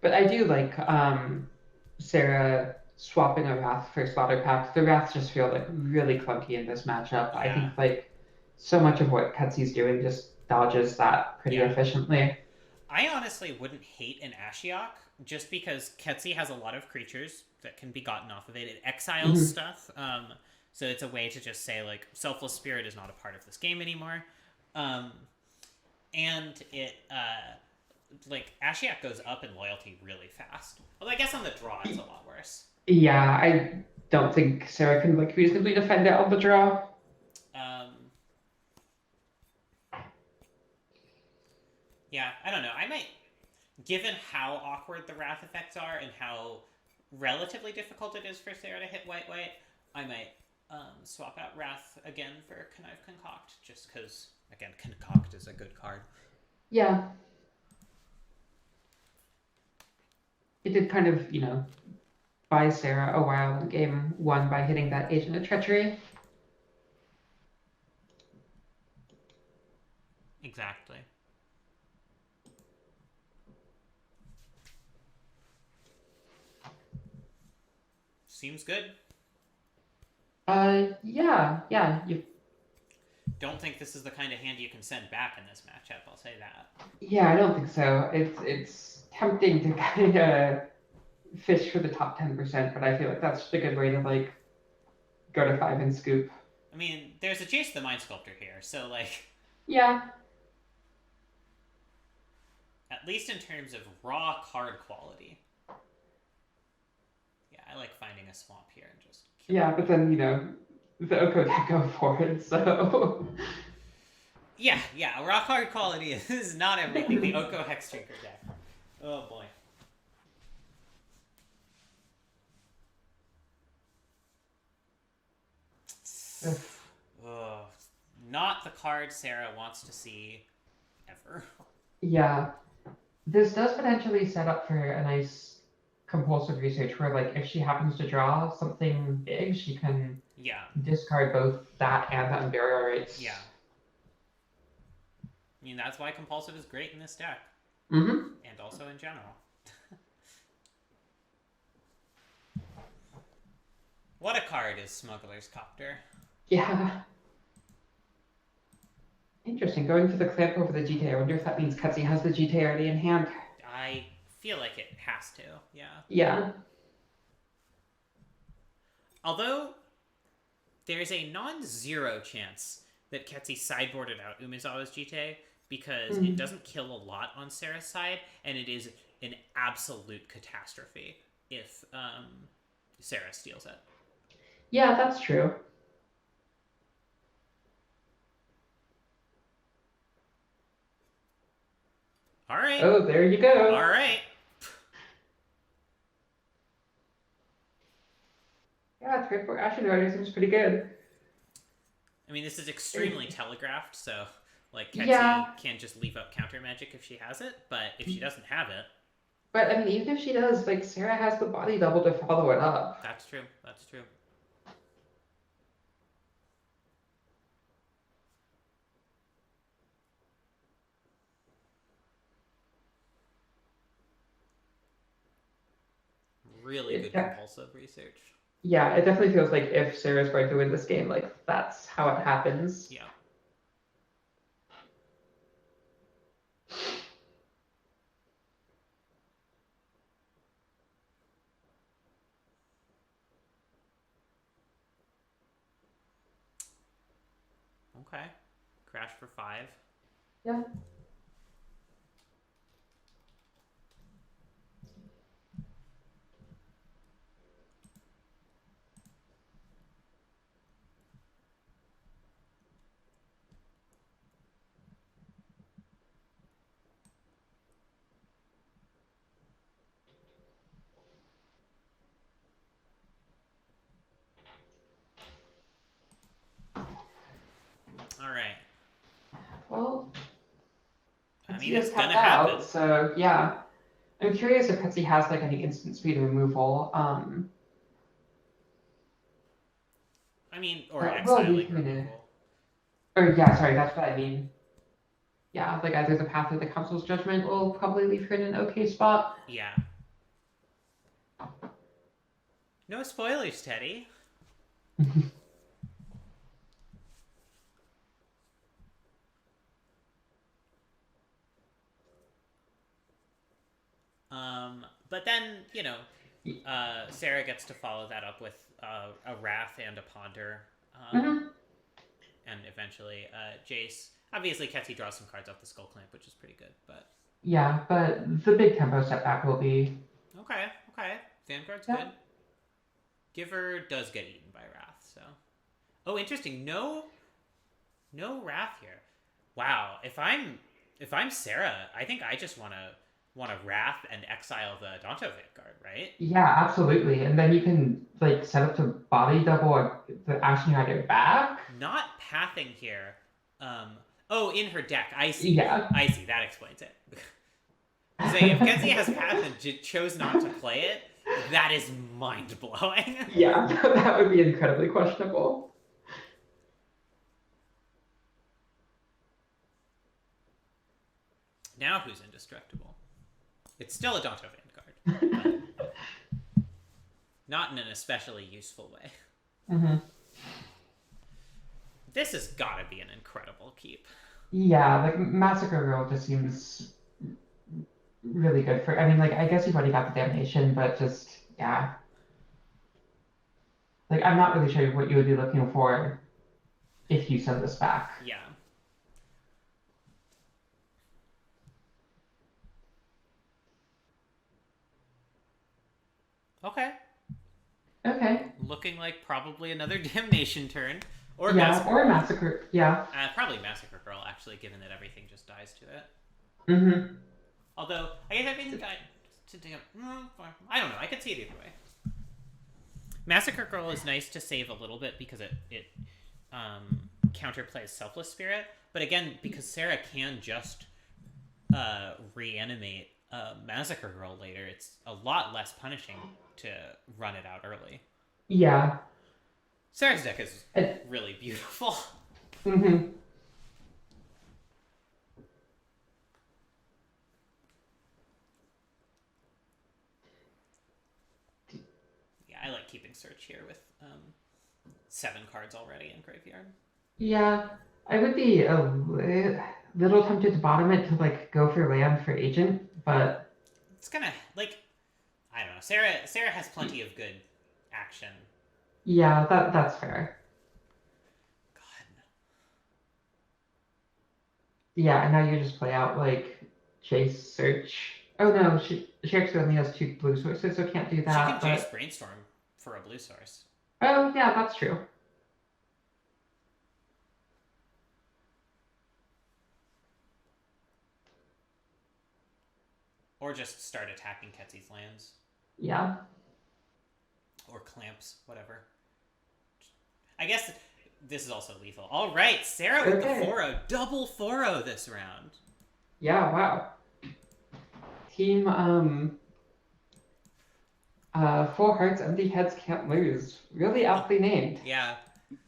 But I do like Sarah swapping a Wrath for Slaughter Pact. The Wraths just feel like really clunky in this matchup. Yeah. I think like so much of what Ketsi's doing just dodges that pretty efficiently. I honestly wouldn't hate an Ashiok just because Ketsi has a lot of creatures that can be gotten off of it. It exiles stuff. So it's a way to just say, like, Selfless Spirit is not a part of this game anymore. And it, like, Ashiok goes up in loyalty really fast. Although I guess on the draw it's a lot worse. Yeah, I don't think Sarah can, like, reasonably defend it on the draw. Yeah, I don't know. I might, given how awkward the Wrath effects are and how relatively difficult it is for Sarah to hit white-white, I might swap out Wrath again for Connive Concoct, just because, again, Concoct is a good card. Yeah. It did kind of, you know, buy Sarah a while in game one by hitting that Agent of Treachery. Exactly. Seems good. Yeah. You... Don't think this is the kind of hand you can send back in this matchup, I'll say that. Yeah, I don't think so. It's tempting to kind of fish for the top 10%, but I feel like that's just a good way to, like, go to 5 and scoop. I mean, there's a Jace the Mind Sculptor here, so, like... Yeah. At least in terms of raw card quality. Yeah, I like finding a swamp here and just... Yeah, but then, you know, the Oko deck go forward, so... Yeah, raw card quality is not everything. The Oko Hexdrinker deck. Oh boy. Not the card Sarah wants to see ever. Yeah. This does potentially set up for a nice compulsive research where, like, if she happens to draw something big, she can discard both that and the Unburial Rites. Yeah. I mean, that's why compulsive is great in this deck. And also in general. What a card is Smuggler's Copter. Yeah. Interesting. Going for the clamp over the GTA. I wonder if that means Ketsi has the GTA already in hand. I feel like it has to, yeah. Yeah. Although, there's a non-zero chance that Ketsi sideboarded out Umezawa's GTA because it doesn't kill a lot on Sarah's side, and it is an absolute catastrophe if Sarah steals it. Yeah, that's true. All right. Oh, there you go. All right. Yeah, 3-4 Ashen Rider seems pretty good. I mean, this is extremely telegraphed, so, like, Ketsi can't just leave out counter magic if she has it, but if she doesn't have it... But, I mean, even if she does, like, Sarah has the body double to follow it up. That's true. That's true. really good compulsive research. Yeah, it definitely feels like if Sarah's going to win this game, like that's how it happens. Yeah. Okay. Crash for 5. Yeah. All right. Well, I mean, Petsy it's has gonna tapped out, happen. so yeah. I'm curious if Petsy has like any instant speed removal. I mean, or That will leave exiling him in a, removal. or yeah, sorry, that's what I mean. Yeah, like either the Path or the Council's Judgment will probably leave her in an okay spot. Yeah. No spoilers, Teddy. But then, Sarah gets to follow that up with a Wrath and a Ponder. And eventually, Jace. Obviously, Ketty draws some cards off the Skull Clamp, which is pretty good, but... Yeah, but the big tempo setback will be... Okay. Vanguard's Yeah. good. Giver does get eaten by Wrath, so... Oh, interesting. No Wrath here. Wow. If I'm Sarah, I think I just want to Wrath and exile the Danto Vanguard, right? Yeah, absolutely. And then you can like set up to body double the Ashen Rider back. Not pathing here. In her deck. I see. Yeah. I see. That explains it. Say, if Kenzie has path and chose not to play it, that is mind-blowing. Yeah, that would be incredibly questionable. Now who's indestructible? It's still a Danto Vanguard. But not in an especially useful way. Mm-hmm. This has got to be an incredible keep. Yeah, like Massacre Girl just seems really good for... I mean, like, I guess you've already got the Damnation, but just, yeah. Like, I'm not really sure what you would be looking for if you send this back. Yeah. Okay. Looking like probably another Damnation turn. Or yeah, Massacre. Or Massacre, yeah. Probably Massacre Girl, actually, given that everything just dies to it. Mm-hmm. Although, I guess everything died to damn... I don't know, I could see it either way. Massacre Girl is nice to save a little bit because it counterplays Selfless Spirit. But again, because Sarah can just reanimate Massacre Girl later, it's a lot less punishing to run it out early. Yeah. Sarah's deck is really beautiful. Mm-hmm. Yeah, I like keeping Search here with 7 cards already in Graveyard. Yeah, I would be a little tempted to bottom it to like go for land for Agent, but it's gonna like I don't know. Sarah has plenty of good action. Yeah, that's fair. God. Yeah, and now you just play out like Chase Search. Oh no, she actually only has 2 blue sources, so can't do that. She can Jace Brainstorm for a blue source. Oh yeah, that's true. Or just start attacking Ketsy's lands. Yeah. Or clamps, whatever. I guess this is also lethal. All right, Sarah with the 4-0. Double 4-0 this round. Yeah, wow. Team, 4 hearts, empty heads can't lose. Really aptly named. Yeah.